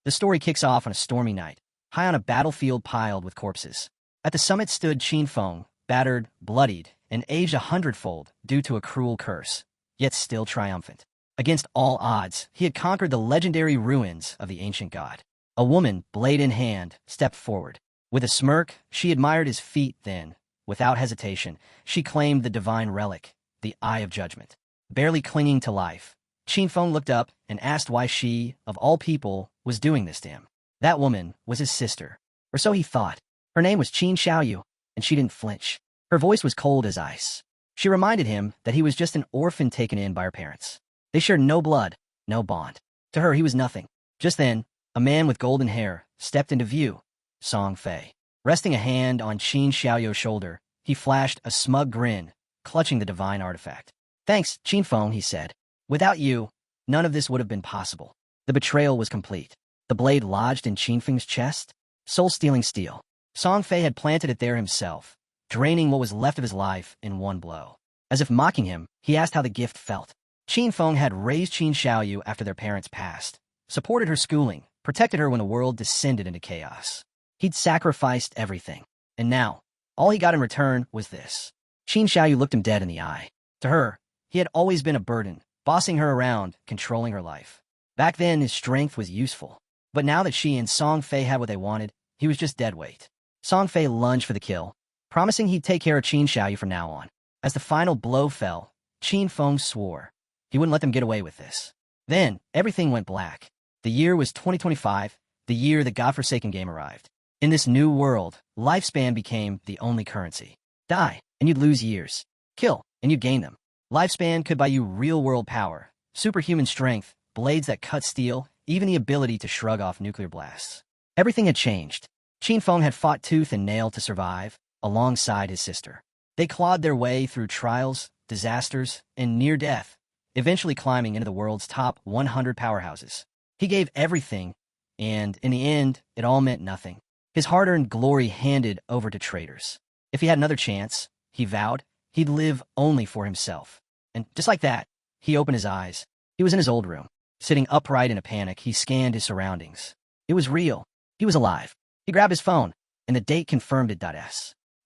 The story kicks off on a stormy night, high on a battlefield piled with corpses. At the summit stood Qin Feng, battered, bloodied, and aged 100-fold due to a cruel curse, yet still triumphant. Against all odds, he had conquered the legendary ruins of the ancient god. A woman, blade in hand, stepped forward. With a smirk, she admired his feat, then, without hesitation, she claimed the divine relic, the Eye of Judgment. Barely clinging to life, Qin Feng looked up and asked why she, of all people, was doing this to him. That woman was his sister, or so he thought. Her name was Qin Xiaoyu, and she didn't flinch. Her voice was cold as ice. She reminded him that he was just an orphan taken in by her parents. They shared no blood, no bond. To her, he was nothing. Just then, a man with golden hair stepped into view, Song Fei. Resting a hand on Qin Xiaoyu's shoulder, he flashed a smug grin, clutching the divine artifact. "Thanks, Qin Feng," he said. "Without you, none of this would have been possible." The betrayal was complete. The blade lodged in Qin Feng's chest, soul-stealing steel. Song Fei had planted it there himself, draining what was left of his life in one blow. As if mocking him, he asked how the gift felt. Qin Feng had raised Qin Xiaoyu after their parents passed, supported her schooling, protected her when the world descended into chaos. He'd sacrificed everything, and now, all he got in return was this. Qin Xiaoyu looked him dead in the eye. To her, he had always been a burden, bossing her around, controlling her life. Back then, his strength was useful. But now that she and Song Fei had what they wanted, he was just dead weight. Song Fei lunged for the kill, promising he'd take care of Qin Xiaoyu from now on. As the final blow fell, Qin Feng swore he wouldn't let them get away with this. Then, everything went black. The year was 2025, the year the godforsaken game arrived. In this new world, lifespan became the only currency. Die, and you'd lose years. Kill, and you'd gain them. Lifespan could buy you real-world power, superhuman strength, blades that cut steel, even the ability to shrug off nuclear blasts. Everything had changed. Qin Feng had fought tooth and nail to survive, alongside his sister. They clawed their way through trials, disasters, and near death, eventually climbing into the world's top 100 powerhouses. He gave everything, and in the end, it all meant nothing. His hard-earned glory handed over to traitors. If he had another chance, he vowed, he'd live only for himself. And just like that, he opened his eyes. He was in his old room. Sitting upright in a panic, he scanned his surroundings. It was real. He was alive. He grabbed his phone, and the date confirmed it.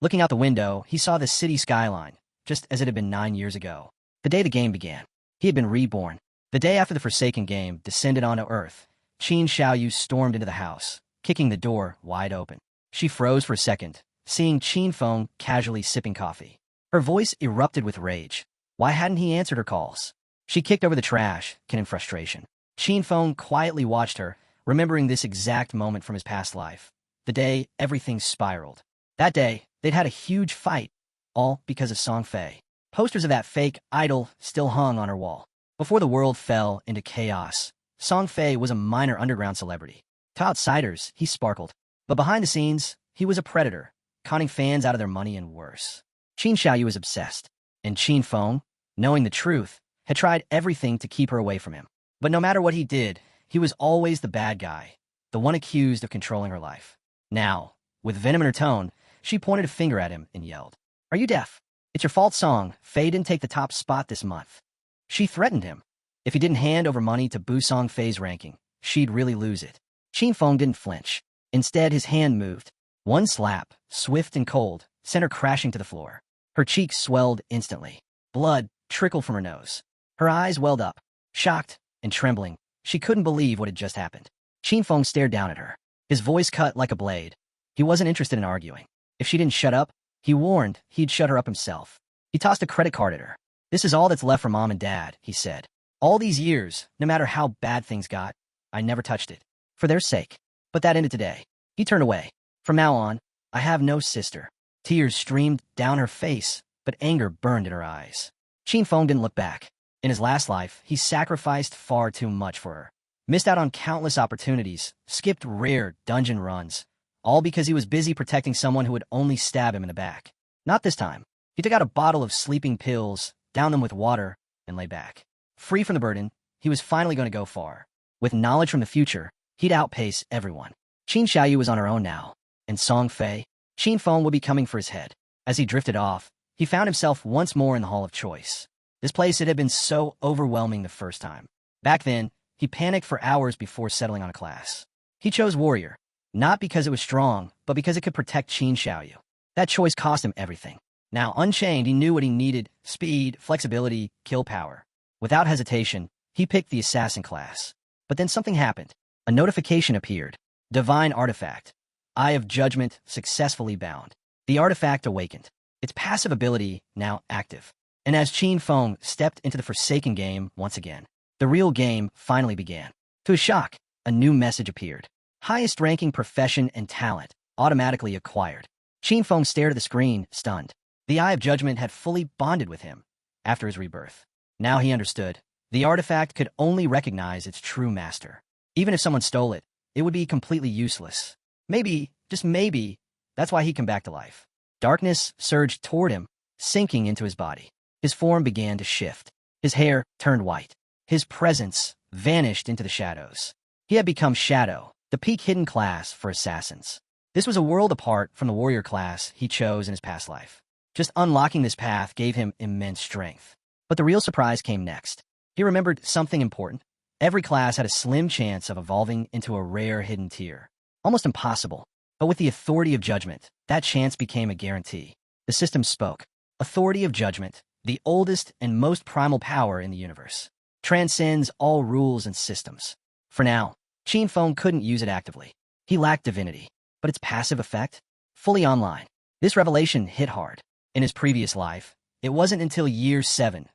Looking out the window, he saw the city skyline, just as it had been 9 years ago. The day the game began. He had been reborn. The day after the Forsaken game descended onto Earth, Qin Xiaoyu stormed into the house, kicking the door wide open. She froze for a second, seeing Qin Feng casually sipping coffee. Her voice erupted with rage. Why hadn't he answered her calls? She kicked over the trash, in frustration. Qin Feng quietly watched her, remembering this exact moment from his past life. The day everything spiraled. That day, they'd had a huge fight, all because of Song Fei. Posters of that fake idol still hung on her wall. Before the world fell into chaos, Song Fei was a minor underground celebrity. To outsiders, he sparkled. But behind the scenes, he was a predator, conning fans out of their money and worse. Qin Xiaoyu was obsessed, and Qin Feng, knowing the truth, had tried everything to keep her away from him. But no matter what he did, he was always the bad guy, the one accused of controlling her life. Now, with venom in her tone, she pointed a finger at him and yelled, "Are you deaf? It's your fault Song Fei didn't take the top spot this month." She threatened him. If he didn't hand over money to boost Song Fei's ranking, she'd really lose it. Qin Feng didn't flinch. Instead, his hand moved. One slap, swift and cold, sent her crashing to the floor. Her cheeks swelled instantly. Blood trickled from her nose. Her eyes welled up. Shocked and trembling, she couldn't believe what had just happened. Qin Feng stared down at her. His voice cut like a blade. He wasn't interested in arguing. If she didn't shut up, he warned he'd shut her up himself. He tossed a credit card at her. "This is all that's left for Mom and Dad," he said. "All these years, no matter how bad things got, I never touched it. For their sake. But that ended today." He turned away. "From now on, I have no sister." Tears streamed down her face, but anger burned in her eyes. Qin Feng didn't look back. In his last life, he sacrificed far too much for her. Missed out on countless opportunities, skipped rare dungeon runs, all because he was busy protecting someone who would only stab him in the back. Not this time. He took out a bottle of sleeping pills, downed them with water, and lay back. Free from the burden, he was finally going to go far. With knowledge from the future, he'd outpace everyone. Qin Xiaoyu was on her own now, and Song Fei, Qin Feng would be coming for his head. As he drifted off, he found himself once more in the Hall of Choice. This place had been so overwhelming the first time. Back then, he panicked for hours before settling on a class. He chose warrior, not because it was strong, but because it could protect Qin Xiaoyu. That choice cost him everything. Now, unchained, he knew what he needed: speed, flexibility, kill power. Without hesitation, he picked the assassin class. But then something happened. A notification appeared. Divine artifact. Eye of Judgment successfully bound. The artifact awakened, its passive ability now active. And as Qin Feng stepped into the Forsaken game once again, the real game finally began. To his shock, a new message appeared. Highest ranking profession and talent, automatically acquired. Qin Feng stared at the screen, stunned. The Eye of Judgment had fully bonded with him after his rebirth. Now he understood. The artifact could only recognize its true master. Even if someone stole it, it would be completely useless. Maybe, just maybe, that's why he'd come back to life. Darkness surged toward him, sinking into his body. His form began to shift. His hair turned white. His presence vanished into the shadows. He had become Shadow, the peak hidden class for assassins. This was a world apart from the warrior class he chose in his past life. Just unlocking this path gave him immense strength. But the real surprise came next. He remembered something important. Every class had a slim chance of evolving into a rare hidden tier. Almost impossible. But with the Authority of Judgment, that chance became a guarantee. The system spoke. Authority of Judgment, the oldest and most primal power in the universe, transcends all rules and systems. For now, Qin Feng couldn't use it actively. He lacked divinity, but its passive effect? Fully online. This revelation hit hard. In his previous life, it wasn't until year 7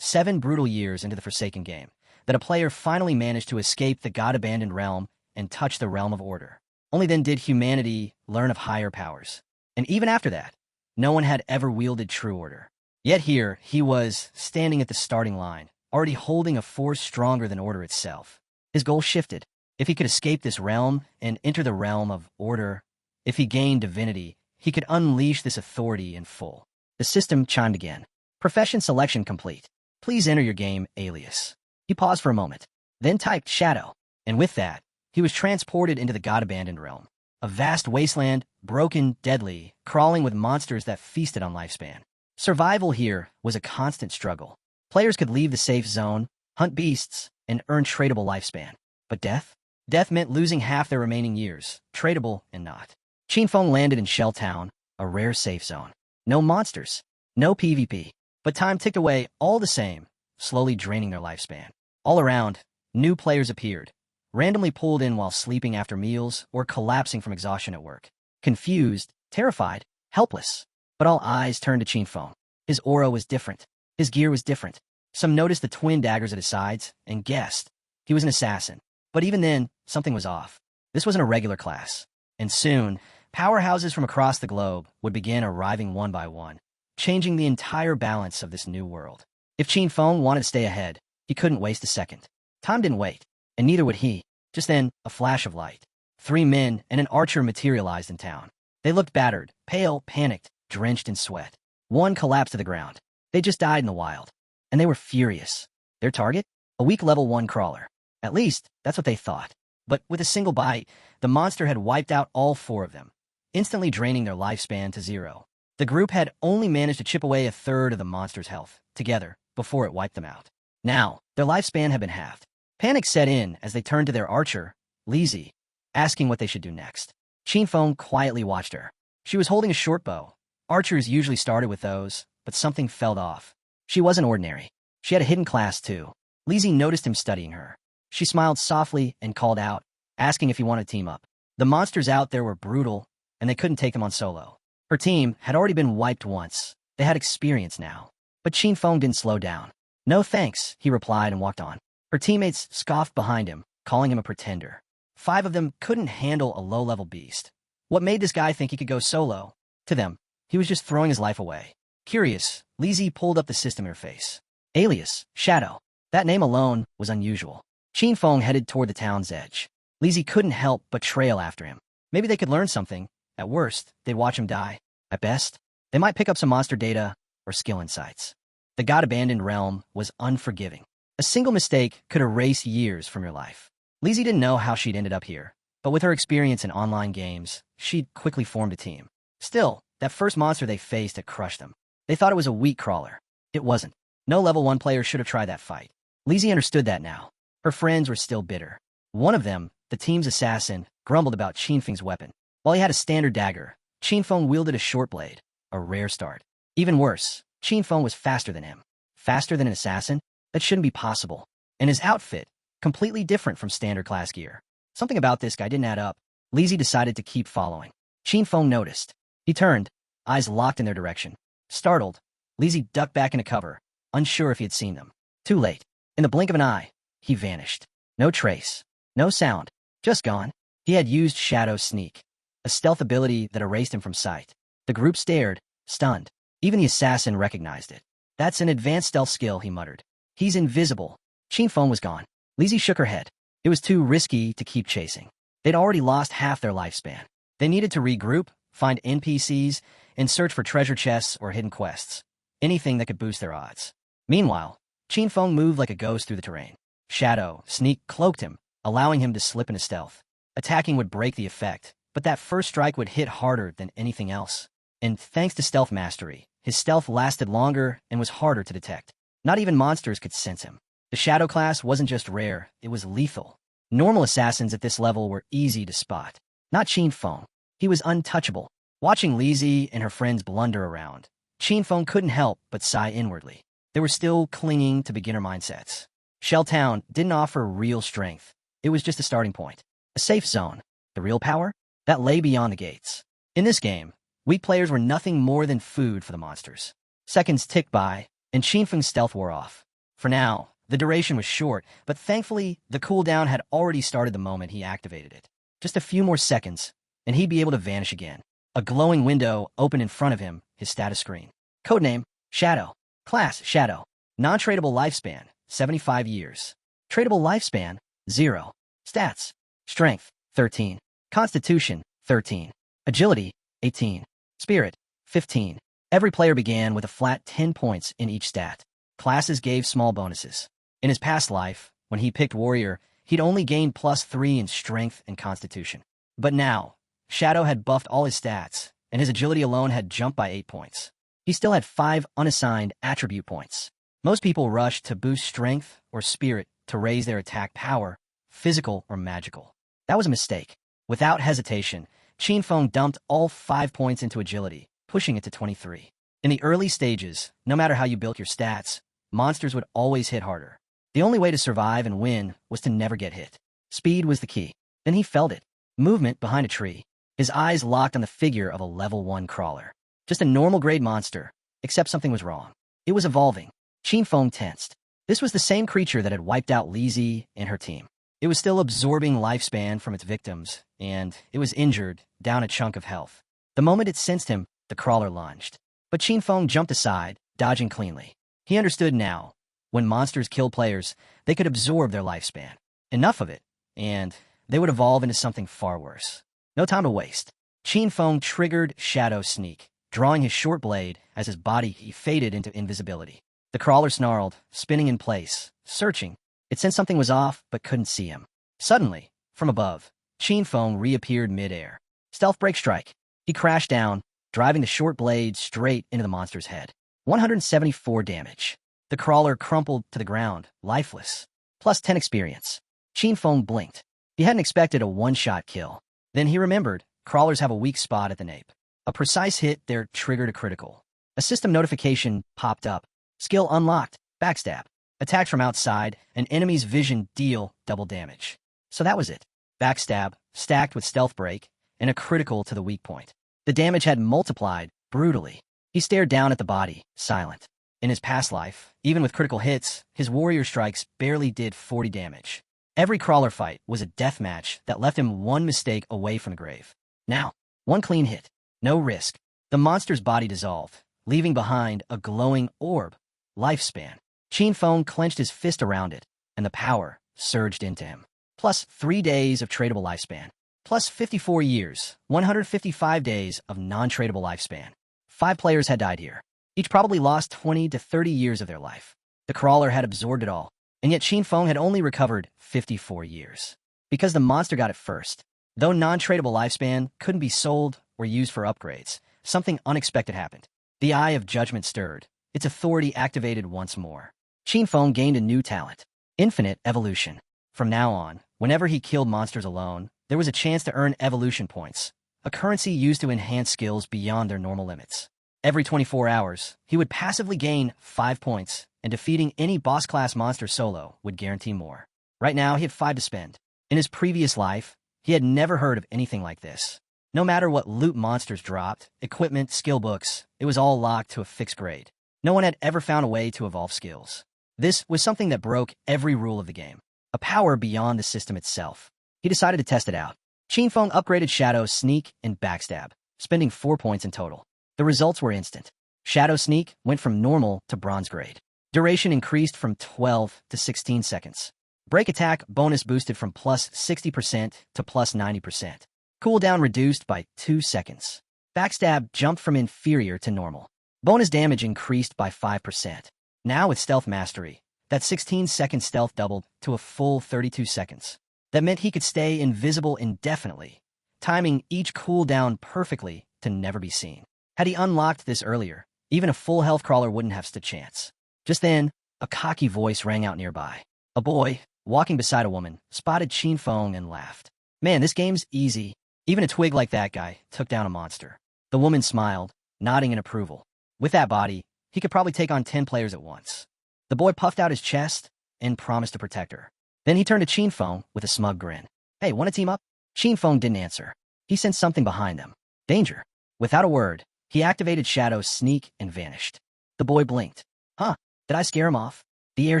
brutal years into the Forsaken game, that a player finally managed to escape the God-abandoned realm and touch the realm of order. Only then did humanity learn of higher powers. And even after that, no one had ever wielded true order. Yet here, he was, standing at the starting line, already holding a force stronger than order itself. His goal shifted. If he could escape this realm and enter the realm of order, if he gained divinity, he could unleash this authority in full. The system chimed again. Profession selection complete. Please enter your game alias. He paused for a moment, then typed Shadow. And with that, he was transported into the God-abandoned realm. A vast wasteland, broken, deadly, crawling with monsters that feasted on lifespan. Survival here was a constant struggle. Players could leave the safe zone, hunt beasts, and earn tradable lifespan. But death? Death meant losing half their remaining years, tradable and not. Qin Feng landed in Shell Town, a rare safe zone. No monsters, no PvP. But time ticked away all the same, slowly draining their lifespan. All around, new players appeared, randomly pulled in while sleeping after meals or collapsing from exhaustion at work. Confused, terrified, helpless. But all eyes turned to Qin Feng. His aura was different. His gear was different. Some noticed the twin daggers at his sides and guessed he was an assassin. But even then, something was off. This wasn't a regular class. And soon, powerhouses from across the globe would begin arriving one by one, changing the entire balance of this new world. If Qin Feng wanted to stay ahead, he couldn't waste a second. Time didn't wait, and neither would he. Just then, a flash of light. 3 men and an archer materialized in town. They looked battered, pale, panicked, drenched in sweat. One collapsed to the ground. They just died in the wild. And they were furious. Their target? A weak level 1 crawler. At least, that's what they thought. But with a single bite, the monster had wiped out all 4 of them, instantly draining their lifespan to 0. The group had only managed to chip away a third of the monster's health, together, before it wiped them out. Now, their lifespan had been halved. Panic set in as they turned to their archer, Lizzie, asking what they should do next. Qin Feng quietly watched her. She was holding a short bow. Archers usually started with those, but something fell off. She wasn't ordinary. She had a hidden class, too. Lizzie noticed him studying her. She smiled softly and called out, asking if he wanted to team up. The monsters out there were brutal, and they couldn't take them on solo. Her team had already been wiped once. They had experience now. But Qin Feng didn't slow down. No thanks, he replied and walked on. Her teammates scoffed behind him, calling him a pretender. 5 of them couldn't handle a low-level beast. What made this guy think he could go solo? To them, he was just throwing his life away. Curious, Lizzie pulled up the system interface. Alias, Shadow. That name alone was unusual. Qin Feng headed toward the town's edge. Lizzie couldn't help but trail after him. Maybe they could learn something. At worst, they'd watch him die. At best, they might pick up some monster data or skill insights. The God-abandoned realm was unforgiving. A single mistake could erase years from your life. Lizzie didn't know how she'd ended up here, but with her experience in online games, she'd quickly formed a team. Still, that first monster they faced had crushed them. They thought it was a weak crawler. It wasn't. No level 1 player should have tried that fight. Lizzie understood that now. Her friends were still bitter. One of them, the team's assassin, grumbled about Qinfeng's weapon. While he had a standard dagger, Qinfeng wielded a short blade, a rare start. Even worse, Qinfeng was faster than him. Faster than an assassin? That shouldn't be possible. And his outfit, completely different from standard class gear. Something about this guy didn't add up. Lizzie decided to keep following. Qinfeng noticed. He turned, eyes locked in their direction. Startled, Lizzie ducked back into cover, unsure if he had seen them. Too late. In the blink of an eye, he vanished. No trace. No sound. Just gone. He had used Shadow Sneak, a stealth ability that erased him from sight. The group stared, stunned. Even the assassin recognized it. That's an advanced stealth skill, he muttered. He's invisible. Qinfeng was gone. Lizzie shook her head. It was too risky to keep chasing. They'd already lost half their lifespan. They needed to regroup, find NPCs, and search for treasure chests or hidden quests. Anything that could boost their odds. Meanwhile, Qinfeng moved like a ghost through the terrain. Shadow Sneak cloaked him, allowing him to slip into stealth. Attacking would break the effect, but that first strike would hit harder than anything else. And thanks to stealth mastery, his stealth lasted longer and was harder to detect. Not even monsters could sense him. The Shadow class wasn't just rare, it was lethal. Normal assassins at this level were easy to spot. Not Qinfeng. He was untouchable. Watching Lizzie and her friends blunder around, Qinfeng couldn't help but sigh inwardly. They were still clinging to beginner mindsets. Shell Town didn't offer real strength. It was just a starting point. A safe zone. The real power? That lay beyond the gates. In this game, we players were nothing more than food for the monsters. Seconds ticked by, and Qinfeng's stealth wore off. For now, the duration was short, but thankfully, the cooldown had already started the moment he activated it. Just a few more seconds, and he'd be able to vanish again. A glowing window opened in front of him, his status screen. Codename, Shadow. Class, Shadow. Non-tradable lifespan, 75 years. Tradable lifespan, 0. Stats, Strength, 13. Constitution, 13. Agility, 18. Spirit, 15. Every player began with a flat 10 points in each stat. Classes gave small bonuses. In his past life, when he picked Warrior, he'd only gained +3 in Strength and Constitution. But now, Shadow had buffed all his stats, and his agility alone had jumped by 8 points. He still had 5 unassigned attribute points. Most people rushed to boost Strength or Spirit to raise their attack power, physical or magical. That was a mistake. Without hesitation, Qinfeng dumped all 5 points into agility, pushing it to 23. In the early stages, no matter how you built your stats, monsters would always hit harder. The only way to survive and win was to never get hit. Speed was the key. Then he felt it. Movement behind a tree. His eyes locked on the figure of a level 1 crawler. Just a normal grade monster, except something was wrong. It was evolving. Qinfeng tensed. This was the same creature that had wiped out Lizzie and her team. It was still absorbing lifespan from its victims, and it was injured, down a chunk of health. The moment it sensed him, the crawler lunged. But Qinfeng jumped aside, dodging cleanly. He understood now. When monsters killed players, they could absorb their lifespan. Enough of it, and they would evolve into something far worse. No time to waste. Qinfeng triggered Shadow Sneak, drawing his short blade as his body faded into invisibility. The crawler snarled, spinning in place, searching. It sensed something was off, but couldn't see him. Suddenly, from above, Qinfeng reappeared midair. Stealth break strike. He crashed down, driving the short blade straight into the monster's head. 174 damage. The crawler crumpled to the ground, lifeless. +10 experience. Qinfeng blinked. He hadn't expected a one-shot kill. Then he remembered, crawlers have a weak spot at the nape. A precise hit there triggered a critical. A system notification popped up. Skill unlocked. Backstab. Attacked from outside, an enemy's vision deal double damage. So that was it. Backstab, stacked with stealth break, and a critical to the weak point. The damage had multiplied, brutally. He stared down at the body, silent. In his past life, even with critical hits, his warrior strikes barely did 40 damage. Every crawler fight was a death match that left him one mistake away from the grave. Now, one clean hit. No risk. The monster's body dissolved, leaving behind a glowing orb. Lifespan. Qinfeng clenched his fist around it, and the power surged into him. +3 days of tradable lifespan. +54 years, 155 days of non-tradable lifespan. 5 players had died here. Each probably lost 20 to 30 years of their life. The crawler had absorbed it all, and yet Qinfeng had only recovered 54 years. Because the monster got it first. Though non-tradable lifespan couldn't be sold or used for upgrades, something unexpected happened. The Eye of Judgment stirred, its authority activated once more. Qinfeng gained a new talent, infinite evolution. From now on, whenever he killed monsters alone, there was a chance to earn evolution points, a currency used to enhance skills beyond their normal limits. Every 24 hours, he would passively gain 5 points, and defeating any boss-class monster solo would guarantee more. Right now, he had 5 to spend. In his previous life, he had never heard of anything like this. No matter what loot monsters dropped, equipment, skill books, it was all locked to a fixed grade. No one had ever found a way to evolve skills. This was something that broke every rule of the game, a power beyond the system itself. He decided to test it out. Qinfeng upgraded Shadow, Sneak, and Backstab, spending 4 points in total. The results were instant. Shadow Sneak went from normal to bronze grade. Duration increased from 12 to 16 seconds. Break attack bonus boosted from plus 60% to plus 90%. Cooldown reduced by 2 seconds. Backstab jumped from inferior to normal. Bonus damage increased by 5%. Now with Stealth Mastery, that 16-second stealth doubled to a full 32 seconds. That meant he could stay invisible indefinitely, timing each cooldown perfectly to never be seen. Had he unlocked this earlier, even a full health crawler wouldn't have stood a chance. Just then, a cocky voice rang out nearby. A boy, walking beside a woman, spotted Qinfeng and laughed. Man, this game's easy. Even a twig like that guy took down a monster. The woman smiled, nodding in approval. With that body, he could probably take on 10 players at once. The boy puffed out his chest and promised to protect her. Then he turned to Qinfeng with a smug grin. Hey, want to team up? Qinfeng didn't answer. He sensed something behind them. Danger. Without a word, he activated Shadow, Sneak, and vanished. The boy blinked. Huh, did I scare him off? The air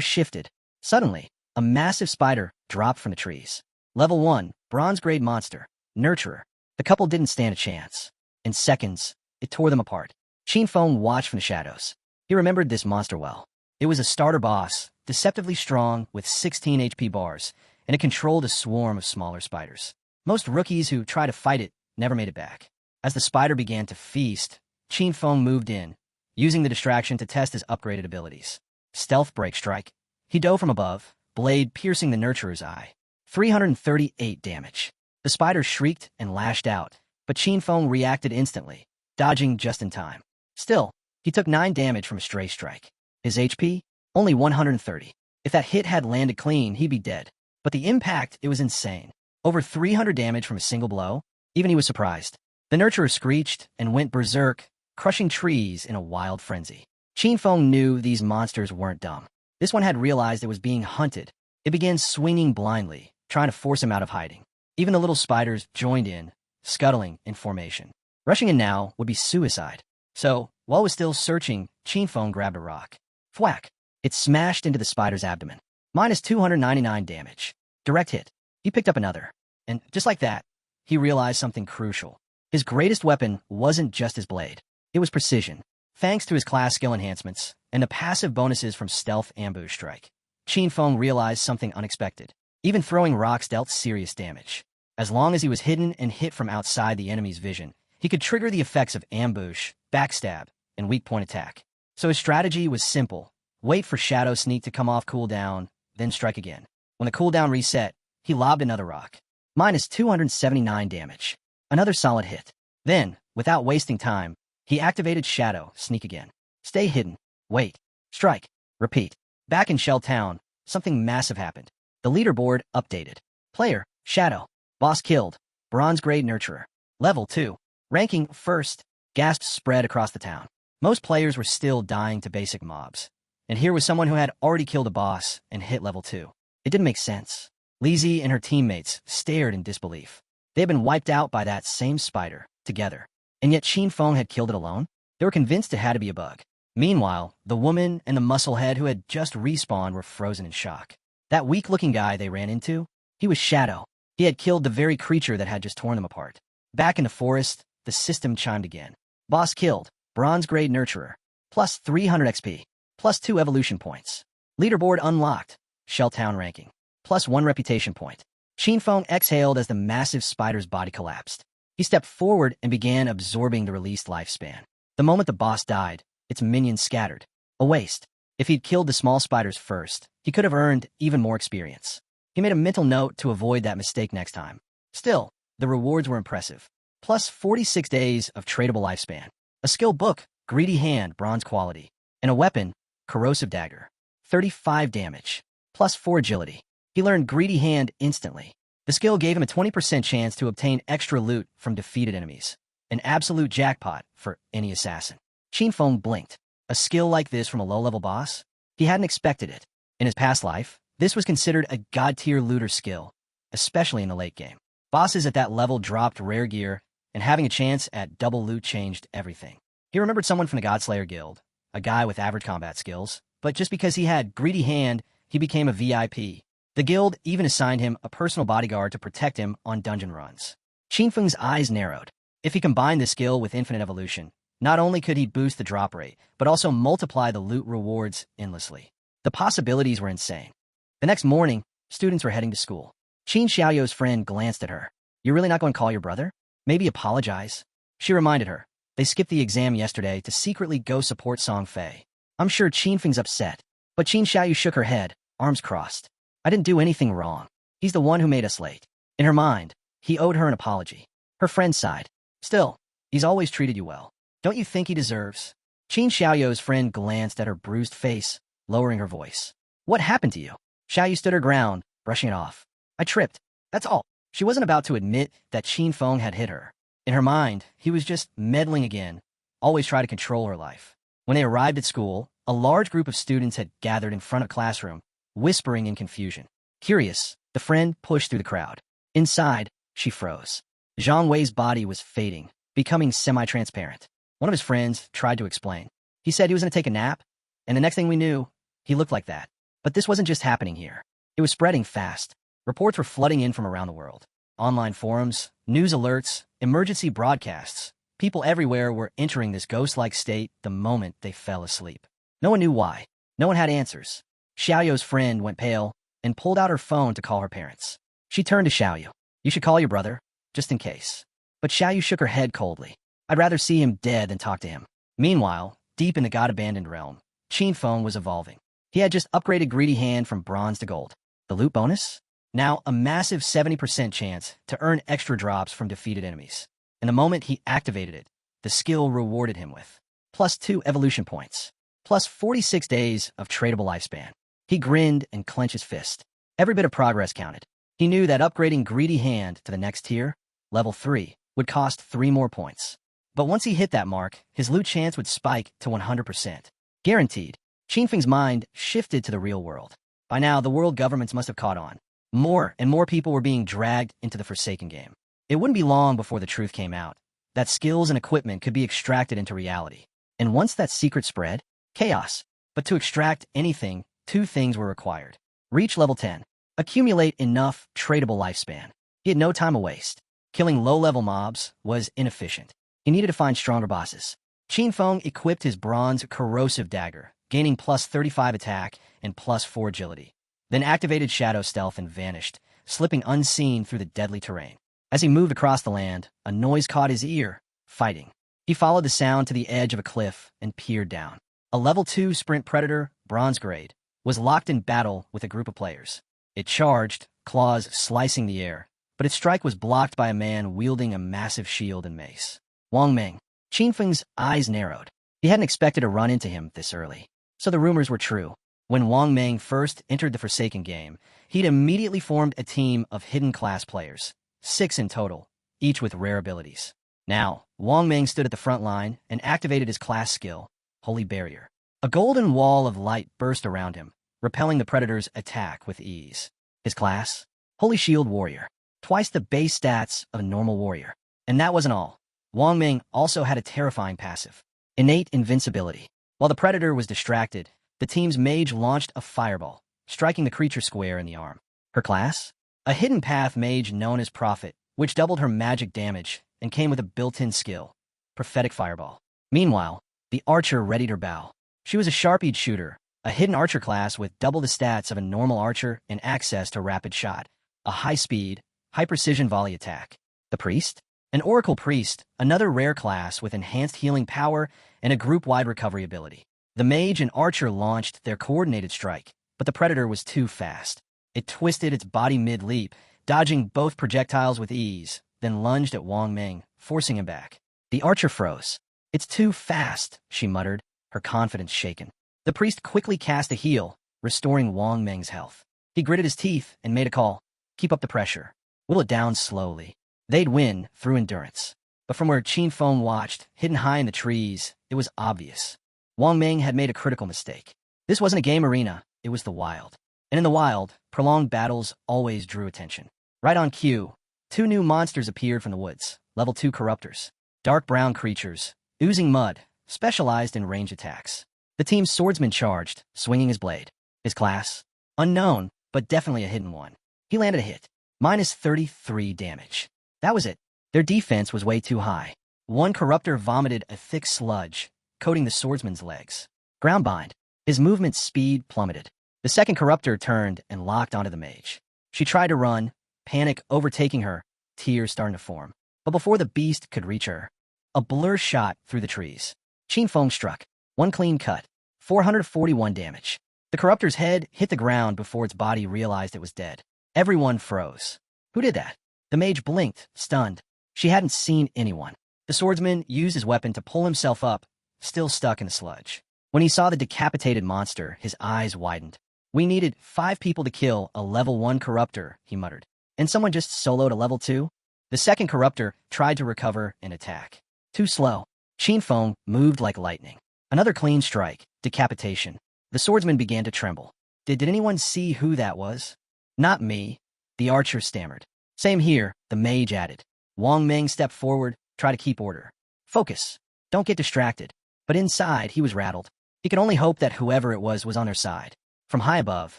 shifted. Suddenly, a massive spider dropped from the trees. Level 1, bronze grade monster, Nurturer. The couple didn't stand a chance. In seconds, it tore them apart. Qinfeng watched from the shadows. He remembered this monster well. It was a starter boss, deceptively strong with 16 HP bars, and it controlled a swarm of smaller spiders. Most rookies who tried to fight it never made it back. As the spider began to feast, Qinfeng moved in, using the distraction to test his upgraded abilities. Stealth Break Strike. He dove from above, blade piercing the Nurturer's eye. 338 damage. The spider shrieked and lashed out, but Qinfeng reacted instantly, dodging just in time. Still, he took 9 damage from a stray strike. His HP? Only 130. If that hit had landed clean, he'd be dead. But the impact, it was insane. Over 300 damage from a single blow? Even he was surprised. The Nurturer screeched and went berserk, crushing trees in a wild frenzy. Qinfeng knew these monsters weren't dumb. This one had realized it was being hunted. It began swinging blindly, trying to force him out of hiding. Even the little spiders joined in, scuttling in formation. Rushing in now would be suicide. So, while he was still searching, Qinfeng grabbed a rock. Thwack! It smashed into the spider's abdomen. Minus 299 damage. Direct hit. He picked up another. And just like that, he realized something crucial. His greatest weapon wasn't just his blade. It was precision. Thanks to his class skill enhancements and the passive bonuses from Stealth Ambush Strike, Qinfeng realized something unexpected. Even throwing rocks dealt serious damage. As long as he was hidden and hit from outside the enemy's vision, he could trigger the effects of ambush, backstab, and weak point attack. So his strategy was simple. Wait for Shadow Sneak to come off cooldown, then strike again. When the cooldown reset, he lobbed another rock. Minus 279 damage. Another solid hit. Then, without wasting time, he activated Shadow Sneak again. Stay hidden. Wait. Strike. Repeat. Back in Shell Town, something massive happened. The leaderboard updated. Player, Shadow. Boss killed. Bronze grade Nurturer. Level 2. Ranking first. Gasps spread across the town. Most players were still dying to basic mobs. And here was someone who had already killed a boss and hit level 2. It didn't make sense. Lizzie and her teammates stared in disbelief. They had been wiped out by that same spider, together. And yet Qinfeng had killed it alone? They were convinced it had to be a bug. Meanwhile, the woman and the musclehead who had just respawned were frozen in shock. That weak-looking guy they ran into? He was Shadow. He had killed the very creature that had just torn them apart. Back in the forest, the system chimed again. Boss killed. Bronze grade Nurturer. Plus 300 XP. Plus 2 evolution points. Leaderboard unlocked. Shelltown ranking. Plus 1 reputation point. Qinfeng exhaled as the massive spider's body collapsed. He stepped forward and began absorbing the released lifespan. The moment the boss died, its minions scattered. A waste. If he'd killed the small spiders first, he could have earned even more experience. He made a mental note to avoid that mistake next time. Still, the rewards were impressive. Plus 46 days of tradable lifespan. A skill book, Greedy Hand, bronze quality. And a weapon, Corrosive Dagger. 35 damage. Plus 4 agility. He learned Greedy Hand instantly. The skill gave him a 20% chance to obtain extra loot from defeated enemies. An absolute jackpot for any assassin. Qin blinked. A skill like this from a low-level boss? He hadn't expected it. In his past life, this was considered a god-tier looter skill, especially in the late game. Bosses at that level dropped rare gear, and having a chance at double loot changed everything. He remembered someone from the Godslayer Guild, a guy with average combat skills, but just because he had greedy hand, he became a VIP. The guild even assigned him a personal bodyguard to protect him on dungeon runs. Qinfeng's eyes narrowed. If he combined this skill with infinite evolution, not only could he boost the drop rate, but also multiply the loot rewards endlessly. The possibilities were insane. The next morning, students were heading to school. Qin Xiaoyou's friend glanced at her. "You're really not going to call your brother? Maybe apologize?" She reminded her. They skipped the exam yesterday to secretly go support Song Fei. "I'm sure Qinfeng's upset." But Qin Xiaoyu shook her head, arms crossed. "I didn't do anything wrong. He's the one who made us late." In her mind, he owed her an apology. Her friend sighed. "Still, he's always treated you well. Don't you think he deserves?" Qin Xiaoyou's friend glanced at her bruised face, lowering her voice. "What happened to you?" Xiaoyu stood her ground, brushing it off. "I tripped. That's all." She wasn't about to admit that Qin had hit her. In her mind, he was just meddling again, always try to control her life. When they arrived at school, a large group of students had gathered in front of the classroom, whispering in confusion. Curious, the friend pushed through the crowd. Inside, she froze. Zhang Wei's body was fading, becoming semi-transparent. One of his friends tried to explain. He said he was going to take a nap, and the next thing we knew, he looked like that. But this wasn't just happening here. It was spreading fast. Reports were flooding in from around the world. Online forums, news alerts, emergency broadcasts. People everywhere were entering this ghost-like state the moment they fell asleep. No one knew why. No one had answers. Xiaoyou's friend went pale and pulled out her phone to call her parents. She turned to Xiaoyu. "You should call your brother, just in case." But Xiaoyu shook her head coldly. "I'd rather see him dead than talk to him." Meanwhile, deep in the god-abandoned realm, Qin was evolving. He had just upgraded Greedy Hand from bronze to gold. The loot bonus? Now a massive 70% chance to earn extra drops from defeated enemies. And the moment he activated it, the skill rewarded him with +2 evolution points, plus 46 days of tradable lifespan. He grinned and clenched his fist. Every bit of progress counted. He knew that upgrading Greedy Hand to the next tier, level 3, would cost 3 more points. But once he hit that mark, his loot chance would spike to 100%. Guaranteed. Qinfeng's mind shifted to the real world. By now, the world governments must have caught on. More and more people were being dragged into the Forsaken game. It wouldn't be long before the truth came out, that skills and equipment could be extracted into reality. And once that secret spread, chaos. But to extract anything, 2 things were required. Reach level 10. Accumulate enough tradable lifespan. He had no time to waste. Killing low-level mobs was inefficient. He needed to find stronger bosses. Qin equipped his bronze corrosive dagger, gaining +35 attack and +4 agility. Then activated Shadow Stealth and vanished, slipping unseen through the deadly terrain. As he moved across the land, a noise caught his ear, fighting. He followed the sound to the edge of a cliff and peered down. A level 2 sprint predator, bronze grade, was locked in battle with a group of players. It charged, claws slicing the air, but its strike was blocked by a man wielding a massive shield and mace. Wang Meng. Qinfeng's eyes narrowed. He hadn't expected to run into him this early. So the rumors were true. When Wang Meng first entered the Forsaken game, he'd immediately formed a team of hidden class players, 6 in total, each with rare abilities. Now, Wang Meng stood at the front line and activated his class skill, Holy Barrier. A golden wall of light burst around him, repelling the predator's attack with ease. His class? Holy Shield Warrior. Twice the base stats of a normal warrior. And that wasn't all. Wang Meng also had a terrifying passive, innate invincibility. While the predator was distracted, the team's mage launched a fireball, striking the creature square in the arm. Her class? A hidden path mage known as Prophet, which doubled her magic damage and came with a built-in skill, Prophetic Fireball. Meanwhile, the archer readied her bow. She was a sharp-edged shooter, a hidden archer class with double the stats of a normal archer and access to rapid shot, a high-speed, high-precision volley attack. The priest? An oracle priest, another rare class with enhanced healing power and a group-wide recovery ability. The mage and archer launched their coordinated strike, but the predator was too fast. It twisted its body mid-leap, dodging both projectiles with ease, then lunged at Wang Meng, forcing him back. The archer froze. "It's too fast," she muttered, her confidence shaken. The priest quickly cast a heal, restoring Wang Meng's health. He gritted his teeth and made a call. "Keep up the pressure." whittle it down slowly. They'd win through endurance. But from where Qin Feng watched, hidden high in the trees, it was obvious. Wang Ming had made a critical mistake. This wasn't a game arena, it was the wild. And in the wild, prolonged battles always drew attention. Right on cue, two new monsters appeared from the woods, level 2 corruptors. Dark brown creatures, oozing mud, specialized in range attacks. The team's swordsman charged, swinging his blade. His class? Unknown, but definitely a hidden one. He landed a hit. Minus 33 damage. That was it. Their defense was way too high. One corruptor vomited a thick sludge, coating the swordsman's legs. Groundbind. His movement speed plummeted. The second corruptor turned and locked onto the mage. She tried to run, panic overtaking her, tears starting to form. But before the beast could reach her, a blur shot through the trees. Qin Feng struck. One clean cut. 441 damage. The corruptor's head hit the ground before its body realized it was dead. Everyone froze. Who did that? The mage blinked, stunned. She hadn't seen anyone. The swordsman used his weapon to pull himself up, still stuck in the sludge. When he saw the decapitated monster, his eyes widened. We needed 5 people to kill a level 1 corruptor, he muttered. And someone just soloed a level 2? The second corruptor tried to recover and attack. Too slow. Qin Feng moved like lightning. Another clean strike, decapitation. The swordsman began to tremble. Did anyone see who that was? Not me, the archer stammered. Same here, the mage added. Wang Ming stepped forward, tried to keep order. Focus. Don't get distracted. But inside, he was rattled. He could only hope that whoever it was on their side. From high above,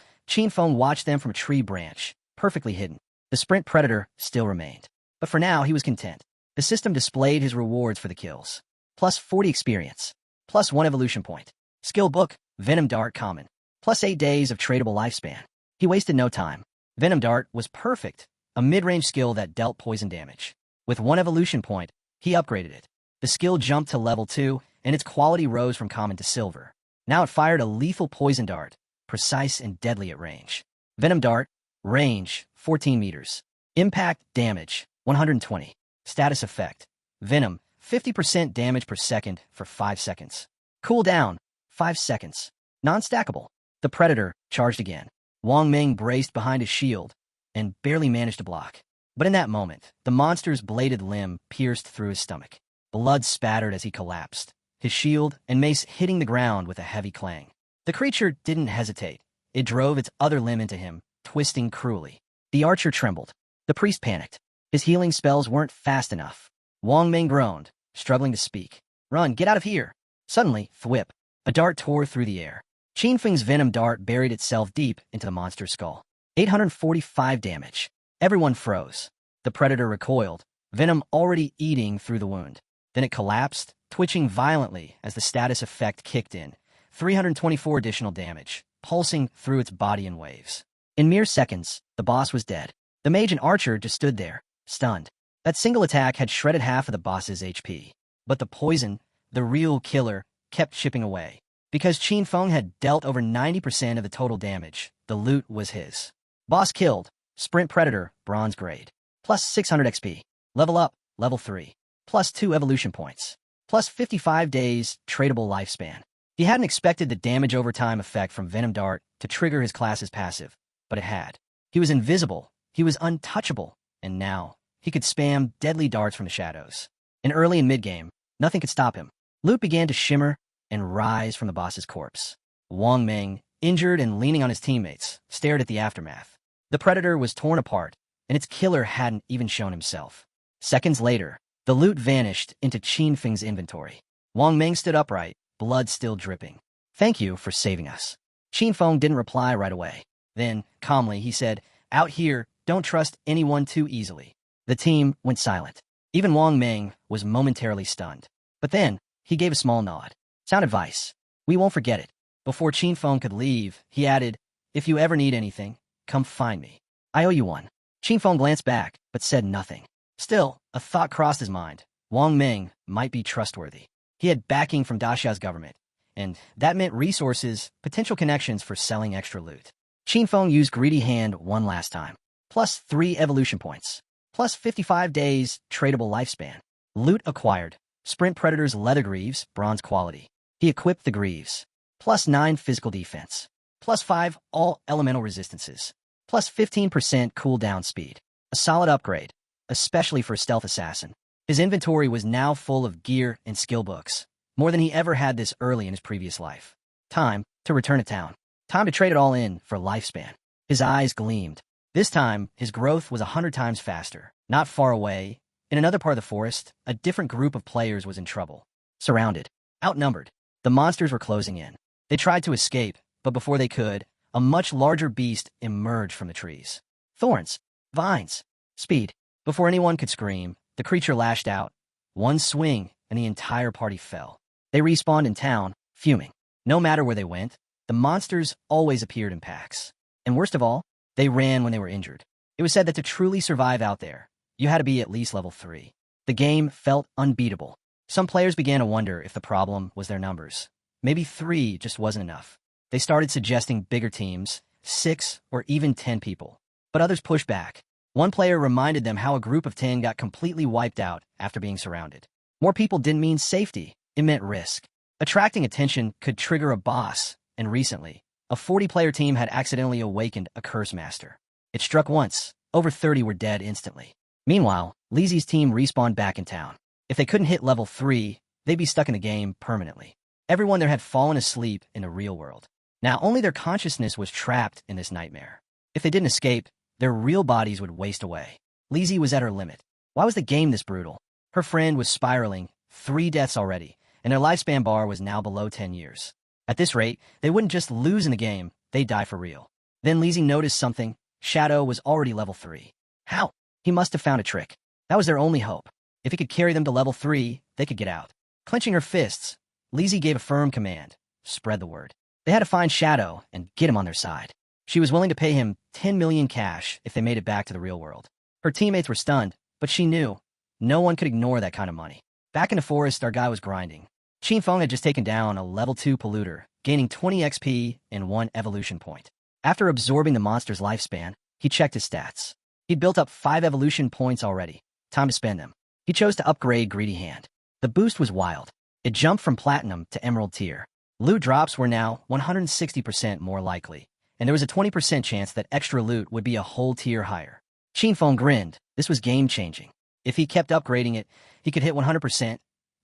Qin Feng watched them from a tree branch, perfectly hidden. The sprint predator still remained. But for now, he was content. The system displayed his rewards for the kills. Plus 40 experience. Plus 1 evolution point. Skill book, Venom Dart common. Plus 8 days of tradable lifespan. He wasted no time. Venom Dart was perfect, a mid-range skill that dealt poison damage. With 1 evolution point, he upgraded it. The skill jumped to level 2, and its quality rose from common to silver. Now it fired a lethal poison dart, precise and deadly at range. Venom Dart, range, 14 meters. Impact, damage, 120. Status effect, Venom, 50% damage per second for 5 seconds. Cooldown, 5 seconds. Non-stackable. The Predator charged again. Wang Ming braced behind his shield and barely managed to block. But in that moment, the monster's bladed limb pierced through his stomach. Blood spattered as he collapsed, his shield and mace hitting the ground with a heavy clang. The creature didn't hesitate. It drove its other limb into him, twisting cruelly. The archer trembled. The priest panicked. His healing spells weren't fast enough. Wang Ming groaned, struggling to speak. Run, get out of here. Suddenly, thwip. A dart tore through the air. Qin Feng's venom dart buried itself deep into the monster's skull. 845 damage. Everyone froze. The predator recoiled, venom already eating through the wound. Then it collapsed, twitching violently as the status effect kicked in. 324 additional damage, pulsing through its body in waves. In mere seconds, the boss was dead. The mage and archer just stood there, stunned. That single attack had shredded half of the boss's HP. But the poison, the real killer, kept chipping away. Because Qin Feng had dealt over 90% of the total damage, the loot was his. Boss killed. Sprint Predator, bronze grade. Plus 600 XP. Level up, level 3. Plus 2 evolution points. Plus 55 days, tradable lifespan. He hadn't expected the damage over time effect from Venom Dart to trigger his class's passive, but it had. He was invisible. He was untouchable. And now, he could spam deadly darts from the shadows. In early and mid-game, nothing could stop him. Loot began to shimmer and rise from the boss's corpse. Wang Ming, injured and leaning on his teammates, stared at the aftermath. The predator was torn apart, and its killer hadn't even shown himself. Seconds later, the loot vanished into Qin Feng's inventory. Wang Ming stood upright, blood still dripping. Thank you for saving us. Qin Feng didn't reply right away. Then, calmly, he said, Out here, don't trust anyone too easily. The team went silent. Even Wang Ming was momentarily stunned. But then, he gave a small nod. Sound advice. We won't forget it. Before Qin Feng could leave, he added, If you ever need anything, come find me. I owe you one. Qin Feng glanced back, but said nothing. Still, a thought crossed his mind. Wang Ming might be trustworthy. He had backing from Daxia's government, and that meant resources, potential connections for selling extra loot. Qin Feng used Greedy Hand one last time. Plus 3 evolution points. Plus 55 days, tradable lifespan. Loot acquired. Sprint Predator's leather greaves, bronze quality. He equipped the greaves. Plus 9 physical defense. Plus 5 all elemental resistances. Plus 15% cooldown speed. A solid upgrade, especially for a stealth assassin. His inventory was now full of gear and skill books, more than he ever had this early in his previous life. Time to return to town. Time to trade it all in for lifespan. His eyes gleamed. This time, his growth was 100 times faster. Not far away, in another part of the forest, a different group of players was in trouble. Surrounded, outnumbered, the monsters were closing in. They tried to escape, but before they could, a much larger beast emerged from the trees. Thorns, vines, speed. Before anyone could scream, the creature lashed out. One swing, and the entire party fell. They respawned in town, fuming. No matter where they went, the monsters always appeared in packs. And worst of all, they ran when they were injured. It was said that to truly survive out there, you had to be at least level 3. The game felt unbeatable. Some players began to wonder if the problem was their numbers. Maybe 3 just wasn't enough. They started suggesting bigger teams, 6 or even 10 people. But others pushed back. One player reminded them how a group of 10 got completely wiped out after being surrounded. More people didn't mean safety, it meant risk. Attracting attention could trigger a boss, and recently, a 40-player team had accidentally awakened a curse master. It struck once, over 30 were dead instantly. Meanwhile, Lizzie's team respawned back in town. If they couldn't hit level 3, they'd be stuck in the game permanently. Everyone there had fallen asleep in the real world. Now only their consciousness was trapped in this nightmare. If they didn't escape, their real bodies would waste away. Lizzie was at her limit. Why was the game this brutal? Her friend was spiraling, 3 deaths already, and their lifespan bar was now below 10 years. At this rate, they wouldn't just lose in the game, they'd die for real. Then Lizzie noticed something. Shadow was already level 3. How? He must have found a trick. That was their only hope. If he could carry them to level 3, they could get out. Clenching her fists, Lizzie gave a firm command. Spread the word. They had to find Shadow and get him on their side. She was willing to pay him 10 million cash if they made it back to the real world. Her teammates were stunned, but she knew no one could ignore that kind of money. Back in the forest, our guy was grinding. Qinfeng had just taken down a level 2 polluter, gaining 20 XP and 1 evolution point. After absorbing the monster's lifespan, he checked his stats. He'd built up 5 evolution points already. Time to spend them. He chose to upgrade Greedy Hand. The boost was wild. It jumped from Platinum to Emerald tier. Loot drops were now 160% more likely, and there was a 20% chance that extra loot would be a whole tier higher. Qinfeng grinned. This was game-changing. If he kept upgrading it, he could hit 100%,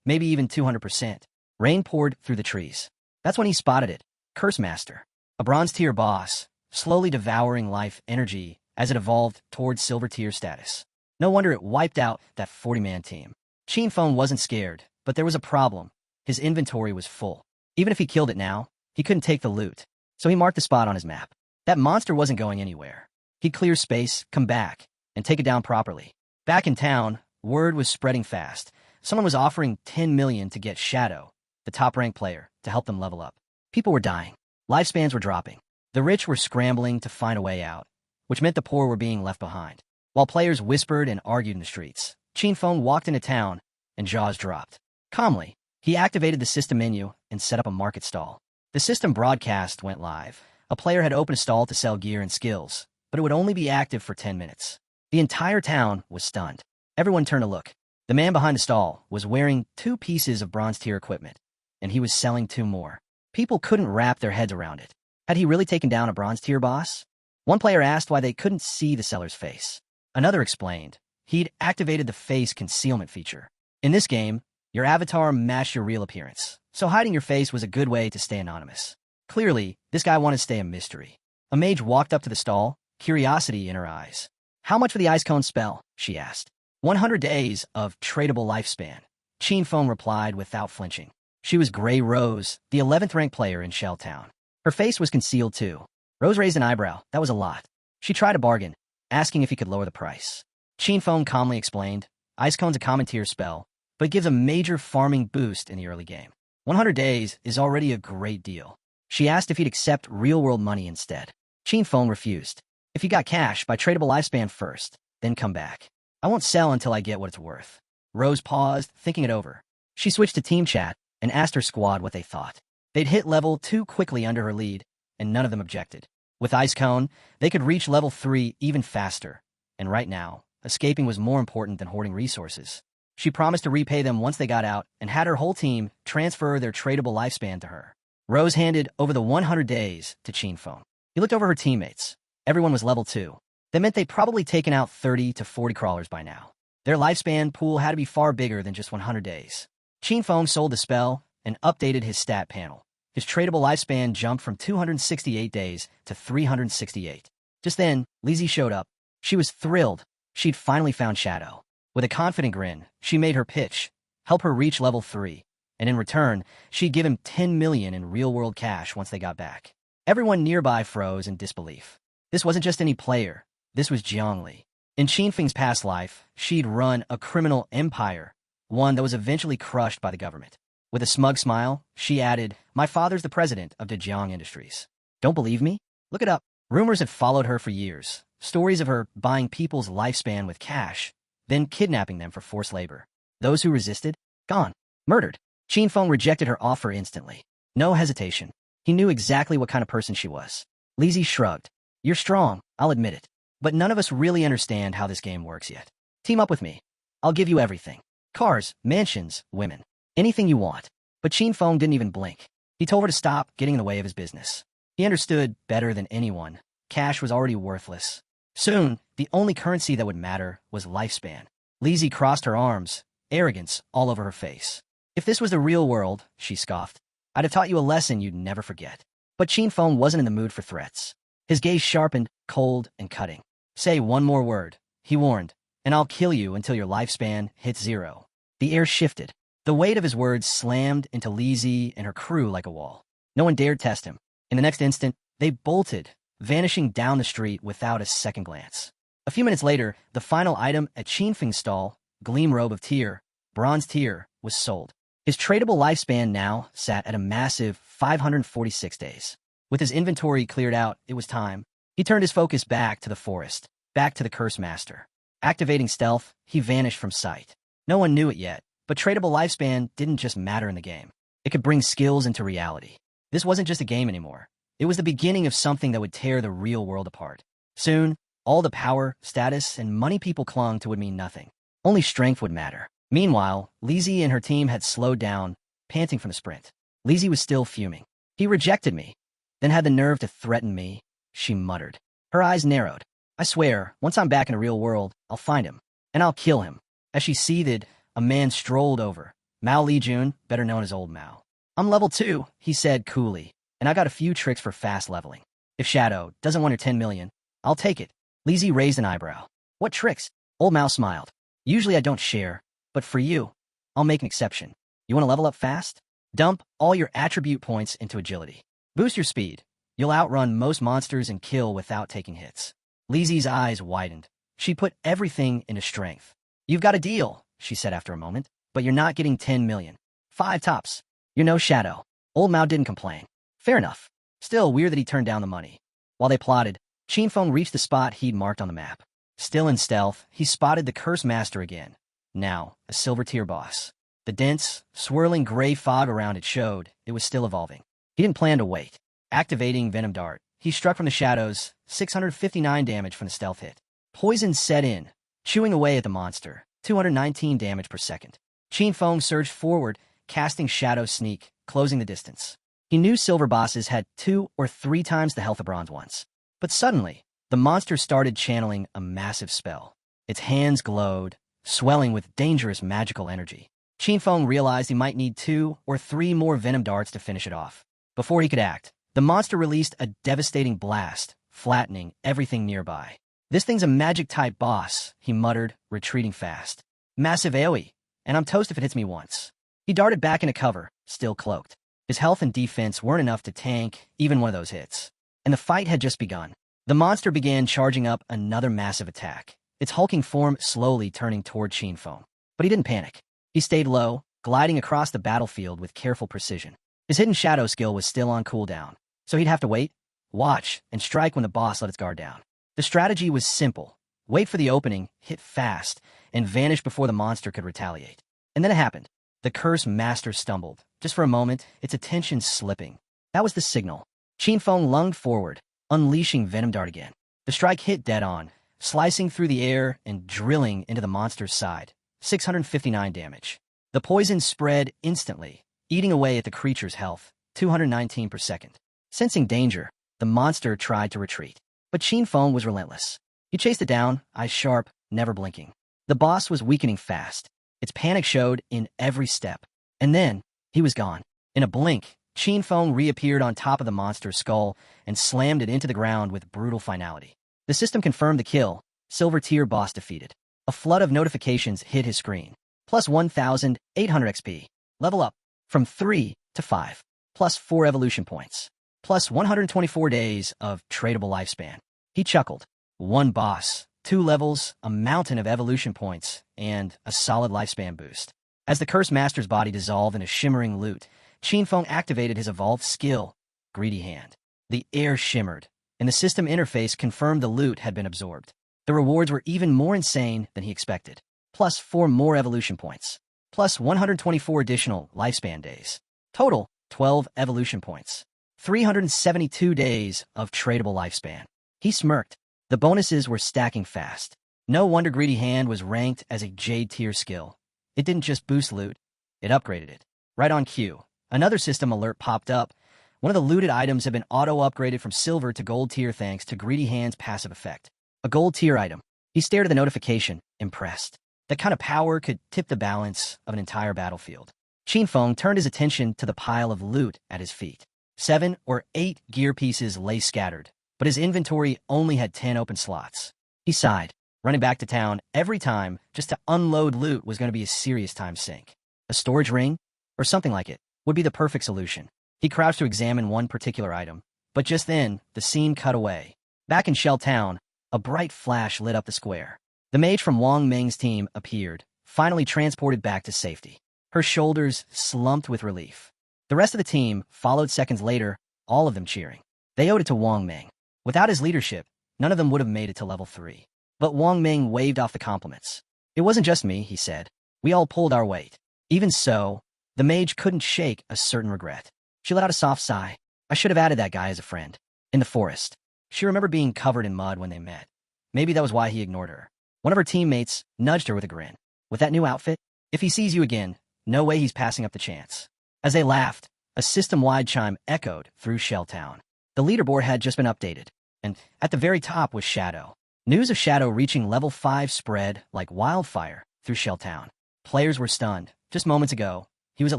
maybe even 200%. Rain poured through the trees. That's when he spotted it. Curse Master. A bronze tier boss, slowly devouring life energy as it evolved towards silver tier status. No wonder it wiped out that 40-man team. Qinfeng wasn't scared, but there was a problem. His inventory was full. Even if he killed it now, he couldn't take the loot. So he marked the spot on his map. That monster wasn't going anywhere. He'd clear space, come back, and take it down properly. Back in town, word was spreading fast. Someone was offering 10 million to get Shadow, the top-ranked player, to help them level up. People were dying. Lifespans were dropping. The rich were scrambling to find a way out, which meant the poor were being left behind. While players whispered and argued in the streets, Qinfeng walked into town, and jaws dropped. Calmly, he activated the system menu and set up a market stall. The system broadcast went live. A player had opened a stall to sell gear and skills, but it would only be active for 10 minutes. The entire town was stunned. Everyone turned to look. The man behind the stall was wearing 2 pieces of bronze tier equipment, and he was selling 2 more. People couldn't wrap their heads around it. Had he really taken down a bronze tier boss? One player asked why they couldn't see the seller's face. Another explained he'd activated the face concealment feature. In this game, your avatar matched your real appearance, so hiding your face was a good way to stay anonymous. Clearly, this guy wanted to stay a mystery. A mage walked up to the stall, curiosity in her eyes. How much for the ice cone spell? She asked. 100 days of tradable lifespan. Qinfeng replied without flinching. She was Grey Rose, the 11th ranked player in Shell Town. Her face was concealed too. Rose raised an eyebrow. That was a lot. She tried to bargain, asking if he could lower the price. Qinfeng calmly explained, Ice Cone's a common tier spell, but it gives a major farming boost in the early game. 100 days is already a great deal. She asked if he'd accept real-world money instead. Qinfeng refused. If you got cash, buy tradable lifespan first, then come back. I won't sell until I get what it's worth. Rose paused, thinking it over. She switched to team chat and asked her squad what they thought. They'd hit level 2 quickly under her lead, and none of them objected. With Ice Cone, they could reach level 3 even faster. And right now, escaping was more important than hoarding resources. She promised to repay them once they got out and had her whole team transfer their tradable lifespan to her. Rose handed over the 100 days to Qinfeng. He looked over her teammates. Everyone was level 2. That meant they'd probably taken out 30 to 40 crawlers by now. Their lifespan pool had to be far bigger than just 100 days. Qinfeng sold the spell and updated his stat panel. His tradable lifespan jumped from 268 days to 368. Just then, Lizzie showed up. She was thrilled. She'd finally found Shadow. With a confident grin, she made her pitch, help her reach level 3, and in return, she'd give him 10 million in real-world cash once they got back. Everyone nearby froze in disbelief. This wasn't just any player. This was Jiangli. In Qinfeng's past life, she'd run a criminal empire, one that was eventually crushed by the government. With a smug smile, she added, "My father's the president of Dejiang Industries. Don't believe me? Look it up." Rumors had followed her for years. Stories of her buying people's lifespan with cash, then kidnapping them for forced labor. Those who resisted, gone, murdered. Qinfeng rejected her offer instantly. No hesitation. He knew exactly what kind of person she was. Lizzie shrugged. "You're strong, I'll admit it. But none of us really understand how this game works yet. Team up with me. I'll give you everything. Cars, mansions, women. Anything you want." But Qinfeng didn't even blink. He told her to stop getting in the way of his business. He understood better than anyone. Cash was already worthless. Soon, the only currency that would matter was lifespan. Lizzie crossed her arms, arrogance all over her face. "If this was the real world," she scoffed, "I'd have taught you a lesson you'd never forget." But Qinfeng wasn't in the mood for threats. His gaze sharpened, cold and cutting. "Say one more word," he warned, "and I'll kill you until your lifespan hits 0. The air shifted. The weight of his words slammed into Lizzie and her crew like a wall. No one dared test him. In the next instant, they bolted, vanishing down the street without a second glance. A few minutes later, the final item at Qinfeng's stall, Gleam Robe of Tear, Bronze Tier, was sold. His tradable lifespan now sat at a massive 546 days. With his inventory cleared out, it was time. He turned his focus back to the forest, back to the Curse Master. Activating stealth, he vanished from sight. No one knew it yet, but tradable lifespan didn't just matter in the game. It could bring skills into reality. This wasn't just a game anymore. It was the beginning of something that would tear the real world apart. Soon, all the power, status, and money people clung to would mean nothing. Only strength would matter. Meanwhile, Lizzie and her team had slowed down, panting from the sprint. Lizzie was still fuming. "He rejected me, then had the nerve to threaten me," she muttered. Her eyes narrowed. "I swear, once I'm back in the real world, I'll find him, and I'll kill him." As she seethed, a man strolled over. Mao Lijun, better known as Old Mao. "I'm level 2, he said coolly, "and I got a few tricks for fast leveling. If Shadow doesn't want her 10 million, I'll take it." Lizzie raised an eyebrow. "What tricks?" Old Mao smiled. "Usually I don't share, but for you, I'll make an exception. You want to level up fast? Dump all your attribute points into agility. Boost your speed. You'll outrun most monsters and kill without taking hits." Lizzie's eyes widened. She put everything into strength. "You've got a deal," she said after a moment, "but you're not getting 10 million. 5 tops. You're no Shadow." Old Mao didn't complain. Fair enough. Still weird that he turned down the money. While they plotted, Qinfeng reached the spot he'd marked on the map. Still in stealth, he spotted the Curse Master again. Now, a silver tier boss. The dense, swirling gray fog around it showed it was still evolving. He didn't plan to wait. Activating Venom Dart, he struck from the shadows, 659 damage from the stealth hit. Poison set in, chewing away at the monster, 219 damage per second. Qinfeng surged forward, casting Shadow Sneak, closing the distance. He knew silver bosses had 2 or 3 times the health of bronze ones. But suddenly, the monster started channeling a massive spell. Its hands glowed, swelling with dangerous magical energy. Qinfeng realized he might need 2 or 3 more venom darts to finish it off. Before he could act, the monster released a devastating blast, flattening everything nearby. "This thing's a magic-type boss," he muttered, retreating fast. "Massive AoE, and I'm toast if it hits me once." He darted back into cover, still cloaked. His health and defense weren't enough to tank even one of those hits. And the fight had just begun. The monster began charging up another massive attack, its hulking form slowly turning toward Qinfeng. But he didn't panic. He stayed low, gliding across the battlefield with careful precision. His hidden shadow skill was still on cooldown, so he'd have to wait, watch, and strike when the boss let its guard down. The strategy was simple. Wait for the opening, hit fast, and vanish before the monster could retaliate. And then it happened. The Curse Master stumbled. Just for a moment, its attention slipping. That was the signal. Qinfeng lunged forward, unleashing Venom Dart again. The strike hit dead on, slicing through the air and drilling into the monster's side. 659 damage. The poison spread instantly, eating away at the creature's health, 219 per second. Sensing danger, the monster tried to retreat. But Qinfeng was relentless. He chased it down, eyes sharp, never blinking. The boss was weakening fast. Its panic showed in every step. And then, he was gone. In a blink, Qin Feng reappeared on top of the monster's skull and slammed it into the ground with brutal finality. The system confirmed the kill. Silver tier boss defeated. A flood of notifications hit his screen. Plus 1,800 XP. Level up. From 3 to 5. Plus 4 evolution points. Plus 124 days of tradable lifespan. He chuckled. One boss, 2 levels, a mountain of evolution points, and a solid lifespan boost. As the Cursed Master's body dissolved in a shimmering loot, Qin Feng activated his evolved skill, Greedy Hand. The air shimmered, and the system interface confirmed the loot had been absorbed. The rewards were even more insane than he expected. Plus 4 more evolution points. Plus 124 additional lifespan days. Total, 12 evolution points. 372 days of tradable lifespan. He smirked. The bonuses were stacking fast. No wonder Greedy Hand was ranked as a Jade tier skill. It didn't just boost loot, it upgraded it. Right on cue, another system alert popped up. One of the looted items had been auto-upgraded from silver to gold tier thanks to Greedy Hand's passive effect. A gold tier item. He stared at the notification, impressed. That kind of power could tip the balance of an entire battlefield. Qin Feng turned his attention to the pile of loot at his feet. 7 or 8 gear pieces lay scattered, but his inventory only had 10 open slots. He sighed. Running back to town every time just to unload loot was going to be a serious time sink. A storage ring, or something like it, would be the perfect solution. He crouched to examine one particular item, but just then, the scene cut away. Back in Shell Town, a bright flash lit up the square. The mage from Wang Meng's team appeared, finally transported back to safety. Her shoulders slumped with relief. The rest of the team followed seconds later, all of them cheering. They owed it to Wang Meng. Without his leadership, none of them would have made it to level 3. But Wang Meng waved off the compliments. It wasn't just me, he said. We all pulled our weight. Even so, the mage couldn't shake a certain regret. She let out a soft sigh. I should have added that guy as a friend. In the forest. She remembered being covered in mud when they met. Maybe that was why he ignored her. One of her teammates nudged her with a grin. With that new outfit, if he sees you again, no way he's passing up the chance. As they laughed, a system-wide chime echoed through Shelltown. The leaderboard had just been updated, and at the very top was Shadow. News of Shadow reaching level 5 spread like wildfire through Shelltown. Players were stunned. Just moments ago, he was at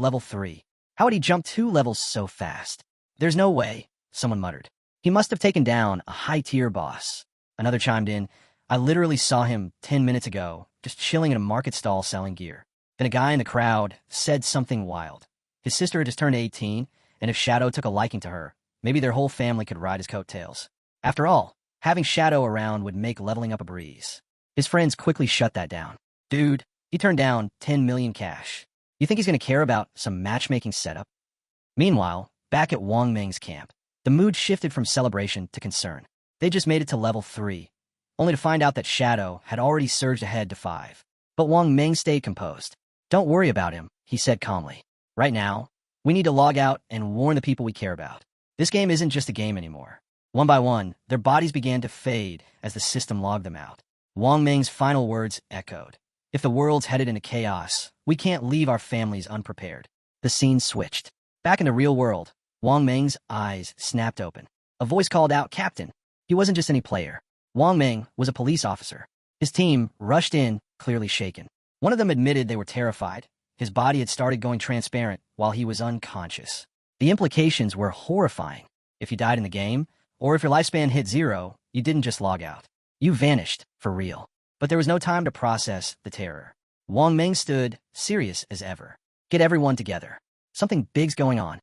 level 3. How had he jumped 2 levels so fast? There's no way, someone muttered. He must have taken down a high-tier boss. Another chimed in. I literally saw him 10 minutes ago, just chilling in a market stall selling gear. Then a guy in the crowd said something wild. His sister had just turned 18, and if Shadow took a liking to her, maybe their whole family could ride his coattails. After all, having Shadow around would make leveling up a breeze. His friends quickly shut that down. Dude, he turned down 10 million cash. You think he's going to care about some matchmaking setup? Meanwhile, back at Wang Meng's camp, the mood shifted from celebration to concern. They just made it to level 3, only to find out that Shadow had already surged ahead to 5. But Wang Meng stayed composed. Don't worry about him, he said calmly. Right now, we need to log out and warn the people we care about. This game isn't just a game anymore. One by one, their bodies began to fade as the system logged them out. Wang Meng's final words echoed. If the world's headed into chaos, we can't leave our families unprepared. The scene switched. Back in the real world, Wang Meng's eyes snapped open. A voice called out, Captain. He wasn't just any player. Wang Meng was a police officer. His team rushed in, clearly shaken. One of them admitted they were terrified. His body had started going transparent while he was unconscious. The implications were horrifying. If you died in the game, or if your lifespan hit 0, you didn't just log out. You vanished, for real. But there was no time to process the terror. Wang Meng stood, serious as ever. Get everyone together. Something big's going on.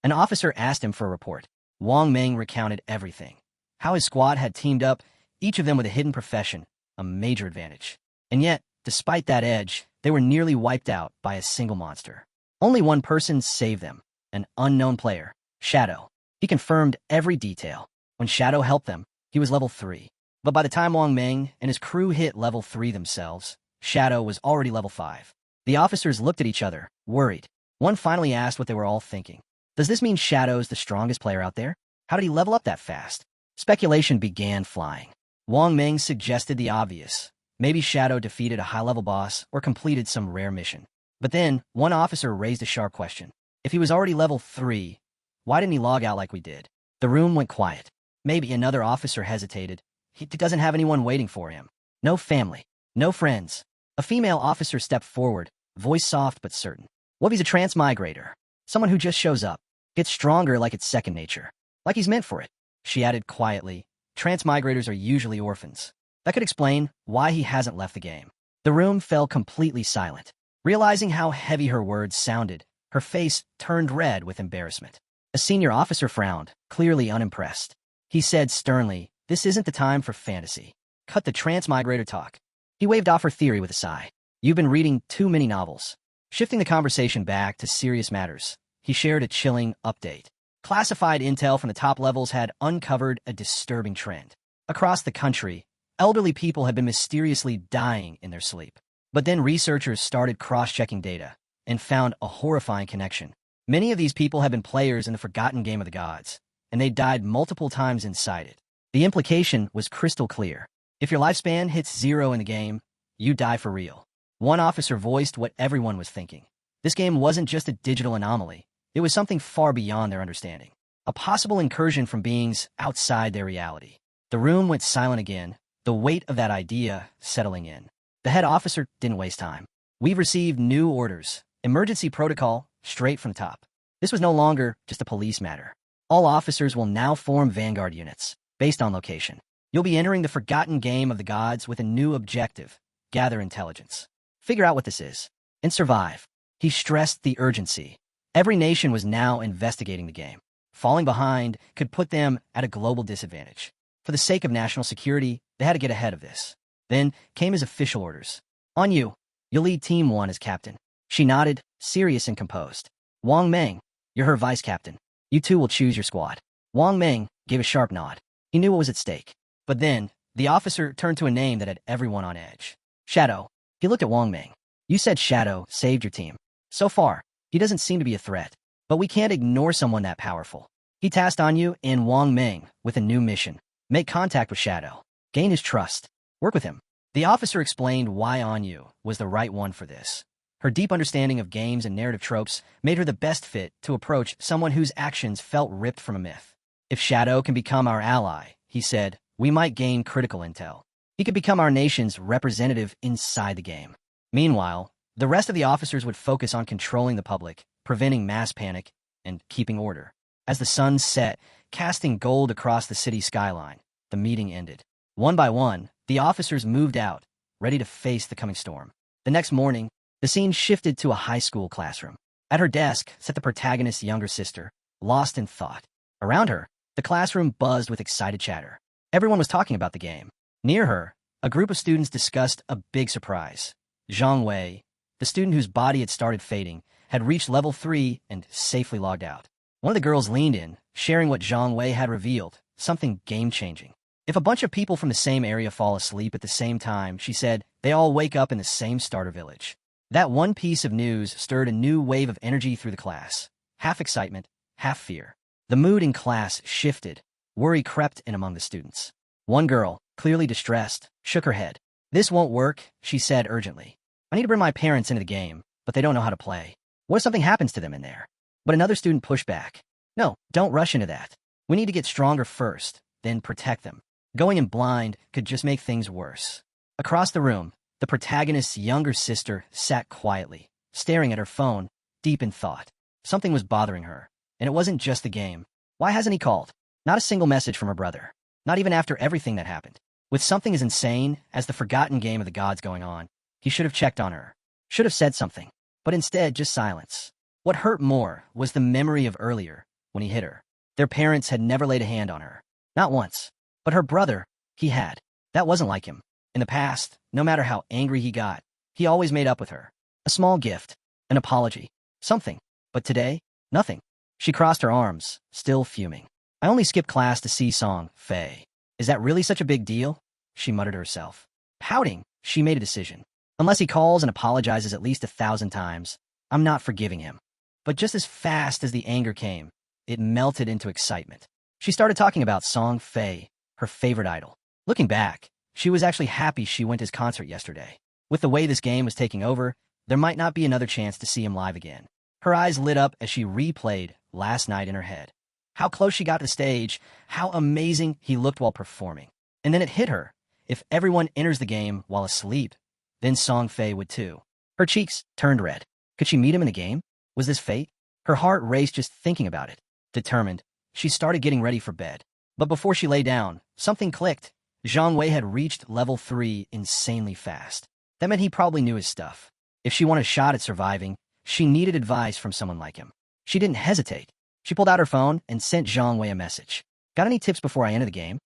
An officer asked him for a report. Wang Meng recounted everything. How his squad had teamed up, each of them with a hidden profession, a major advantage. And yet, despite that edge, they were nearly wiped out by a single monster. Only one person saved them, an unknown player, Shadow. He confirmed every detail. When Shadow helped them, he was level 3. But by the time Wang Meng and his crew hit level 3 themselves, Shadow was already level 5. The officers looked at each other, worried. One finally asked what they were all thinking. Does this mean Shadow's the strongest player out there? How did he level up that fast? Speculation began flying. Wang Meng suggested the obvious. Maybe Shadow defeated a high-level boss or completed some rare mission. But then, one officer raised a sharp question. If he was already level 3, why didn't he log out like we did? The room went quiet. Maybe another officer hesitated, He doesn't have anyone waiting for him. No family. No friends. A female officer stepped forward, voice soft but certain. What if he's a transmigrator? Someone who just shows up, gets stronger like it's second nature. Like he's meant for it. She added quietly, transmigrators are usually orphans. That could explain why he hasn't left the game. The room fell completely silent. Realizing how heavy her words sounded, her face turned red with embarrassment. A senior officer frowned, clearly unimpressed. He said sternly, "This isn't the time for fantasy. Cut the transmigrator talk." He waved off her theory with a sigh. "You've been reading too many novels." Shifting the conversation back to serious matters, he shared a chilling update. Classified intel from the top levels had uncovered a disturbing trend. Across the country, elderly people had been mysteriously dying in their sleep. But then researchers started cross-checking data and found a horrifying connection. Many of these people had been players in the forgotten game of the gods, and they died multiple times inside it. The implication was crystal clear. If your lifespan hits 0 in the game, you die for real. One officer voiced what everyone was thinking. This game wasn't just a digital anomaly. It was something far beyond their understanding. A possible incursion from beings outside their reality. The room went silent again, the weight of that idea settling in. The head officer didn't waste time. "We've received new orders. Emergency protocol, straight from the top." This was no longer just a police matter. All officers will now form vanguard units, based on location. You'll be entering the forgotten game of the gods with a new objective: gather intelligence. Figure out what this is, and survive. He stressed the urgency. Every nation was now investigating the game. Falling behind could put them at a global disadvantage. For the sake of national security, they had to get ahead of this. Then came his official orders. "On you. You'll lead Team 1 as captain." She nodded, serious and composed. "Wang Meng, you're her vice captain. You two will choose your squad." Wang Meng gave a sharp nod. He knew what was at stake. But then, the officer turned to a name that had everyone on edge. "Shadow." He looked at Wang Meng. "You said Shadow saved your team. So far, he doesn't seem to be a threat. But we can't ignore someone that powerful." He tasked Anyu and Wang Meng with a new mission. Make contact with Shadow. Gain his trust. Work with him. The officer explained why Anyu was the right one for this. Her deep understanding of games and narrative tropes made her the best fit to approach someone whose actions felt ripped from a myth. "If Shadow can become our ally," he said, "we might gain critical intel. He could become our nation's representative inside the game." Meanwhile, the rest of the officers would focus on controlling the public, preventing mass panic, and keeping order. As the sun set, casting gold across the city skyline, the meeting ended. One by one, the officers moved out, ready to face the coming storm. The next morning, the scene shifted to a high school classroom. At her desk sat the protagonist's younger sister, lost in thought. Around her, the classroom buzzed with excited chatter. Everyone was talking about the game. Near her, a group of students discussed a big surprise. Zhang Wei, the student whose body had started fading, had reached level 3 and safely logged out. One of the girls leaned in, sharing what Zhang Wei had revealed, something game-changing. "If a bunch of people from the same area fall asleep at the same time," she said, "they all wake up in the same starter village." That one piece of news stirred a new wave of energy through the class. Half excitement, half fear. The mood in class shifted. Worry crept in among the students. One girl, clearly distressed, shook her head. "This won't work," she said urgently. "I need to bring my parents into the game, but they don't know how to play. What if something happens to them in there?" But another student pushed back. "No, don't rush into that. We need to get stronger first, then protect them. Going in blind could just make things worse." Across the room, the protagonist's younger sister sat quietly, staring at her phone, deep in thought. Something was bothering her, and it wasn't just the game. Why hasn't he called? Not a single message from her brother. Not even after everything that happened. With something as insane as the forgotten game of the gods going on, he should have checked on her. Should have said something. But instead, just silence. What hurt more was the memory of earlier, when he hit her. Their parents had never laid a hand on her. Not once. But her brother, he had. That wasn't like him. In the past, no matter how angry he got, he always made up with her. A small gift, an apology, something. But today, nothing. She crossed her arms, still fuming. "I only skipped class to see Song Fei. Is that really such a big deal?" she muttered to herself. Pouting, she made a decision. Unless he calls and apologizes at least 1,000 times, I'm not forgiving him. But just as fast as the anger came, it melted into excitement. She started talking about Song Fei, her favorite idol. Looking back, she was actually happy she went to his concert yesterday. With the way this game was taking over, there might not be another chance to see him live again. Her eyes lit up as she replayed last night in her head. How close she got to the stage, how amazing he looked while performing. And then it hit her. If everyone enters the game while asleep, then Song Fei would too. Her cheeks turned red. Could she meet him in the game? Was this fate? Her heart raced just thinking about it. Determined, she started getting ready for bed. But before she lay down, something clicked. Zhang Wei had reached level 3 insanely fast. That meant he probably knew his stuff. If she wanted a shot at surviving, she needed advice from someone like him. She didn't hesitate. She pulled out her phone and sent Zhang Wei a message. Got any tips before I enter the game?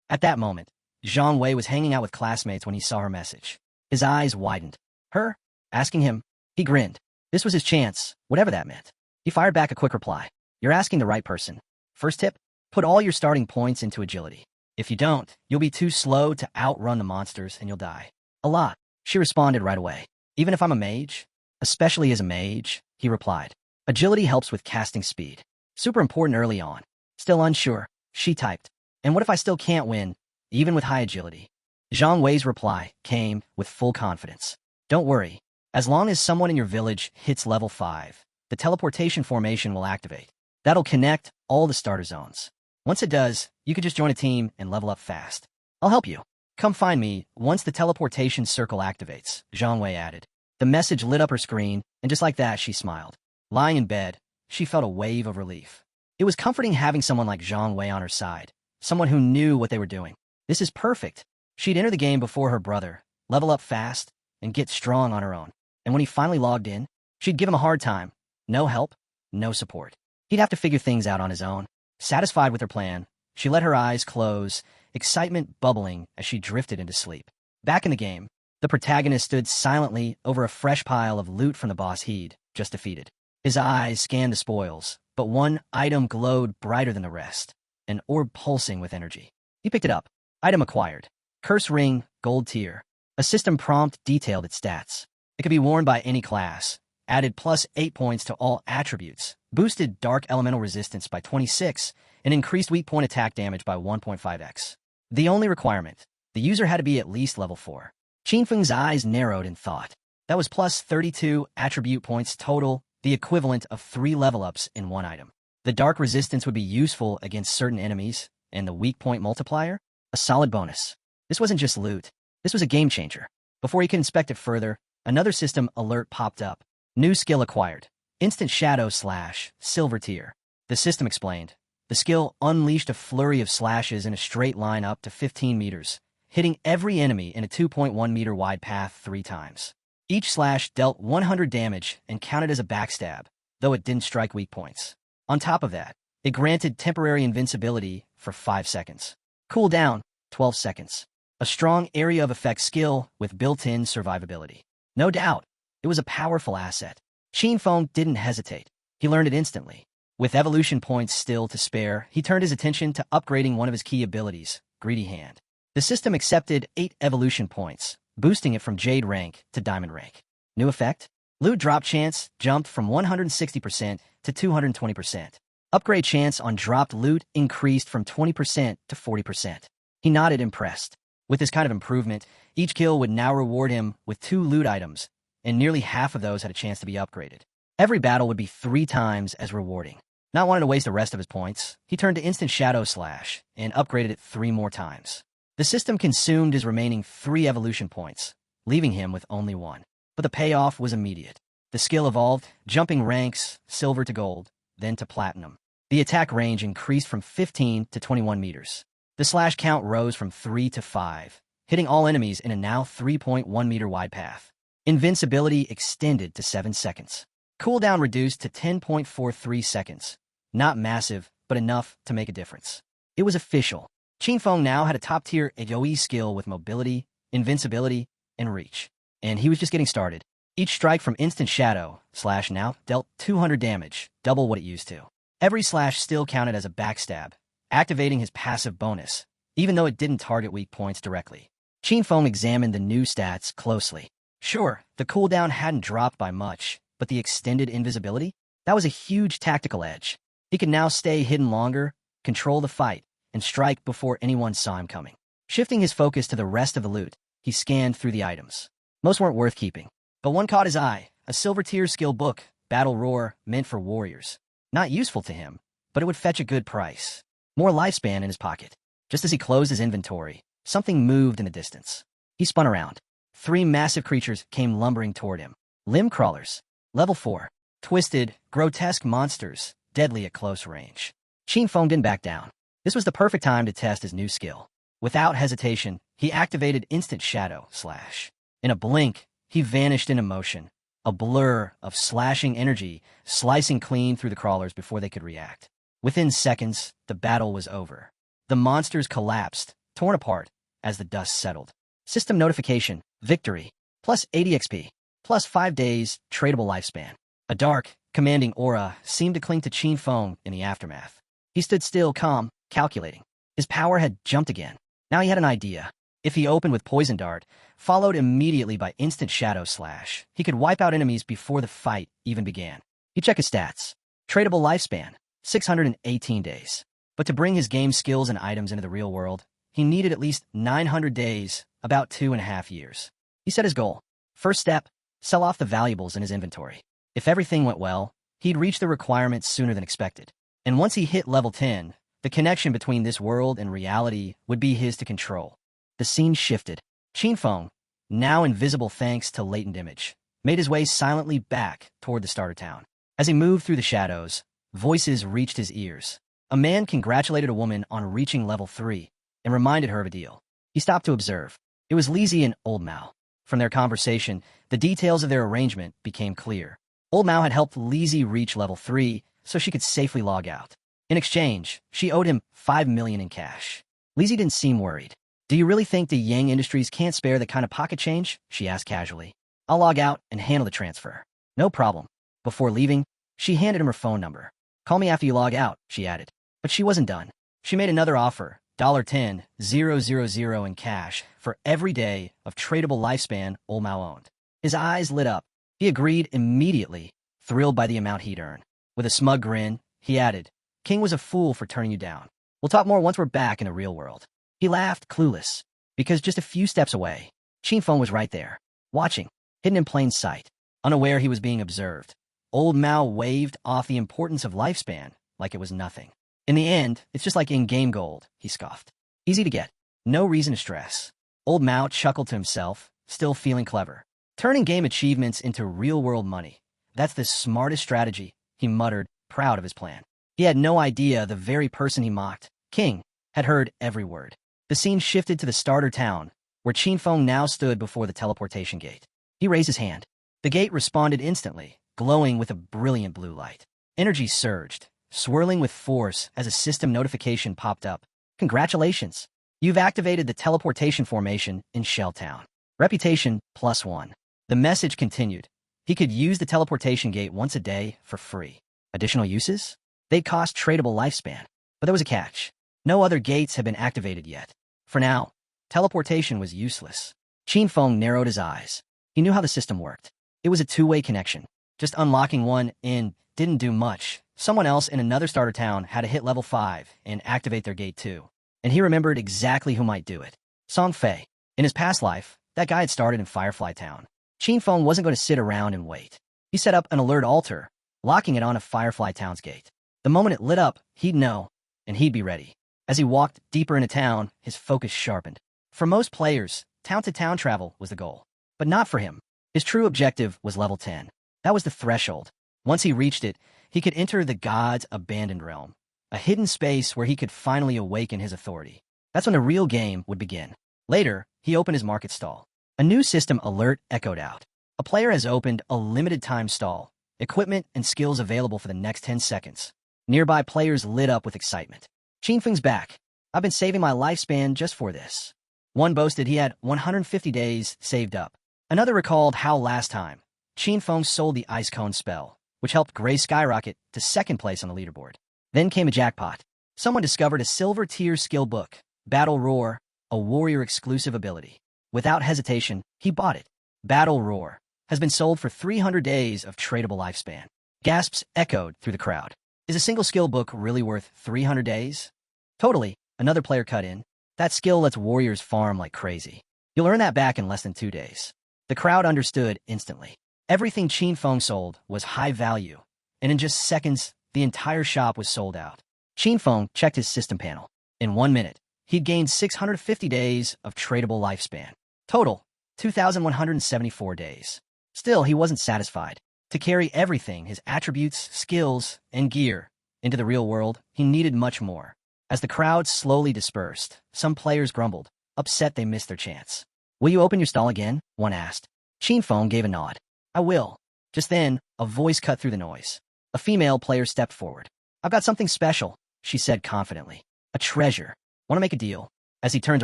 At that moment, Zhang Wei was hanging out with classmates when he saw her message. His eyes widened. Her? Asking him? He grinned. This was his chance, whatever that meant. He fired back a quick reply. You're asking the right person. First tip, put all your starting points into agility. If you don't, you'll be too slow to outrun the monsters and you'll die. A lot. She responded right away. Even if I'm a mage? Especially as a mage, he replied. Agility helps with casting speed. Super important early on. Still unsure, she typed. And what if I still can't win, even with high agility? Zhang Wei's reply came with full confidence. Don't worry. As long as someone in your village hits level 5, the teleportation formation will activate. That'll connect all the starter zones. Once it does, you could just join a team and level up fast. I'll help you. Come find me once the teleportation circle activates, Zhang Wei added. The message lit up her screen, and just like that, she smiled. Lying in bed, she felt a wave of relief. It was comforting having someone like Zhang Wei on her side, someone who knew what they were doing. This is perfect. She'd enter the game before her brother, level up fast, and get strong on her own. And when he finally logged in, she'd give him a hard time. No help, no support. He'd have to figure things out on his own. Satisfied with her plan, she let her eyes close, excitement bubbling as she drifted into sleep. Back in the game, the protagonist stood silently over a fresh pile of loot from the boss he'd just defeated. His eyes scanned the spoils, but one item glowed brighter than the rest, an orb pulsing with energy. He picked it up. Item acquired. Curse ring, gold tier. A system prompt detailed its stats. It could be worn by any class. Added plus 8 points to all attributes. Boosted dark elemental resistance by 26, and increased weak point attack damage by 1.5x. The only requirement, the user had to be at least level 4. Qinfeng's eyes narrowed in thought. That was plus 32 attribute points total, the equivalent of 3 level-ups in one item. The dark resistance would be useful against certain enemies, and the weak point multiplier? A solid bonus. This wasn't just loot. This was a game changer. Before he could inspect it further, another system alert popped up. New skill acquired. Instant Shadow Slash, Silver Tier. The system explained. The skill unleashed a flurry of slashes in a straight line up to 15 meters, hitting every enemy in a 2.1 meter wide path 3 times. Each slash dealt 100 damage and counted as a backstab, though it didn't strike weak points. On top of that, it granted temporary invincibility for 5 seconds. Cooldown, 12 seconds. A strong area of effect skill with built-in survivability. No doubt, it was a powerful asset. Qinfeng didn't hesitate. He learned it instantly. With evolution points still to spare, he turned his attention to upgrading one of his key abilities, Greedy Hand. The system accepted 8 evolution points, boosting it from Jade rank to Diamond rank. New effect? Loot drop chance jumped from 160% to 220%. Upgrade chance on dropped loot increased from 20% to 40%. He nodded impressed. With this kind of improvement, each kill would now reward him with 2 loot items, and nearly half of those had a chance to be upgraded. Every battle would be 3 times as rewarding. Not wanting to waste the rest of his points, he turned to Instant Shadow Slash and upgraded it 3 more times. The system consumed his remaining 3 evolution points, leaving him with only 1. But the payoff was immediate. The skill evolved, jumping ranks, silver to gold, then to platinum. The attack range increased from 15 to 21 meters. The slash count rose from 3 to 5, hitting all enemies in a now 3.1 meter wide path. Invincibility extended to 7 seconds. Cooldown reduced to 10.43 seconds. Not massive, but enough to make a difference. It was official. Qinfeng now had a top-tier AoE skill with mobility, invincibility, and reach. And he was just getting started. Each strike from Instant Shadow Slash now dealt 200 damage, double what it used to. Every slash still counted as a backstab, activating his passive bonus, even though it didn't target weak points directly. Qinfeng examined the new stats closely. Sure, the cooldown hadn't dropped by much, but the extended invisibility? That was a huge tactical edge. He could now stay hidden longer, control the fight, and strike before anyone saw him coming. Shifting his focus to the rest of the loot, he scanned through the items. Most weren't worth keeping, but one caught his eye, a silver tier skill book, Battle Roar, meant for warriors. Not useful to him, but it would fetch a good price. More lifespan in his pocket. Just as he closed his inventory, something moved in the distance. He spun around. 3 massive creatures came lumbering toward him. Limb crawlers. Level 4. Twisted, grotesque monsters, deadly at close range. Qin Feng didn't back down. This was the perfect time to test his new skill. Without hesitation, he activated Instant Shadow Slash. In a blink, he vanished into motion, a blur of slashing energy, slicing clean through the crawlers before they could react. Within seconds, the battle was over. The monsters collapsed, torn apart, as the dust settled. System notification, victory, plus 80 XP, plus 5 days, tradable lifespan. A dark, commanding aura seemed to cling to Qin Feng in the aftermath. He stood still, calm, calculating. His power had jumped again. Now he had an idea. If he opened with Poison Dart, followed immediately by Instant Shadow Slash, he could wipe out enemies before the fight even began. He checked his stats. Tradable lifespan, 618 days. But to bring his game skills and items into the real world, he needed at least 900 days, about 2.5 years. He set his goal. First step, sell off the valuables in his inventory. If everything went well, he'd reach the requirements sooner than expected. And once he hit level 10, the connection between this world and reality would be his to control. The scene shifted. Qin Feng, now invisible thanks to latent image, made his way silently back toward the starter town. As he moved through the shadows, voices reached his ears. A man congratulated a woman on reaching level 3 and reminded her of a deal. He stopped to observe. It was Lizzie and Old Mao. From their conversation, the details of their arrangement became clear. Old Mao had helped Lizzie reach level 3 so she could safely log out. In exchange, she owed him 5 million in cash. Lizzie didn't seem worried. "Do you really think the Yang Industries can't spare the kind of pocket change?" she asked casually. "I'll log out and handle the transfer." "No problem." Before leaving, she handed him her phone number. "Call me after you log out," she added. But she wasn't done. She made another offer, $10,000 in cash for every day of tradable lifespan Old Mao owned. His eyes lit up. He agreed immediately, thrilled by the amount he'd earn. With a smug grin, he added, "King was a fool for turning you down. We'll talk more once we're back in the real world." He laughed, clueless, because just a few steps away, Qin Feng was right there, watching, hidden in plain sight. Unaware he was being observed, Old Mao waved off the importance of lifespan like it was nothing. "In the end, it's just like in-game gold," he scoffed. "Easy to get. No reason to stress." Old Mao chuckled to himself, still feeling clever. "Turning game achievements into real-world money. That's the smartest strategy," he muttered, proud of his plan. He had no idea the very person he mocked, King, had heard every word. The scene shifted to the starter town, where Qin Feng now stood before the teleportation gate. He raised his hand. The gate responded instantly, glowing with a brilliant blue light. Energy surged, swirling with force as a system notification popped up. "Congratulations! You've activated the teleportation formation in Shell Town. Reputation +1. The message continued. He could use the teleportation gate once a day for free. Additional uses? They'd cost tradable lifespan. But there was a catch. No other gates had been activated yet. For now, teleportation was useless. Qin Feng narrowed his eyes. He knew how the system worked. It was a two-way connection. Just unlocking one in didn't do much. Someone else in another starter town had to hit level 5 and activate their gate too. And he remembered exactly who might do it. Song Fei. In his past life, that guy had started in Firefly Town. Qin Feng wasn't going to sit around and wait. He set up an alert altar, locking it onto Firefly Town's gate. The moment it lit up, he'd know, and he'd be ready. As he walked deeper into town, his focus sharpened. For most players, town-to-town travel was the goal. But not for him. His true objective was level 10. That was the threshold. Once he reached it, he could enter the God's abandoned realm, a hidden space where he could finally awaken his authority. That's when the real game would begin. Later, he opened his market stall. A new system alert echoed out. A player has opened a limited-time stall. Equipment and skills available for the next 10 seconds. Nearby players lit up with excitement. Qin Feng's back. "I've been saving my lifespan just for this." One boasted he had 150 days saved up. Another recalled how last time, Qin Feng sold the Ice Cone spell, which helped Gray skyrocket to second place on the leaderboard. Then came a jackpot. Someone discovered a silver-tier skill book, Battle Roar, a warrior-exclusive ability. Without hesitation, he bought it. Battle Roar has been sold for 300 days of tradable lifespan. Gasps echoed through the crowd. Is a single skill book really worth 300 days? Totally, another player cut in. That skill lets warriors farm like crazy. You'll earn that back in less than 2 days. The crowd understood instantly. Everything Qin Feng sold was high value, and in just seconds, the entire shop was sold out. Qin Feng checked his system panel. In 1 minute, he'd gained 650 days of tradable lifespan. Total, 2,174 days. Still, he wasn't satisfied. To carry everything, his attributes, skills, and gear, into the real world, he needed much more. As the crowd slowly dispersed, some players grumbled, upset they missed their chance. "Will you open your stall again?" one asked. Chinfeng gave a nod. "I will." Just then, a voice cut through the noise. A female player stepped forward. "I've got something special," she said confidently. "A treasure. Want to make a deal?" As he turns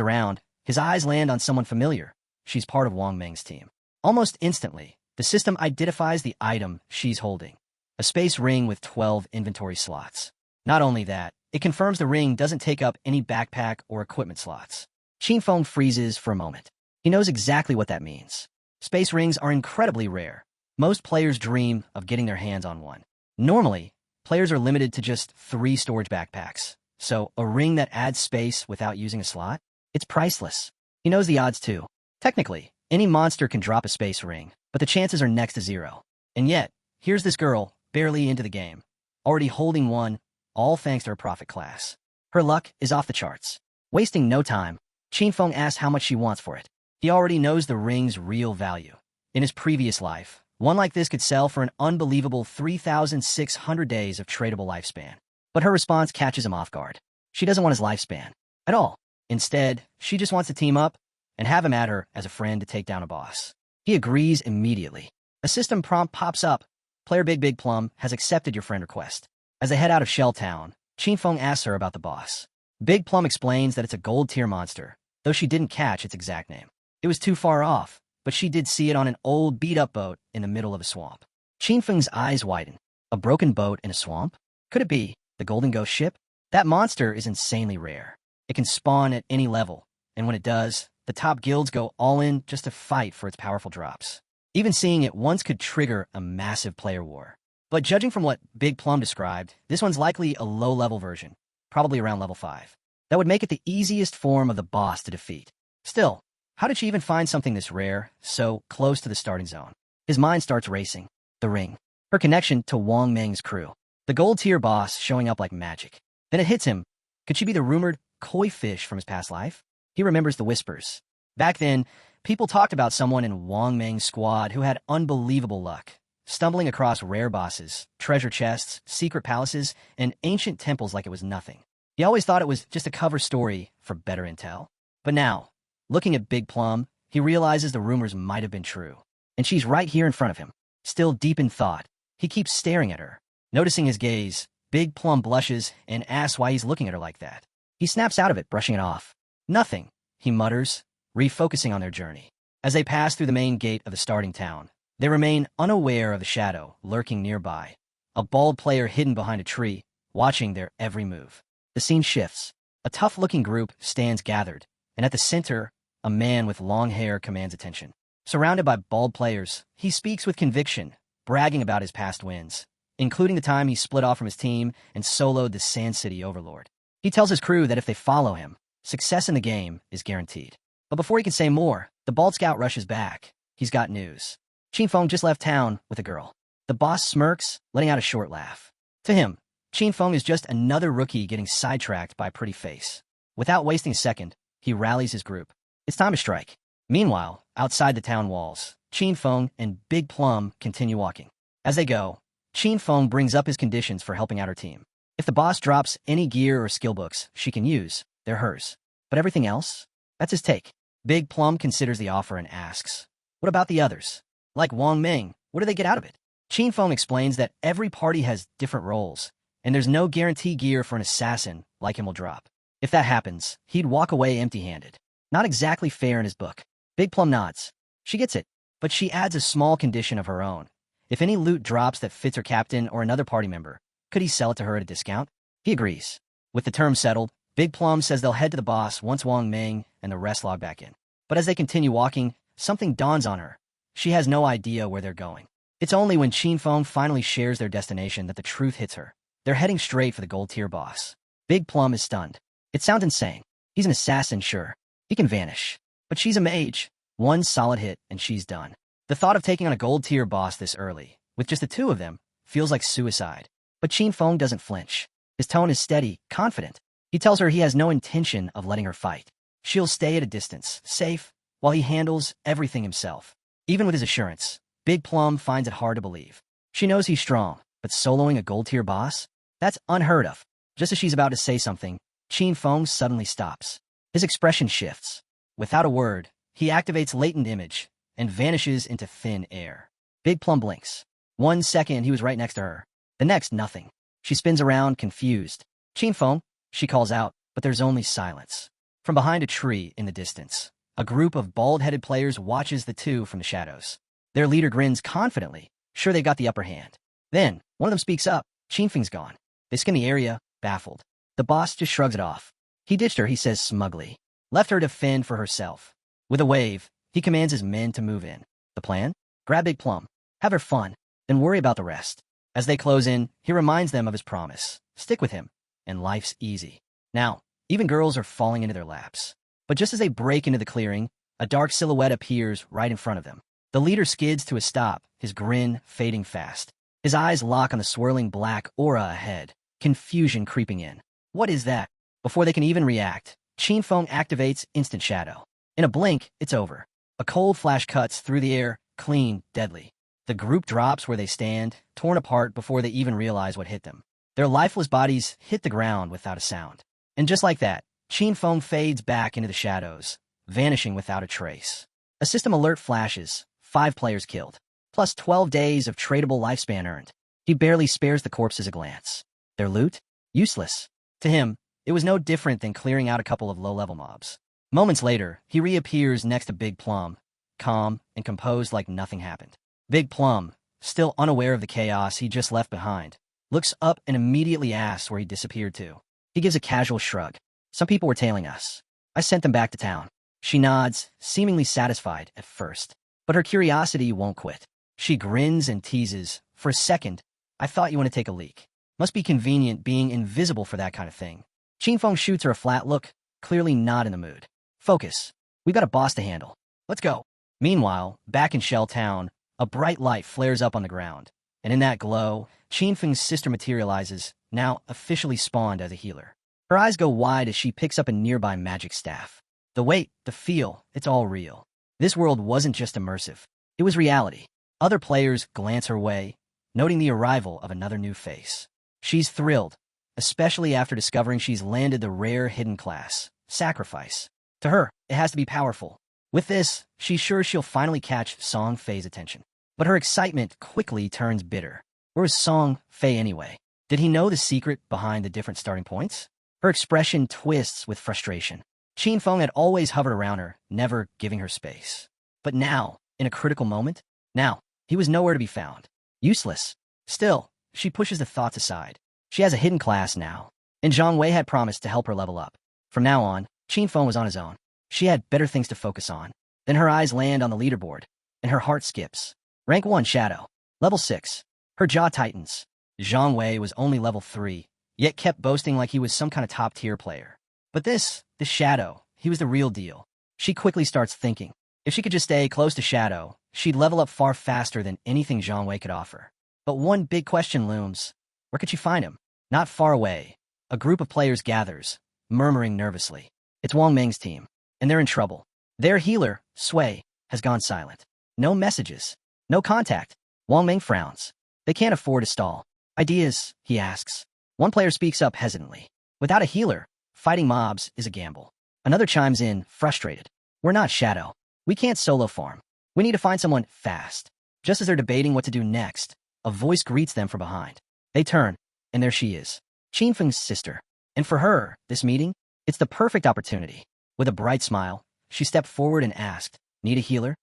around, his eyes land on someone familiar. She's part of Wang Meng's team. Almost instantly, the system identifies the item she's holding. A space ring with 12 inventory slots. Not only that, it confirms the ring doesn't take up any backpack or equipment slots. Chinfeng freezes for a moment. He knows exactly what that means. Space rings are incredibly rare. Most players dream of getting their hands on one. Normally, players are limited to just 3 storage backpacks. So, a ring that adds space without using a slot? It's priceless. He knows the odds too. Technically, any monster can drop a space ring, but the chances are next to 0. And yet, here's this girl, barely into the game, already holding one, all thanks to her profit class. Her luck is off the charts. Wasting no time, Chinfeng asks how much she wants for it. He already knows the ring's real value. In his previous life, one like this could sell for an unbelievable 3,600 days of tradable lifespan. But her response catches him off guard. She doesn't want his lifespan at all. Instead, she just wants to team up and have him at her as a friend to take down a boss. He agrees immediately. A system prompt pops up. Player Big Plum has accepted your friend request. As they head out of Shell Town, Chinfeng asks her about the boss. Big Plum explains that it's a gold-tier monster, though she didn't catch its exact name. It was too far off, but she did see it on an old beat-up boat in the middle of a swamp. Chinfeng's eyes widen. A broken boat in a swamp? Could it be the Golden Ghost ship? That monster is insanely rare. It can spawn at any level, and when it does, the top guilds go all in just to fight for its powerful drops. Even seeing it once could trigger a massive player war. But judging from what Big Plum described, this one's likely a low-level version, probably around level 5. That would make it the easiest form of the boss to defeat. Still, how did she even find something this rare, so close to the starting zone? His mind starts racing. The ring. Her connection to Wang Meng's crew. The gold-tier boss showing up like magic. Then it hits him. Could she be the rumored koi fish from his past life? He remembers the whispers. Back then, people talked about someone in Wang Meng's squad who had unbelievable luck, stumbling across rare bosses, treasure chests, secret palaces, and ancient temples like it was nothing. He always thought it was just a cover story for better intel. But now, looking at Big Plum, he realizes the rumors might have been true. And she's right here in front of him. Still deep in thought, he keeps staring at her. Noticing his gaze, Big Plum blushes and asks why he's looking at her like that. He snaps out of it, brushing it off. "Nothing," he mutters, refocusing on their journey. As they pass through the main gate of the starting town, they remain unaware of the shadow lurking nearby. A bald player hidden behind a tree, watching their every move. The scene shifts. A tough-looking group stands gathered, and at the center, a man with long hair commands attention. Surrounded by bald players, he speaks with conviction, bragging about his past wins, including the time he split off from his team and soloed the Sand City Overlord. He tells his crew that if they follow him, success in the game is guaranteed. But before he can say more, the bald scout rushes back. He's got news. Chinfeng just left town with a girl. The boss smirks, letting out a short laugh. To him, Chinfeng is just another rookie getting sidetracked by a pretty face. Without wasting a second, he rallies his group. It's time to strike. Meanwhile, outside the town walls, Chinfeng and Big Plum continue walking. As they go, Chinfeng brings up his conditions for helping out her team. If the boss drops any gear or skill books she can use, they're hers. But everything else? That's his take. Big Plum considers the offer and asks, "What about the others? Like Wang Meng, what do they get out of it?" Chinfeng explains that every party has different roles, and there's no guarantee gear for an assassin like him will drop. If that happens, he'd walk away empty-handed. Not exactly fair in his book. Big Plum nods. She gets it, but she adds a small condition of her own. If any loot drops that fits her captain or another party member, could he sell it to her at a discount? He agrees. With the terms settled, Big Plum says they'll head to the boss once Wang Meng and the rest log back in. But as they continue walking, something dawns on her. She has no idea where they're going. It's only when Chinfeng finally shares their destination that the truth hits her. They're heading straight for the gold-tier boss. Big Plum is stunned. It sounds insane. He's an assassin, sure. He can vanish. But she's a mage. One solid hit, and she's done. The thought of taking on a gold-tier boss this early, with just the two of them, feels like suicide. But Chinfeng doesn't flinch. His tone is steady, confident. He tells her he has no intention of letting her fight. She'll stay at a distance, safe, while he handles everything himself. Even with his assurance, Big Plum finds it hard to believe. She knows he's strong, but soloing a gold-tier boss? That's unheard of. Just as she's about to say something, Qin Feng suddenly stops. His expression shifts. Without a word, he activates latent image and vanishes into thin air. Big Plum blinks. 1 second, he was right next to her. The next, nothing. She spins around, confused. Qin Feng, she calls out, but there's only silence. From behind a tree in the distance, a group of bald-headed players watches the two from the shadows. Their leader grins confidently, sure they got the upper hand. Then, one of them speaks up. Qin Feng's gone. They scan the area, baffled. The boss just shrugs it off. He ditched her, he says smugly. Left her to fend for herself. With a wave, he commands his men to move in. The plan? Grab Big Plum, have her fun, then worry about the rest. As they close in, he reminds them of his promise. Stick with him, and life's easy. Now, even girls are falling into their laps. But just as they break into the clearing, a dark silhouette appears right in front of them. The leader skids to a stop, his grin fading fast. His eyes lock on the swirling black aura ahead, confusion creeping in. What is that? Before they can even react, Qin Feng activates Instant Shadow. In a blink, it's over. A cold flash cuts through the air, clean, deadly. The group drops where they stand, torn apart before they even realize what hit them. Their lifeless bodies hit the ground without a sound. And just like that, Qin Feng fades back into the shadows, vanishing without a trace. A system alert flashes, 5 players killed, plus 12 days of tradable lifespan earned. He barely spares the corpses a glance. Their loot? Useless. To him, it was no different than clearing out a couple of low-level mobs. Moments later, he reappears next to Big Plum, calm and composed like nothing happened. Big Plum, still unaware of the chaos he just left behind, looks up and immediately asks where he disappeared to. He gives a casual shrug. Some people were tailing us. I sent them back to town. She nods, seemingly satisfied at first. But her curiosity won't quit. She grins and teases. For a second, I thought you want to take a leak. Must be convenient being invisible for that kind of thing. Qin Feng shoots her a flat look, clearly not in the mood. Focus. We've got a boss to handle. Let's go. Meanwhile, back in Shell Town, a bright light flares up on the ground. And in that glow, Qin Feng's sister materializes, now officially spawned as a healer. Her eyes go wide as she picks up a nearby magic staff. The weight, the feel, it's all real. This world wasn't just immersive. It was reality. Other players glance her way, noting the arrival of another new face. She's thrilled, especially after discovering she's landed the rare hidden class, Sacrifice. To her, it has to be powerful. With this, she's sure she'll finally catch Song Fei's attention. But her excitement quickly turns bitter. Where was Song Fei anyway? Did he know the secret behind the different starting points? Her expression twists with frustration. Qin Feng had always hovered around her, never giving her space. But now, in a critical moment, he was nowhere to be found. Useless. Still, she pushes the thoughts aside. She has a hidden class now, and Zhang Wei had promised to help her level up. From now on, Qin Feng was on his own. She had better things to focus on. Then her eyes land on the leaderboard, and her heart skips. Rank 1 Shadow. Level 6. Her jaw tightens. Zhang Wei was only level 3, yet kept boasting like he was some kind of top-tier player. But this Shadow, he was the real deal. She quickly starts thinking. If she could just stay close to Shadow, she'd level up far faster than anything Zhang Wei could offer. But one big question looms. Where could she find him? Not far away. A group of players gathers, murmuring nervously. It's Wang Meng's team, and they're in trouble. Their healer, Sui, has gone silent. No messages. No contact. Wang Meng frowns. They can't afford to stall. Ideas, he asks. One player speaks up hesitantly. Without a healer, fighting mobs is a gamble. Another chimes in, frustrated. We're not Shadow. We can't solo farm. We need to find someone fast. Just as they're debating what to do next, a voice greets them from behind. They turn, and there she is. Qin Feng's sister. And for her, this meeting, it's the perfect opportunity. With a bright smile, she stepped forward and asked, "Need a healer?"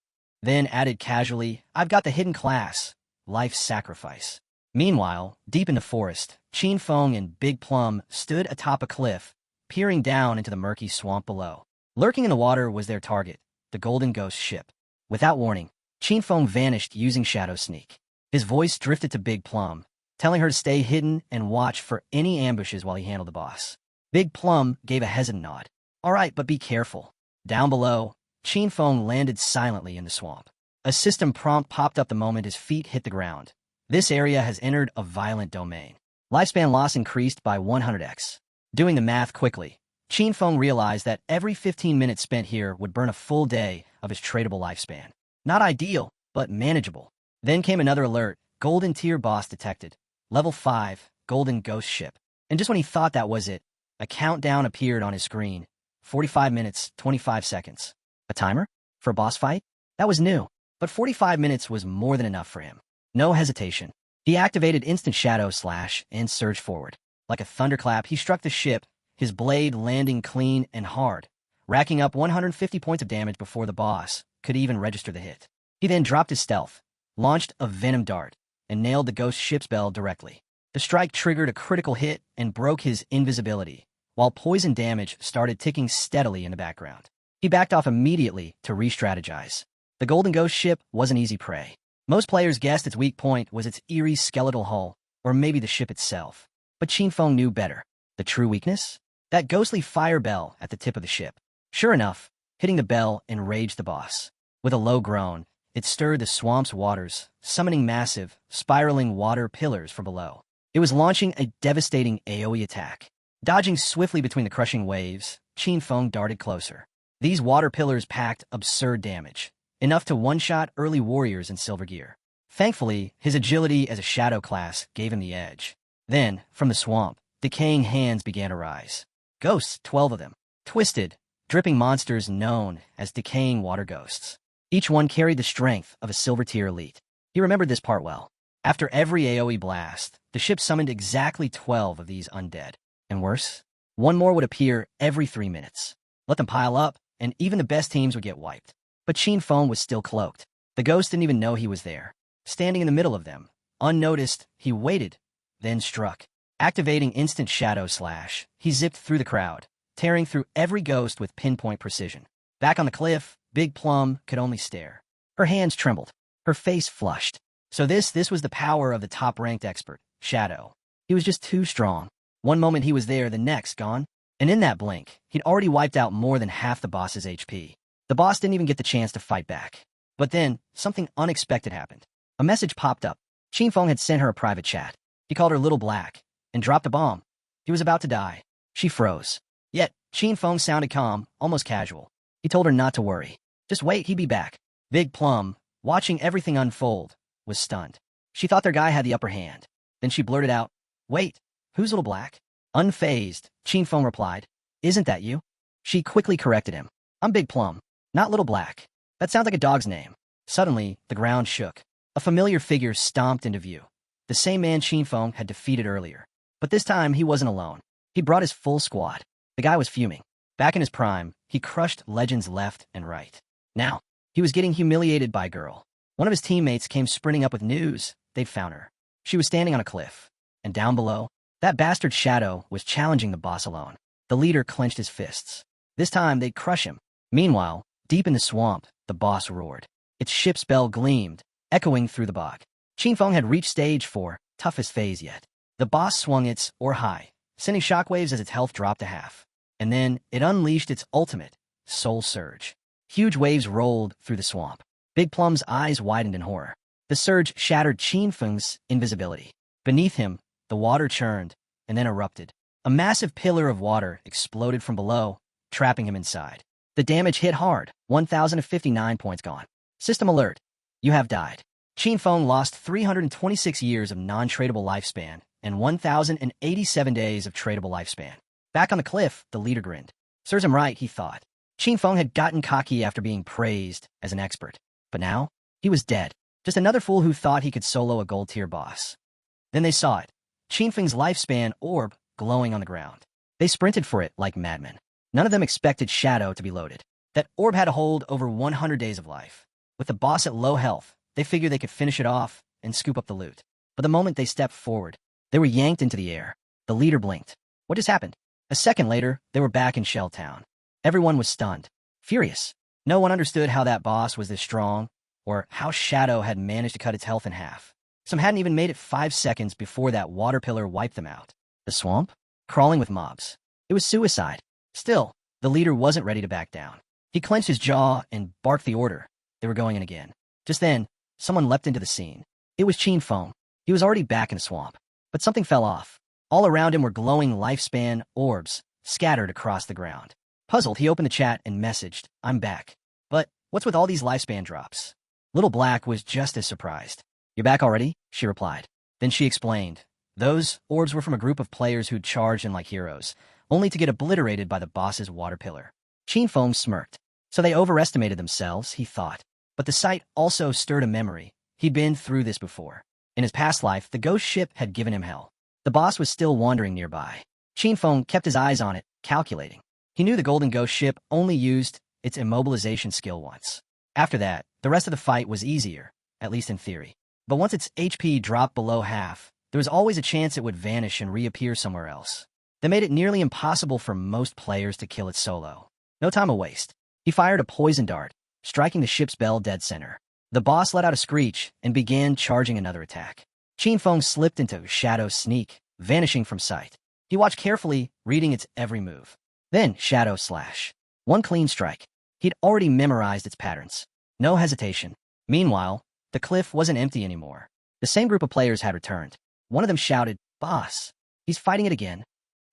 Then added casually, "I've got the hidden class, Life's Sacrifice." Meanwhile, deep in the forest, Qin Feng and Big Plum stood atop a cliff, peering down into the murky swamp below. Lurking in the water was their target, the Golden Ghost ship. Without warning, Qin Feng vanished using Shadow Sneak. His voice drifted to Big Plum, telling her to stay hidden and watch for any ambushes while he handled the boss. Big Plum gave a hesitant nod. "All right, but be careful." Down below, Qin Feng landed silently in the swamp. A system prompt popped up the moment his feet hit the ground. This area has entered a violent domain. Lifespan loss increased by 100x. Doing the math quickly, Qin Feng realized that every 15 minutes spent here would burn a full day of his tradable lifespan. Not ideal, but manageable. Then came another alert: Golden Tier boss detected. Level 5, Golden Ghost Ship. And just when he thought that was it, a countdown appeared on his screen. 45 minutes, 25 seconds. A timer? For a boss fight? That was new. But 45 minutes was more than enough for him. No hesitation. He activated Instant Shadow Slash and surged forward. Like a thunderclap, he struck the ship, his blade landing clean and hard, racking up 150 points of damage before the boss could even register the hit. He then dropped his stealth, launched a venom dart, and nailed the ghost ship's bell directly. The strike triggered a critical hit and broke his invisibility, while poison damage started ticking steadily in the background. He backed off immediately to re-strategize. The Golden Ghost ship wasn't easy prey. Most players guessed its weak point was its eerie skeletal hull, or maybe the ship itself. But Qin Feng knew better. The true weakness? That ghostly fire bell at the tip of the ship. Sure enough, hitting the bell enraged the boss. With a low groan, it stirred the swamp's waters, summoning massive, spiraling water pillars from below. It was launching a devastating AoE attack. Dodging swiftly between the crushing waves, Qin Feng darted closer. These water pillars packed absurd damage, enough to one-shot early warriors in silver gear. Thankfully, his agility as a shadow class gave him the edge. Then, from the swamp, decaying hands began to rise. Ghosts, 12 of them. Twisted, dripping monsters known as decaying water ghosts. Each one carried the strength of a silver tier elite. He remembered this part well. After every AoE blast, the ship summoned exactly 12 of these undead. And worse, one more would appear every 3 minutes. Let them pile up, and even the best teams would get wiped. But Qin Feng was still cloaked. The ghost didn't even know he was there. Standing in the middle of them, unnoticed, he waited, then struck. Activating Instant Shadow Slash, he zipped through the crowd, tearing through every ghost with pinpoint precision. Back on the cliff, Big Plum could only stare. Her hands trembled, her face flushed. So this was the power of the top-ranked expert, Shadow. He was just too strong. One moment he was there, the next gone. And in that blink, he'd already wiped out more than half the boss's HP. The boss didn't even get the chance to fight back. But then, something unexpected happened. A message popped up. Qin Feng had sent her a private chat. He called her Little Black, and dropped a bomb. He was about to die. She froze. Yet, Qin Feng sounded calm, almost casual. He told her not to worry. Just wait, he'd be back. Big Plum, watching everything unfold, was stunned. She thought their guy had the upper hand. Then she blurted out, "Wait, who's Little Black?" Unfazed, Qin Feng replied, "Isn't that you?" She quickly corrected him. "I'm Big Plum, not Little Black. That sounds like a dog's name." Suddenly, the ground shook. A familiar figure stomped into view. The same man Qin Feng had defeated earlier. But this time, he wasn't alone. He brought his full squad. The guy was fuming. Back in his prime, he crushed legends left and right. Now, he was getting humiliated by a girl. One of his teammates came sprinting up with news. They'd found her. She was standing on a cliff. And down below, that bastard Shadow was challenging the boss alone. The leader clenched his fists. This time, they'd crush him. Meanwhile, deep in the swamp, the boss roared. Its ship's bell gleamed, echoing through the bog. Qin Feng had reached stage 4, toughest phase yet. The boss swung its or high, sending shockwaves as its health dropped to half. And then it unleashed its ultimate, Soul Surge. Huge waves rolled through the swamp. Big Plum's eyes widened in horror. The surge shattered Qin Feng's invisibility. Beneath him, the water churned, and then erupted. A massive pillar of water exploded from below, trapping him inside. The damage hit hard, 1,059 points gone. System alert. You have died. Qin Feng lost 326 years of non-tradable lifespan and 1,087 days of tradable lifespan. Back on the cliff, the leader grinned. Serves him right, he thought. Qin Feng had gotten cocky after being praised as an expert. But now, he was dead. Just another fool who thought he could solo a gold-tier boss. Then they saw it. Qin Feng's lifespan orb glowing on the ground. They sprinted for it like madmen. None of them expected Shadow to be loaded. That orb had to hold over 100 days of life. With the boss at low health, they figured they could finish it off and scoop up the loot. But the moment they stepped forward, they were yanked into the air. The leader blinked. What just happened? A second later, they were back in Shell Town. Everyone was stunned, furious. No one understood how that boss was this strong, or how Shadow had managed to cut its health in half. Some hadn't even made it 5 seconds before that water pillar wiped them out. The swamp? Crawling with mobs. It was suicide. Still, the leader wasn't ready to back down. He clenched his jaw and barked the order. They were going in again. Just then, someone leapt into the scene. It was Qin Feng. He was already back in the swamp. But something fell off. All around him were glowing lifespan orbs, scattered across the ground. Puzzled, he opened the chat and messaged, "I'm back. But what's with all these lifespan drops?" Little Black was just as surprised. "You're back already?" she replied. Then she explained. Those orbs were from a group of players who'd charged in like heroes, only to get obliterated by the boss's water pillar. Qinfeng smirked. So they overestimated themselves, he thought. But the sight also stirred a memory. He'd been through this before. In his past life, the ghost ship had given him hell. The boss was still wandering nearby. Qinfeng kept his eyes on it, calculating. He knew the golden ghost ship only used its immobilization skill once. After that, the rest of the fight was easier, at least in theory. But once its HP dropped below half, there was always a chance it would vanish and reappear somewhere else. That made it nearly impossible for most players to kill it solo. No time to waste. He fired a poison dart, striking the ship's bell dead center. The boss let out a screech and began charging another attack. Qinfeng slipped into Shadow Sneak, vanishing from sight. He watched carefully, reading its every move. Then Shadow Slash. One clean strike. He'd already memorized its patterns. No hesitation. Meanwhile, the cliff wasn't empty anymore. The same group of players had returned. One of them shouted, "Boss! He's fighting it again."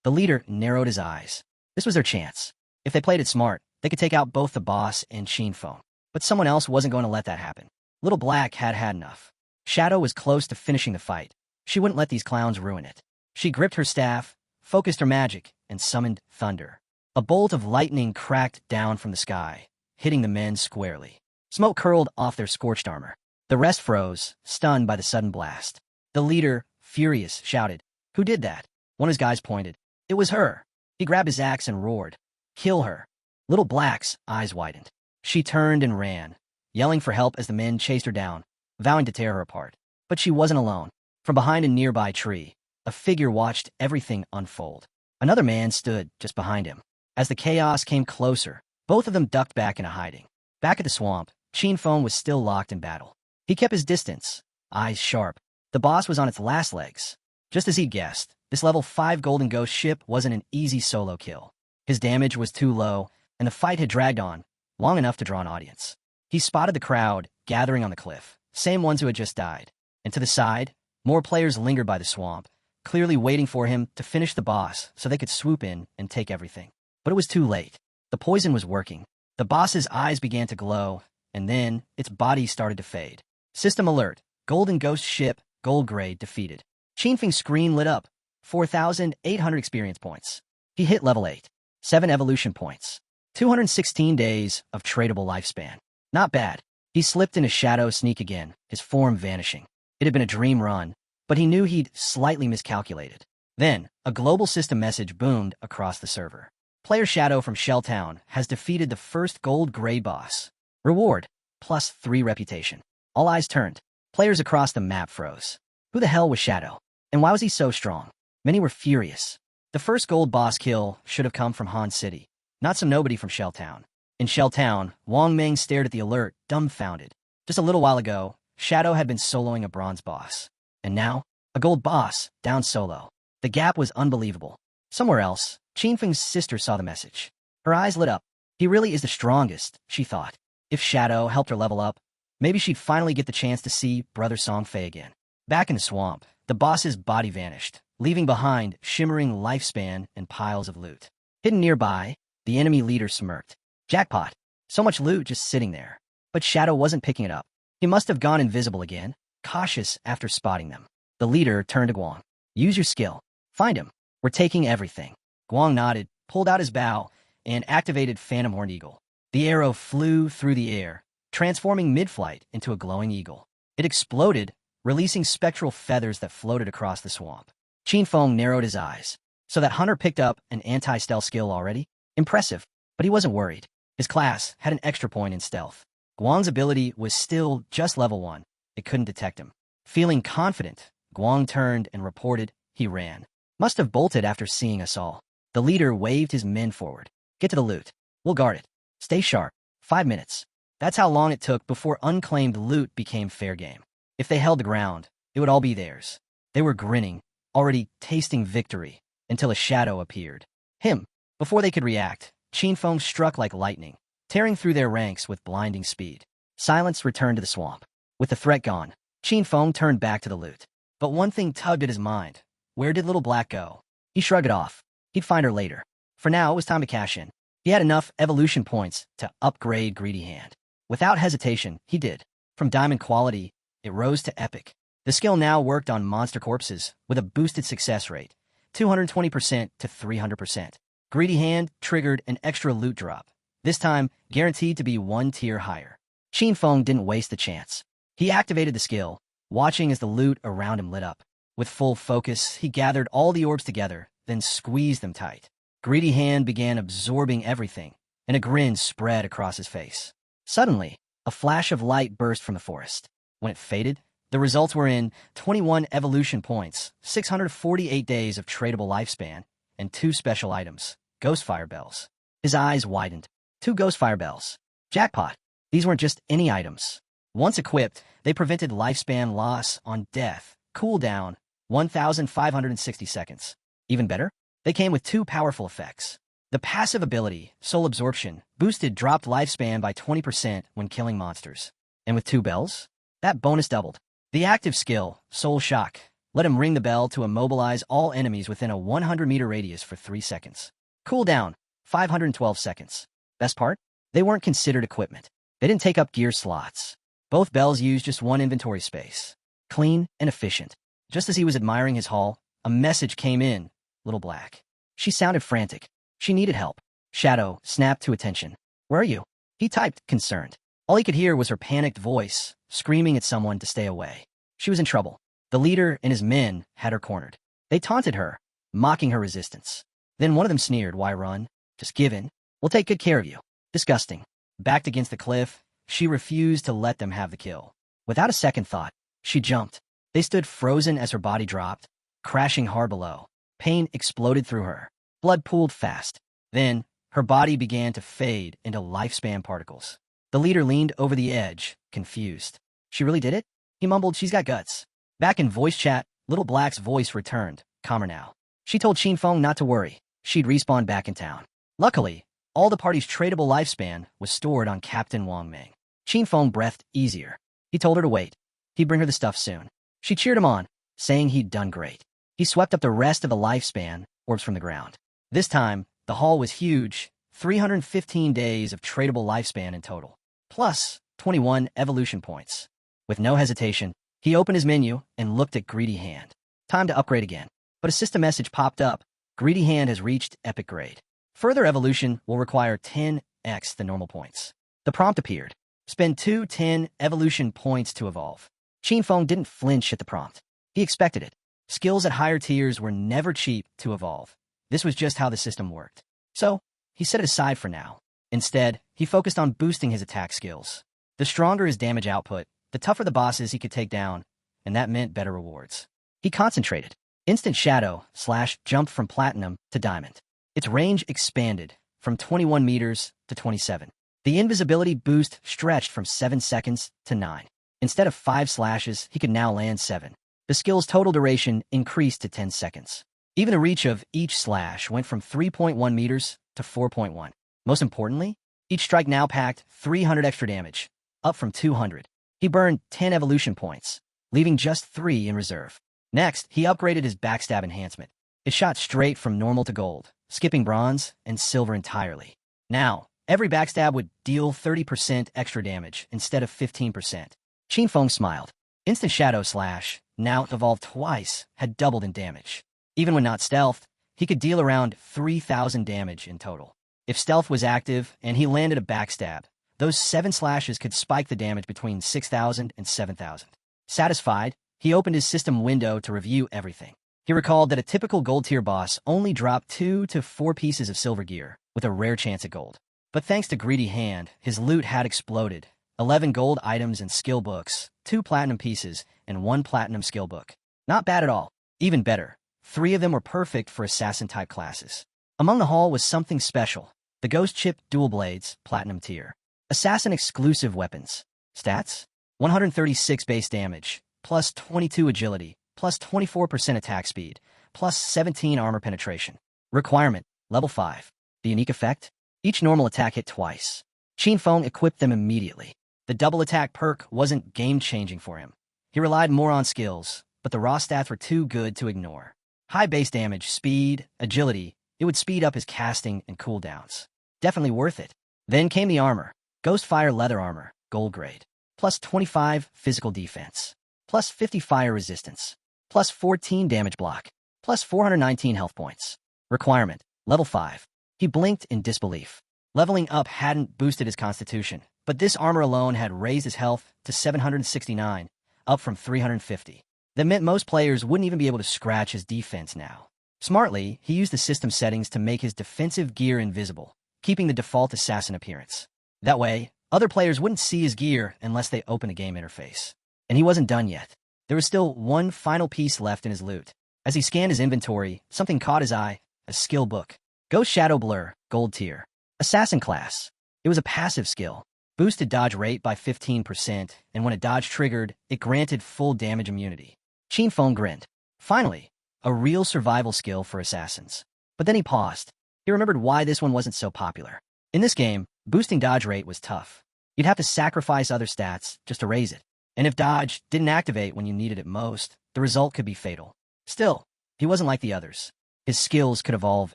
The leader narrowed his eyes. This was their chance. If they played it smart, they could take out both the boss and Qinfeng. But someone else wasn't going to let that happen. Little Black had had enough. Shadow was close to finishing the fight. She wouldn't let these clowns ruin it. She gripped her staff, focused her magic, and summoned thunder. A bolt of lightning cracked down from the sky, hitting the men squarely. Smoke curled off their scorched armor. The rest froze, stunned by the sudden blast. The leader, furious, shouted, "Who did that?" One of his guys pointed. "It was her." He grabbed his axe and roared, "Kill her." Little Black's eyes widened. She turned and ran, yelling for help as the men chased her down, vowing to tear her apart. But she wasn't alone. From behind a nearby tree, a figure watched everything unfold. Another man stood just behind him. As the chaos came closer, both of them ducked back into hiding. Back at the swamp, Qinfeng was still locked in battle. He kept his distance, eyes sharp. The boss was on its last legs. Just as he'd guessed, this level 5 Golden Ghost ship wasn't an easy solo kill. His damage was too low, and the fight had dragged on, long enough to draw an audience. He spotted the crowd gathering on the cliff, same ones who had just died. And to the side, more players lingered by the swamp, clearly waiting for him to finish the boss so they could swoop in and take everything. But it was too late. The poison was working. The boss's eyes began to glow, and then its body started to fade. System alert. Golden Ghost ship, gold grade, defeated. Qinfeng's screen lit up. 4,800 experience points. He hit level 8. 7 evolution points. 216 days of tradable lifespan. Not bad. He slipped into Shadow Sneak again, his form vanishing. It had been a dream run, but he knew he'd slightly miscalculated. Then, a global system message boomed across the server. Player Shadow from Shelltown has defeated the first gold grade boss. Reward, +3 reputation. All eyes turned. Players across the map froze. Who the hell was Shadow? And why was he so strong? Many were furious. The first gold boss kill should have come from Han City, not some nobody from Shelltown. In Shelltown, Wang Meng stared at the alert, dumbfounded. Just a little while ago, Shadow had been soloing a bronze boss. And now, a gold boss, down solo. The gap was unbelievable. Somewhere else, Qinfeng's sister saw the message. Her eyes lit up. He really is the strongest, she thought. If Shadow helped her level up, maybe she'd finally get the chance to see Brother Songfei again. Back in the swamp, the boss's body vanished, leaving behind shimmering lifespan and piles of loot. Hidden nearby, the enemy leader smirked. Jackpot. So much loot just sitting there. But Shadow wasn't picking it up. He must have gone invisible again, cautious after spotting them. The leader turned to Guang. Use your skill. Find him. We're taking everything. Guang nodded, pulled out his bow, and activated Phantom Horn Eagle. The arrow flew through the air, transforming mid-flight into a glowing eagle. It exploded, releasing spectral feathers that floated across the swamp. Qinfeng narrowed his eyes. So that hunter picked up an anti-stealth skill already? Impressive. But he wasn't worried. His class had an extra point in stealth. Guang's ability was still just level 1. It couldn't detect him. Feeling confident, Guang turned and reported he ran. Must have bolted after seeing us all. The leader waved his men forward. Get to the loot. We'll guard it. Stay sharp. 5 minutes. That's how long it took before unclaimed loot became fair game. If they held the ground, it would all be theirs. They were grinning, already tasting victory, until a shadow appeared. Him. Before they could react, Qinfeng struck like lightning, tearing through their ranks with blinding speed. Silence returned to the swamp. With the threat gone, Qinfeng turned back to the loot. But one thing tugged at his mind. Where did Little Black go? He shrugged it off. He'd find her later. For now, it was time to cash in. He had enough evolution points to upgrade Greedy Hand. Without hesitation, he did. From diamond quality, it rose to epic. The skill now worked on monster corpses with a boosted success rate, 220% to 300%. Greedy Hand triggered an extra loot drop, this time guaranteed to be one tier higher. Qin Feng didn't waste the chance. He activated the skill, watching as the loot around him lit up. With full focus, he gathered all the orbs together, then squeezed them tight. Greedy Hand began absorbing everything, and a grin spread across his face. Suddenly, a flash of light burst from the forest. When it faded, the results were in 21 evolution points, 648 days of tradable lifespan, and 2 special items, Ghost Fire Bells. His eyes widened. 2 Ghost Fire Bells. Jackpot. These weren't just any items. Once equipped, they prevented lifespan loss on death, cooldown, 1,560 seconds. Even better, they came with 2 powerful effects. The passive ability, Soul Absorption, boosted dropped lifespan by 20% when killing monsters. And with 2 bells, that bonus doubled. The active skill, Soul Shock, let him ring the bell to immobilize all enemies within a 100-meter radius for 3 seconds. Cooldown, 512 seconds. Best part? They weren't considered equipment. They didn't take up gear slots. Both bells used just 1 inventory space. Clean and efficient. Just as he was admiring his haul, a message came in. Little Black. She sounded frantic. She needed help. Shadow snapped to attention. Where are you? He typed, concerned. All he could hear was her panicked voice, screaming at someone to stay away. She was in trouble. The leader and his men had her cornered. They taunted her, mocking her resistance. Then one of them sneered, "Why run? Just give in. We'll take good care of you." Disgusting. Backed against the cliff, she refused to let them have the kill. Without a second thought, she jumped. They stood frozen as her body dropped, crashing hard below. Pain exploded through her. Blood pooled fast. Then, her body began to fade into lifespan particles. The leader leaned over the edge, confused. She really did it? He mumbled, "She's got guts." Back in voice chat, Little Black's voice returned, calmer now. She told Qin Feng not to worry. She'd respawn back in town. Luckily, all the party's tradable lifespan was stored on Captain Wang Ming. Qin Feng breathed easier. He told her to wait. He'd bring her the stuff soon. She cheered him on, saying he'd done great. He swept up the rest of the lifespan orbs from the ground. This time, the haul was huge, 315 days of tradable lifespan in total, plus 21 evolution points. With no hesitation, he opened his menu and looked at Greedy Hand. Time to upgrade again. But a system message popped up. Greedy Hand has reached epic grade. Further evolution will require 10x the normal points. The prompt appeared. Spend 210 evolution points to evolve. Qin Feng didn't flinch at the prompt. He expected it. Skills at higher tiers were never cheap to evolve. This was just how the system worked. So, he set it aside for now. Instead, he focused on boosting his attack skills. The stronger his damage output, the tougher the bosses he could take down, and that meant better rewards. He concentrated. Instant Shadow / jumped from Platinum to Diamond. Its range expanded from 21 meters to 27. The invisibility boost stretched from 7 seconds to 9. Instead of 5 slashes, he could now land 7. The skill's total duration increased to 10 seconds. Even the reach of each slash went from 3.1 meters to 4.1. Most importantly, each strike now packed 300 extra damage, up from 200. He burned 10 evolution points, leaving just 3 in reserve. Next, he upgraded his backstab enhancement. It shot straight from normal to gold, skipping bronze and silver entirely. Now, every backstab would deal 30% extra damage instead of 15%. Qin Feng smiled. Instant Shadow / now evolved twice, had doubled in damage. Even when not stealthed, he could deal around 3,000 damage in total. If stealth was active and he landed a backstab, those 7 slashes could spike the damage between 6,000 and 7,000. Satisfied, he opened his system window to review everything. He recalled that a typical gold tier boss only dropped 2 to 4 pieces of silver gear, with a rare chance at gold. But thanks to Greedy Hand, his loot had exploded. 11 gold items and skill books, 2 platinum pieces, and 1 platinum skill book. Not bad at all. Even better, 3 of them were perfect for assassin-type classes. Among the haul was something special. The Ghost Chip Dual Blades, Platinum Tier. Assassin-exclusive weapons. Stats? 136 base damage, plus 22 agility, plus 24% attack speed, plus 17 armor penetration. Requirement, level 5. The unique effect? Each normal attack hit twice. Qin Feng equipped them immediately. The double attack perk wasn't game-changing for him. He relied more on skills, but the raw stats were too good to ignore. High base damage, speed, agility. It would speed up his casting and cooldowns. Definitely worth it. Then came the armor. Ghost Fire Leather Armor, gold grade. Plus 25 physical defense. Plus 50 fire resistance. Plus 14 damage block. Plus 419 health points. Requirement, level 5. He blinked in disbelief. Leveling up hadn't boosted his constitution, but this armor alone had raised his health to 769, up from 350. That meant most players wouldn't even be able to scratch his defense now. Smartly, he used the system settings to make his defensive gear invisible, keeping the default assassin appearance. That way, other players wouldn't see his gear unless they opened the game interface. And he wasn't done yet. There was still one final piece left in his loot. As he scanned his inventory, something caught his eye, a skill book. Ghost Shadow Blur, gold tier. Assassin class. It was a passive skill. Boosted dodge rate by 15%, and when a dodge triggered, it granted full damage immunity. Qinfeng grinned. Finally, a real survival skill for assassins. But then he paused. He remembered why this one wasn't so popular. In this game, boosting dodge rate was tough. You'd have to sacrifice other stats just to raise it. And if dodge didn't activate when you needed it most, the result could be fatal. Still, he wasn't like the others. His skills could evolve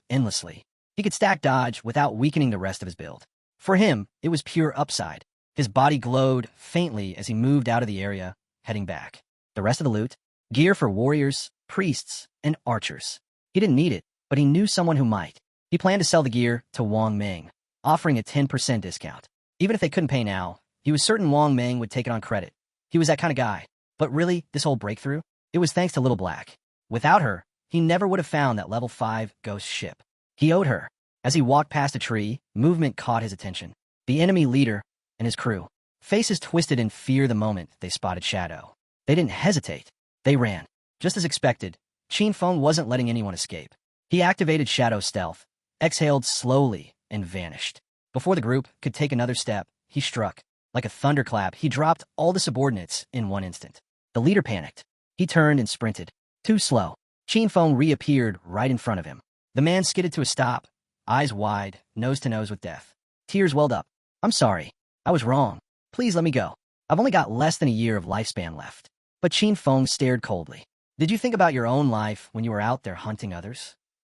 endlessly. He could stack dodge without weakening the rest of his build. For him, it was pure upside. His body glowed faintly as he moved out of the area, heading back. The rest of the loot? Gear for warriors, priests, and archers. He didn't need it, but he knew someone who might. He planned to sell the gear to Wang Ming, offering a 10% discount. Even if they couldn't pay now, he was certain Wang Ming would take it on credit. He was that kind of guy. But really, this whole breakthrough? It was thanks to Little Black. Without her, he never would have found that level 5 ghost ship. He owed her. As he walked past a tree, movement caught his attention. The enemy leader and his crew. Faces twisted in fear the moment they spotted Shadow. They didn't hesitate. They ran. Just as expected, Qinfeng wasn't letting anyone escape. He activated Shadow Stealth, exhaled slowly, and vanished. Before the group could take another step, he struck. Like a thunderclap, he dropped all the subordinates in one instant. The leader panicked. He turned and sprinted. Too slow. Qinfeng reappeared right in front of him. The man skidded to a stop, eyes wide, nose to nose with death. Tears welled up. "I'm sorry. I was wrong. Please let me go. I've only got less than a year of lifespan left." But Qinfeng stared coldly. "Did you think about your own life when you were out there hunting others?"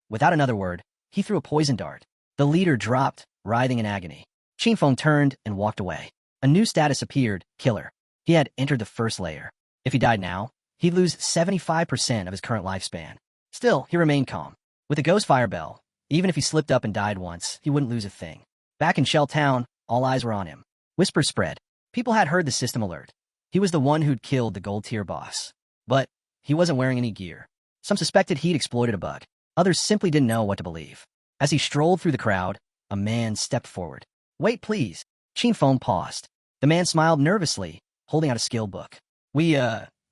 Without another word, he threw a poison dart. The leader dropped, writhing in agony. Qinfeng turned and walked away. A new status appeared, Killer. He had entered the first layer. If he died now, he'd lose 75% of his current lifespan. Still, he remained calm. With the Ghost Fire Bell, even if he slipped up and died once, he wouldn't lose a thing. Back in Shell Town, all eyes were on him. Whispers spread. People had heard the system alert. He was the one who'd killed the gold tier boss. But he wasn't wearing any gear. Some suspected he'd exploited a bug. Others simply didn't know what to believe. As he strolled through the crowd, a man stepped forward. "Wait, please." Qinfeng paused. The man smiled nervously, holding out a skill book. "We,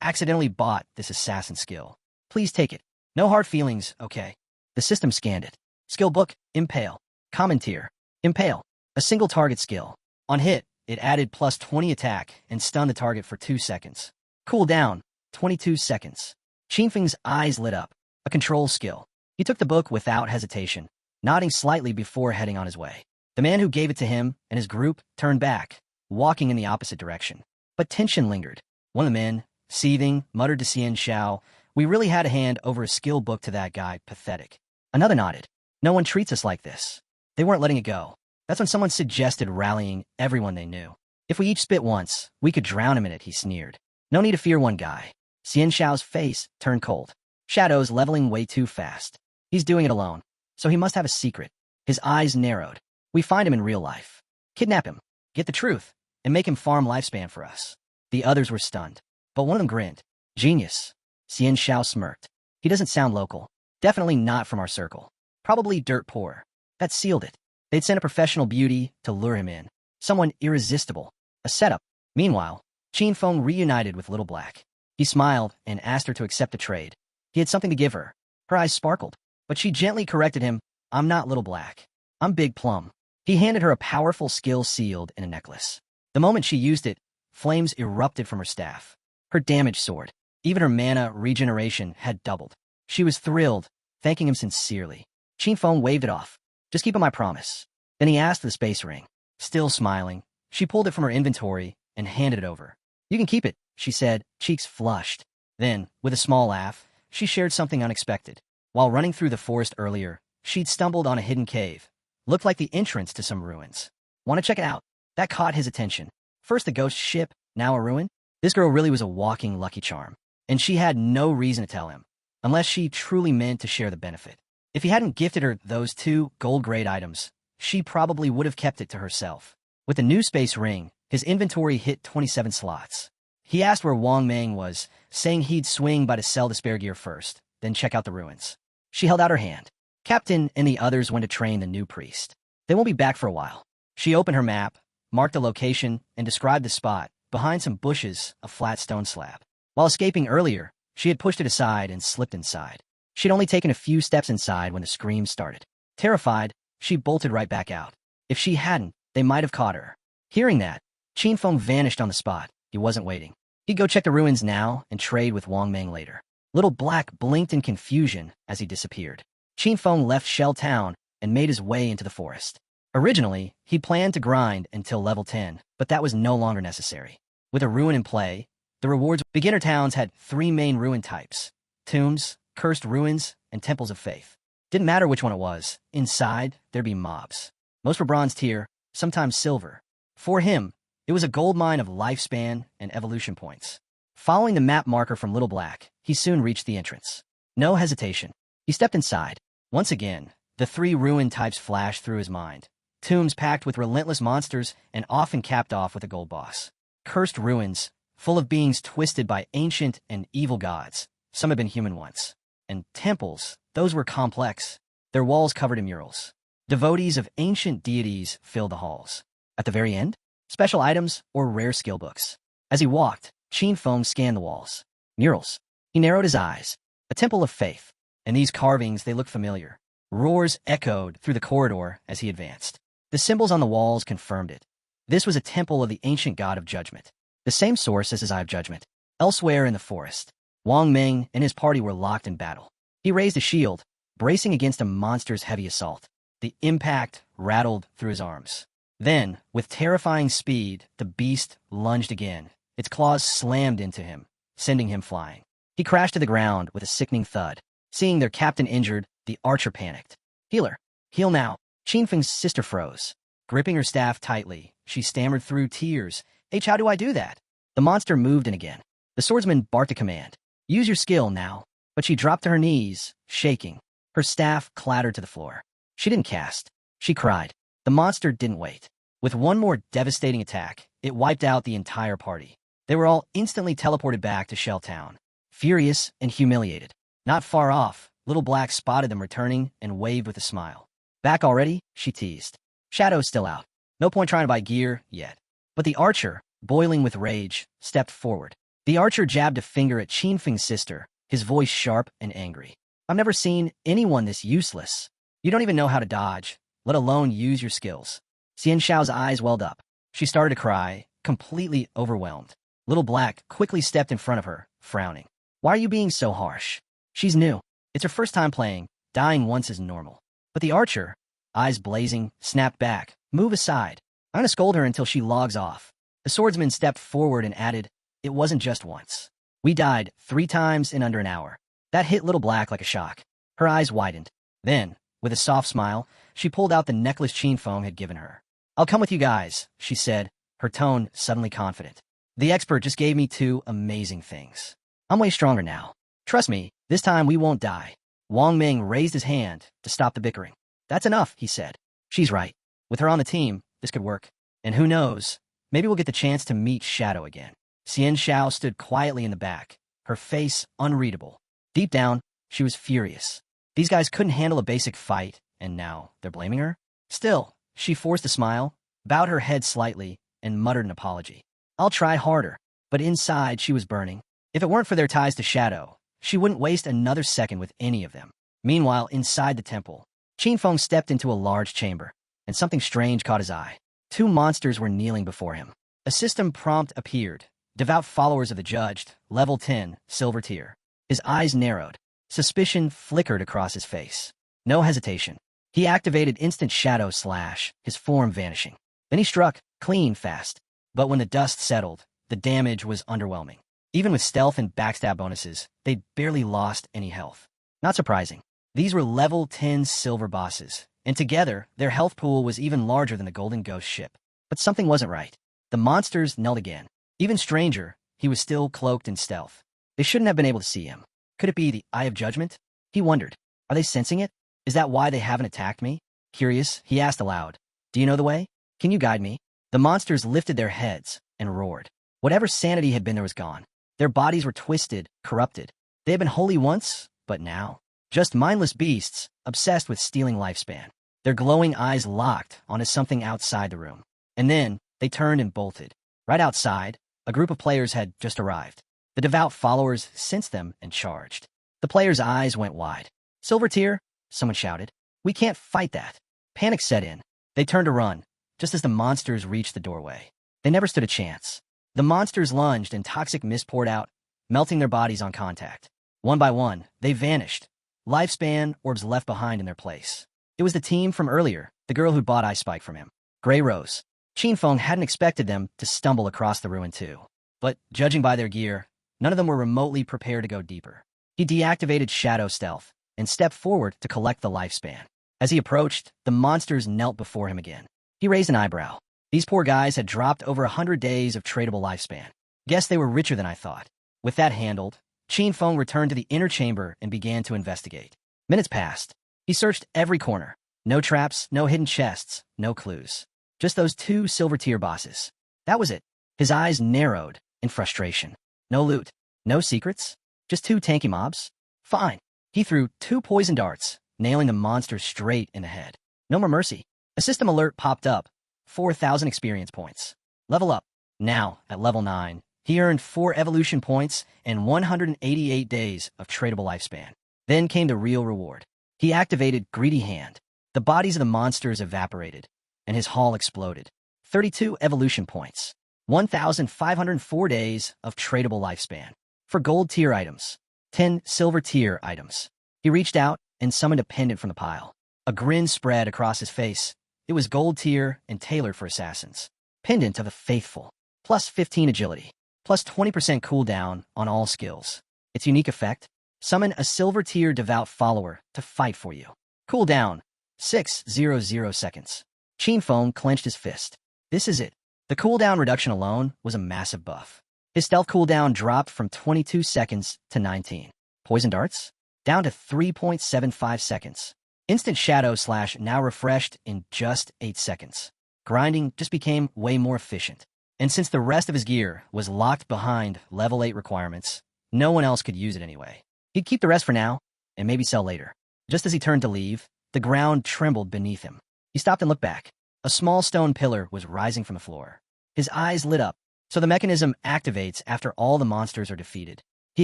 accidentally bought this assassin skill. Please take it. No hard feelings, okay?" The system scanned it. Skill book, Impale. Common tier, Impale. A single target skill. On hit, it added plus 20 attack and stunned the target for 2 seconds. Cool down, 22 seconds. Qinfeng's eyes lit up. A control skill. He took the book without hesitation, nodding slightly before heading on his way. The man who gave it to him and his group turned back, walking in the opposite direction. But tension lingered. One of the men, seething, muttered to Xian Xiao, "We really had to hand over a skill book to that guy, pathetic." Another nodded. "No one treats us like this." They weren't letting it go. That's when someone suggested rallying everyone they knew. "If we each spit once, we could drown him in it," he sneered. "No need to fear one guy." Xian Xiao's face turned cold. Shadow's leveling way too fast. He's doing it alone, so he must have a secret. His eyes narrowed. "We find him in real life. Kidnap him, get the truth, and make him farm lifespan for us." The others were stunned, but one of them grinned. "Genius." Xian Xiao smirked. "He doesn't sound local. Definitely not from our circle. Probably dirt poor." That sealed it. They'd sent a professional beauty to lure him in. Someone irresistible. A setup. Meanwhile, Qinfeng reunited with Little Black. He smiled and asked her to accept the trade. He had something to give her. Her eyes sparkled, but she gently corrected him. "I'm not Little Black. I'm Big Plum." He handed her a powerful skill sealed in a necklace. The moment she used it, flames erupted from her staff. Her damage soared. Even her mana regeneration had doubled. She was thrilled, thanking him sincerely. Qinfeng waved it off. "Just keep on my promise." Then he asked for the space ring. Still smiling, she pulled it from her inventory and handed it over. "You can keep it," she said, cheeks flushed. Then, with a small laugh, she shared something unexpected. While running through the forest earlier, she'd stumbled on a hidden cave. Looked like the entrance to some ruins. Want to check it out? That caught his attention. First the ghost ship, now a ruin? This girl really was a walking Lucky Charm. And she had no reason to tell him, unless she truly meant to share the benefit. If he hadn't gifted her those 2 gold-grade items, she probably would have kept it to herself. With the new space ring, his inventory hit 27 slots. He asked where Wang Meng was, saying he'd swing by to sell the spare gear first, then check out the ruins. She held out her hand. Captain and the others went to train the new priest. They won't be back for a while. She opened her map, marked the location, and described the spot, behind some bushes, a flat stone slab. While escaping earlier, she had pushed it aside and slipped inside. She'd only taken a few steps inside when the screams started. Terrified, she bolted right back out. If she hadn't, they might have caught her. Hearing that, Qin Feng vanished on the spot. He wasn't waiting. He'd go check the ruins now and trade with Wang Meng later. Little Black blinked in confusion as he disappeared. Qin Feng left Shell Town and made his way into the forest. Originally, he planned to grind until level 10, but that was no longer necessary. With a ruin in play, the rewards beginner towns had 3 main ruin types: tombs, cursed ruins, and temples of faith. Didn't matter which one it was, inside there'd be mobs. Most were bronze tier, sometimes silver. For him, it was a goldmine of lifespan and evolution points. Following the map marker from Little Black, he soon reached the entrance. No hesitation. He stepped inside. Once again, the 3 ruin types flashed through his mind. Tombs packed with relentless monsters and often capped off with a gold boss. Cursed ruins, full of beings twisted by ancient and evil gods. Some had been human once. And temples, those were complex, their walls covered in murals. Devotees of ancient deities filled the halls. At the very end, special items or rare skill books. As he walked, Qin Feng scanned the walls. Murals. He narrowed his eyes. A temple of faith. And these carvings, they looked familiar. Roars echoed through the corridor as he advanced. The symbols on the walls confirmed it. This was a temple of the ancient god of judgment. The same source as his Eye of Judgment. Elsewhere in the forest, Wang Meng and his party were locked in battle. He raised a shield, bracing against a monster's heavy assault. The impact rattled through his arms. Then, with terrifying speed, the beast lunged again. Its claws slammed into him, sending him flying. He crashed to the ground with a sickening thud. Seeing their captain injured, the archer panicked. "Healer, heal now." Qin Feng's sister froze. Gripping her staff tightly, she stammered through tears. "How do I do that?" The monster moved in again. The swordsman barked a command. "Use your skill now." But she dropped to her knees, shaking. Her staff clattered to the floor. She didn't cast. She cried. The monster didn't wait. With one more devastating attack, it wiped out the entire party. They were all instantly teleported back to Shell Town, furious and humiliated. Not far off, Little Black spotted them returning and waved with a smile. "Back already?" she teased. "Shadow's still out. No point trying to buy gear yet." But the archer, boiling with rage, stepped forward. The archer jabbed a finger at Qin Feng's sister, his voice sharp and angry. "I've never seen anyone this useless. You don't even know how to dodge, let alone use your skills." Xian Xiao's eyes welled up. She started to cry, completely overwhelmed. Little Black quickly stepped in front of her, frowning. "Why are you being so harsh? She's new. It's her first time playing. Dying once is normal." But the archer, eyes blazing, snapped back. "Move aside. I'm going to scold her until she logs off." The swordsman stepped forward and added, "It wasn't just once. We died 3 times in under an hour." That hit Little Black like a shock. Her eyes widened. Then, with a soft smile, she pulled out the necklace Qin Feng had given her. "I'll come with you guys," she said, her tone suddenly confident. "The expert just gave me 2 amazing things. I'm way stronger now. Trust me, this time we won't die." Wang Meng raised his hand to stop the bickering. "That's enough," he said. "She's right. With her on the team, this could work. And who knows, maybe we'll get the chance to meet Shadow again." Xian Xiao stood quietly in the back, her face unreadable. Deep down, she was furious. These guys couldn't handle a basic fight, and now they're blaming her? Still, she forced a smile, bowed her head slightly, and muttered an apology. "I'll try harder." But inside, she was burning. If it weren't for their ties to Shadow, she wouldn't waste another second with any of them. Meanwhile, inside the temple, Qin Feng stepped into a large chamber, and something strange caught his eye. 2 monsters were kneeling before him. A system prompt appeared. Devout followers of the judged, level 10, silver tier. His eyes narrowed. Suspicion flickered across his face. No hesitation. He activated instant shadow slash, his form vanishing. Then he struck, clean fast. But when the dust settled, the damage was underwhelming. Even with stealth and backstab bonuses, they'd barely lost any health. Not surprising. These were level 10 silver bosses, and together, their health pool was even larger than the Golden Ghost ship. But something wasn't right. The monsters knelt again. Even stranger, he was still cloaked in stealth. They shouldn't have been able to see him. Could it be the Eye of Judgment? He wondered. Are they sensing it? Is that why they haven't attacked me? Curious, he asked aloud. Do you know the way? Can you guide me? The monsters lifted their heads and roared. Whatever sanity had been there was gone. Their bodies were twisted, corrupted. They had been holy once, but now, just mindless beasts, obsessed with stealing lifespan. Their glowing eyes locked onto something outside the room. And then, they turned and bolted. Right outside, a group of players had just arrived. The devout followers sensed them and charged. The players' eyes went wide. Silver tier? Someone shouted. We can't fight that. Panic set in. They turned to run, just as the monsters reached the doorway. They never stood a chance. The monsters lunged and toxic mist poured out, melting their bodies on contact. One by one, they vanished. Lifespan orbs left behind in their place. It was the team from earlier, the girl who'd bought Ice Spike from him. Gray Rose. Qinfeng hadn't expected them to stumble across the ruin too. But, judging by their gear, none of them were remotely prepared to go deeper. He deactivated Shadow Stealth and stepped forward to collect the lifespan. As he approached, the monsters knelt before him again. He raised an eyebrow. These poor guys had dropped over 100 days of tradable lifespan. Guess they were richer than I thought. With that handled, Qinfeng returned to the inner chamber and began to investigate. Minutes passed. He searched every corner. No traps, no hidden chests, no clues. Just those two silver tier bosses. That was it. His eyes narrowed in frustration. No loot. No secrets. Just two tanky mobs. Fine. He threw 2 poison darts, nailing the monster straight in the head. No more mercy. A system alert popped up. 4,000 experience points. Level up. Now, at level 9, he earned 4 evolution points and 188 days of tradable lifespan. Then came the real reward. He activated Greedy Hand. The bodies of the monsters evaporated, and his haul exploded. 32 evolution points. 1,504 days of tradable lifespan. For gold tier items. 10 silver tier items. He reached out and summoned a pendant from the pile. A grin spread across his face. It was gold tier and tailored for assassins. Pendant of the Faithful. Plus 15 agility. Plus 20% cooldown on all skills. Its unique effect? Summon a silver tier devout follower to fight for you. Cooldown. 600 seconds. Qinfeng clenched his fist. This is it. The cooldown reduction alone was a massive buff. His stealth cooldown dropped from 22 seconds to 19. Poison darts? Down to 3.75 seconds. Instant shadow slash now refreshed in just 8 seconds. Grinding just became way more efficient. And since the rest of his gear was locked behind level 8 requirements, no one else could use it anyway. He'd keep the rest for now, and maybe sell later. Just as he turned to leave, the ground trembled beneath him. He stopped and looked back. A small stone pillar was rising from the floor. His eyes lit up. So the mechanism activates after all the monsters are defeated. He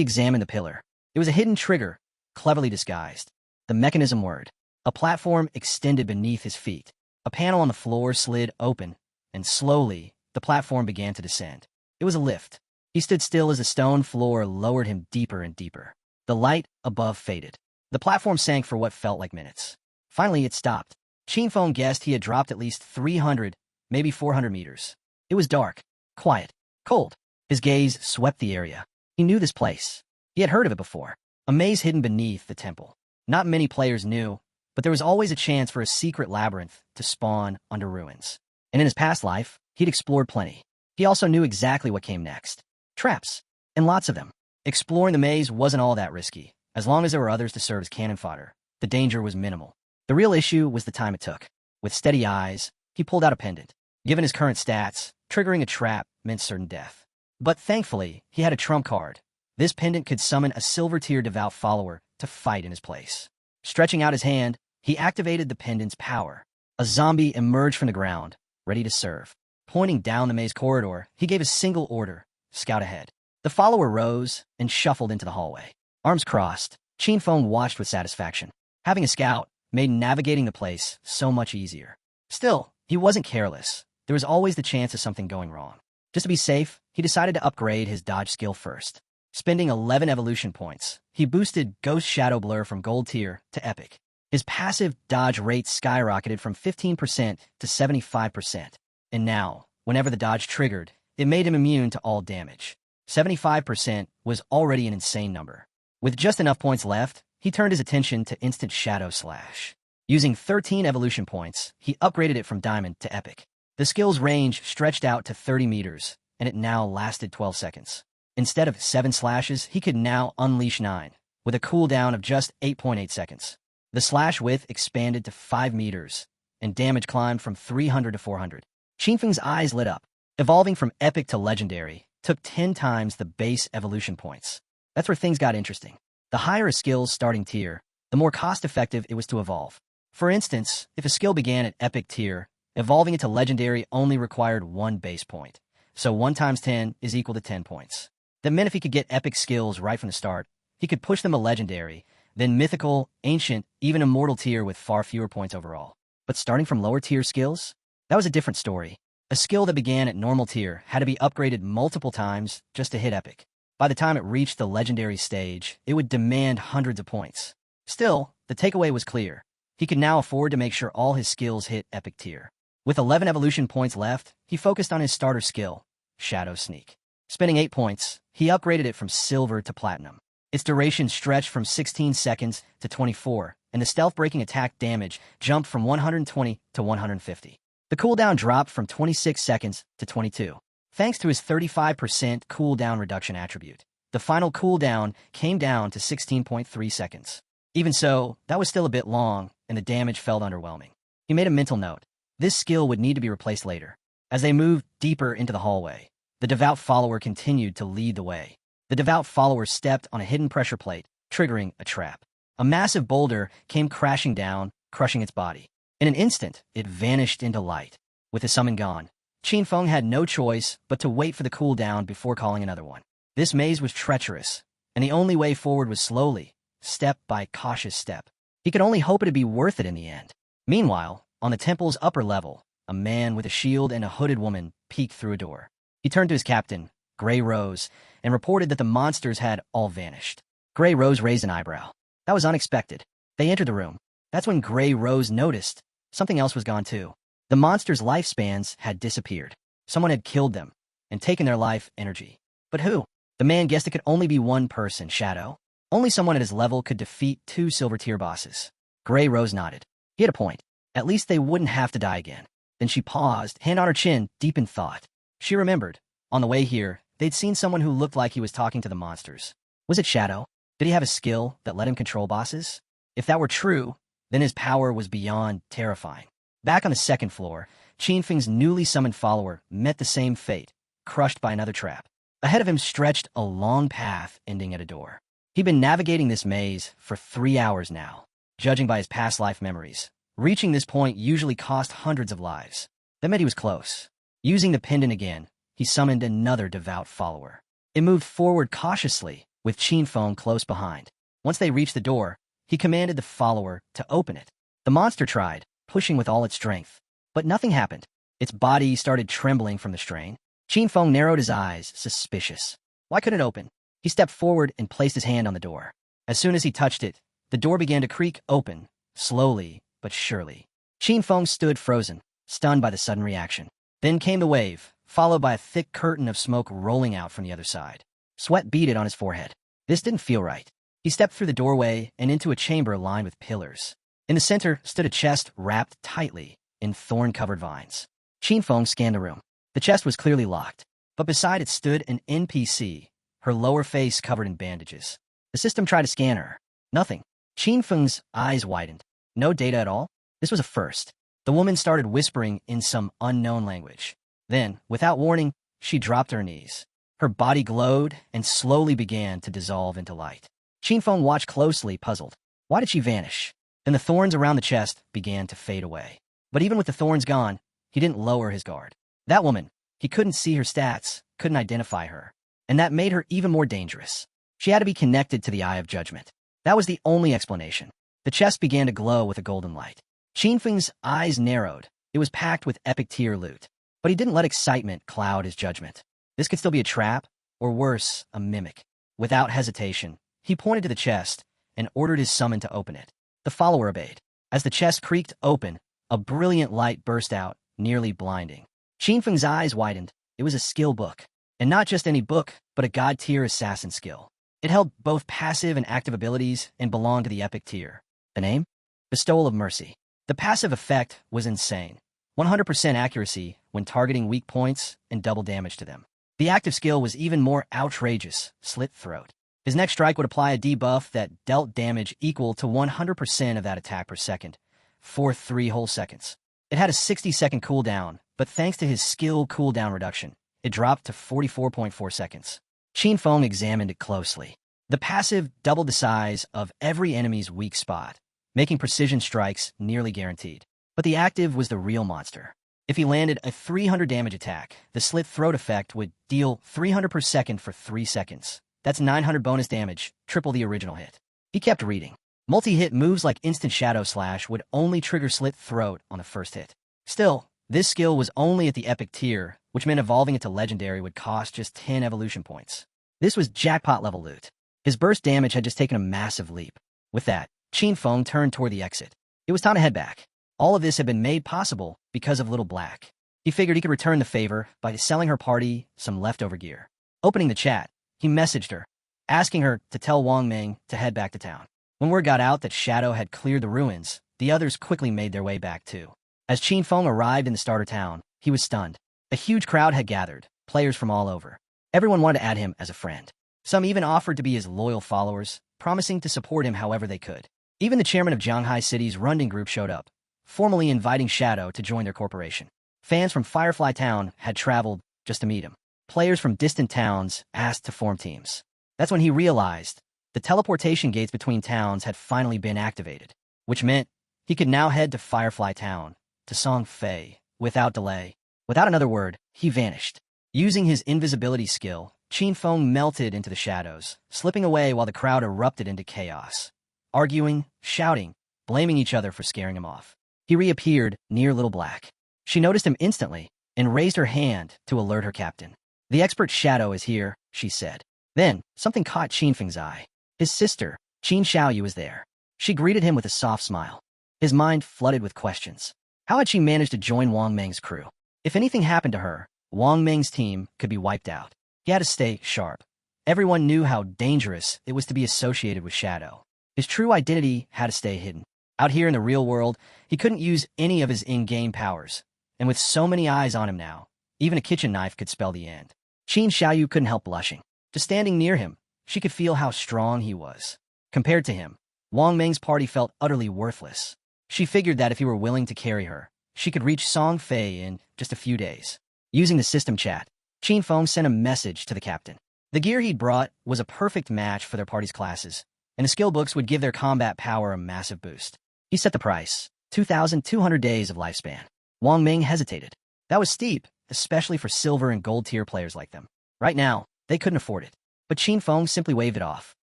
examined the pillar. It was a hidden trigger, cleverly disguised. The mechanism word. A platform extended beneath his feet. A panel on the floor slid open, and slowly, the platform began to descend. It was a lift. He stood still as the stone floor lowered him deeper and deeper. The light above faded. The platform sank for what felt like minutes. Finally, it stopped. Qinfeng guessed he had dropped at least 300, maybe 400 meters. It was dark, quiet, cold. His gaze swept the area. He knew this place. He had heard of it before. A maze hidden beneath the temple. Not many players knew, but there was always a chance for a secret labyrinth to spawn under ruins. And in his past life, he'd explored plenty. He also knew exactly what came next. Traps. And lots of them. Exploring the maze wasn't all that risky. As long as there were others to serve as cannon fodder, the danger was minimal. The real issue was the time it took. With steady eyes, he pulled out a pendant. Given his current stats, triggering a trap meant certain death. But thankfully, he had a trump card. This pendant could summon a silver tier devout follower to fight in his place. Stretching out his hand, he activated the pendant's power. A zombie emerged from the ground, ready to serve. Pointing down the maze corridor, he gave a single order, scout ahead. The follower rose and shuffled into the hallway. Arms crossed, Qinfeng watched with satisfaction. Having a scout made navigating the place so much easier. Still, he wasn't careless. There was always the chance of something going wrong. Just to be safe, he decided to upgrade his dodge skill first. Spending 11 evolution points, he boosted Ghost Shadow Blur from Gold Tier to Epic. His passive dodge rate skyrocketed from 15% to 75%. And now, whenever the dodge triggered, it made him immune to all damage. 75% was already an insane number. With just enough points left, he turned his attention to instant shadow slash. Using 13 evolution points, he upgraded it from diamond to epic. The skill's range stretched out to 30 meters, and it now lasted 12 seconds. Instead of 7 slashes, he could now unleash 9, with a cooldown of just 8.8 seconds. The slash width expanded to 5 meters, and damage climbed from 300 to 400. Qinfeng's eyes lit up. Evolving from epic to legendary took 10 times the base evolution points. That's where things got interesting. The higher a skill's starting tier, the more cost-effective it was to evolve. For instance, if a skill began at epic tier, evolving it to legendary only required 1 base point. So 1 times 10 is equal to 10 points. That meant if he could get epic skills right from the start, he could push them to legendary, then mythical, ancient, even immortal tier with far fewer points overall. But starting from lower tier skills? That was a different story. A skill that began at normal tier had to be upgraded multiple times just to hit epic. By the time it reached the legendary stage, it would demand hundreds of points. Still, the takeaway was clear. He could now afford to make sure all his skills hit epic tier. With 11 evolution points left, he focused on his starter skill, Shadow Sneak. Spending 8 points, he upgraded it from silver to platinum. Its duration stretched from 16 seconds to 24, and the stealth-breaking attack damage jumped from 120 to 150. The cooldown dropped from 26 seconds to 22. Thanks to his 35% cooldown reduction attribute, the final cooldown came down to 16.3 seconds. Even so, that was still a bit long, and the damage felt underwhelming. He made a mental note. This skill would need to be replaced later. As they moved deeper into the hallway, the devout follower continued to lead the way. The devout follower stepped on a hidden pressure plate, triggering a trap. A massive boulder came crashing down, crushing its body. In an instant, it vanished into light. With the summon gone, Qinfeng had no choice but to wait for the cooldown before calling another one. This maze was treacherous, and the only way forward was slowly, step by cautious step. He could only hope it'd be worth it in the end. Meanwhile, on the temple's upper level, a man with a shield and a hooded woman peeked through a door. He turned to his captain, Grey Rose, and reported that the monsters had all vanished. Grey Rose raised an eyebrow. That was unexpected. They entered the room. That's when Grey Rose noticed something else was gone too. The monsters' lifespans had disappeared. Someone had killed them and taken their life energy. But who? The man guessed it could only be one person, Shadow. Only someone at his level could defeat 2 silver tier bosses. Grey Rose nodded. He had a point. At least they wouldn't have to die again. Then she paused, hand on her chin, deep in thought. She remembered. On the way here, they'd seen someone who looked like he was talking to the monsters. Was it Shadow? Did he have a skill that let him control bosses? If that were true, then his power was beyond terrifying. Back on the second floor, Qinfeng's newly summoned follower met the same fate, crushed by another trap. Ahead of him stretched a long path ending at a door. He'd been navigating this maze for 3 hours now. Judging by his past life memories, reaching this point usually cost hundreds of lives. That meant he was close. Using the pendant again, he summoned another devout follower. It moved forward cautiously, with Qinfeng close behind. Once they reached the door, he commanded the follower to open it. The monster tried, pushing with all its strength. But nothing happened. Its body started trembling from the strain. Qinfeng narrowed his eyes, suspicious. Why couldn't it open? He stepped forward and placed his hand on the door. As soon as he touched it, the door began to creak open, slowly but surely. Qinfeng stood frozen, stunned by the sudden reaction. Then came the wave, followed by a thick curtain of smoke rolling out from the other side. Sweat beaded on his forehead. This didn't feel right. He stepped through the doorway and into a chamber lined with pillars. In the center stood a chest wrapped tightly in thorn-covered vines. Qinfeng scanned the room. The chest was clearly locked, but beside it stood an NPC, her lower face covered in bandages. The system tried to scan her. Nothing. Qinfeng's eyes widened. No data at all? This was a first. The woman started whispering in some unknown language. Then, without warning, she dropped to her knees. Her body glowed and slowly began to dissolve into light. Qinfeng watched closely, puzzled. Why did she vanish? Then the thorns around the chest began to fade away. But even with the thorns gone, he didn't lower his guard. That woman, he couldn't see her stats, couldn't identify her. And that made her even more dangerous. She had to be connected to the Eye of Judgment. That was the only explanation. The chest began to glow with a golden light. Qinfeng's eyes narrowed. It was packed with epic tier loot. But he didn't let excitement cloud his judgment. This could still be a trap, or worse, a mimic. Without hesitation, he pointed to the chest and ordered his summon to open it. The follower obeyed. As the chest creaked open, a brilliant light burst out, nearly blinding. Qinfeng's eyes widened. It was a skill book. And not just any book, but a god-tier assassin skill. It held both passive and active abilities and belonged to the epic tier. The name? Bestowal of Mercy. The passive effect was insane. 100% accuracy when targeting weak points and double damage to them. The active skill was even more outrageous, Slit Throat. His next strike would apply a debuff that dealt damage equal to 100% of that attack per second, for 3 whole seconds. It had a 60-second cooldown, but thanks to his skill cooldown reduction, it dropped to 44.4 seconds. Qin Feng examined it closely. The passive doubled the size of every enemy's weak spot, making precision strikes nearly guaranteed. But the active was the real monster. If he landed a 300 damage attack, the Slit Throat effect would deal 300 per second for 3 seconds. That's 900 bonus damage, triple the original hit. He kept reading. Multi-hit moves like Instant Shadow Slash would only trigger Slit Throat on the first hit. Still, this skill was only at the epic tier, which meant evolving it to legendary would cost just 10 evolution points. This was jackpot level loot. His burst damage had just taken a massive leap. With that, Qin Feng turned toward the exit. It was time to head back. All of this had been made possible because of Little Black. He figured he could return the favor by selling her party some leftover gear. Opening the chat, he messaged her, asking her to tell Wang Ming to head back to town. When word got out that Shadow had cleared the ruins, the others quickly made their way back too. As Qin Feng arrived in the starter town, he was stunned. A huge crowd had gathered, players from all over. Everyone wanted to add him as a friend. Some even offered to be his loyal followers, promising to support him however they could. Even the chairman of Jianghai City's Runding Group showed up, formally inviting Shadow to join their corporation. Fans from Firefly Town had traveled just to meet him. Players from distant towns asked to form teams. That's when he realized the teleportation gates between towns had finally been activated, which meant he could now head to Firefly Town, to Song Fei, without delay. Without another word, he vanished. Using his invisibility skill, Qin Feng melted into the shadows, slipping away while the crowd erupted into chaos. Arguing, shouting, blaming each other for scaring him off. He reappeared near Little Black. She noticed him instantly and raised her hand to alert her captain. "The expert Shadow is here," she said. Then, something caught Qin Feng's eye. His sister, Qin Xiaoyu, was there. She greeted him with a soft smile. His mind flooded with questions. How had she managed to join Wang Ming's crew? If anything happened to her, Wang Ming's team could be wiped out. He had to stay sharp. Everyone knew how dangerous it was to be associated with Shadow. His true identity had to stay hidden. Out here in the real world, he couldn't use any of his in-game powers. And with so many eyes on him now, even a kitchen knife could spell the end. Qin Xiaoyu couldn't help blushing. Just standing near him, she could feel how strong he was. Compared to him, Wang Ming's party felt utterly worthless. She figured that if he were willing to carry her, she could reach Song Fei in just a few days. Using the system chat, Qin Feng sent a message to the captain. The gear he'd brought was a perfect match for their party's classes, and the skill books would give their combat power a massive boost. He set the price, 2,200 days of lifespan. Wang Ming hesitated. That was steep, especially for silver and gold tier players like them. Right now, they couldn't afford it. But Qin Feng simply waved it off.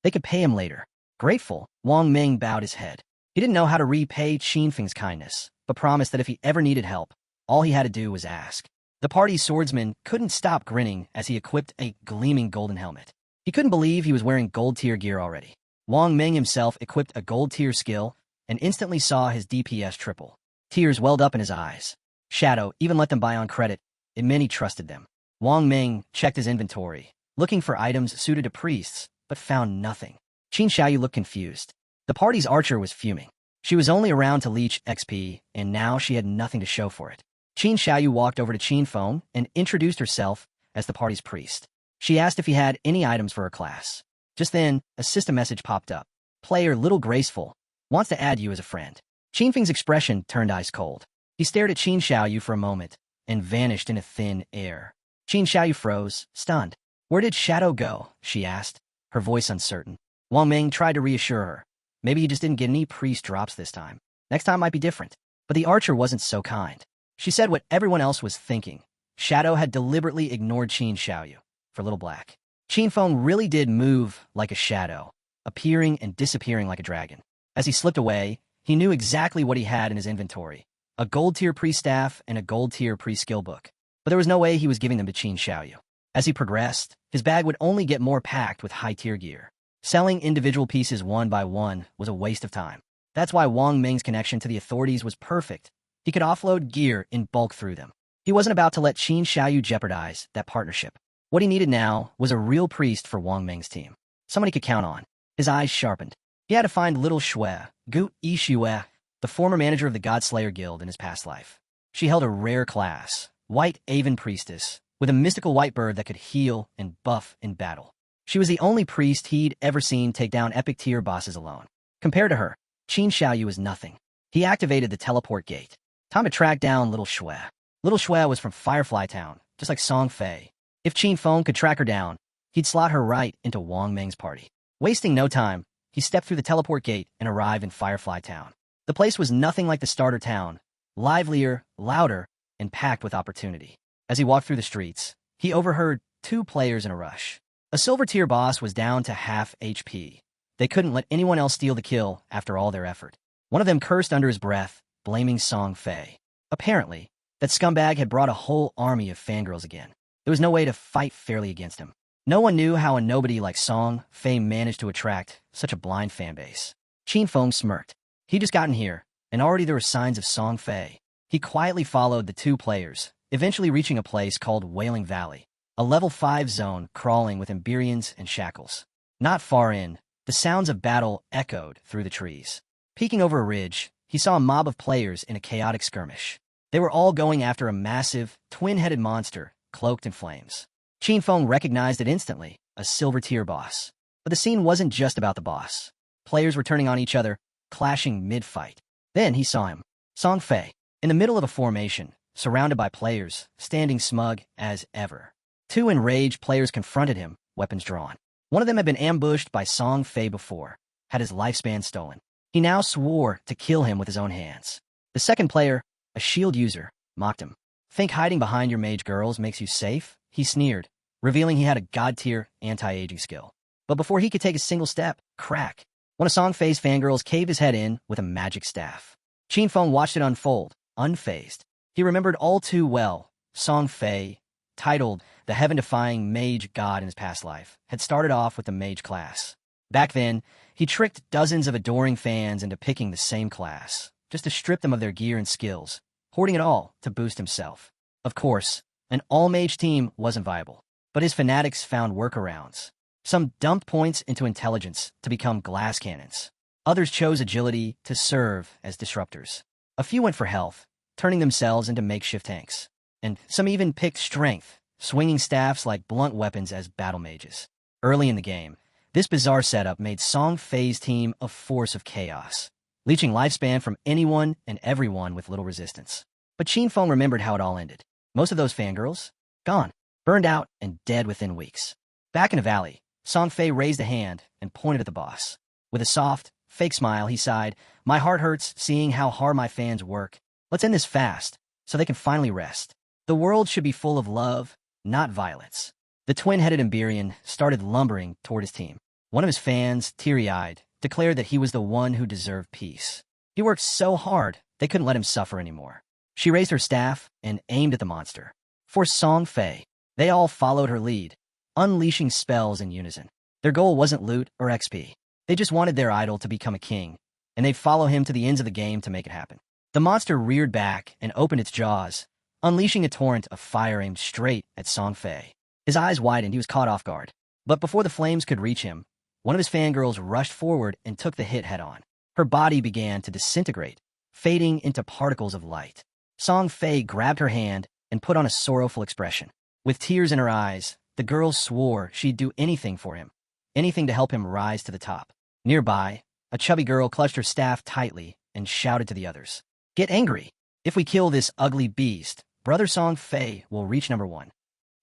They could pay him later. Grateful, Wang Ming bowed his head. He didn't know how to repay Qin Feng's kindness, but promised that if he ever needed help, all he had to do was ask. The party's swordsman couldn't stop grinning as he equipped a gleaming golden helmet. He couldn't believe he was wearing gold tier gear already. Wang Ming himself equipped a gold tier skill and instantly saw his DPS triple. Tears welled up in his eyes. Shadow even let them buy on credit. It meant he trusted them. Wang Ming checked his inventory, looking for items suited to priests, but found nothing. Qin Xiaoyu looked confused. The party's archer was fuming. She was only around to leech XP, and now she had nothing to show for it. Qin Xiaoyu walked over to Qin Feng and introduced herself as the party's priest. She asked if he had any items for her class. Just then, a system message popped up. Player Little Graceful wants to add you as a friend. Qin Feng's expression turned ice cold. He stared at Qin Xiaoyu for a moment and vanished into thin air. Qin Xiaoyu froze, stunned. "Where did Shadow go?" she asked, her voice uncertain. Wang Ming tried to reassure her. Maybe he just didn't get any priest drops this time. Next time might be different. But the archer wasn't so kind. She said what everyone else was thinking. Shadow had deliberately ignored Qin Xiaoyu for Little Black. Qin Feng really did move like a shadow, appearing and disappearing like a dragon. As he slipped away, he knew exactly what he had in his inventory. A gold-tier pre-staff and a gold-tier pre-skill book. But there was no way he was giving them to Qin Xiaoyu. As he progressed, his bag would only get more packed with high-tier gear. Selling individual pieces one by one was a waste of time. That's why Wang Ming's connection to the authorities was perfect. He could offload gear in bulk through them. He wasn't about to let Qin Xiaoyu jeopardize that partnership. What he needed now was a real priest for Wang Ming's team. someone he could count on. His eyes sharpened. He had to find little Xue, Gu Yixue, the former manager of the Godslayer Guild in his past life. She held a rare class, White Aven Priestess, with a mystical white bird that could heal and buff in battle. She was the only priest he'd ever seen take down epic tier bosses alone. Compared to her, Qin Xiaoyu was nothing. He activated the teleport gate. Time to track down little Xue. Little Xue was from Firefly Town, just like Song Fei. If Qin Feng could track her down, he'd slot her right into Wang Meng's party. Wasting no time, he stepped through the teleport gate and arrived in Firefly Town. The place was nothing like the starter town, livelier, louder, and packed with opportunity. As he walked through the streets, he overheard two players in a rush. A silver tier boss was down to half HP. They couldn't let anyone else steal the kill after all their effort. One of them cursed under his breath, blaming Song Fei. Apparently, that scumbag had brought a whole army of fangirls again. There was no way to fight fairly against him. No one knew how a nobody like Song Fei managed to attract such a blind fanbase. Qin Feng smirked. He'd just gotten here, and already there were signs of Song Fei. He quietly followed the two players, eventually reaching a place called Wailing Valley, a level 5 zone crawling with Emberians and shackles. Not far in, the sounds of battle echoed through the trees. Peeking over a ridge, he saw a mob of players in a chaotic skirmish. They were all going after a massive, twin-headed monster, cloaked in flames. Qin Feng recognized it instantly, a silver-tier boss. But the scene wasn't just about the boss. Players were turning on each other, clashing mid-fight. Then he saw him, Song Fei, in the middle of a formation, surrounded by players, standing smug as ever. Two enraged players confronted him, weapons drawn. One of them had been ambushed by Song Fei before, had his lifespan stolen. He now swore to kill him with his own hands. The second player, a shield user, mocked him. Think hiding behind your mage girls makes you safe? He sneered, revealing he had a god-tier anti-aging skill. But before he could take a single step, crack. One of Song Fei's fangirls caved his head in with a magic staff. Qin Feng watched it unfold, unfazed. He remembered all too well, Song Fei, titled the heaven-defying mage god in his past life, had started off with the mage class. Back then, he tricked dozens of adoring fans into picking the same class, just to strip them of their gear and skills, hoarding it all to boost himself. Of course, an all-mage team wasn't viable, but his fanatics found workarounds. Some dumped points into intelligence to become glass cannons. Others chose agility to serve as disruptors. A few went for health, turning themselves into makeshift tanks. And some even picked strength, swinging staffs like blunt weapons as battle mages. Early in the game, this bizarre setup made Song Fei's team a force of chaos, leeching lifespan from anyone and everyone with little resistance. But Qin Feng remembered how it all ended. Most of those fangirls, gone, burned out and dead within weeks. Back in the valley, Song Fei raised a hand and pointed at the boss. With a soft, fake smile, he sighed, "My heart hurts seeing how hard my fans work. Let's end this fast, so they can finally rest. The world should be full of love, not violence." The twin-headed Emberian started lumbering toward his team. One of his fans, teary-eyed, declared that he was the one who deserved peace. He worked so hard, they couldn't let him suffer anymore. She raised her staff and aimed at the monster. For Song Fei, they all followed her lead, unleashing spells in unison. Their goal wasn't loot or XP. They just wanted their idol to become a king, and they'd follow him to the ends of the game to make it happen. The monster reared back and opened its jaws, unleashing a torrent of fire aimed straight at Song Fei. His eyes widened, he was caught off guard. But before the flames could reach him, one of his fangirls rushed forward and took the hit head-on. Her body began to disintegrate, fading into particles of light. Song Fei grabbed her hand and put on a sorrowful expression. With tears in her eyes, the girl swore she'd do anything for him, anything to help him rise to the top. Nearby, a chubby girl clutched her staff tightly and shouted to the others, "Get angry! If we kill this ugly beast, Brother Song Fei will reach number 1.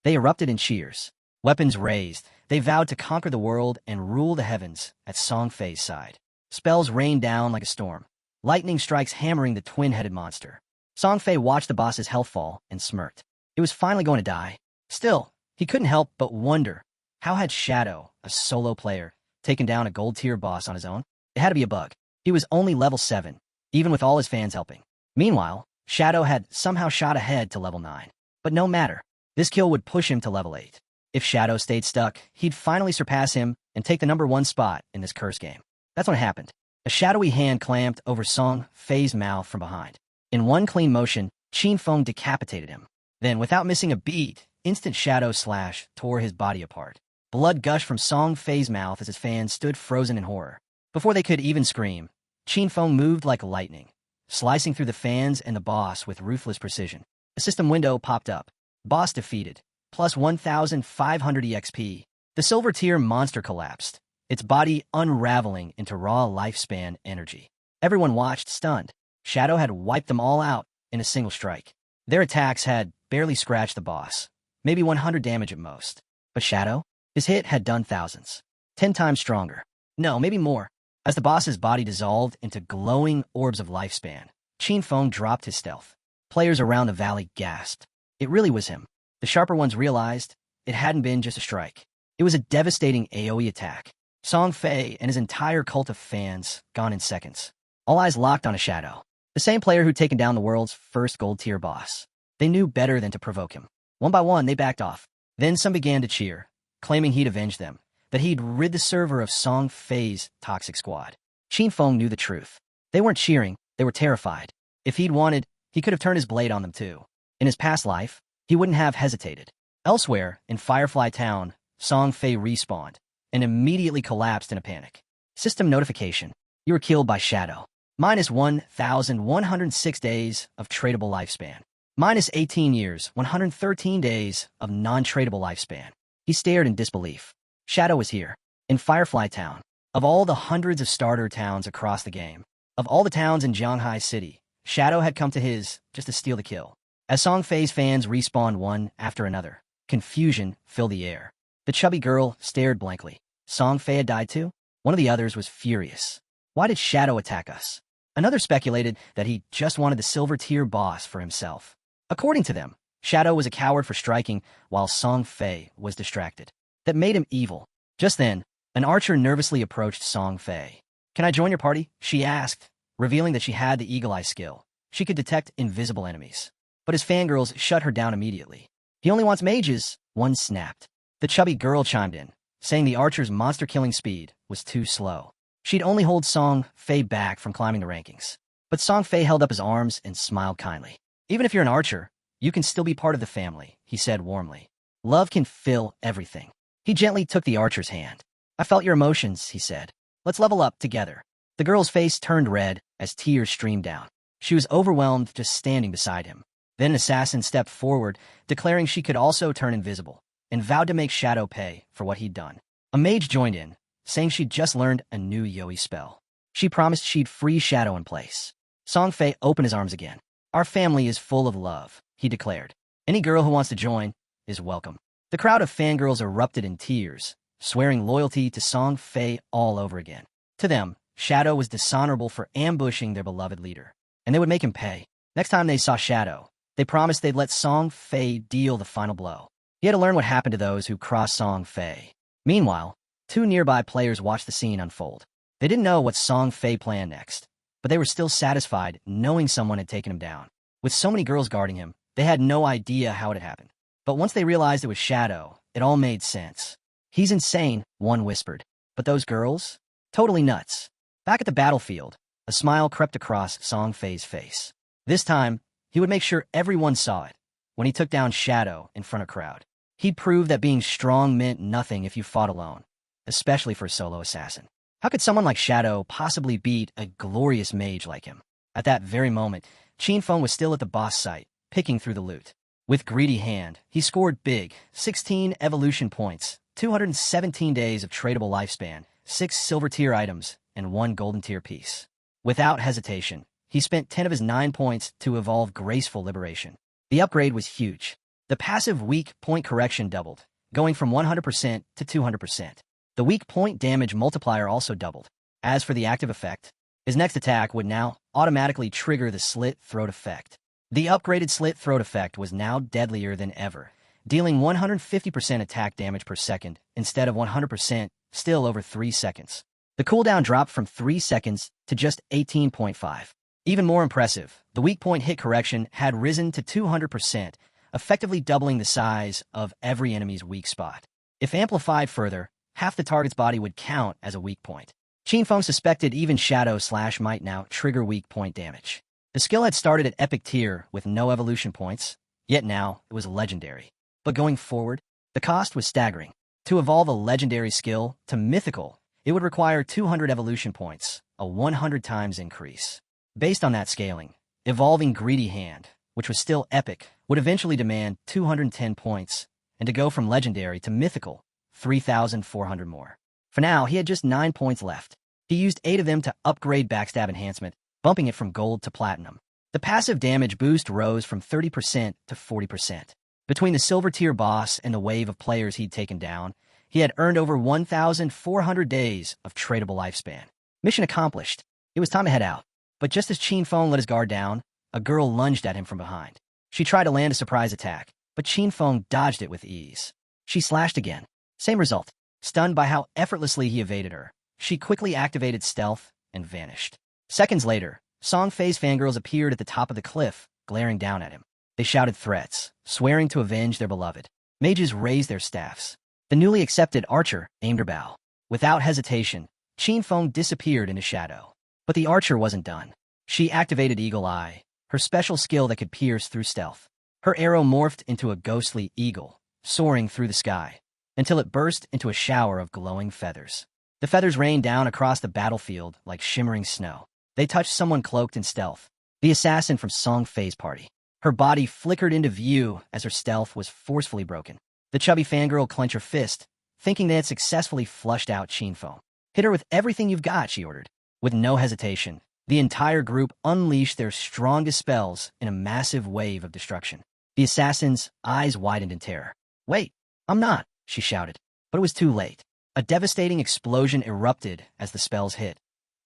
They erupted in cheers. Weapons raised, they vowed to conquer the world and rule the heavens at Song Fei's side. Spells rained down like a storm, lightning strikes hammering the twin-headed monster. Song Fei watched the boss's health fall and smirked. It was finally going to die. Still, he couldn't help but wonder, how had Shadow, a solo player, taken down a gold-tier boss on his own? It had to be a bug. He was only level 7, even with all his fans helping. Meanwhile, Shadow had somehow shot ahead to level 9. But no matter, this kill would push him to level 8. If Shadow stayed stuck, he'd finally surpass him and take the number 1 spot in this curse game. That's what happened. A shadowy hand clamped over Song Fei's mouth from behind. In one clean motion, Qin Feng decapitated him. Then, without missing a beat, instant shadow slash tore his body apart. Blood gushed from Song Fei's mouth as his fans stood frozen in horror. Before they could even scream, Qin Feng moved like lightning, slicing through the fans and the boss with ruthless precision. A system window popped up. Boss defeated. Plus 1,500 EXP. The silver tier monster collapsed, its body unraveling into raw lifespan energy. Everyone watched, stunned. Shadow had wiped them all out in a single strike. Their attacks had barely scratched the boss, maybe 100 damage at most. But Shadow? His hit had done thousands. 10 times stronger. No, maybe more. As the boss's body dissolved into glowing orbs of lifespan, Qin Feng dropped his stealth. Players around the valley gasped. It really was him. The sharper ones realized it hadn't been just a strike. It was a devastating AoE attack. Song Fei and his entire cult of fans gone in seconds. All eyes locked on a Shadow. The same player who'd taken down the world's first gold-tier boss. They knew better than to provoke him. One by one, they backed off. Then some began to cheer, claiming he'd avenged them, that he'd rid the server of Song Fei's toxic squad. Qin Feng knew the truth. They weren't cheering, they were terrified. If he'd wanted, he could have turned his blade on them too. In his past life, he wouldn't have hesitated. Elsewhere, in Firefly Town, Song Fei respawned and immediately collapsed in a panic. System notification. You were killed by Shadow. Minus 1,106 days of tradable lifespan. Minus 18 years, 113 days of non-tradable lifespan. He stared in disbelief. Shadow was here, in Firefly Town. Of all the hundreds of starter towns across the game, of all the towns in Jianghai City, Shadow had come to his just to steal the kill. As Song Fei's fans respawned one after another, confusion filled the air. The chubby girl stared blankly. Song Fei had died too? One of the others was furious. Why did Shadow attack us? Another speculated that he just wanted the silver-tier boss for himself. According to them, Shadow was a coward for striking while Song Fei was distracted. That made him evil. Just then, an archer nervously approached Song Fei. Can I join your party? She asked, revealing that she had the eagle eye skill. She could detect invisible enemies. But his fangirls shut her down immediately. He only wants mages, one snapped. The chubby girl chimed in, saying the archer's monster-killing speed was too slow. She'd only hold Song Fei back from climbing the rankings. But Song Fei held up his arms and smiled kindly. Even if you're an archer, you can still be part of the family, he said warmly. Love can fill everything. He gently took the archer's hand. I felt your emotions, he said. Let's level up together. The girl's face turned red as tears streamed down. She was overwhelmed just standing beside him. Then an assassin stepped forward, declaring she could also turn invisible, and vowed to make Shadow pay for what he'd done. A mage joined in, saying she'd just learned a new Yoi spell. She promised she'd free Shadow in place. Song Fei opened his arms again. Our family is full of love, he declared. Any girl who wants to join is welcome. The crowd of fangirls erupted in tears, swearing loyalty to Song Fei all over again. To them, Shadow was dishonorable for ambushing their beloved leader, and they would make him pay. Next time they saw Shadow, they promised they'd let Song Fei deal the final blow. He had to learn what happened to those who crossed Song Fei. Meanwhile, two nearby players watched the scene unfold. They didn't know what Song Fei planned next, but they were still satisfied knowing someone had taken him down. With so many girls guarding him, they had no idea how it had happened. But once they realized it was Shadow, it all made sense. He's insane, one whispered. But those girls? Totally nuts. Back at the battlefield, a smile crept across Song Fei's face. This time, he would make sure everyone saw it. When he took down Shadow in front of a crowd, he'd prove that being strong meant nothing if you fought alone, especially for a solo assassin. How could someone like Shadow possibly beat a glorious mage like him? At that very moment, Qin Feng was still at the boss site, picking through the loot. With greedy hand, he scored big, 16 evolution points, 217 days of tradable lifespan, 6 silver-tier items, and 1 golden-tier piece. Without hesitation, he spent 10 of his 9 points to evolve Graceful Liberation. The upgrade was huge. The passive weak point correction doubled, going from 100% to 200%. The weak point damage multiplier also doubled. As for the active effect, his next attack would now automatically trigger the Slit Throat effect. The upgraded Slit Throat effect was now deadlier than ever, dealing 150% attack damage per second instead of 100%, still over 3 seconds. The cooldown dropped from 3 seconds to just 18.5. Even more impressive, the weak point hit correction had risen to 200%, effectively doubling the size of every enemy's weak spot. If amplified further, half the target's body would count as a weak point. Qin Feng suspected even Shadow Slash might now trigger weak point damage. The skill had started at epic tier with no evolution points, yet now it was legendary. But going forward, the cost was staggering. To evolve a legendary skill to mythical, it would require 200 evolution points, a 100 times increase. Based on that scaling, evolving Greedy Hand, which was still epic, would eventually demand 210 points, and to go from legendary to mythical, 3,400 more. For now, he had just 9 points left. He used 8 of them to upgrade Backstab Enhancement, bumping it from gold to platinum. The passive damage boost rose from 30% to 40%. Between the silver tier boss and the wave of players he'd taken down, he had earned over 1,400 days of tradable lifespan. Mission accomplished. It was time to head out. But just as Qin Feng let his guard down, a girl lunged at him from behind. She tried to land a surprise attack, but Qin Feng dodged it with ease. She slashed again. Same result. Stunned by how effortlessly he evaded her, she quickly activated stealth and vanished. Seconds later, Song Fei's fangirls appeared at the top of the cliff, glaring down at him. They shouted threats, swearing to avenge their beloved. Mages raised their staffs. The newly accepted archer aimed her bow. Without hesitation, Qin Feng disappeared into shadow. But the archer wasn't done. She activated Eagle Eye, her special skill that could pierce through stealth. Her arrow morphed into a ghostly eagle, soaring through the sky, until it burst into a shower of glowing feathers. The feathers rained down across the battlefield like shimmering snow. They touched someone cloaked in stealth, the assassin from Song Fei's party. Her body flickered into view as her stealth was forcefully broken. The chubby fangirl clenched her fist, thinking they had successfully flushed out Qin Feng. Hit her with everything you've got, she ordered. With no hesitation, the entire group unleashed their strongest spells in a massive wave of destruction. The assassin's eyes widened in terror. "Wait, I'm not," she shouted. But it was too late. A devastating explosion erupted as the spells hit,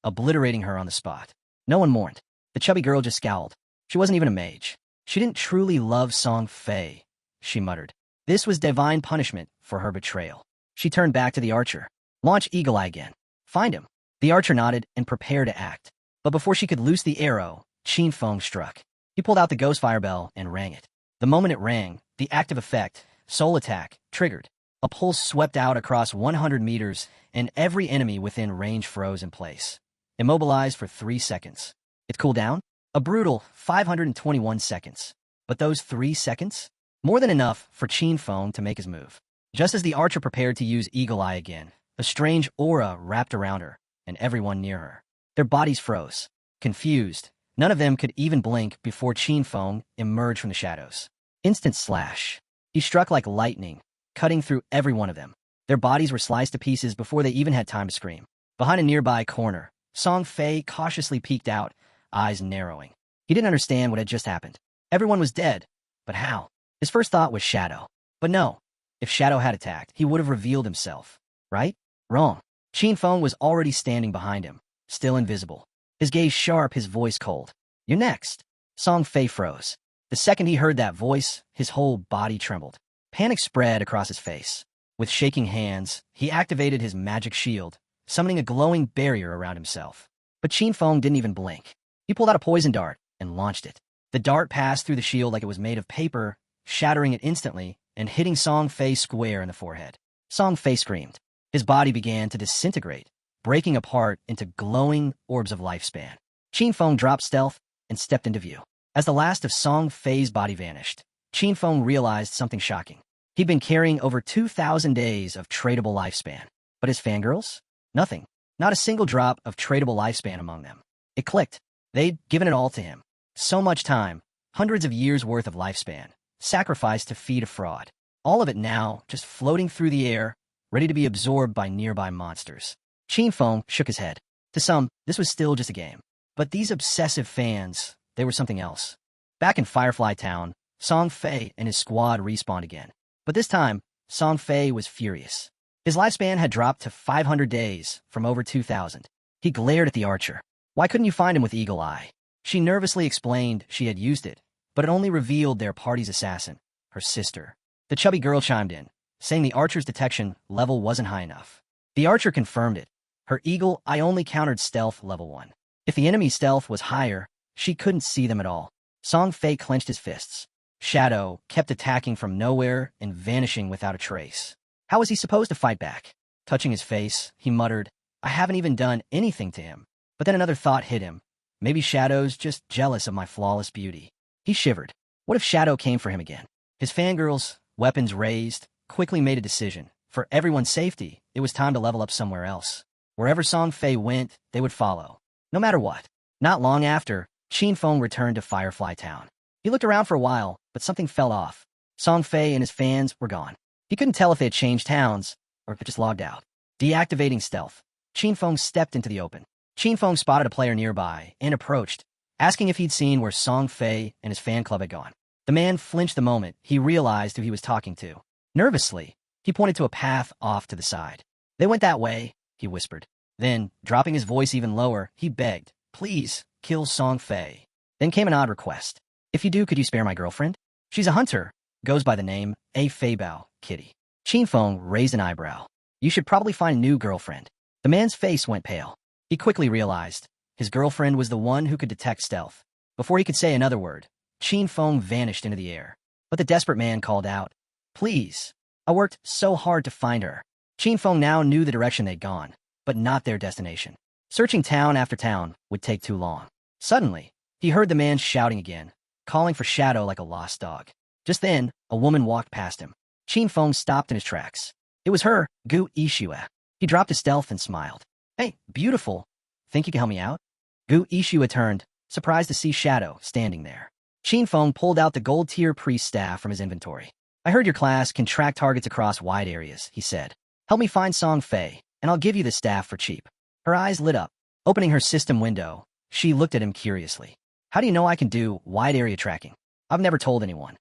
obliterating her on the spot. No one mourned. The chubby girl just scowled. She wasn't even a mage. She didn't truly love Song Fei, she muttered. This was divine punishment for her betrayal. She turned back to the archer. "Launch Eagle Eye again. Find him." The archer nodded and prepared to act. But before she could loose the arrow, Qin Feng struck. He pulled out the ghost fire bell and rang it. The moment it rang, the active effect, Soul Attack, triggered. A pulse swept out across 100 meters, and every enemy within range froze in place, immobilized for 3 seconds. It cooled down? A brutal 521 seconds. But those 3 seconds? More than enough for Qin Feng to make his move. Just as the archer prepared to use Eagle Eye again, a strange aura wrapped around her and everyone near her. Their bodies froze. Confused, none of them could even blink before Qin Feng emerged from the shadows. Instant slash. He struck like lightning, cutting through every one of them. Their bodies were sliced to pieces before they even had time to scream. Behind a nearby corner, Song Fei cautiously peeked out, eyes narrowing. He didn't understand what had just happened. Everyone was dead, but how? His first thought was Shadow. But no, if Shadow had attacked, he would have revealed himself. Right? Wrong. Qin Feng was already standing behind him, still invisible. His gaze sharp, his voice cold. "You're next." Song Fei froze. The second he heard that voice, his whole body trembled. Panic spread across his face. With shaking hands, he activated his magic shield, summoning a glowing barrier around himself. But Qin Feng didn't even blink. He pulled out a poison dart and launched it. The dart passed through the shield like it was made of paper, shattering it instantly and hitting Song Fei square in the forehead. Song Fei screamed. His body began to disintegrate, breaking apart into glowing orbs of lifespan. Qin Feng dropped stealth and stepped into view. As the last of Song Fei's body vanished, Qin Feng realized something shocking. He'd been carrying over 2,000 days of tradable lifespan. But his fangirls? Nothing. Not a single drop of tradable lifespan among them. It clicked. They'd given it all to him. So much time, hundreds of years' worth of lifespan, sacrificed to feed a fraud. All of it now just floating through the air, ready to be absorbed by nearby monsters. Qin Feng shook his head. To some, this was still just a game. But these obsessive fans, they were something else. Back in Firefly Town, Song Fei and his squad respawned again. But this time, Song Fei was furious. His lifespan had dropped to 500 days from over 2,000. He glared at the archer. "Why couldn't you find him with Eagle Eye?" She nervously explained she had used it, but it only revealed their party's assassin, her sister. The chubby girl chimed in, saying the archer's detection level wasn't high enough. The archer confirmed it. Her Eagle Eye only countered stealth level 1. If the enemy's stealth was higher, she couldn't see them at all. Song Fei clenched his fists. Shadow kept attacking from nowhere and vanishing without a trace. How was he supposed to fight back? Touching his face, he muttered, "I haven't even done anything to him." But then another thought hit him. Maybe Shadow's just jealous of my flawless beauty. He shivered. What if Shadow came for him again? His fangirls, weapons raised, quickly made a decision. For everyone's safety, it was time to level up somewhere else. Wherever Song Fei went, they would follow. No matter what. Not long after, Qin Feng returned to Firefly Town. He looked around for a while, but something fell off. Song Fei and his fans were gone. He couldn't tell if they had changed towns, or if it just logged out. Deactivating stealth, Qin Feng stepped into the open. Qin Feng spotted a player nearby and approached, asking if he'd seen where Song Fei and his fan club had gone. The man flinched the moment he realized who he was talking to. Nervously, he pointed to a path off to the side. They went that way, he whispered. Then, dropping his voice even lower, he begged, please, kill Song Fei. Then came an odd request. If you do, could you spare my girlfriend? She's a hunter, goes by the name A Fei Bao, Kitty. Qin Feng raised an eyebrow. You should probably find a new girlfriend. The man's face went pale. He quickly realized his girlfriend was the one who could detect stealth. Before he could say another word, Qin Feng vanished into the air. But the desperate man called out, please. I worked so hard to find her. Qin Feng now knew the direction they'd gone, but not their destination. Searching town after town would take too long. Suddenly, he heard the man shouting again, calling for Shadow like a lost dog. Just then, a woman walked past him. Qin Feng stopped in his tracks. It was her, Gu Yixue. He dropped his stealth and smiled. Hey, beautiful. Think you can help me out? Gu Yixue turned, surprised to see Shadow standing there. Qin Feng pulled out the gold-tier priest staff from his inventory. I heard your class can track targets across wide areas, he said. Help me find Song Fei, and I'll give you the staff for cheap. Her eyes lit up. Opening her system window, she looked at him curiously. How do you know I can do wide area tracking? I've never told anyone.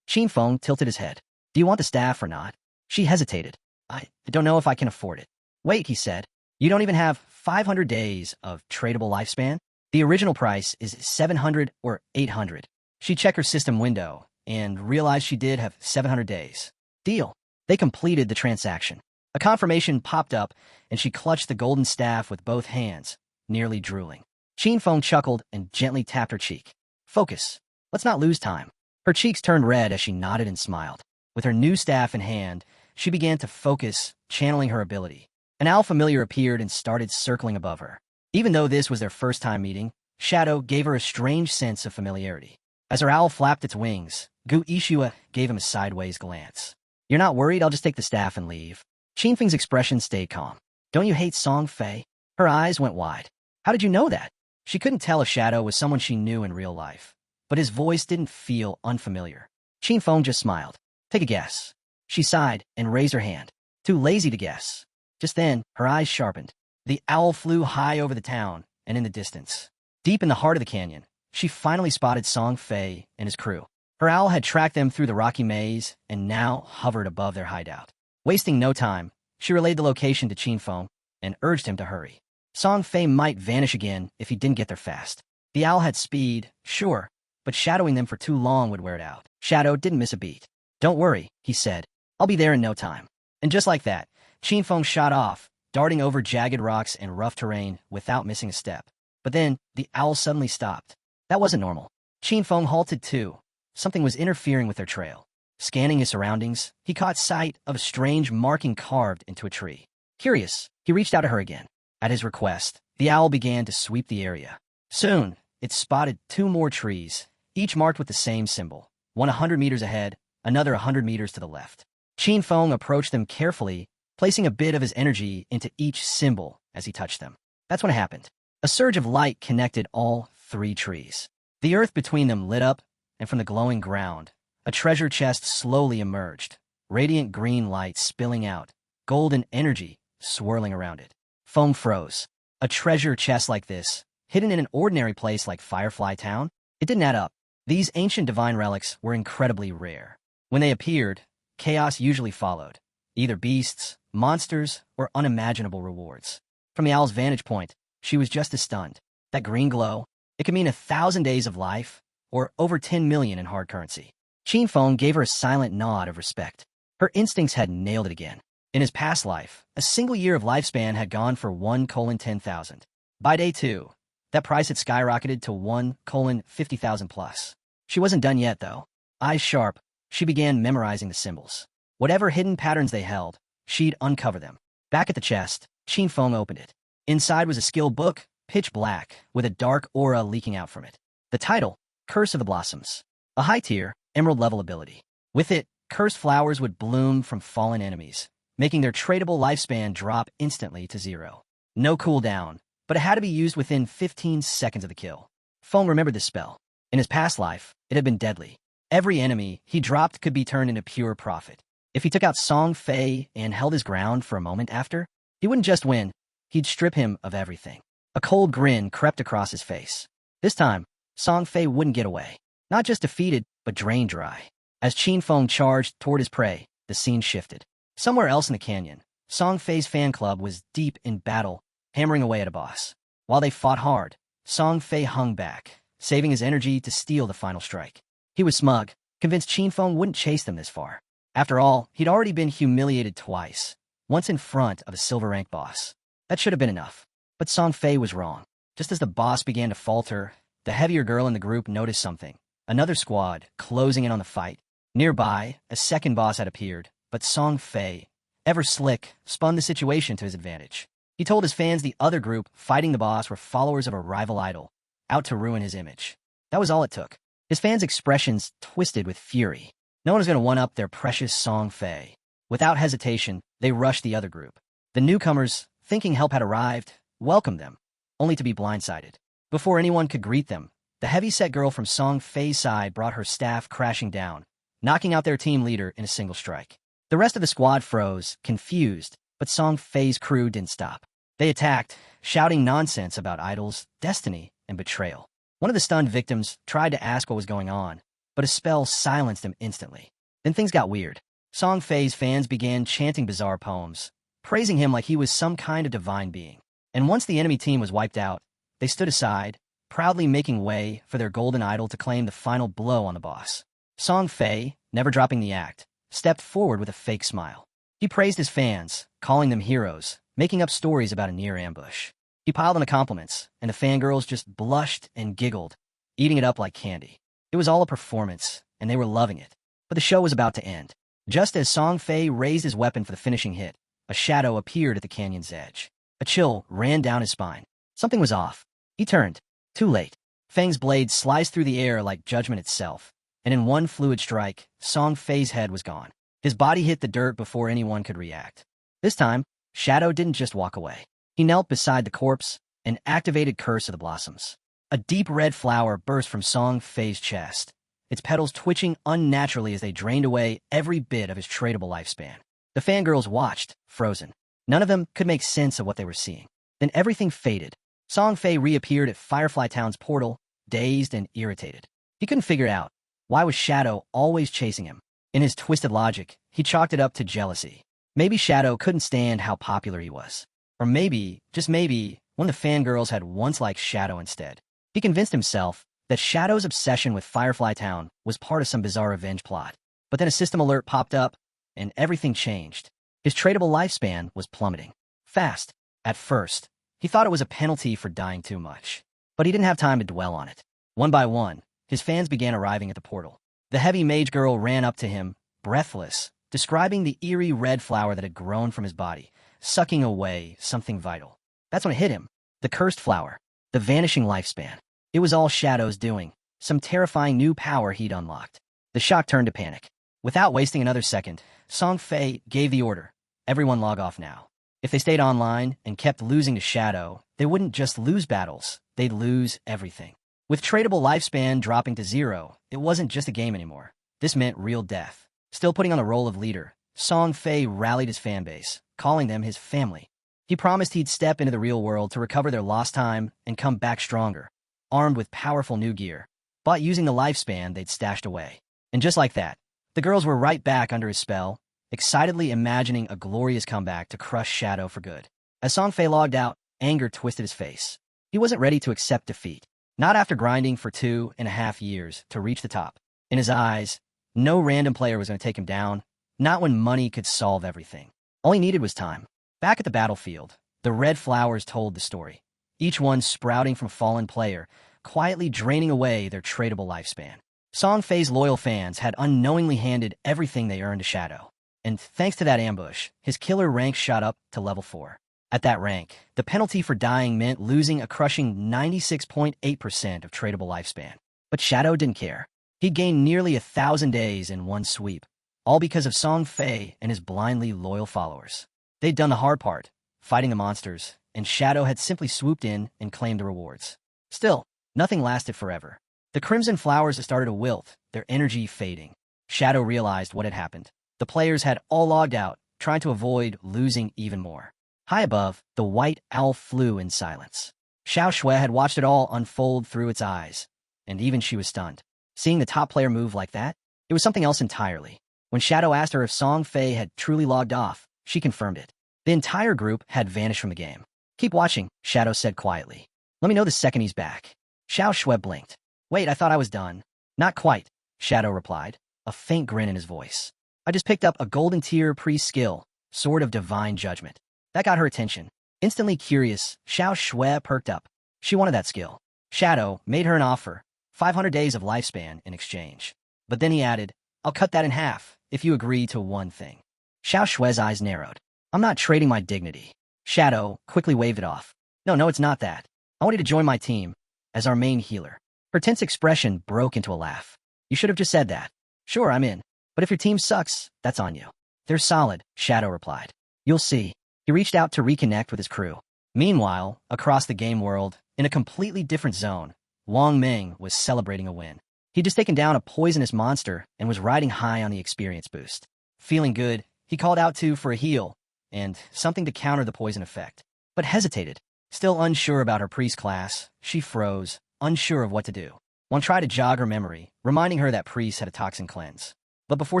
Qin Feng tilted his head. Do you want the staff or not? She hesitated. I don't know if I can afford it. Wait, he said. You don't even have 500 days of tradable lifespan? The original price is 700 or 800. She checked her system window and realized she did have 700 days. Deal. They completed the transaction. A confirmation popped up, and she clutched the golden staff with both hands, nearly drooling. Qin Feng chuckled and gently tapped her cheek. Focus. Let's not lose time. Her cheeks turned red as she nodded and smiled. With her new staff in hand, she began to focus, channeling her ability. An owl familiar appeared and started circling above her. Even though this was their first time meeting, Shadow gave her a strange sense of familiarity. As her owl flapped its wings, Gu Yixue gave him a sideways glance. You're not worried? I'll just take the staff and leave. Qin Feng's expression stayed calm. Don't you hate Song Fei? Her eyes went wide. How did you know that? She couldn't tell if Shadow was someone she knew in real life, but his voice didn't feel unfamiliar. Qin Feng just smiled. Take a guess. She sighed and raised her hand. Too lazy to guess. Just then, her eyes sharpened. The owl flew high over the town and in the distance. Deep in the heart of the canyon, she finally spotted Song Fei and his crew. Her owl had tracked them through the rocky maze and now hovered above their hideout. Wasting no time, she relayed the location to Qin Feng and urged him to hurry. Song Fei might vanish again if he didn't get there fast. The owl had speed, sure, but shadowing them for too long would wear it out. Shadow didn't miss a beat. Don't worry, he said. I'll be there in no time. And just like that, Qin Feng shot off, darting over jagged rocks and rough terrain without missing a step. But then, the owl suddenly stopped. That wasn't normal. Qin Feng halted too. Something was interfering with their trail. Scanning his surroundings, he caught sight of a strange marking carved into a tree. Curious, he reached out to her again. At his request, the owl began to sweep the area. Soon, it spotted 2 more trees, each marked with the same symbol. One 100 meters ahead, another 100 meters to the left. Qin Feng approached them carefully, placing a bit of his energy into each symbol as he touched them. That's when it happened. A surge of light connected all 3 trees. The earth between them lit up, and from the glowing ground, a treasure chest slowly emerged, radiant green light spilling out, golden energy swirling around it. Feng froze. A treasure chest like this, hidden in an ordinary place like Firefly Town? It didn't add up. These ancient divine relics were incredibly rare. When they appeared, chaos usually followed, either beasts, monsters, or unimaginable rewards. From the owl's vantage point, she was just as stunned. That green glow, it could mean 1,000 days of life, or over 10 million in hard currency. Qin Feng gave her a silent nod of respect. Her instincts had nailed it again. In his past life, a single year of lifespan had gone for 1:10,000. By day 2, that price had skyrocketed to 1:50,000 plus. She wasn't done yet, though. Eyes sharp, she began memorizing the symbols. Whatever hidden patterns they held, she'd uncover them. Back at the chest, Qin Feng opened it. Inside was a skill book, pitch black, with a dark aura leaking out from it. The title, Curse of the Blossoms. A high-tier, emerald-level ability. With it, cursed flowers would bloom from fallen enemies, making their tradable lifespan drop instantly to 0. No cooldown, but it had to be used within 15 seconds of the kill. Feng remembered this spell. In his past life, it had been deadly. Every enemy he dropped could be turned into pure profit. If he took out Song Fei and held his ground for a moment after, he wouldn't just win, he'd strip him of everything. A cold grin crept across his face. This time, Song Fei wouldn't get away. Not just defeated, but drained dry. As Qin Feng charged toward his prey, the scene shifted. Somewhere else in the canyon, Song Fei's fan club was deep in battle, hammering away at a boss. While they fought hard, Song Fei hung back, saving his energy to steal the final strike. He was smug, convinced Qin Feng wouldn't chase them this far. After all, he'd already been humiliated twice, once in front of a silver-rank boss. That should have been enough. But Song Fei was wrong. Just as the boss began to falter, the heavier girl in the group noticed something. Another squad, closing in on the fight. Nearby, a second boss had appeared, but Song Fei, ever slick, spun the situation to his advantage. He told his fans the other group fighting the boss were followers of a rival idol, out to ruin his image. That was all it took. His fans' expressions twisted with fury. No one was going to one-up their precious Song Fei. Without hesitation, they rushed the other group. The newcomers, thinking help had arrived, welcomed them, only to be blindsided. Before anyone could greet them, the heavy-set girl from Song Fei's side brought her staff crashing down, knocking out their team leader in a single strike. The rest of the squad froze, confused, but Song Fei's crew didn't stop. They attacked, shouting nonsense about idols, destiny, and betrayal. One of the stunned victims tried to ask what was going on, but a spell silenced him instantly. Then things got weird. Song Fei's fans began chanting bizarre poems, praising him like he was some kind of divine being. And once the enemy team was wiped out, they stood aside, proudly making way for their golden idol to claim the final blow on the boss. Song Fei, never dropping the act, stepped forward with a fake smile. He praised his fans, calling them heroes, making up stories about a near ambush. He piled on the compliments, and the fangirls just blushed and giggled, eating it up like candy. It was all a performance, and they were loving it. But the show was about to end. Just as Song Fei raised his weapon for the finishing hit, a shadow appeared at the canyon's edge. A chill ran down his spine. Something was off. He turned. Too late. Feng's blade sliced through the air like judgment itself, and in one fluid strike, Song Fei's head was gone. His body hit the dirt before anyone could react. This time, Shadow didn't just walk away. He knelt beside the corpse and activated Curse of the Blossoms. A deep red flower burst from Song Fei's chest, its petals twitching unnaturally as they drained away every bit of his tradable lifespan. The fangirls watched, frozen. None of them could make sense of what they were seeing. Then everything faded. Song Fei reappeared at Firefly Town's portal, dazed and irritated. He couldn't figure out, why was Shadow always chasing him? In his twisted logic, he chalked it up to jealousy. Maybe Shadow couldn't stand how popular he was. Or maybe, just maybe, one of the fangirls had once liked Shadow instead. He convinced himself that Shadow's obsession with Firefly Town was part of some bizarre revenge plot. But then a system alert popped up, and everything changed. His tradable lifespan was plummeting. Fast. At first, he thought it was a penalty for dying too much. But he didn't have time to dwell on it. One by one, his fans began arriving at the portal. The heavy mage girl ran up to him, breathless, describing the eerie red flower that had grown from his body, sucking away something vital. That's when it hit him. The cursed flower. The vanishing lifespan. It was all Shadow's doing. Some terrifying new power he'd unlocked. The shock turned to panic. Without wasting another second, Song Fei gave the order. Everyone log off now. If they stayed online and kept losing to Shadow, they wouldn't just lose battles, they'd lose everything. With tradable lifespan dropping to 0, it wasn't just a game anymore. This meant real death. Still putting on the role of leader, Song Fei rallied his fanbase, calling them his family. He promised he'd step into the real world to recover their lost time and come back stronger, armed with powerful new gear, but using the lifespan they'd stashed away. And just like that, the girls were right back under his spell, excitedly imagining a glorious comeback to crush Shadow for good. As Song Fei logged out, anger twisted his face. He wasn't ready to accept defeat. Not after grinding for 2.5 years to reach the top. In his eyes, no random player was going to take him down, not when money could solve everything. All he needed was time. Back at the battlefield, the red flowers told the story, each one sprouting from a fallen player, quietly draining away their tradable lifespan. Song Fei's loyal fans had unknowingly handed everything they earned to Shadow. And thanks to that ambush, his killer rank shot up to level 4. At that rank, the penalty for dying meant losing a crushing 96.8% of tradable lifespan. But Shadow didn't care. He gained nearly 1,000 days in one sweep, all because of Song Fei and his blindly loyal followers. They'd done the hard part, fighting the monsters, and Shadow had simply swooped in and claimed the rewards. Still, nothing lasted forever. The crimson flowers started to wilt, their energy fading. Shadow realized what had happened. The players had all logged out, trying to avoid losing even more. High above, the white owl flew in silence. Xiao Shui had watched it all unfold through its eyes, and even she was stunned. Seeing the top player move like that, it was something else entirely. When Shadow asked her if Song Fei had truly logged off, she confirmed it. The entire group had vanished from the game. "Keep watching," Shadow said quietly. "Let me know the second he's back." Xiao Shui blinked. "Wait, I thought I was done." "Not quite," Shadow replied, a faint grin in his voice. "I just picked up a golden tier pre-skill, Sword of Divine Judgment." That got her attention. Instantly curious, Xiao Shui perked up. She wanted that skill. Shadow made her an offer, 500 days of lifespan in exchange. But then he added, "I'll cut that in half if you agree to one thing." Xiao Shui's eyes narrowed. "I'm not trading my dignity." Shadow quickly waved it off. No, it's not that. I want you to join my team as our main healer." Her tense expression broke into a laugh. "You should have just said that." "Sure, I'm in. But if your team sucks, that's on you." "They're solid," Shadow replied. "You'll see." He reached out to reconnect with his crew. Meanwhile, across the game world, in a completely different zone, Wang Ming was celebrating a win. He'd just taken down a poisonous monster and was riding high on the experience boost. Feeling good, he called out for a heal and something to counter the poison effect, but hesitated. Still unsure about her priest class, she froze, unsure of what to do. Wang tried to jog her memory, reminding her that priests had a toxin cleanse. But before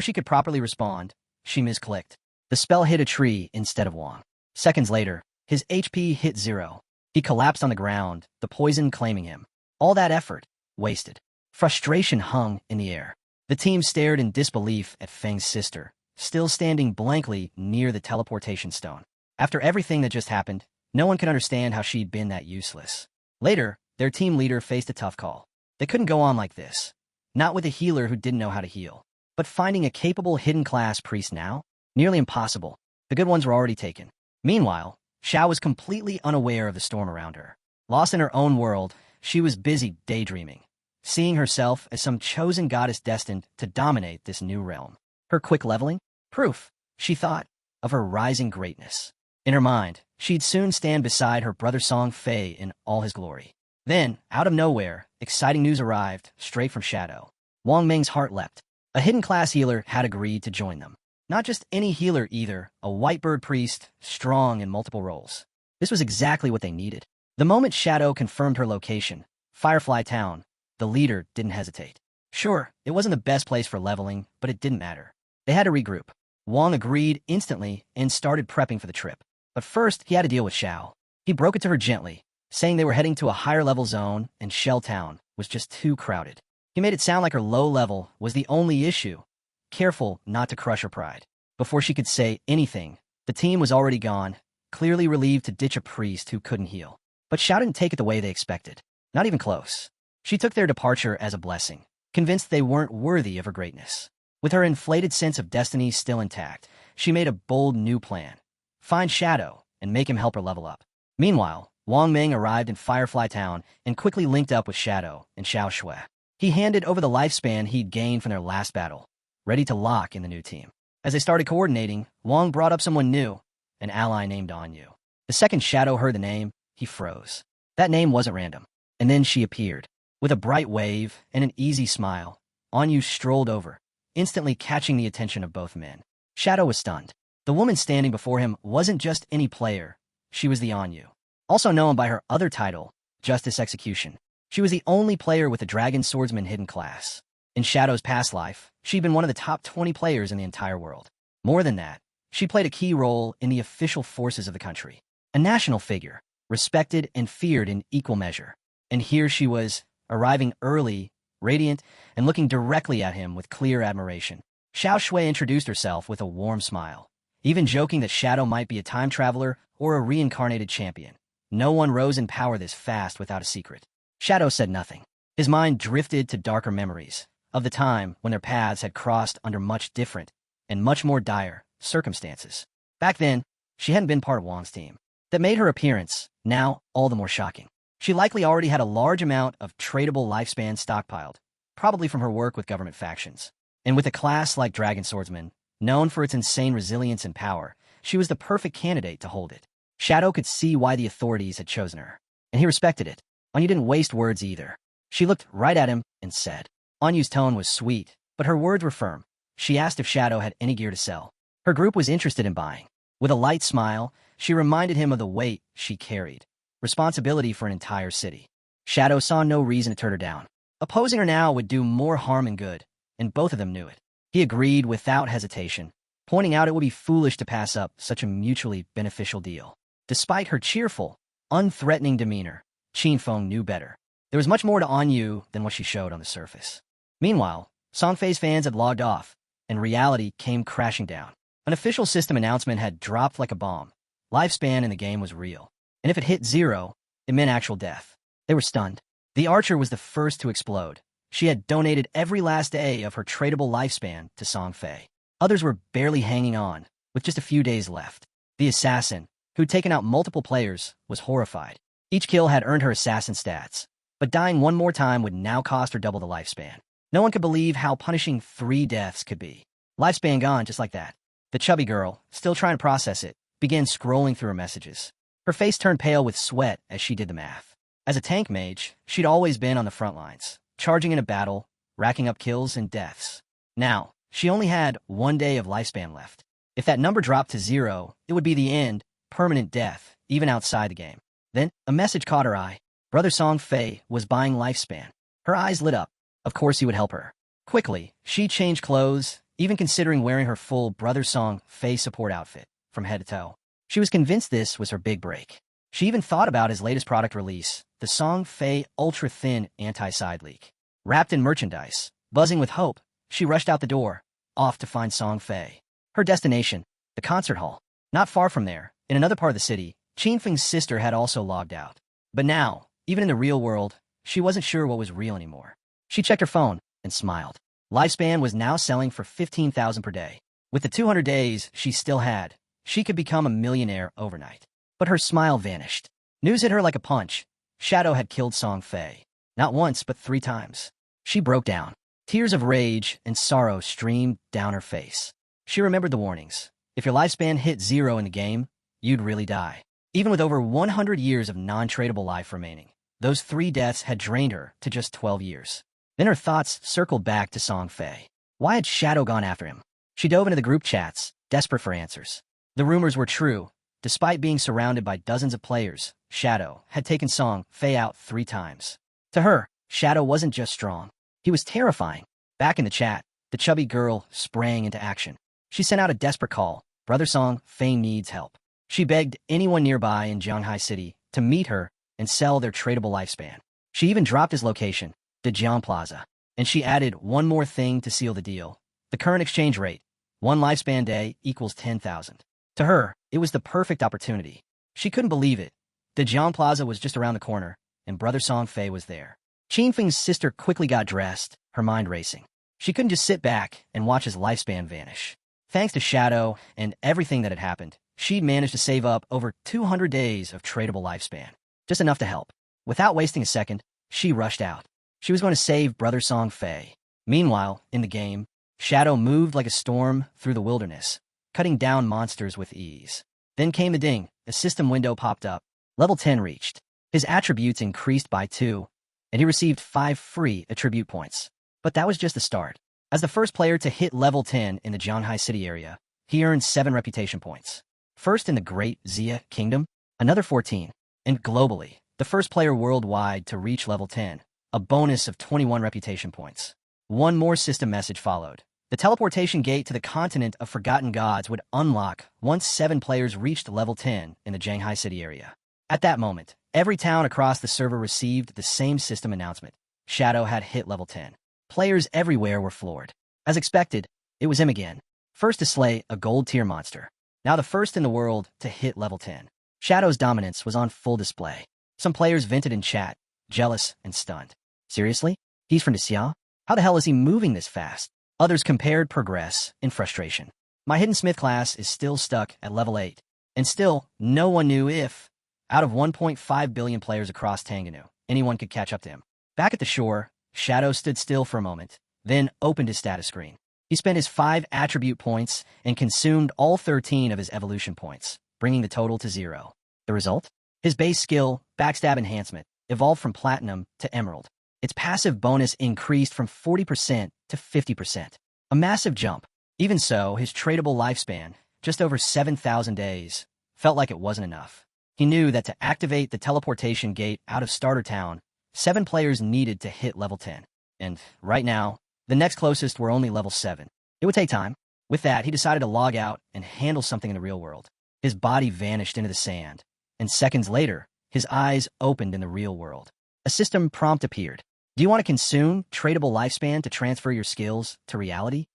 she could properly respond, she misclicked. The spell hit a tree instead of Wang. Seconds later, his HP hit 0. He collapsed on the ground, the poison claiming him. All that effort, wasted. Frustration hung in the air. The team stared in disbelief at Feng's sister, still standing blankly near the teleportation stone. After everything that just happened, no one could understand how she'd been that useless. Later, their team leader faced a tough call. They couldn't go on like this. Not with a healer who didn't know how to heal. But finding a capable hidden class priest now? Nearly impossible. The good ones were already taken. Meanwhile, Xiao was completely unaware of the storm around her. Lost in her own world, she was busy daydreaming, seeing herself as some chosen goddess destined to dominate this new realm. Her quick leveling? Proof, she thought, of her rising greatness. In her mind, she'd soon stand beside her brother Song Fei in all his glory. Then, out of nowhere, exciting news arrived, straight from Shadow. Wang Ming's heart leapt. A hidden class healer had agreed to join them. Not just any healer either, a whitebird priest, strong in multiple roles. This was exactly what they needed. The moment Shadow confirmed her location, Firefly Town, the leader didn't hesitate. Sure, it wasn't the best place for leveling, but it didn't matter. They had to regroup. Wang agreed instantly and started prepping for the trip. But first, he had to deal with Xiao. He broke it to her gently, saying they were heading to a higher-level zone and Shell Town was just too crowded. He made it sound like her low level was the only issue, careful not to crush her pride. Before she could say anything, the team was already gone, clearly relieved to ditch a priest who couldn't heal. But Xiao didn't take it the way they expected. Not even close. She took their departure as a blessing, convinced they weren't worthy of her greatness. With her inflated sense of destiny still intact, she made a bold new plan. Find Shadow and make him help her level up. Meanwhile, Wang Ming arrived in Firefly Town and quickly linked up with Shadow and Xiao Shui. He handed over the lifespan he'd gained from their last battle, ready to lock in the new team. As they started coordinating, Wang brought up someone new, an ally named Anyu. The second Shadow heard the name, he froze. That name wasn't random. And then she appeared. With a bright wave and an easy smile, Anyu strolled over, instantly catching the attention of both men. Shadow was stunned. The woman standing before him wasn't just any player. She was the Anyu, also known by her other title, Justice Execution. She was the only player with a Dragon Swordsman hidden class. In Shadow's past life, she'd been one of the top 20 players in the entire world. More than that, she played a key role in the official forces of the country. A national figure, respected and feared in equal measure. And here she was, arriving early, radiant, and looking directly at him with clear admiration. Xiao Shui introduced herself with a warm smile, even joking that Shadow might be a time traveler or a reincarnated champion. No one rose in power this fast without a secret. Shadow said nothing. His mind drifted to darker memories of the time when their paths had crossed under much different and much more dire circumstances. Back then, she hadn't been part of Wang's team. That made her appearance, now, all the more shocking. She likely already had a large amount of tradable lifespan stockpiled, probably from her work with government factions. And with a class like Dragon Swordsman, known for its insane resilience and power, she was the perfect candidate to hold it. Shadow could see why the authorities had chosen her, and he respected it. Anyu didn't waste words either. She looked right at him and said. Anyu's tone was sweet, but her words were firm. She asked if Shadow had any gear to sell. Her group was interested in buying. With a light smile, she reminded him of the weight she carried. Responsibility for an entire city. Shadow saw no reason to turn her down. Opposing her now would do more harm than good, and both of them knew it. He agreed without hesitation, pointing out it would be foolish to pass up such a mutually beneficial deal. Despite her cheerful, unthreatening demeanor, Qinfeng knew better. There was much more to Anyu than what she showed on the surface. Meanwhile, Songfei's fans had logged off, and reality came crashing down. An official system announcement had dropped like a bomb. Lifespan in the game was real, and if it hit 0, it meant actual death. They were stunned. The archer was the first to explode. She had donated every last day of her tradable lifespan to Songfei. Others were barely hanging on, with just a few days left. The assassin, who'd taken out multiple players, was horrified. Each kill had earned her assassin stats, but dying one more time would now cost her double the lifespan. No one could believe how punishing 3 deaths could be. Lifespan gone just like that. The chubby girl, still trying to process it, began scrolling through her messages. Her face turned pale with sweat as she did the math. As a tank mage, she'd always been on the front lines, charging in a battle, racking up kills and deaths. Now, she only had 1 day of lifespan left. If that number dropped to 0, it would be the end, permanent death, even outside the game. Then, a message caught her eye. Brother Songfei was buying lifespan. Her eyes lit up. Of course he would help her. Quickly, she changed clothes, even considering wearing her full Brother Songfei support outfit, from head to toe. She was convinced this was her big break. She even thought about his latest product release, the Songfei Ultra Thin Anti-Side Leak. Wrapped in merchandise, buzzing with hope, she rushed out the door, off to find Songfei. Her destination, the concert hall. Not far from there, in another part of the city, Qinfeng's sister had also logged out. But now, even in the real world, she wasn't sure what was real anymore. She checked her phone and smiled. Lifespan was now selling for 15,000 per day. With the 200 days she still had, she could become a millionaire overnight. But her smile vanished. News hit her like a punch. Shadow had killed Songfei. Not once, but 3 times. She broke down. Tears of rage and sorrow streamed down her face. She remembered the warnings. If your lifespan hit 0 in the game, you'd really die. Even with over 100 years of non-tradable life remaining, those 3 deaths had drained her to just 12 years. Then her thoughts circled back to Songfei. Why had Shadow gone after him? She dove into the group chats, desperate for answers. The rumors were true. Despite being surrounded by dozens of players, Shadow had taken Songfei out 3 times. To her, Shadow wasn't just strong. He was terrifying. Back in the chat, the chubby girl sprang into action. She sent out a desperate call. Brother Songfei needs help. She begged anyone nearby in Jianghai City to meet her and sell their tradable lifespan. She even dropped his location, the Jiang Plaza. And she added one more thing to seal the deal. The current exchange rate, 1 lifespan day equals 10,000. To her, it was the perfect opportunity. She couldn't believe it. The Jiang Plaza was just around the corner, and Brother Songfei was there. Qinfeng's sister quickly got dressed, her mind racing. She couldn't just sit back and watch his lifespan vanish. Thanks to Shadow and everything that had happened, she'd managed to save up over 200 days of tradable lifespan. Just enough to help. Without wasting a second, she rushed out. She was going to save Brother Songfei. Meanwhile, in the game, Shadow moved like a storm through the wilderness, cutting down monsters with ease. Then came the ding. A system window popped up. Level 10 reached. His attributes increased by 2, and he received 5 free attribute points. But that was just the start. As the first player to hit level 10 in the Jianghai City area, he earned 7 reputation points. First in the Great Xia Kingdom, another 14. And globally, the first player worldwide to reach level 10, a bonus of 21 reputation points. One more system message followed. The teleportation gate to the continent of forgotten gods would unlock once 7 players reached level 10 in the Jianghai City area. At that moment, every town across the server received the same system announcement. Shadow had hit level 10. Players everywhere were floored. As expected, it was him again. First to slay a gold tier monster. Now the first in the world to hit level 10. Shadow's dominance was on full display. Some players vented in chat, jealous and stunned. Seriously? He's from Xia? How the hell is he moving this fast? Others compared progress in frustration. My Hidden Smith class is still stuck at level 8. And still, no one knew if, out of 1.5 billion players across Tanganu, anyone could catch up to him. Back at the shore, Shadow stood still for a moment, then opened his status screen. He spent his 5 attribute points and consumed all 13 of his evolution points, bringing the total to 0. The result? His base skill, Backstab Enhancement, evolved from Platinum to Emerald. Its passive bonus increased from 40% to 50%. A massive jump. Even so, his tradable lifespan, just over 7,000 days, felt like it wasn't enough. He knew that to activate the teleportation gate out of Starter Town, 7 players needed to hit level 10. And right now, the next closest were only level 7. It would take time. With that, he decided to log out and handle something in the real world. His body vanished into the sand, and seconds later, his eyes opened in the real world. A system prompt appeared. Do you want to consume tradable lifespan to transfer your skills to reality?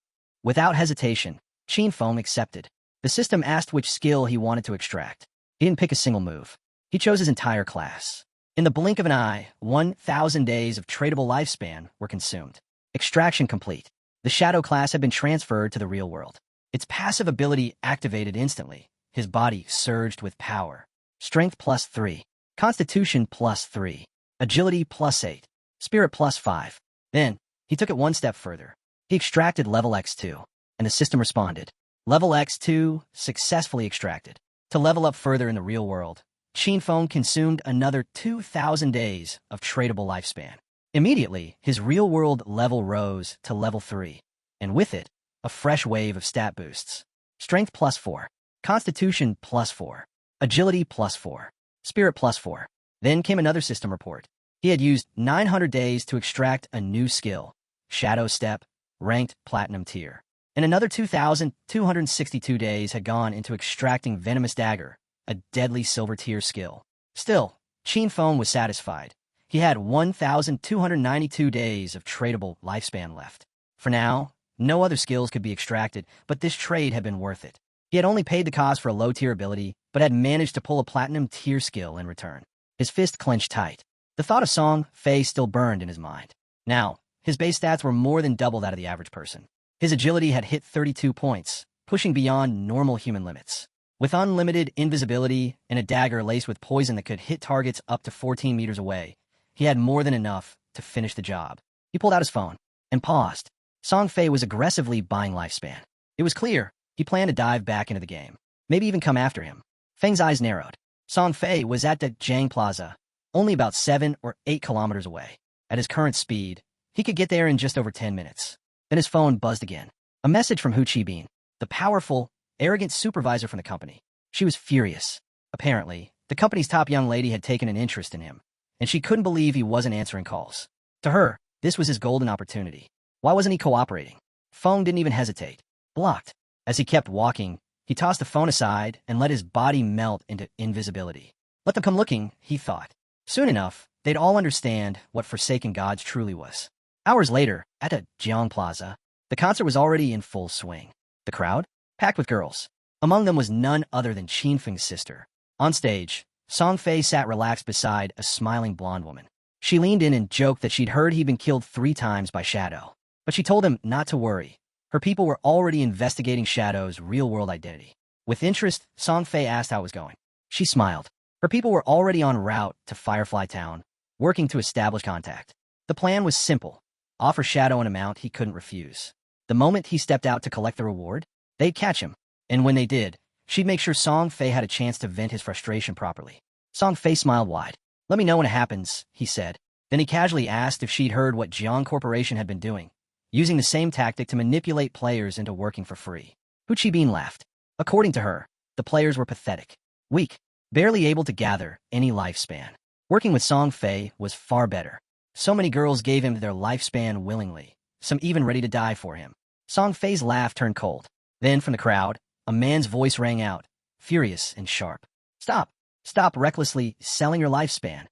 Without hesitation, Qin Feng accepted. The system asked which skill he wanted to extract. He didn't pick a single move. He chose his entire class. In the blink of an eye, 1,000 days of tradable lifespan were consumed. Extraction complete. The Shadow class had been transferred to the real world. Its passive ability activated instantly. His body surged with power. Strength +3. Constitution +3. Agility +8. Spirit +5. Then, he took it one step further. He extracted level X2, and the system responded. Level X2 successfully extracted. To level up further in the real world, Qin Feng consumed another 2,000 days of tradable lifespan. Immediately, his real-world level rose to level 3, and with it, a fresh wave of stat boosts. Strength +4. Constitution +4. Agility +4. Spirit +4. Then came another system report. He had used 900 days to extract a new skill, Shadow Step, ranked Platinum tier. And another 2,262 days had gone into extracting Venomous Dagger, a deadly silver tier skill. Still, Qin Feng was satisfied. He had 1,292 days of tradable lifespan left. For now, no other skills could be extracted, but this trade had been worth it. He had only paid the cost for a low-tier ability, but had managed to pull a Platinum tier skill in return. His fist clenched tight. The thought of Song Fei still burned in his mind. Now, his base stats were more than double that of the average person. His agility had hit 32 points, pushing beyond normal human limits. With unlimited invisibility and a dagger laced with poison that could hit targets up to 14 meters away, he had more than enough to finish the job. He pulled out his phone and paused. Song Fei was aggressively buying lifespan. It was clear he planned to dive back into the game, maybe even come after him. Feng's eyes narrowed. Song Fei was at the Jiang Plaza, only about 7 or 8 kilometers away. At his current speed, he could get there in just over 10 minutes. Then his phone buzzed again. A message from Hu Qibin, the powerful, arrogant supervisor from the company. She was furious. Apparently, the company's top young lady had taken an interest in him, and she couldn't believe he wasn't answering calls. To her, this was his golden opportunity. Why wasn't he cooperating? Feng didn't even hesitate. Blocked. As he kept walking, he tossed the phone aside and let his body melt into invisibility. Let them come looking, he thought. Soon enough, they'd all understand what Forsaken Gods truly was. Hours later, at a Jiang Plaza, the concert was already in full swing. The crowd? Packed with girls. Among them was none other than Qin Feng's sister. On stage, Song Fei sat relaxed beside a smiling blonde woman. She leaned in and joked that she'd heard he'd been killed 3 times by Shadow. But she told him not to worry. Her people were already investigating Shadow's real-world identity. With interest, Song Fei asked how it was going. She smiled. Her people were already en route to Firefly Town, working to establish contact. The plan was simple. Offer Shadow an amount he couldn't refuse. The moment he stepped out to collect the reward, they'd catch him. And when they did, she'd make sure Song Fei had a chance to vent his frustration properly. Song Fei smiled wide. Let me know when it happens, he said. Then he casually asked if she'd heard what Jiang Corporation had been doing, using the same tactic to manipulate players into working for free. Hu Qibin laughed. According to her, the players were pathetic, weak, barely able to gather any lifespan. Working with Song Fei was far better. So many girls gave him their lifespan willingly, some even ready to die for him. Song Fei's laugh turned cold. Then, from the crowd, a man's voice rang out, furious and sharp. Stop! Stop recklessly selling your lifespan.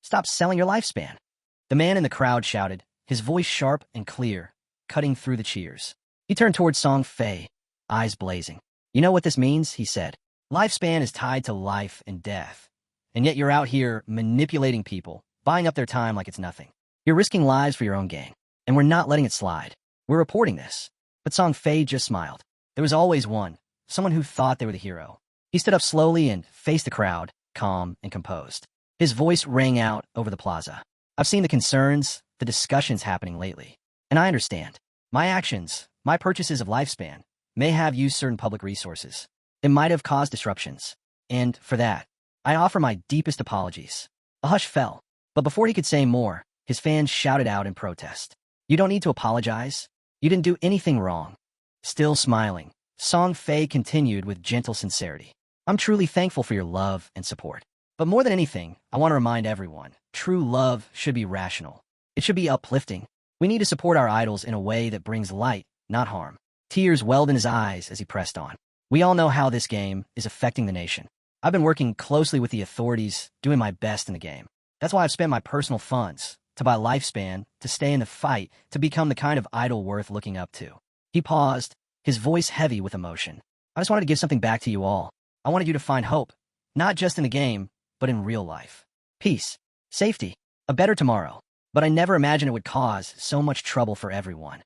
Stop selling your lifespan. The man in the crowd shouted, his voice sharp and clear, cutting through the cheers. He turned towards Song Fei, eyes blazing. You know what this means? He said. Lifespan is tied to life and death. And yet you're out here manipulating people, buying up their time like it's nothing. You're risking lives for your own gain. And we're not letting it slide. We're reporting this. But Song Fei just smiled. There was always one, someone who thought they were the hero. He stood up slowly and faced the crowd, calm and composed. His voice rang out over the plaza. I've seen the concerns, the discussions happening lately. And I understand. My actions, my purchases of lifespan, may have used certain public resources. It might have caused disruptions. And, for that, I offer my deepest apologies. A hush fell, but before he could say more, his fans shouted out in protest. You don't need to apologize. You didn't do anything wrong. Still smiling, Song Fei continued with gentle sincerity. I'm truly thankful for your love and support. But more than anything, I want to remind everyone, true love should be rational. It should be uplifting. We need to support our idols in a way that brings light, not harm. Tears welled in his eyes as he pressed on. We all know how this game is affecting the nation. I've been working closely with the authorities, doing my best in the game. That's why I've spent my personal funds to buy lifespan, to stay in the fight, to become the kind of idol worth looking up to. He paused, his voice heavy with emotion. I just wanted to give something back to you all. I wanted you to find hope, not just in the game, but in real life. Peace, safety, a better tomorrow. But I never imagined it would cause so much trouble for everyone.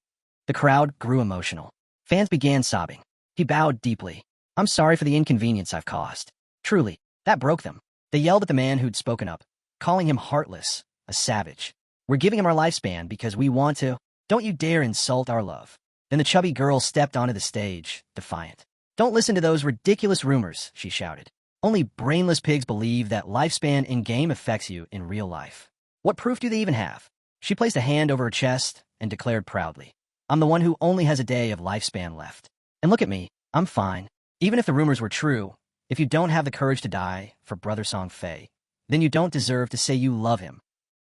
The crowd grew emotional. Fans began sobbing. He bowed deeply. I'm sorry for the inconvenience I've caused. Truly, that broke them. They yelled at the man who'd spoken up, calling him heartless, a savage. We're giving him our lifespan because we want to. Don't you dare insult our love. Then the chubby girl stepped onto the stage, defiant. Don't listen to those ridiculous rumors, she shouted. Only brainless pigs believe that lifespan in-game affects you in real life. What proof do they even have? She placed a hand over her chest and declared proudly, I'm the one who only has a day of lifespan left. And look at me, I'm fine. Even if the rumors were true, if you don't have the courage to die for Brother Song Fei, then you don't deserve to say you love him.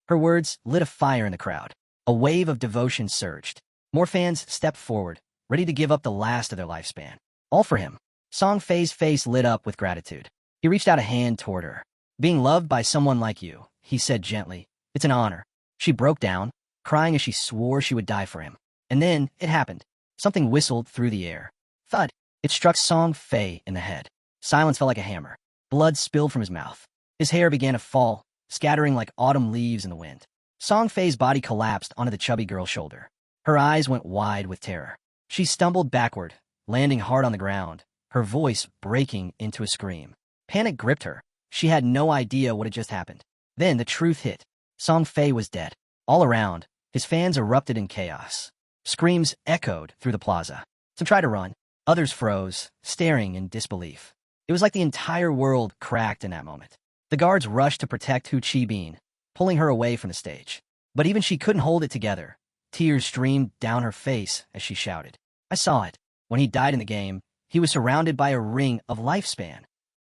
Her words lit a fire in the crowd. A wave of devotion surged. More fans stepped forward, ready to give up the last of their lifespan. All for him. Song Fei's face lit up with gratitude. He reached out a hand toward her. Being loved by someone like you, he said gently, it's an honor. She broke down, crying as she swore she would die for him. And then, it happened. Something whistled through the air. Thud. It struck Song Fei in the head. Silence fell like a hammer. Blood spilled from his mouth. His hair began to fall, scattering like autumn leaves in the wind. Song Fei's body collapsed onto the chubby girl's shoulder. Her eyes went wide with terror. She stumbled backward, landing hard on the ground, her voice breaking into a scream. Panic gripped her. She had no idea what had just happened. Then the truth hit. Song Fei was dead. All around, his fans erupted in chaos. Screams echoed through the plaza. Some tried to run. Others froze, staring in disbelief. It was like the entire world cracked in that moment. The guards rushed to protect Hu Chi-bin, pulling her away from the stage. But even she couldn't hold it together. Tears streamed down her face as she shouted. I saw it. When he died in the game, he was surrounded by a ring of lifespan.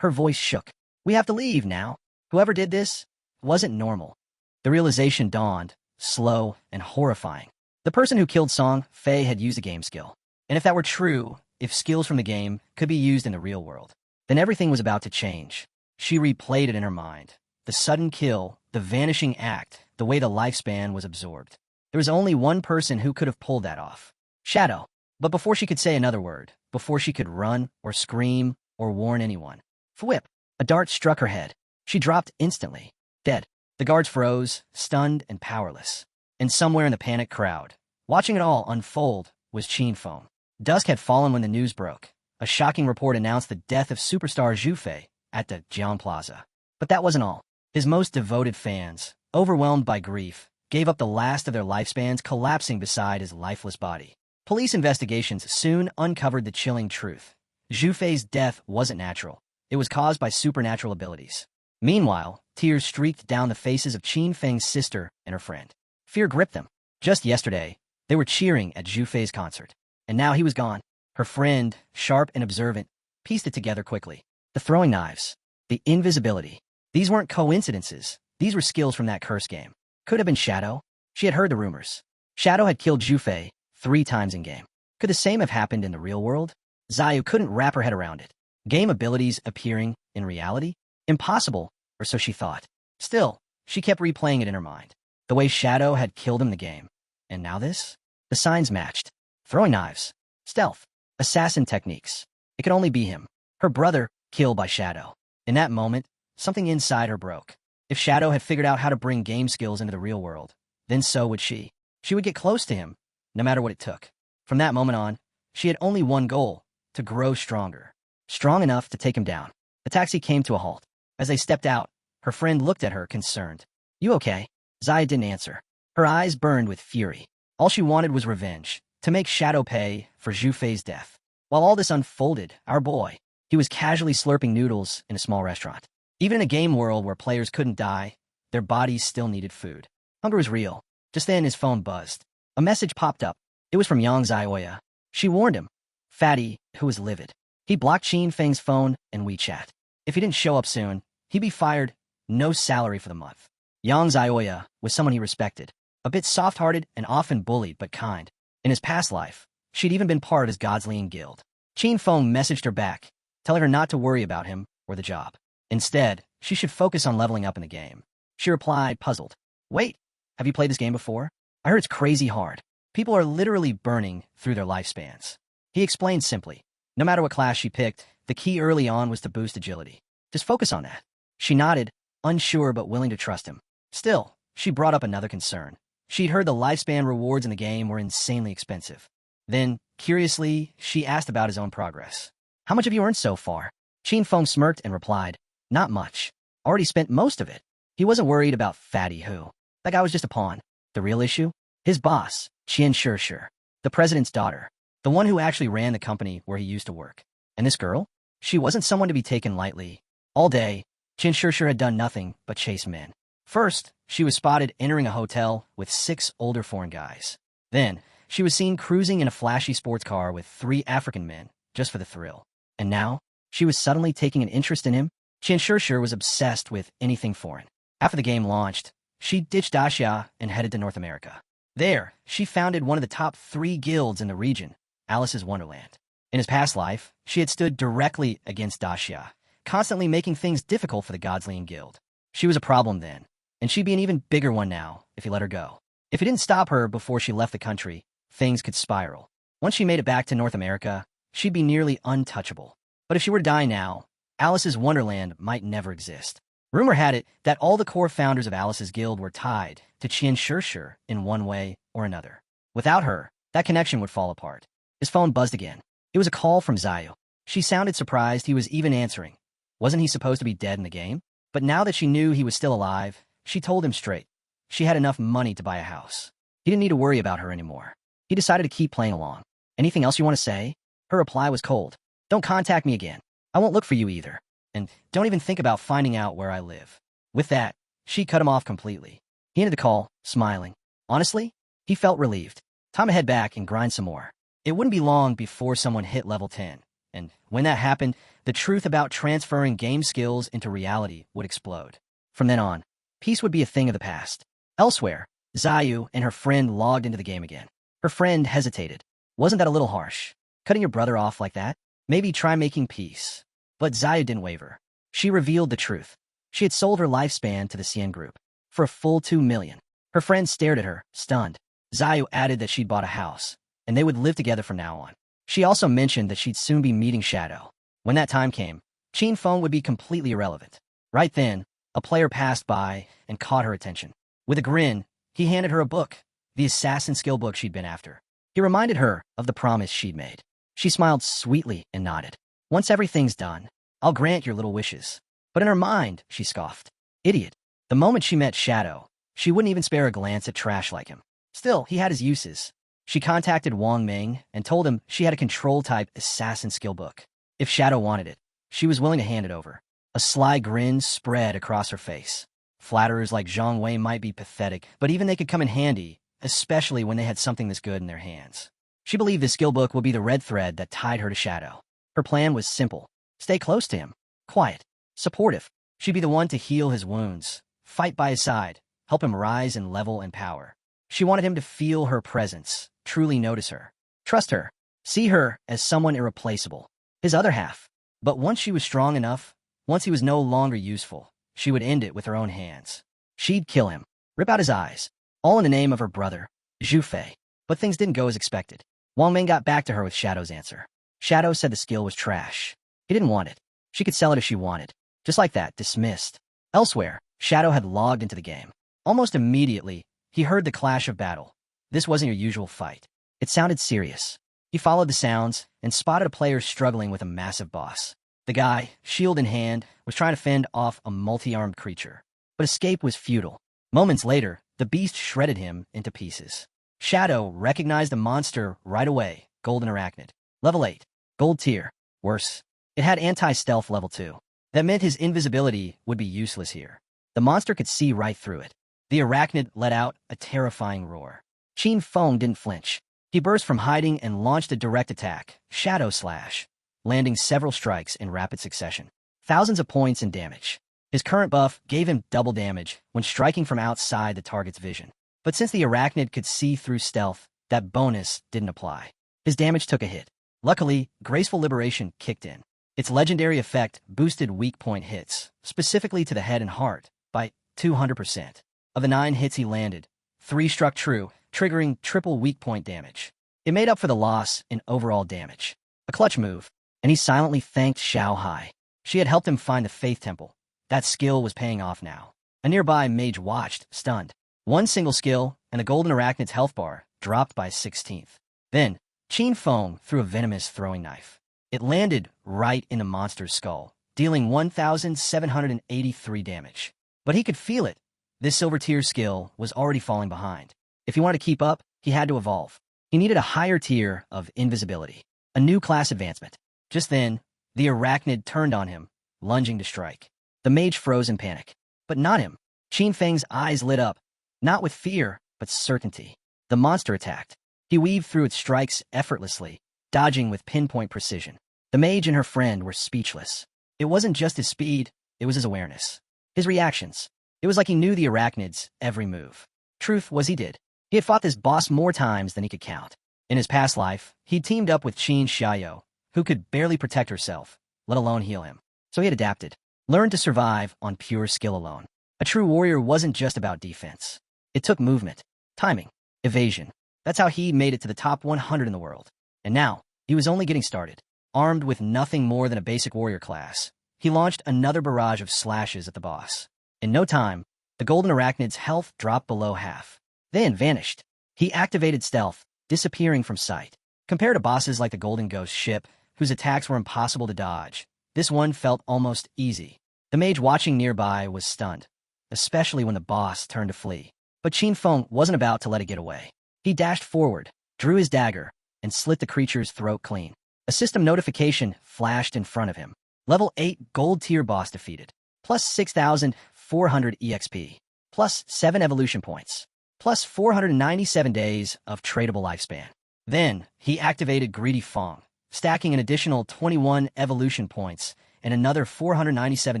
Her voice shook. We have to leave now. Whoever did this wasn't normal. The realization dawned, slow and horrifying. The person who killed Song Fei had used a game skill. And if that were true, if skills from the game could be used in the real world, then everything was about to change. She replayed it in her mind. The sudden kill, the vanishing act, the way the lifespan was absorbed. There was only one person who could have pulled that off. Shadow. But before she could say another word, before she could run or scream or warn anyone, thwip, a dart struck her head. She dropped instantly, dead. The guards froze, stunned and powerless. And somewhere in the panicked crowd, watching it all unfold, was Qin Feng. Dusk had fallen when the news broke. A shocking report announced the death of superstar Zhu Fei at the Jian Plaza. But that wasn't all. His most devoted fans, overwhelmed by grief, gave up the last of their lifespans, collapsing beside his lifeless body. Police investigations soon uncovered the chilling truth. Zhu Fei's death wasn't natural. It was caused by supernatural abilities. Meanwhile, tears streaked down the faces of Qin Feng's sister and her friend. Fear gripped them. Just yesterday, they were cheering at Zhu Fei's concert. And now he was gone. Her friend, sharp and observant, pieced it together quickly. The throwing knives, the invisibility. These weren't coincidences. These were skills from that curse game. Could have been Shadow. She had heard the rumors. Shadow had killed Zhu Fei 3 times in-game. Could the same have happened in the real world? Xiao couldn't wrap her head around it. Game abilities appearing in reality? Impossible, or so she thought. Still, she kept replaying it in her mind. The way Shadow had killed him in the game. And now this? The signs matched. Throwing knives. Stealth. Assassin techniques. It could only be him. Her brother, killed by Shadow. In that moment, something inside her broke. If Shadow had figured out how to bring game skills into the real world, then so would she. She would get close to him, no matter what it took. From that moment on, she had only one goal, to grow stronger. Strong enough to take him down. The taxi came to a halt. As they stepped out, her friend looked at her concerned. You okay? Zaya didn't answer. Her eyes burned with fury. All she wanted was revenge, to make Shadow pay for Zhu Fei's death. While all this unfolded, our boy, he was casually slurping noodles in a small restaurant. Even in a game world where players couldn't die, their bodies still needed food. Hunger was real. Just then his phone buzzed. A message popped up. It was from Yang Zioya. She warned him. Fatty, who was livid. He blocked Qin Feng's phone and WeChat. If he didn't show up soon, he'd be fired. No salary for the month. Yang Zioya was someone he respected. A bit soft-hearted and often bullied, but kind. In his past life, she'd even been part of his Godslian guild. Qin Feng messaged her back, telling her not to worry about him or the job. Instead, she should focus on leveling up in the game. She replied, puzzled. Wait, have you played this game before? I heard it's crazy hard. People are literally burning through their lifespans. He explained simply. No matter what class she picked, the key early on was to boost agility. Just focus on that. She nodded, unsure but willing to trust him. Still, she brought up another concern. She'd heard the lifespan rewards in the game were insanely expensive. Then, curiously, she asked about his own progress. How much have you earned so far? Qin Feng smirked and replied, not much. Already spent most of it. He wasn't worried about Fatty Who. That guy was just a pawn. The real issue? His boss, Qian Shishir, the president's daughter, the one who actually ran the company where he used to work. And this girl? She wasn't someone to be taken lightly. All day, Qian Shishir had done nothing but chase men. First, she was spotted entering a hotel with 6 older foreign guys. Then, she was seen cruising in a flashy sports car with 3 African men, just for the thrill. And now, she was suddenly taking an interest in him. Qian Shishir was obsessed with anything foreign. After the game launched, she ditched Asia and headed to North America. There, she founded one of the top 3 guilds in the region, Alice's Wonderland. In his past life, she had stood directly against Daxia, constantly making things difficult for the Godslian Guild. She was a problem then, and she'd be an even bigger one now if he let her go. If he didn't stop her before she left the country, things could spiral. Once she made it back to North America, she'd be nearly untouchable. But if she were to die now, Alice's Wonderland might never exist. Rumor had it that all the core founders of Alice's guild were tied to Qian Shishir in one way or another. Without her, that connection would fall apart. His phone buzzed again. It was a call from Zayu. She sounded surprised he was even answering. Wasn't he supposed to be dead in the game? But now that she knew he was still alive, she told him straight. She had enough money to buy a house. He didn't need to worry about her anymore. He decided to keep playing along. Anything else you want to say? Her reply was cold. Don't contact me again. I won't look for you either. And don't even think about finding out where I live. With that, she cut him off completely. He ended the call, smiling. Honestly, he felt relieved. Time to head back and grind some more. It wouldn't be long before someone hit level 10. And when that happened, the truth about transferring game skills into reality would explode. From then on, peace would be a thing of the past. Elsewhere, Zayu and her friend logged into the game again. Her friend hesitated. Wasn't that a little harsh? Cutting your brother off like that? Maybe try making peace. But Zayu didn't waver. She revealed the truth. She had sold her lifespan to the Xian group for a full 2 million. Her friend stared at her, stunned. Zayu added that she'd bought a house, and they would live together from now on. She also mentioned that she'd soon be meeting Shadow. When that time came, Qin Feng would be completely irrelevant. Right then, a player passed by and caught her attention. With a grin, he handed her a book, the assassin skill book she'd been after. He reminded her of the promise she'd made. She smiled sweetly and nodded. Once everything's done, I'll grant your little wishes. But in her mind, she scoffed. Idiot. The moment she met Shadow, she wouldn't even spare a glance at trash like him. Still, he had his uses. She contacted Wang Ming and told him she had a control-type assassin skill book. If Shadow wanted it, she was willing to hand it over. A sly grin spread across her face. Flatterers like Zhang Wei might be pathetic, but even they could come in handy, especially when they had something this good in their hands. She believed this skill book would be the red thread that tied her to Shadow. Her plan was simple. Stay close to him. Quiet. Supportive. She'd be the one to heal his wounds, fight by his side, help him rise in level and power. She wanted him to feel her presence, truly notice her, trust her, see her as someone irreplaceable. His other half. But once she was strong enough, once he was no longer useful, she would end it with her own hands. She'd kill him, rip out his eyes, all in the name of her brother, Zhu Fei. But things didn't go as expected. Wang Ming got back to her with Shadow's answer. Shadow said the skill was trash. He didn't want it. She could sell it if she wanted. Just like that, dismissed. Elsewhere, Shadow had logged into the game. Almost immediately, he heard the clash of battle. This wasn't your usual fight. It sounded serious. He followed the sounds and spotted a player struggling with a massive boss. The guy, shield in hand, was trying to fend off a multi-armed creature. But escape was futile. Moments later, the beast shredded him into pieces. Shadow recognized the monster right away. Golden Arachnid. Level 8. Gold tier. Worse. It had anti-stealth level 2. That meant his invisibility would be useless here. The monster could see right through it. The arachnid let out a terrifying roar. Qin Feng didn't flinch. He burst from hiding and launched a direct attack, Shadow Slash, landing several strikes in rapid succession. Thousands of points in damage. His current buff gave him double damage when striking from outside the target's vision. But since the arachnid could see through stealth, that bonus didn't apply. His damage took a hit. Luckily, Graceful Liberation kicked in. Its legendary effect boosted weak point hits, specifically to the head and heart, by 200%. Of the 9 hits he landed, 3 struck true, triggering triple weak point damage. It made up for the loss in overall damage. A clutch move, and he silently thanked Xiao Hai. She had helped him find the Faith Temple. That skill was paying off now. A nearby mage watched, stunned. One single skill, and the Golden Arachnid's health bar dropped by 1/16. Then, Qin Feng threw a venomous throwing knife. It landed right in the monster's skull, dealing 1,783 damage. But he could feel it. This silver tier skill was already falling behind. If he wanted to keep up, he had to evolve. He needed a higher tier of invisibility, a new class advancement. Just then, the arachnid turned on him, lunging to strike. The mage froze in panic. But not him. Qin Feng's eyes lit up, not with fear, but certainty. The monster attacked. He weaved through its strikes effortlessly, dodging with pinpoint precision. The mage and her friend were speechless. It wasn't just his speed, it was his awareness. His reactions. It was like he knew the arachnid's every move. Truth was he did. He had fought this boss more times than he could count. In his past life, he'd teamed up with Qin Xiaoyou, who could barely protect herself, let alone heal him. So he had adapted, learned to survive on pure skill alone. A true warrior wasn't just about defense. It took movement, timing, evasion. That's how he made it to the top 100 in the world. And now, he was only getting started. Armed with nothing more than a basic warrior class, he launched another barrage of slashes at the boss. In no time, the Golden Arachnid's health dropped below half, then vanished. He activated stealth, disappearing from sight. Compared to bosses like the Golden Ghost ship, whose attacks were impossible to dodge, this one felt almost easy. The mage watching nearby was stunned, especially when the boss turned to flee. But Qin Feng wasn't about to let it get away. He dashed forward, drew his dagger, and slit the creature's throat clean. A system notification flashed in front of him. Level 8 gold tier boss defeated. Plus 6,400 EXP. Plus 7 evolution points. Plus 497 days of tradable lifespan. Then, he activated Greedy Feng, stacking an additional 21 evolution points and another 497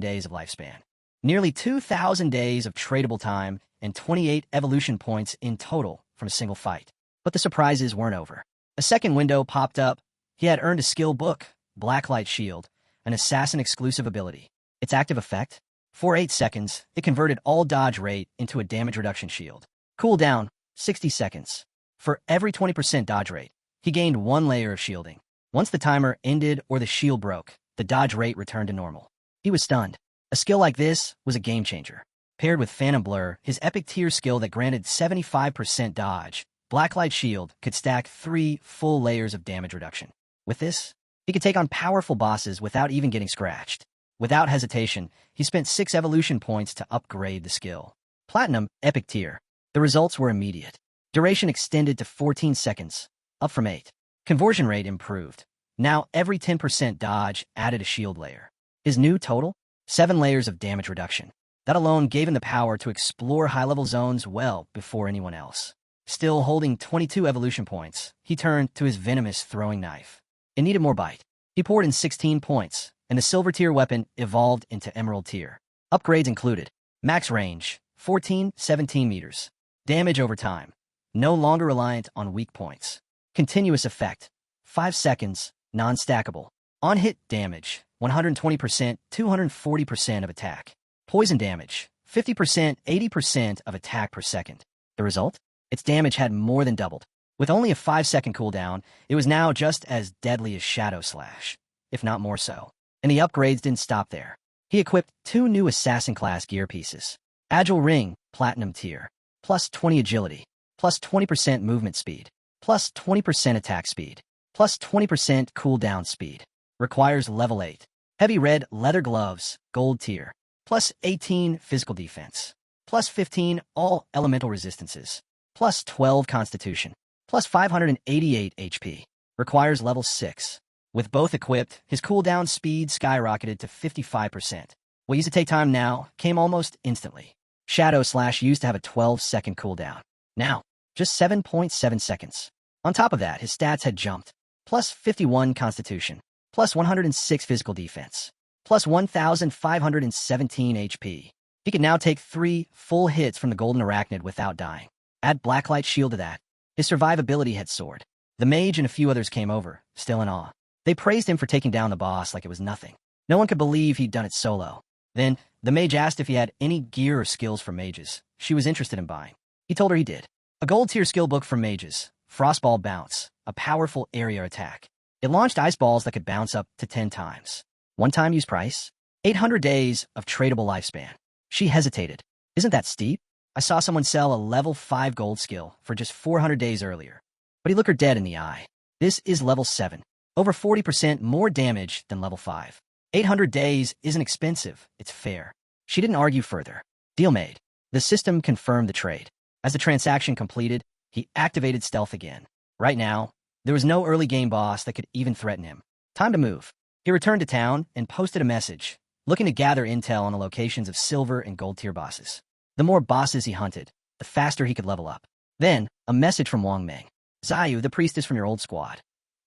days of lifespan. Nearly 2,000 days of tradable time and 28 evolution points in total from a single fight. But the surprises weren't over. A second window popped up. He had earned a skill book, Blacklight Shield, an assassin-exclusive ability. Its active effect? For 8 seconds, it converted all dodge rate into a damage reduction shield. Cooldown, 60 seconds. For every 20% dodge rate, he gained 1 layer of shielding. Once the timer ended or the shield broke, the dodge rate returned to normal. He was stunned. A skill like this was a game-changer. Paired with Phantom Blur, his epic tier skill that granted 75% dodge, Blacklight Shield could stack 3 full layers of damage reduction. With this, he could take on powerful bosses without even getting scratched. Without hesitation, he spent 6 evolution points to upgrade the skill. Platinum, epic tier. The results were immediate. Duration extended to 14 seconds, up from 8. Conversion rate improved. Now every 10% dodge added a shield layer. His new total? 7 layers of damage reduction. That alone gave him the power to explore high-level zones well before anyone else. Still holding 22 evolution points, he turned to his venomous throwing knife. It needed more bite. He poured in 16 points, and the silver tier weapon evolved into emerald tier. Upgrades included max range, 17 meters. Damage over time, no longer reliant on weak points. Continuous effect, 5 seconds, non-stackable. On-hit damage, 120%, 240% of attack. Poison damage, 50%, 80% of attack per second. The result? Its damage had more than doubled. With only a 5-second cooldown, it was now just as deadly as Shadow Slash, if not more so. And the upgrades didn't stop there. He equipped 2 new assassin-class gear pieces. Agile Ring, Platinum tier, plus 20 agility, plus 20% movement speed, plus 20% attack speed, plus 20% cooldown speed. Requires level 8. Heavy red leather gloves, gold tier, plus 18 physical defense, plus 15 all elemental resistances, plus 12 constitution, plus 588 HP. Requires level 6. With both equipped, his cooldown speed skyrocketed to 55%. What used to take time now came almost instantly. Shadow Slash used to have a 12-second cooldown. Now, just 7.7 seconds. On top of that, his stats had jumped. Plus 51 constitution, plus 106 physical defense, plus 1,517 HP. He could now take 3 full hits from the golden arachnid without dying. Add Blacklight Shield to that. His survivability had soared. The mage and a few others came over, still in awe. They praised him for taking down the boss like it was nothing. No one could believe he'd done it solo. Then, the mage asked if he had any gear or skills for mages she was interested in buying. He told her he did. A gold-tier skill book for mages, Frostball Bounce, a powerful area attack. It launched ice balls that could bounce up to 10 times. One-time use price? 800 days of tradable lifespan. She hesitated. Isn't that steep? I saw someone sell a level 5 gold skill for just 400 days earlier. But he looked her dead in the eye. This is level 7. Over 40% more damage than level 5. 800 days isn't expensive, it's fair. She didn't argue further. Deal made. The system confirmed the trade. As the transaction completed, he activated stealth again. Right now, there was no early game boss that could even threaten him. Time to move. He returned to town and posted a message, looking to gather intel on the locations of silver and gold tier bosses. The more bosses he hunted, the faster he could level up. Then, a message from Wang Meng. Zayu, the priestess from your old squad.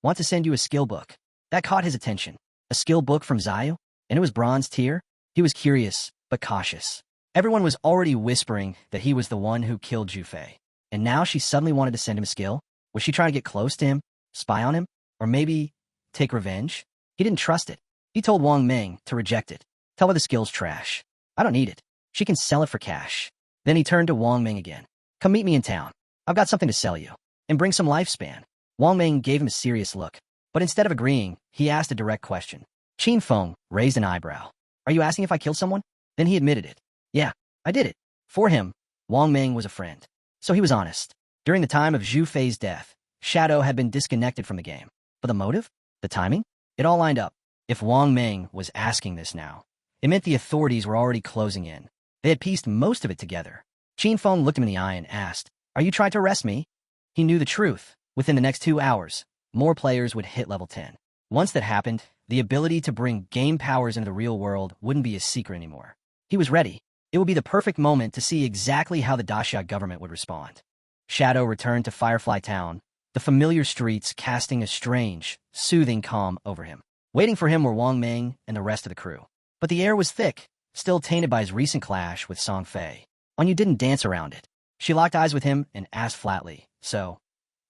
Want to send you a skill book. That caught his attention. A skill book from Zayu? And it was bronze tier? He was curious, but cautious. Everyone was already whispering that he was the one who killed Jufei. And now she suddenly wanted to send him a skill? Was she trying to get close to him? Spy on him? Or maybe take revenge? He didn't trust it. He told Wang Meng to reject it. Tell her the skill's trash. I don't need it. She can sell it for cash. Then he turned to Wang Meng again. Come meet me in town. I've got something to sell you. And bring some lifespan. Wang Meng gave him a serious look. But instead of agreeing, he asked a direct question. Qin Feng raised an eyebrow. Are you asking if I killed someone? Then he admitted it. Yeah, I did it. For him, Wang Meng was a friend. So he was honest. During the time of Zhu Fei's death, Shadow had been disconnected from the game. But the motive? The timing? It all lined up. If Wang Meng was asking this now, it meant the authorities were already closing in. They had pieced most of it together. Qin Feng looked him in the eye and asked, Are you trying to arrest me? He knew the truth. Within the next 2 hours, more players would hit level 10. Once that happened, the ability to bring game powers into the real world wouldn't be a secret anymore. He was ready. It would be the perfect moment to see exactly how the Daxia government would respond. Shadow returned to Firefly Town, the familiar streets casting a strange, soothing calm over him. Waiting for him were Wang Meng and the rest of the crew. But the air was thick, still tainted by his recent clash with Song Fei. You didn't dance around it. She locked eyes with him and asked flatly, So,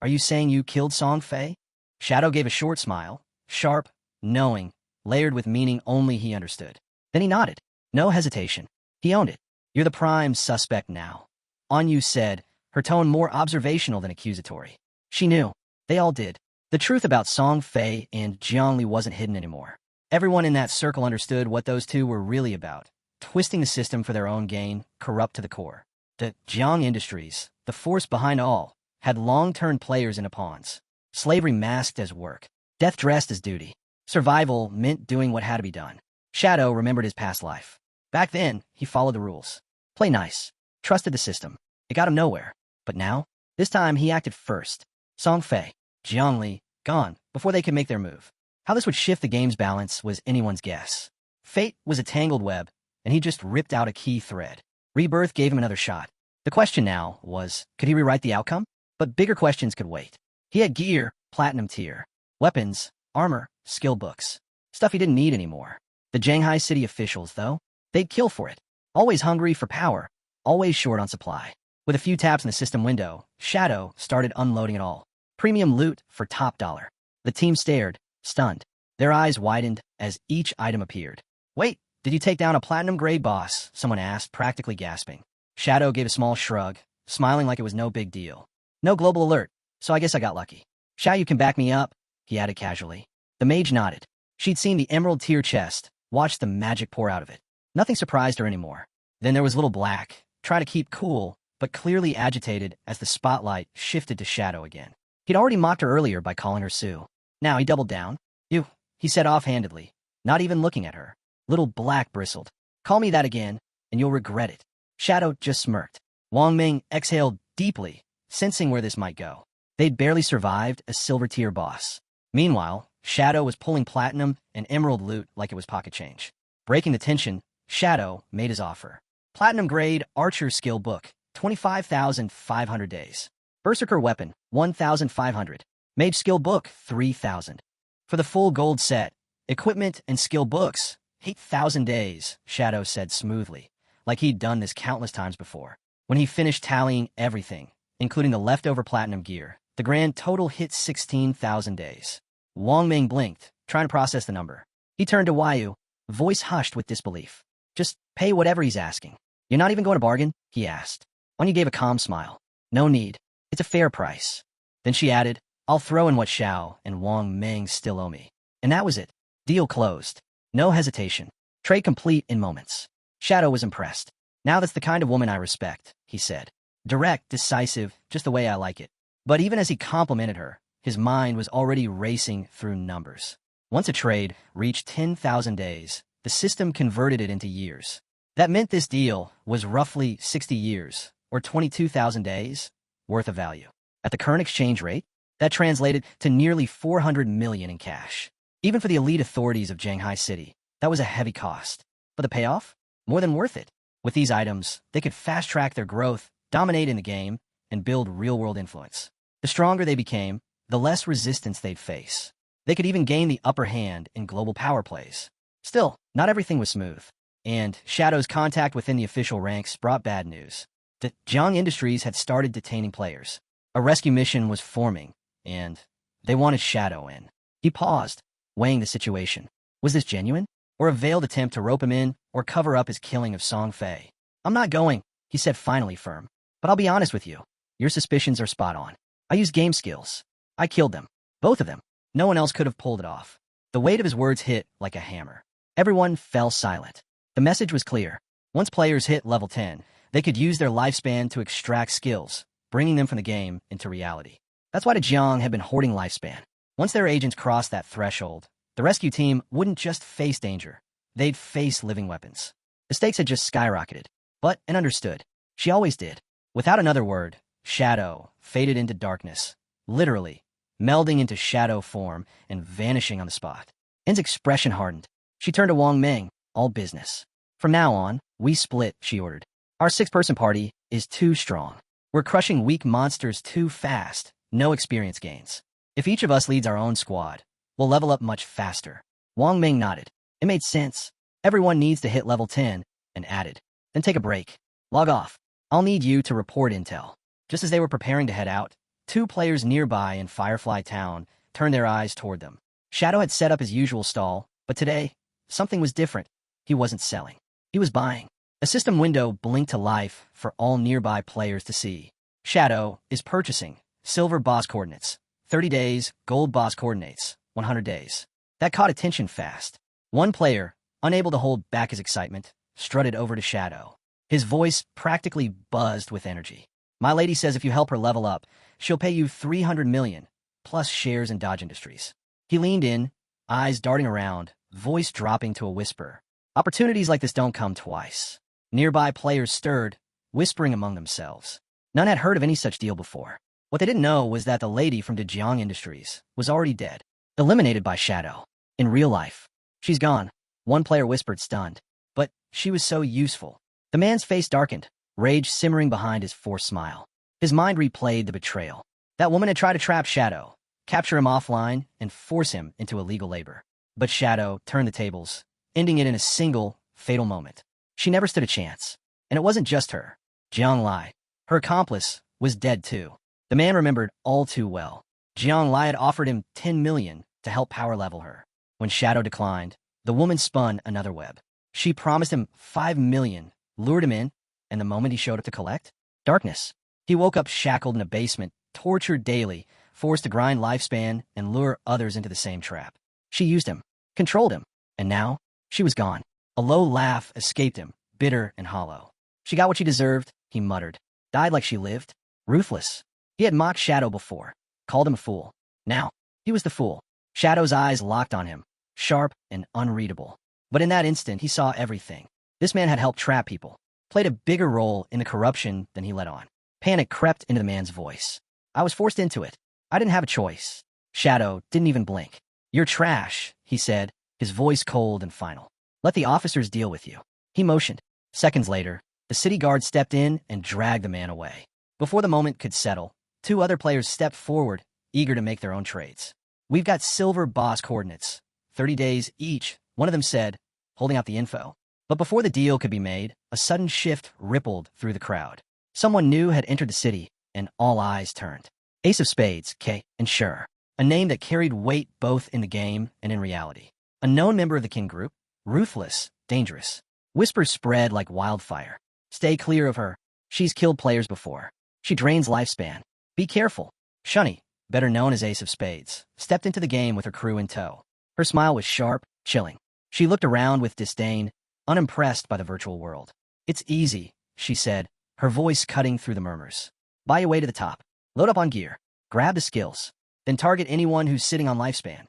are you saying you killed Song Fei? Shadow gave a short smile, sharp, knowing, layered with meaning only he understood. Then he nodded. No hesitation. He owned it. You're the prime suspect now. Anyu said, her tone more observational than accusatory. She knew. They all did. The truth about Song Fei and Jiangli wasn't hidden anymore. Everyone in that circle understood what those two were really about. Twisting the system for their own gain, corrupt to the core. The Jiang Industries, the force behind all, had long turned players into pawns. Slavery masked as work. Death dressed as duty. Survival meant doing what had to be done. Shadow remembered his past life. Back then, he followed the rules. Play nice. Trusted the system. It got him nowhere. But now, this time he acted first. Song Fei, Jiangli, gone, before they could make their move. How this would shift the game's balance was anyone's guess. Fate was a tangled web, and he just ripped out a key thread. Rebirth gave him another shot. The question now was, could he rewrite the outcome? But bigger questions could wait. He had gear, platinum tier, weapons, armor, skill books. Stuff he didn't need anymore. The Shanghai city officials, though, they'd kill for it. Always hungry for power, always short on supply. With a few taps in the system window, Shadow started unloading it all. Premium loot for top dollar. The team stared, stunned. Their eyes widened as each item appeared. Wait, did you take down a platinum-grade boss? Someone asked, practically gasping. Shadow gave a small shrug, smiling like it was no big deal. No global alert, so I guess I got lucky. Shao, you can back me up, he added casually. The mage nodded. She'd seen the emerald tier chest, watched the magic pour out of it. Nothing surprised her anymore. Then there was Little Black, trying to keep cool, but clearly agitated as the spotlight shifted to Shadow again. He'd already mocked her earlier by calling her Sue. Now he doubled down. You, he said offhandedly, not even looking at her. Little Black bristled. Call me that again, and you'll regret it. Shadow just smirked. Wang Ming exhaled deeply, sensing where this might go. They'd barely survived a silver-tier boss. Meanwhile, Shadow was pulling platinum and emerald loot like it was pocket change. Breaking the tension, Shadow made his offer. Platinum-grade Archer skill book, 25,500 days. Berserker weapon, 1,500. Mage skill book, 3,000. For the full gold set, equipment and skill books, 8,000 days, Shadow said smoothly, like he'd done this countless times before. When he finished tallying everything, including the leftover platinum gear, the grand total hit 16,000 days. Wang Ming blinked, trying to process the number. He turned to Waiyu, voice hushed with disbelief. Just pay whatever he's asking. You're not even going to bargain? He asked. Wanyu gave a calm smile. No need. It's a fair price. Then she added, I'll throw in what Xiao and Wang Ming still owe me. And that was it. Deal closed. No hesitation. Trade complete in moments. Shadow was impressed. Now that's the kind of woman I respect, he said. Direct, decisive, just the way I like it. But even as he complimented her, his mind was already racing through numbers. Once a trade reached 10,000 days, the system converted it into years. That meant this deal was roughly 60 years, or 22,000 days, worth of value. At the current exchange rate, that translated to nearly 400 million in cash. Even for the elite authorities of Shanghai City, that was a heavy cost. But the payoff? More than worth it. With these items, they could fast-track their growth, dominate in the game, and build real-world influence. The stronger they became, the less resistance they'd face. They could even gain the upper hand in global power plays. Still, not everything was smooth. And Shadow's contact within the official ranks brought bad news. The Jiang Industries had started detaining players. A rescue mission was forming, and they wanted Shadow in. He paused, weighing the situation. Was this genuine? Or a veiled attempt to rope him in or cover up his killing of Song Fei? I'm not going, he said finally firm. But I'll be honest with you. Your suspicions are spot on. I used game skills. I killed them. Both of them. No one else could have pulled it off. The weight of his words hit like a hammer. Everyone fell silent. The message was clear. Once players hit level 10, they could use their lifespan to extract skills, bringing them from the game into reality. That's why the Jiang had been hoarding lifespan. Once their agents crossed that threshold, the rescue team wouldn't just face danger. They'd face living weapons. The stakes had just skyrocketed. But, and understood. She always did. Without another word, Shadow faded into darkness, literally, melding into shadow form and vanishing on the spot. En's expression hardened. She turned to Wang Ming, all business. From now on, we split, she ordered. Our 6-person party is too strong. We're crushing weak monsters too fast, no experience gains. If each of us leads our own squad, we'll level up much faster. Wang Ming nodded. It made sense. Everyone needs to hit level 10, and added. Then take a break. Log off. I'll need you to report intel. Just as they were preparing to head out, 2 players nearby in Firefly Town turned their eyes toward them. Shadow had set up his usual stall, but today, something was different. He wasn't selling. He was buying. A system window blinked to life for all nearby players to see. Shadow is purchasing silver boss coordinates, 30 days, gold boss coordinates, 100 days. That caught attention fast. One player, unable to hold back his excitement, strutted over to Shadow. His voice practically buzzed with energy. My lady says if you help her level up, she'll pay you 300 million, plus shares in Dodge Industries. He leaned in, eyes darting around, voice dropping to a whisper. Opportunities like this don't come twice. Nearby players stirred, whispering among themselves. None had heard of any such deal before. What they didn't know was that the lady from Jiang Industries was already dead, eliminated by Shadow. In real life. She's gone, one player whispered stunned. But she was so useful. The man's face darkened, rage simmering behind his forced smile. His mind replayed the betrayal. That woman had tried to trap Shadow, capture him offline, and force him into illegal labor. But Shadow turned the tables, ending it in a single, fatal moment. She never stood a chance. And it wasn't just her. Jiang Lai, her accomplice, was dead too. The man remembered all too well. Jiang Lai had offered him 10 million to help power level her. When Shadow declined, the woman spun another web. She promised him 5 million, lured him in, and the moment he showed up to collect, darkness. He woke up shackled in a basement, tortured daily, forced to grind lifespan and lure others into the same trap. She used him, controlled him, and now, she was gone. A low laugh escaped him, bitter and hollow. She got what she deserved, he muttered. Died like she lived. Ruthless. He had mocked Shadow before, called him a fool. Now, he was the fool. Shadow's eyes locked on him, sharp and unreadable. But in that instant, he saw everything. This man had helped trap people, played a bigger role in the corruption than he let on. Panic crept into the man's voice. I was forced into it. I didn't have a choice. Shadow didn't even blink. You're trash, he said, his voice cold and final. Let the officers deal with you. He motioned. Seconds later, the city guard stepped in and dragged the man away. Before the moment could settle, two other players stepped forward, eager to make their own trades. We've got silver boss coordinates. 30 days each, one of them said, holding out the info. But before the deal could be made, a sudden shift rippled through the crowd. Someone new had entered the city, and all eyes turned. Ace of Spades, K, and Sure, a name that carried weight both in the game and in reality. A known member of the kin group, ruthless, dangerous. Whispers spread like wildfire. Stay clear of her. She's killed players before. She drains lifespan. Be careful. Shunny, better known as Ace of Spades, stepped into the game with her crew in tow. Her smile was sharp, chilling. She looked around with disdain, unimpressed by the virtual world. It's easy, she said, her voice cutting through the murmurs. Buy your way to the top. Load up on gear. Grab the skills. Then target anyone who's sitting on lifespan.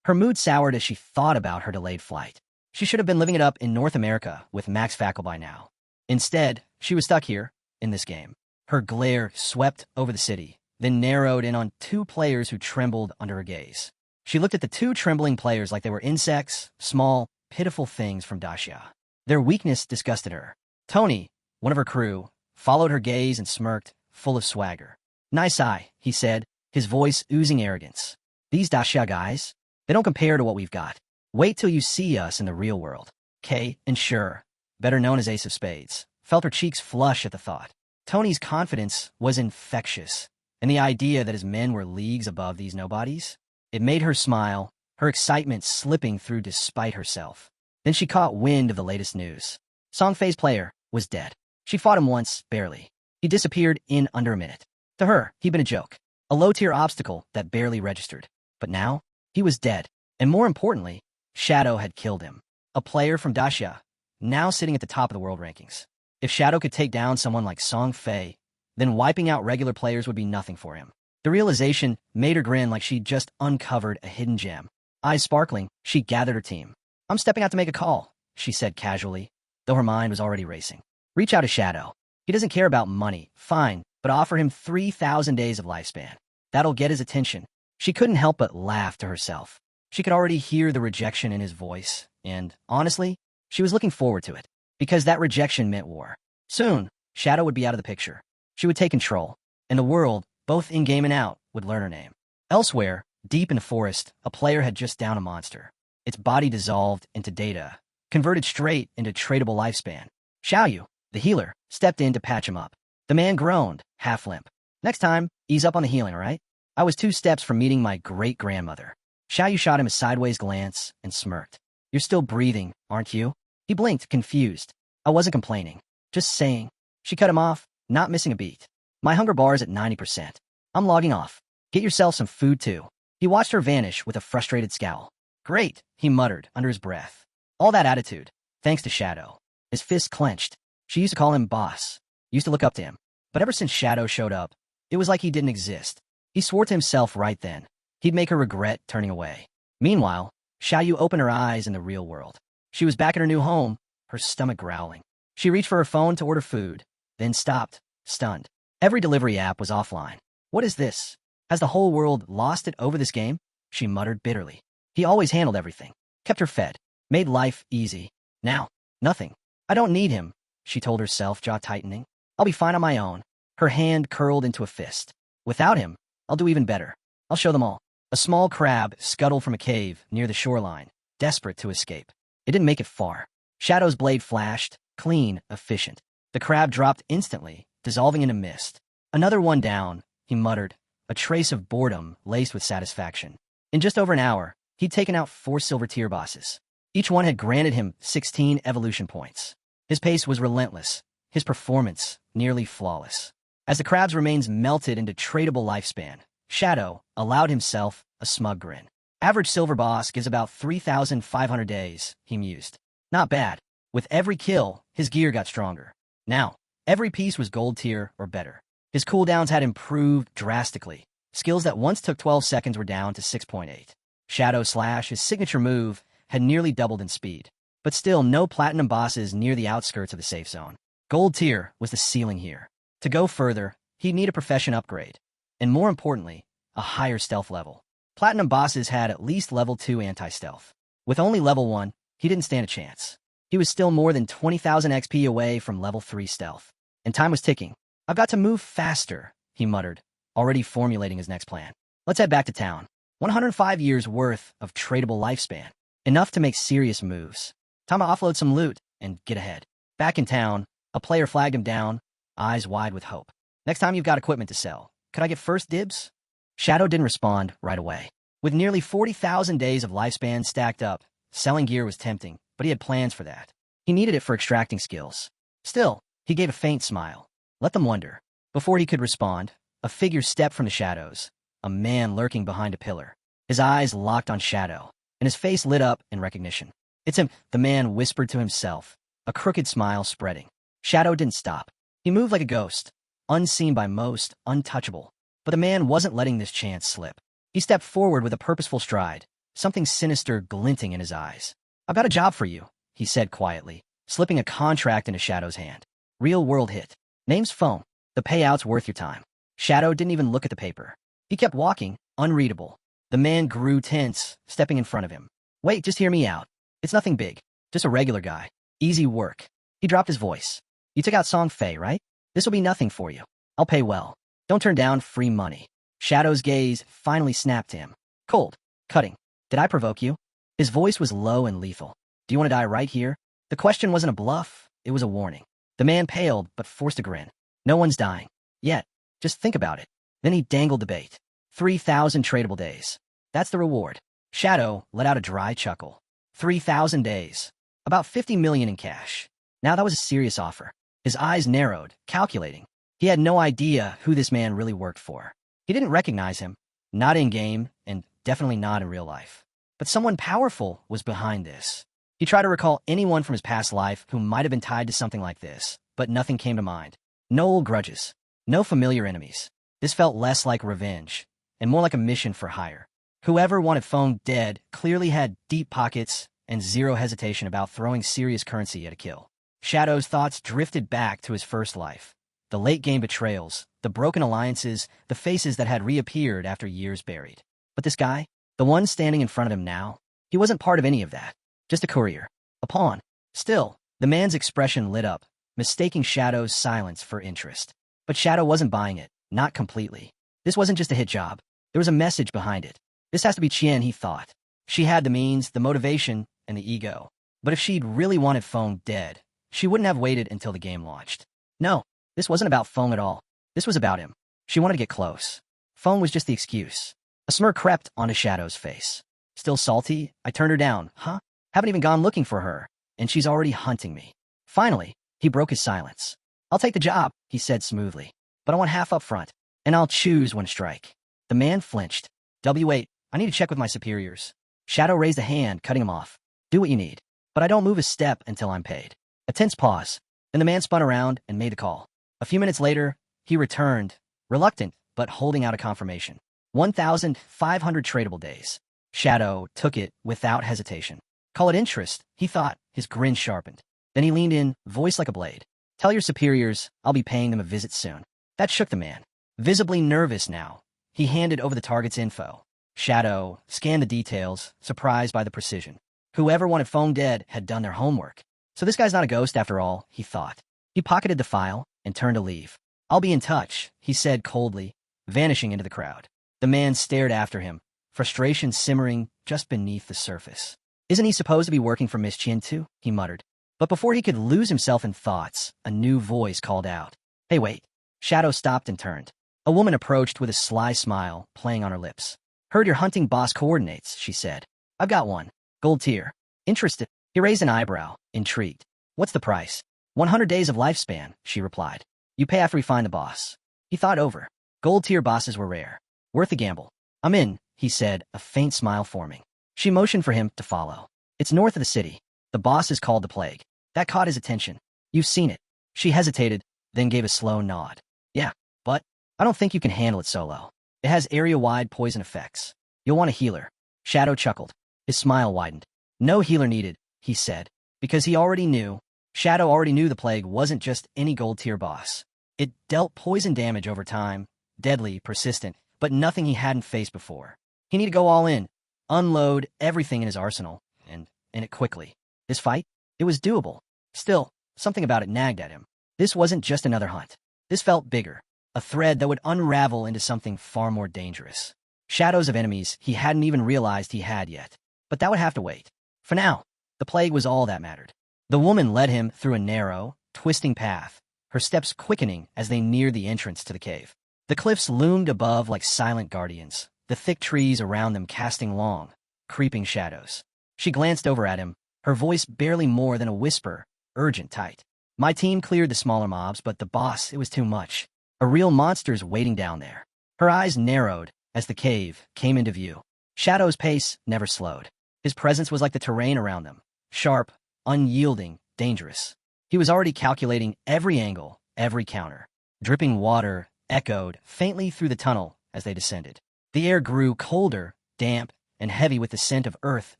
Her mood soured as she thought about her delayed flight. She should have been living it up in North America with Max Fackle by now. Instead, she was stuck here, in this game. Her glare swept over the city, then narrowed in on two players who trembled under her gaze. She looked at the two trembling players like they were insects, small, pitiful things from Dacia. Their weakness disgusted her. Tony, one of her crew, followed her gaze and smirked, full of swagger. Nice eye, he said, his voice oozing arrogance. These Dacia guys, they don't compare to what we've got. Wait till you see us in the real world. Kay and Sure, better known as Ace of Spades, felt her cheeks flush at the thought. Tony's confidence was infectious, and the idea that his men were leagues above these nobodies, it made her smile, her excitement slipping through despite herself. Then she caught wind of the latest news. Songfei's player was dead. She fought him once, barely. He disappeared in under a minute. To her, he'd been a joke, a low-tier obstacle that barely registered. But now, he was dead, and more importantly, Shadow had killed him. A player from Dacia, now sitting at the top of the world rankings. If Shadow could take down someone like Songfei, then wiping out regular players would be nothing for him. The realization made her grin like she'd just uncovered a hidden gem. Eyes sparkling, she gathered her team. I'm stepping out to make a call, she said casually, though her mind was already racing. Reach out to Shadow. He doesn't care about money, fine, but offer him 3,000 days of lifespan. That'll get his attention. She couldn't help but laugh to herself. She could already hear the rejection in his voice, and, honestly, she was looking forward to it, because that rejection meant war. Soon, Shadow would be out of the picture. She would take control, and the world, both in-game and out, would learn her name. Elsewhere, deep in the forest, a player had just downed a monster. Its body dissolved into data, converted straight into tradable lifespan. Xiaoyu, the healer, stepped in to patch him up. The man groaned, half limp. Next time, ease up on the healing, all right? I was 2 steps from meeting my great-grandmother. Xiaoyu shot him a sideways glance and smirked. You're still breathing, aren't you? He blinked, confused. I wasn't complaining. Just saying. She cut him off, not missing a beat. My hunger bar's at 90%. I'm logging off. Get yourself some food, too. He watched her vanish with a frustrated scowl. Great, he muttered under his breath. All that attitude, thanks to Shadow. His fist clenched. She used to call him boss. Used to look up to him. But ever since Shadow showed up, it was like he didn't exist. He swore to himself right then. He'd make her regret turning away. Meanwhile, Xiaoyu opened her eyes in the real world. She was back in her new home, her stomach growling. She reached for her phone to order food, then stopped, stunned. Every delivery app was offline. What is this? Has the whole world lost it over this game? She muttered bitterly. He always handled everything, kept her fed, made life easy. Now, nothing. I don't need him, she told herself, jaw tightening. I'll be fine on my own. Her hand curled into a fist. Without him, I'll do even better. I'll show them all. A small crab scuttled from a cave near the shoreline, desperate to escape. It didn't make it far. Shadow's blade flashed, clean, efficient. The crab dropped instantly, dissolving into mist. Another one down, he muttered, a trace of boredom laced with satisfaction. In just over an hour, he'd taken out 4 silver tier bosses. Each one had granted him 16 evolution points. His pace was relentless, his performance nearly flawless. As the crab's remains melted into tradable lifespan, Shadow allowed himself a smug grin. Average silver boss gives about 3,500 days, he mused. Not bad. With every kill, his gear got stronger. Now, every piece was gold tier or better. His cooldowns had improved drastically. Skills that once took 12 seconds were down to 6.8. Shadow Slash, his signature move, had nearly doubled in speed. But still no platinum bosses near the outskirts of the safe zone. Gold tier was the ceiling here. To go further, he'd need a profession upgrade. And more importantly, a higher stealth level. Platinum bosses had at least level 2 anti-stealth. With only level 1, he didn't stand a chance. He was still more than 20,000 XP away from level 3 stealth. And time was ticking. "I've got to move faster," he muttered, already formulating his next plan. "Let's head back to town. 105 years worth of tradable lifespan. Enough to make serious moves. Time to offload some loot and get ahead." Back in town, a player flagged him down, eyes wide with hope. "Next time you've got equipment to sell, could I get first dibs?" Shadow didn't respond right away. With nearly 40,000 days of lifespan stacked up, selling gear was tempting, but he had plans for that. He needed it for extracting skills. Still, he gave a faint smile. Let them wonder. Before he could respond, a figure stepped from the shadows, a man lurking behind a pillar. His eyes locked on Shadow, and his face lit up in recognition. "It's him," the man whispered to himself, a crooked smile spreading. Shadow didn't stop. He moved like a ghost, unseen by most, untouchable. But the man wasn't letting this chance slip. He stepped forward with a purposeful stride, something sinister glinting in his eyes. "I've got a job for you," he said quietly, slipping a contract into Shadow's hand. "Real-world hit. Name's Foam. The payout's worth your time." Shadow didn't even look at the paper. He kept walking, unreadable. The man grew tense, stepping in front of him. "Wait, just hear me out. It's nothing big. Just a regular guy. Easy work." He dropped his voice. "You took out Song Fei, right? This'll be nothing for you. I'll pay well. Don't turn down free money." Shadow's gaze finally snapped to him. "Cold. Cutting. Did I provoke you?" His voice was low and lethal. "Do you want to die right here?" The question wasn't a bluff. It was a warning. The man paled, but forced a grin. "No one's dying. Yet. Just think about it." Then he dangled the bait. 3,000 tradable days. That's the reward. Shadow let out a dry chuckle. 3,000 days. About 50 million in cash. Now that was a serious offer. His eyes narrowed, calculating. He had no idea who this man really worked for. He didn't recognize him. Not in-game, and definitely not in real life. But someone powerful was behind this. He tried to recall anyone from his past life who might have been tied to something like this, but nothing came to mind. No old grudges. No familiar enemies. This felt less like revenge, and more like a mission for hire. Whoever wanted Fong dead clearly had deep pockets and zero hesitation about throwing serious currency at a kill. Shadow's thoughts drifted back to his first life. The late-game betrayals, the broken alliances, the faces that had reappeared after years buried. But this guy, the one standing in front of him now, he wasn't part of any of that. Just a courier. A pawn. Still, the man's expression lit up, mistaking Shadow's silence for interest. But Shadow wasn't buying it, not completely. This wasn't just a hit job. There was a message behind it. This has to be Chien, he thought. She had the means, the motivation, and the ego. But if she'd really wanted Fong dead, she wouldn't have waited until the game launched. No, this wasn't about Fong at all. This was about him. She wanted to get close. Fong was just the excuse. A smirk crept onto Shadow's face. "Still salty? I turned her down, huh? Haven't even gone looking for her, and she's already hunting me." Finally, he broke his silence. "I'll take the job," he said smoothly. "But I want half up front, and I'll choose when to strike." The man flinched. "Wait, I need to check with my superiors." Shadow raised a hand, cutting him off. "Do what you need, but I don't move a step until I'm paid." A tense pause. Then the man spun around and made the call. A few minutes later, he returned, reluctant, but holding out a confirmation. 1,500 tradable days. Shadow took it without hesitation. Call it interest, he thought, his grin sharpened. Then he leaned in, voice like a blade. "Tell your superiors I'll be paying them a visit soon." That shook the man. Visibly nervous now, he handed over the target's info. Shadow scanned the details, surprised by the precision. Whoever wanted Fong dead had done their homework. So this guy's not a ghost after all, he thought. He pocketed the file and turned to leave. "I'll be in touch," he said coldly, vanishing into the crowd. The man stared after him, frustration simmering just beneath the surface. "Isn't he supposed to be working for Miss Chien too?" he muttered. But before he could lose himself in thoughts, a new voice called out. "Hey, wait." Shadow stopped and turned. A woman approached with a sly smile playing on her lips. "Heard you're hunting boss coordinates," she said. "I've got one. Gold tier. Interested?" He raised an eyebrow, intrigued. "What's the price?" 100 days of lifespan, she replied. "You pay after we find the boss." He thought over. Gold tier bosses were rare. Worth a gamble. "I'm in," he said, a faint smile forming. She motioned for him to follow. "It's north of the city. The boss is called the Plague." That caught his attention. "You've seen it." She hesitated, then gave a slow nod. "Yeah, but I don't think you can handle it solo. It has area-wide poison effects. You'll want a healer." Shadow chuckled. His smile widened. "No healer needed," he said, because he already knew. Shadow already knew the Plague wasn't just any gold-tier boss. It dealt poison damage over time, deadly, persistent, but nothing he hadn't faced before. He needed to go all in, unload everything in his arsenal, and it quickly. This fight? It was doable. Still, something about it nagged at him. This wasn't just another hunt. This felt bigger, a thread that would unravel into something far more dangerous. Shadows of enemies he hadn't even realized he had yet. But that would have to wait. For now, the plague was all that mattered. The woman led him through a narrow, twisting path, her steps quickening as they neared the entrance to the cave. The cliffs loomed above like silent guardians, the thick trees around them casting long, creeping shadows. She glanced over at him, her voice barely more than a whisper, urgent, tight. My team cleared the smaller mobs, but the boss, it was too much. A real monster's waiting down there. Her eyes narrowed as the cave came into view. Shadow's pace never slowed. His presence was like the terrain around them, sharp, unyielding, dangerous. He was already calculating every angle, every counter. Dripping water echoed faintly through the tunnel as they descended. The air grew colder, damp, and heavy with the scent of earth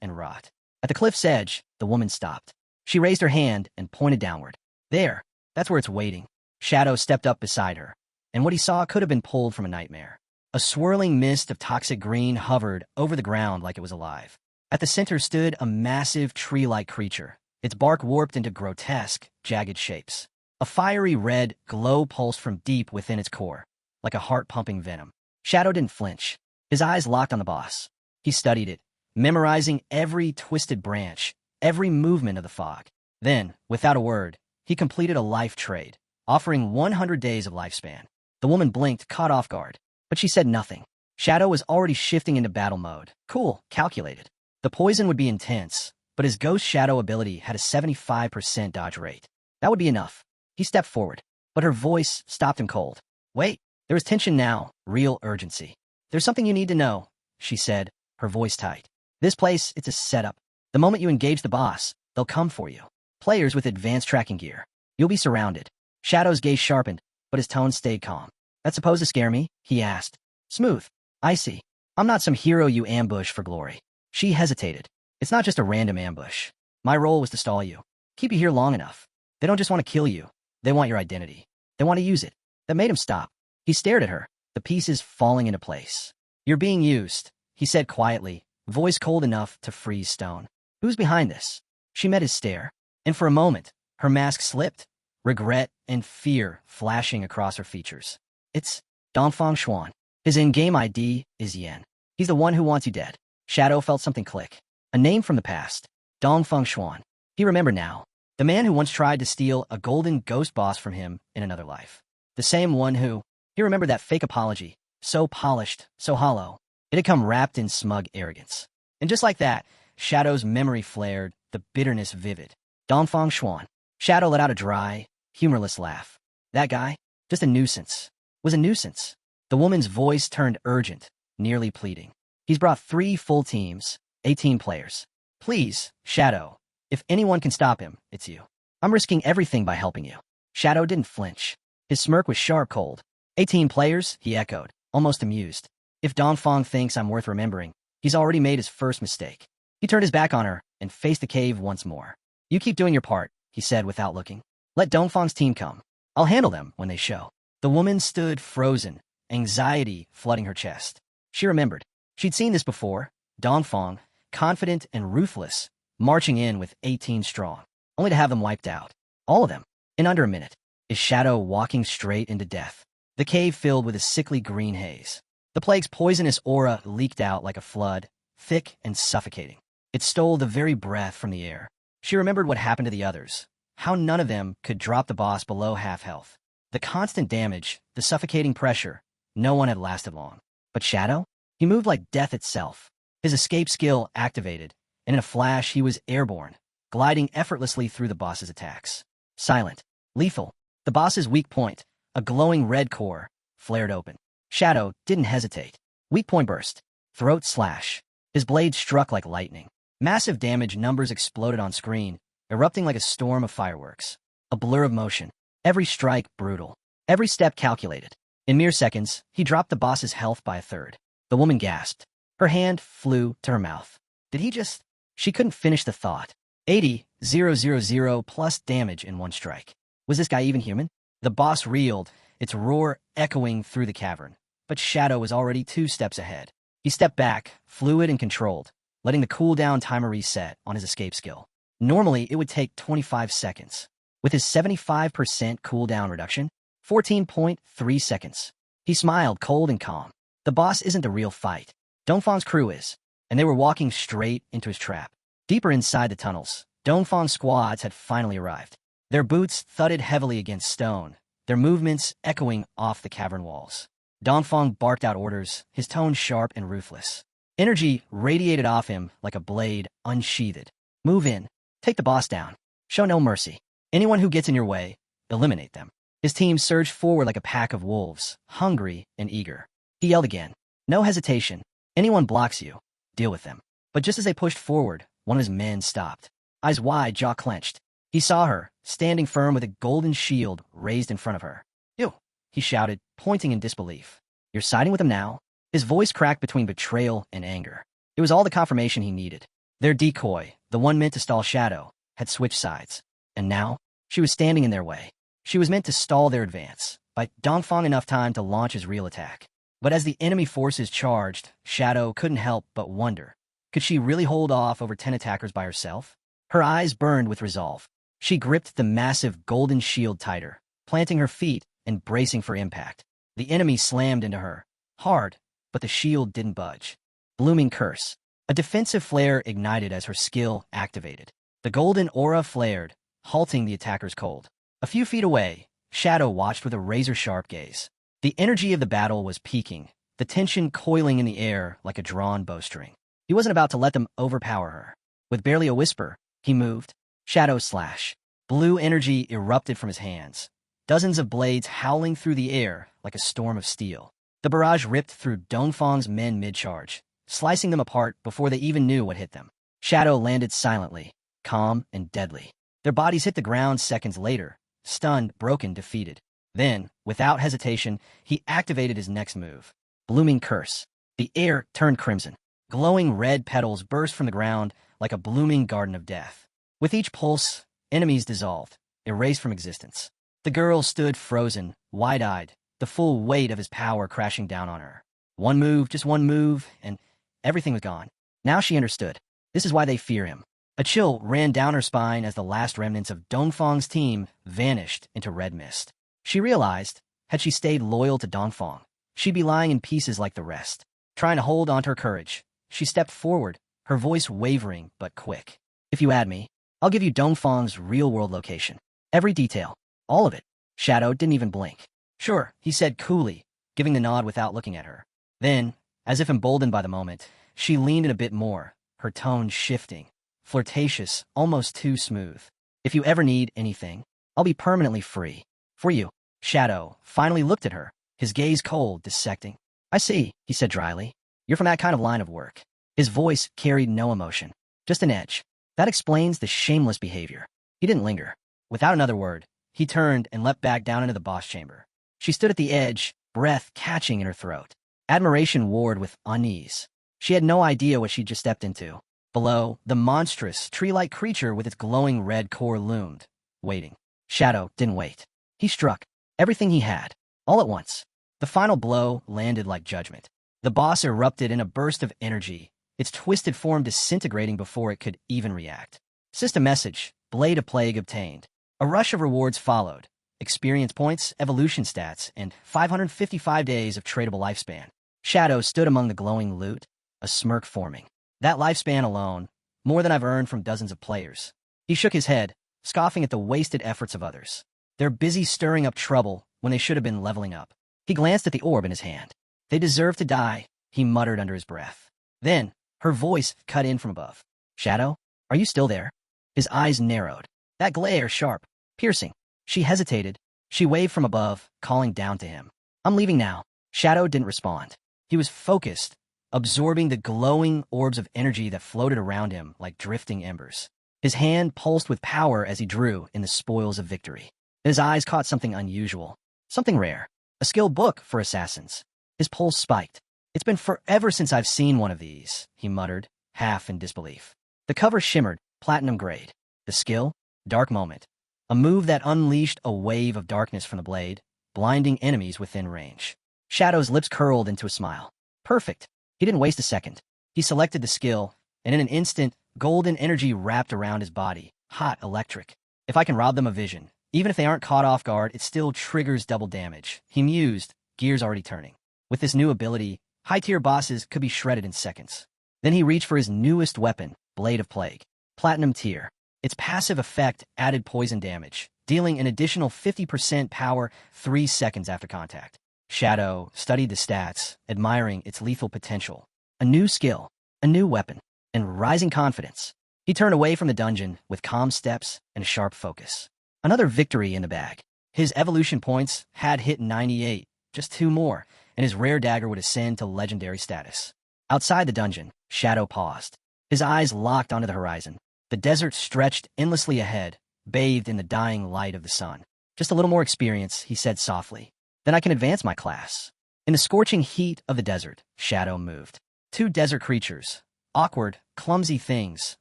and rot. At the cliff's edge, the woman stopped. She raised her hand and pointed downward. There, that's where it's waiting. Shadow stepped up beside her, and what he saw could have been pulled from a nightmare. A swirling mist of toxic green hovered over the ground like it was alive. At the center stood a massive tree-like creature, its bark warped into grotesque, jagged shapes. A fiery red glow pulsed from deep within its core, like a heart-pumping venom. Shadow didn't flinch. His eyes locked on the boss. He studied it, memorizing every twisted branch, every movement of the fog. Then, without a word, he completed a life trade, offering 100 days of lifespan. The woman blinked, caught off guard, but she said nothing. Shadow was already shifting into battle mode. Cool, calculated. The poison would be intense, but his ghost shadow ability had a 75% dodge rate. That would be enough. He stepped forward, but her voice stopped him cold. Wait, there was tension now, real urgency. There's something you need to know, she said, her voice tight. This place, it's a setup. The moment you engage the boss, they'll come for you. Players with advanced tracking gear. You'll be surrounded. Shadow's gaze sharpened, but his tone stayed calm. That's supposed to scare me? He asked. Smooth. I see. I'm not some hero you ambush for glory. She hesitated. It's not just a random ambush. My role was to stall you. Keep you here long enough. They don't just want to kill you. They want your identity. They want to use it. That made him stop. He stared at her, the pieces falling into place. You're being used, he said quietly, voice cold enough to freeze stone. Who's behind this? She met his stare, and for a moment, her mask slipped, regret and fear flashing across her features. It's Dongfang Xuan. His in-game ID is Yen. He's the one who wants you dead. Shadow felt something click. A name from the past. Dongfang Xuan. He remembered now. The man who once tried to steal a golden ghost boss from him in another life. The same one who, he remembered that fake apology, so polished, so hollow. It had come wrapped in smug arrogance. And just like that, Shadow's memory flared, the bitterness vivid. Dongfang Xuan. Shadow let out a dry, humorless laugh. That guy, just a nuisance. Was a nuisance. The woman's voice turned urgent, nearly pleading. He's brought 3 full teams, 18 players. Please, Shadow, if anyone can stop him, it's you. I'm risking everything by helping you. Shadow didn't flinch. His smirk was sharp cold. 18 players, he echoed, almost amused. If Dongfang thinks I'm worth remembering, he's already made his first mistake. He turned his back on her and faced the cave once more. You keep doing your part, he said without looking. Let Dongfang's team come. I'll handle them when they show. The woman stood frozen, anxiety flooding her chest. She remembered. She'd seen this before. Dongfang, confident and ruthless, marching in with 18 strong, only to have them wiped out. All of them, in under a minute. His shadow walking straight into death. The cave filled with a sickly green haze. The plague's poisonous aura leaked out like a flood, thick and suffocating. It stole the very breath from the air. She remembered what happened to the others, how none of them could drop the boss below half health. The constant damage, the suffocating pressure, no one had lasted long. But Shadow? He moved like death itself. His escape skill activated, and in a flash he was airborne, gliding effortlessly through the boss's attacks. Silent, lethal. The boss's weak point, a glowing red core, flared open. Shadow didn't hesitate. Weak point burst. Throat slash. His blade struck like lightning. Massive damage numbers exploded on screen, erupting like a storm of fireworks. A blur of motion. Every strike brutal. Every step calculated. In mere seconds, he dropped the boss's health by a third. The woman gasped. Her hand flew to her mouth. Did he just... She couldn't finish the thought. 80,000 plus damage in one strike. Was this guy even human? The boss reeled, its roar echoing through the cavern. But Shadow was already 2 steps ahead. He stepped back, fluid and controlled, letting the cooldown timer reset on his escape skill. Normally, it would take 25 seconds. With his 75% cooldown reduction, 14.3 seconds. He smiled, cold and calm. The boss isn't the real fight. Dongfang's crew is, and they were walking straight into his trap. Deeper inside the tunnels, Dongfang's squads had finally arrived. Their boots thudded heavily against stone, their movements echoing off the cavern walls. Dongfang barked out orders, his tone sharp and ruthless. Energy radiated off him like a blade unsheathed. Move in. Take the boss down. Show no mercy. Anyone who gets in your way, eliminate them. His team surged forward like a pack of wolves, hungry and eager. He yelled again. No hesitation. Anyone blocks you, deal with them. But just as they pushed forward, one of his men stopped. Eyes wide, jaw clenched. He saw her, standing firm with a golden shield raised in front of her. You, he shouted, pointing in disbelief. You're siding with him now? His voice cracked between betrayal and anger. It was all the confirmation he needed. Their decoy, the one meant to stall Shadow, had switched sides. And now, she was standing in their way. She was meant to stall their advance, by Dongfang enough time to launch his real attack. But as the enemy forces charged, Shadow couldn't help but wonder. Could she really hold off over 10 attackers by herself? Her eyes burned with resolve. She gripped the massive golden shield tighter, planting her feet and bracing for impact. The enemy slammed into her, hard, but the shield didn't budge. Blooming curse. A defensive flare ignited as her skill activated. The golden aura flared, halting the attacker's cold. A few feet away, Shadow watched with a razor-sharp gaze. The energy of the battle was peaking, the tension coiling in the air like a drawn bowstring. He wasn't about to let them overpower her. With barely a whisper, he moved. Shadow slash. Blue energy erupted from his hands, dozens of blades howling through the air like a storm of steel. The barrage ripped through Dongfang's men mid-charge, slicing them apart before they even knew what hit them. Shadow landed silently, calm and deadly. Their bodies hit the ground seconds later, stunned, broken, defeated. Then, without hesitation, he activated his next move. Blooming curse. The air turned crimson. Glowing red petals burst from the ground like a blooming garden of death. With each pulse, enemies dissolved, erased from existence. The girl stood frozen, wide-eyed, the full weight of his power crashing down on her. One move, just one move, and everything was gone. Now she understood. This is why they fear him. A chill ran down her spine as the last remnants of Dongfang's team vanished into red mist. She realized, had she stayed loyal to Dongfang, she'd be lying in pieces like the rest. Trying to hold onto her courage, she stepped forward, her voice wavering but quick. If you add me, I'll give you Dongfang's real-world location. Every detail. All of it. Shadow didn't even blink. Sure, he said coolly, giving the nod without looking at her. Then, as if emboldened by the moment, she leaned in a bit more, her tone shifting. Flirtatious, almost too smooth. If you ever need anything, I'll be permanently free. For you. Shadow finally looked at her, his gaze cold, dissecting. I see, he said dryly. You're from that kind of line of work. His voice carried no emotion, just an edge. That explains the shameless behavior. He didn't linger. Without another word, he turned and leapt back down into the boss chamber. She stood at the edge, breath catching in her throat. Admiration warred with unease. She had no idea what she'd just stepped into. Below, the monstrous, tree-like creature with its glowing red core loomed, waiting. Shadow didn't wait. He struck. Everything he had. All at once. The final blow landed like judgment. The boss erupted in a burst of energy, its twisted form disintegrating before it could even react. System message, Blade of Plague obtained. A rush of rewards followed. Experience points, evolution stats, and 555 days of tradable lifespan. Shadow stood among the glowing loot, a smirk forming. That lifespan alone, more than I've earned from dozens of players. He shook his head, scoffing at the wasted efforts of others. They're busy stirring up trouble when they should have been leveling up. He glanced at the orb in his hand. They deserve to die, he muttered under his breath. Then, her voice cut in from above. Shadow, are you still there? His eyes narrowed. That glare sharp, piercing. She hesitated. She waved from above, calling down to him. I'm leaving now. Shadow didn't respond. He was focused, absorbing the glowing orbs of energy that floated around him like drifting embers. His hand pulsed with power as he drew in the spoils of victory. His eyes caught something unusual, something rare, a skilled book for assassins. His pulse spiked. It's been forever since I've seen one of these, he muttered, half in disbelief. The cover shimmered, platinum grade. The skill, Dark Moment. A move that unleashed a wave of darkness from the blade, blinding enemies within range. Shadow's lips curled into a smile. Perfect. He didn't waste a second. He selected the skill, and in an instant, golden energy wrapped around his body, hot electric. If I can rob them of vision, even if they aren't caught off guard, it still triggers double damage. He mused, gears already turning. With this new ability, high-tier bosses could be shredded in seconds. Then he reached for his newest weapon, Blade of Plague. Platinum tier. Its passive effect added poison damage, dealing an additional 50% power 3 seconds after contact. Shadow studied the stats, admiring its lethal potential. A new skill, a new weapon, and rising confidence. He turned away from the dungeon with calm steps and a sharp focus. Another victory in the bag. His evolution points had hit 98, just 2 more, and his rare dagger would ascend to legendary status. Outside the dungeon, Shadow paused. His eyes locked onto the horizon. The desert stretched endlessly ahead, bathed in the dying light of the sun. Just a little more experience, he said softly. Then I can advance my class. In the scorching heat of the desert, Shadow moved. 2 desert creatures, awkward, clumsy things,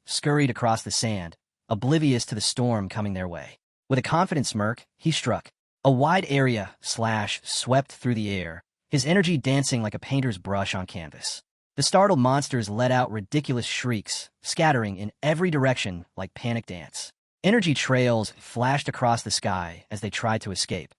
scurried across the sand, oblivious to the storm coming their way. With a confident smirk, he struck. A wide area swept through the air, his energy dancing like a painter's brush on canvas. The startled monsters let out ridiculous shrieks, scattering in every direction like panicked ants. Energy trails flashed across the sky as they tried to escape,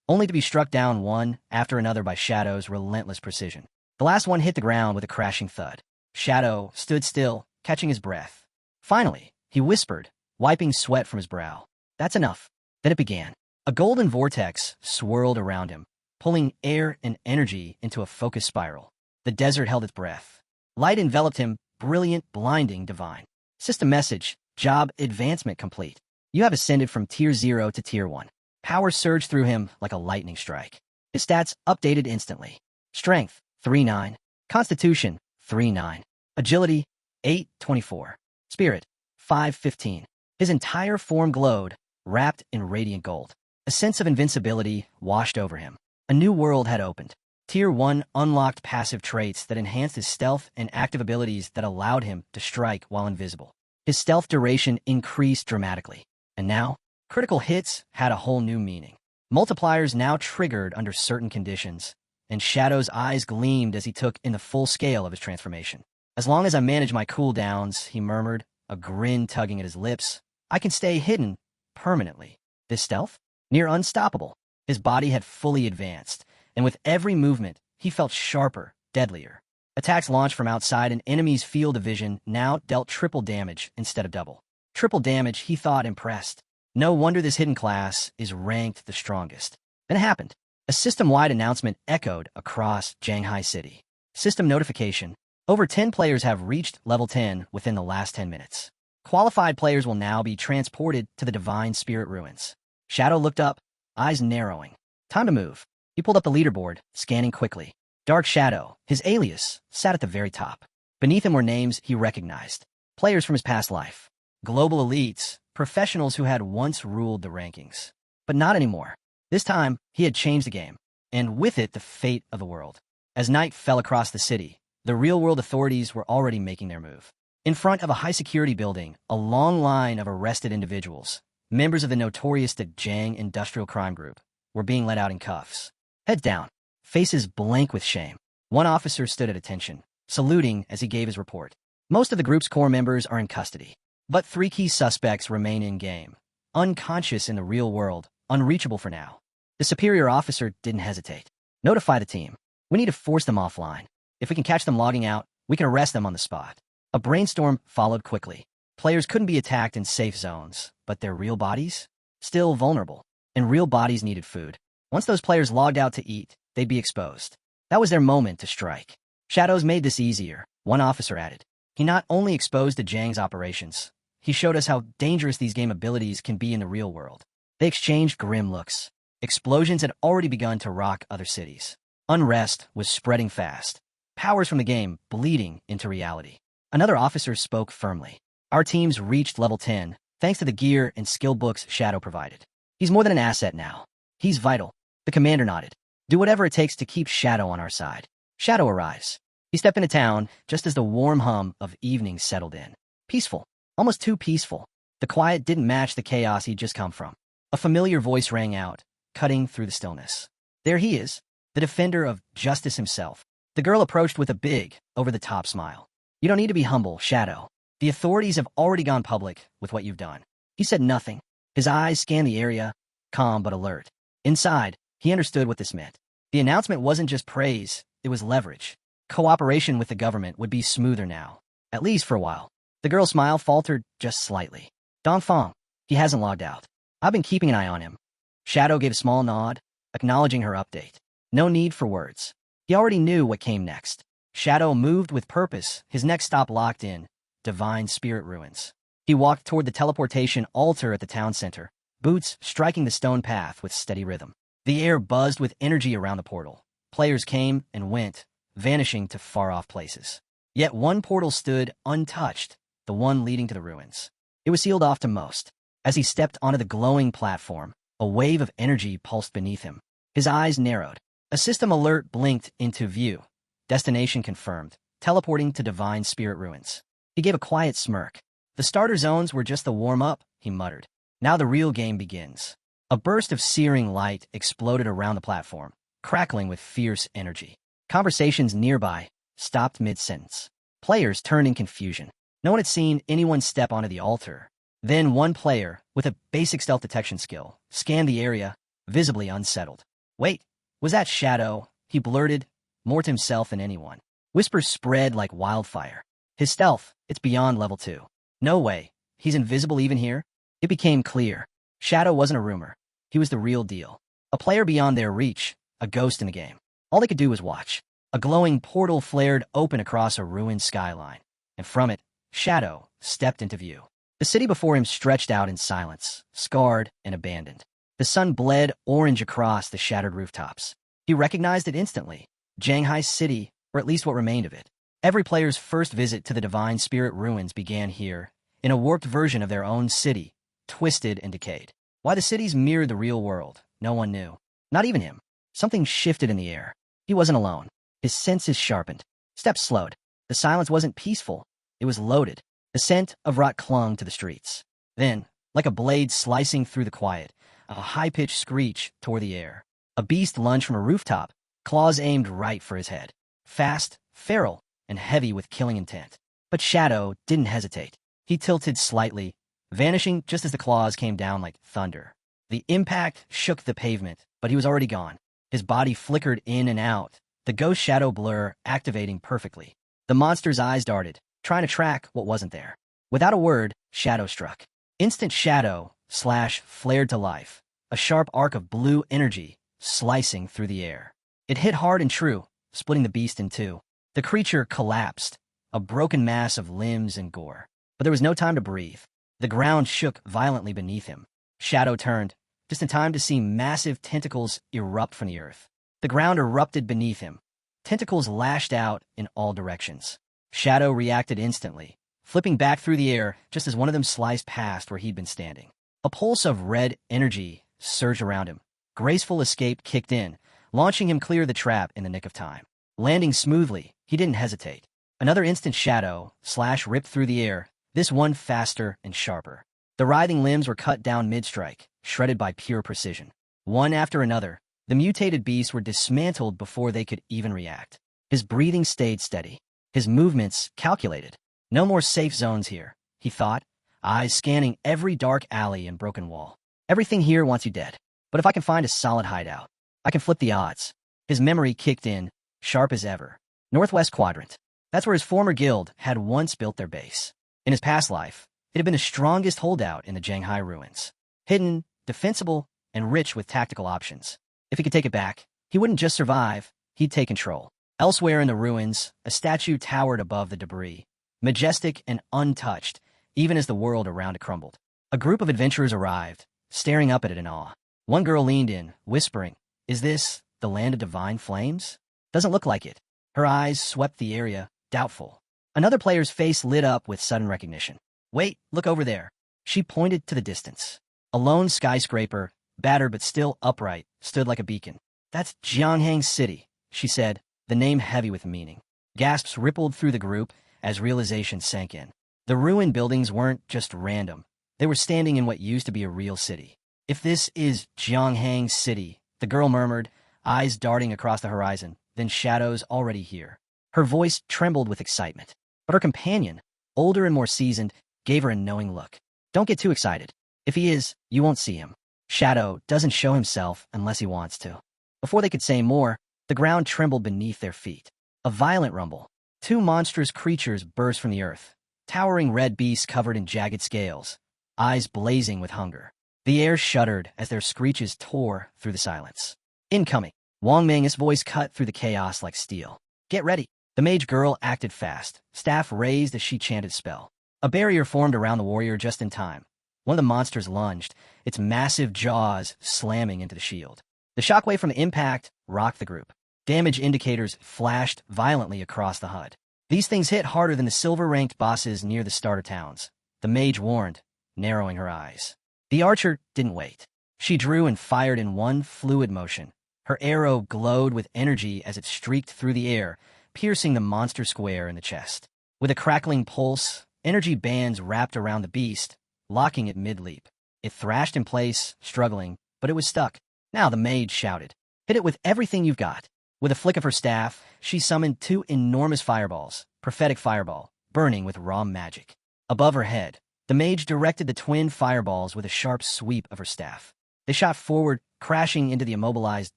only to be struck down one after another by Shadow's relentless precision. The last one hit the ground with a crashing thud. Shadow stood still, catching his breath. Finally, he whispered, wiping sweat from his brow. That's enough. Then it began. A golden vortex swirled around him, pulling air and energy into a focused spiral. The desert held its breath. Light enveloped him, brilliant, blinding, divine. System message, job advancement complete. You have ascended from Tier 0 to Tier 1. Power surged through him like a lightning strike. His stats updated instantly. Strength, 3-9. Constitution, 3-9. Agility, 8-24. Spirit, 5-15. His entire form glowed, wrapped in radiant gold. A sense of invincibility washed over him. A new world had opened. Tier 1 unlocked passive traits that enhanced his stealth and active abilities that allowed him to strike while invisible. His stealth duration increased dramatically. And now, critical hits had a whole new meaning. Multipliers now triggered under certain conditions, and Shadow's eyes gleamed as he took in the full scale of his transformation. As long as I manage my cooldowns, he murmured, a grin tugging at his lips, I can stay hidden permanently. This stealth? Near unstoppable. His body had fully advanced, and with every movement, he felt sharper, deadlier. Attacks launched from outside an enemy's field of vision now dealt triple damage instead of double. Triple damage, he thought, impressed. No wonder this hidden class is ranked the strongest. Then it happened. A system-wide announcement echoed across Shanghai City. System notification. Over 10 players have reached level 10 within the last 10 minutes. Qualified players will now be transported to the Divine Spirit Ruins. Shadow looked up, eyes narrowing. Time to move. He pulled up the leaderboard, scanning quickly. Dark Shadow, his alias, sat at the very top. Beneath him were names he recognized. Players from his past life. Global elites, professionals who had once ruled the rankings. But not anymore. This time, he had changed the game, and with it the fate of the world. As night fell across the city, the real-world authorities were already making their move. In front of a high-security building, a long line of arrested individuals, members of the notorious Jiang Industrial Crime Group, were being let out in cuffs. Heads down, faces blank with shame. One officer stood at attention, saluting as he gave his report. Most of the group's core members are in custody, but 3 key suspects remain in-game, unconscious in the real world, unreachable for now. The superior officer didn't hesitate. Notify the team. We need to force them offline. If we can catch them logging out, we can arrest them on the spot. A brainstorm followed quickly. Players couldn't be attacked in safe zones, but their real bodies? Still vulnerable. And real bodies needed food. Once those players logged out to eat, they'd be exposed. That was their moment to strike. Shadows made this easier, one officer added. He not only exposed the Jiang's operations, he showed us how dangerous these game abilities can be in the real world. They exchanged grim looks. Explosions had already begun to rock other cities. Unrest was spreading fast. Powers from the game bleeding into reality. Another officer spoke firmly. Our teams reached level 10, thanks to the gear and skill books Shadow provided. He's more than an asset now. He's vital. The commander nodded. Do whatever it takes to keep Shadow on our side. Shadow arrives. He stepped into town just as the warm hum of evening settled in. Peaceful. Almost too peaceful. The quiet didn't match the chaos he'd just come from. A familiar voice rang out, cutting through the stillness. There he is, the defender of justice himself. The girl approached with a big, over-the-top smile. You don't need to be humble, Shadow. The authorities have already gone public with what you've done. He said nothing. His eyes scanned the area, calm but alert. Inside, he understood what this meant. The announcement wasn't just praise, it was leverage. Cooperation with the government would be smoother now, at least for a while. The girl's smile faltered just slightly. Dongfang, he hasn't logged out. I've been keeping an eye on him. Shadow gave a small nod, acknowledging her update. No need for words. He already knew what came next. Shadow moved with purpose, his next stop locked in, Divine Spirit Ruins. He walked toward the teleportation altar at the town center, boots striking the stone path with steady rhythm. The air buzzed with energy around the portal. Players came and went, vanishing to far-off places. Yet one portal stood untouched, the one leading to the ruins. It was sealed off to most. As he stepped onto the glowing platform, a wave of energy pulsed beneath him. His eyes narrowed. A system alert blinked into view. Destination confirmed, teleporting to Divine Spirit Ruins. He gave a quiet smirk. The starter zones were just the warm-up, he muttered. Now the real game begins. A burst of searing light exploded around the platform, crackling with fierce energy. Conversations nearby stopped mid-sentence. Players turned in confusion. No one had seen anyone step onto the altar. Then one player, with a basic stealth detection skill, scanned the area, visibly unsettled. Wait, was that Shadow? He blurted, more to himself than anyone. Whispers spread like wildfire. His stealth, it's beyond level 2. No way, he's invisible even here? It became clear. Shadow wasn't a rumor. He was the real deal. A player beyond their reach, a ghost in the game. All they could do was watch. A glowing portal flared open across a ruined skyline, and from it, Shadow stepped into view. The city before him stretched out in silence, scarred and abandoned. The sun bled orange across the shattered rooftops. He recognized it instantly. Shanghai's city, or at least what remained of it. Every player's first visit to the Divine Spirit Ruins began here, in a warped version of their own city, twisted and decayed. Why the cities mirrored the real world, no one knew. Not even him. Something shifted in the air. He wasn't alone. His senses sharpened. Steps slowed. The silence wasn't peaceful. It was loaded. The scent of rot clung to the streets. Then, like a blade slicing through the quiet, a high-pitched screech tore the air. A beast lunged from a rooftop, claws aimed right for his head. Fast, feral, and heavy with killing intent. But Shadow didn't hesitate. He tilted slightly, vanishing just as the claws came down like thunder. The impact shook the pavement, but he was already gone. His body flickered in and out, the ghost shadow blur activating perfectly. The monster's eyes darted, trying to track what wasn't there. Without a word, Shadow struck. Instant shadow slash flared to life, a sharp arc of blue energy slicing through the air. It hit hard and true, splitting the beast in two. The creature collapsed, a broken mass of limbs and gore. But there was no time to breathe. The ground shook violently beneath him. Shadow turned, just in time to see massive tentacles erupt from the earth. The ground erupted beneath him. Tentacles lashed out in all directions. Shadow reacted instantly, flipping back through the air just as one of them sliced past where he'd been standing. A pulse of red energy surged around him. Graceful escape kicked in, launching him clear of the trap in the nick of time. Landing smoothly, he didn't hesitate. Another instant shadow slash ripped through the air, this one faster and sharper. The writhing limbs were cut down mid-strike, shredded by pure precision. One after another, the mutated beasts were dismantled before they could even react. His breathing stayed steady, his movements calculated. No more safe zones here, he thought, eyes scanning every dark alley and broken wall. Everything here wants you dead. But if I can find a solid hideout, I can flip the odds. His memory kicked in, sharp as ever. Northwest Quadrant. That's where his former guild had once built their base. In his past life, it had been the strongest holdout in the Shanghai ruins. Hidden, defensible, and rich with tactical options. If he could take it back, he wouldn't just survive, he'd take control. Elsewhere in the ruins, a statue towered above the debris, majestic and untouched, even as the world around it crumbled. A group of adventurers arrived, staring up at it in awe. One girl leaned in, whispering, "Is this the land of divine flames?" Doesn't look like it. Her eyes swept the area, doubtful. Another player's face lit up with sudden recognition. "Wait, look over there." She pointed to the distance. A lone skyscraper, battered but still upright, stood like a beacon. "That's Jianghang City," she said, the name heavy with meaning. Gasps rippled through the group as realization sank in. The ruined buildings weren't just random. They were standing in what used to be a real city. "If this is Jianghang City," the girl murmured, eyes darting across the horizon, then shadows already here. Her voice trembled with excitement, but her companion, older and more seasoned, gave her a knowing look. Don't get too excited. If he is, you won't see him. Shadow doesn't show himself unless he wants to. Before they could say more, the ground trembled beneath their feet. A violent rumble. Two monstrous creatures burst from the earth, towering red beasts covered in jagged scales, eyes blazing with hunger. The air shuddered as their screeches tore through the silence. Incoming. Wang Ming's voice cut through the chaos like steel. Get ready. The mage girl acted fast, staff raised as she chanted spell. A barrier formed around the warrior just in time. One of the monsters lunged, its massive jaws slamming into the shield. The shockwave from the impact rocked the group. Damage indicators flashed violently across the HUD. These things hit harder than the silver-ranked bosses near the starter towns. The mage warned, narrowing her eyes. The archer didn't wait. She drew and fired in one fluid motion. Her arrow glowed with energy as it streaked through the air, piercing the monster square in the chest. With a crackling pulse, energy bands wrapped around the beast, locking it mid-leap. It thrashed in place, struggling, but it was stuck. Now the mage shouted, "Hit it with everything you've got." With a flick of her staff, she summoned two enormous fireballs, prophetic fireball, burning with raw magic. Above her head, the mage directed the twin fireballs with a sharp sweep of her staff. They shot forward, crashing into the immobilized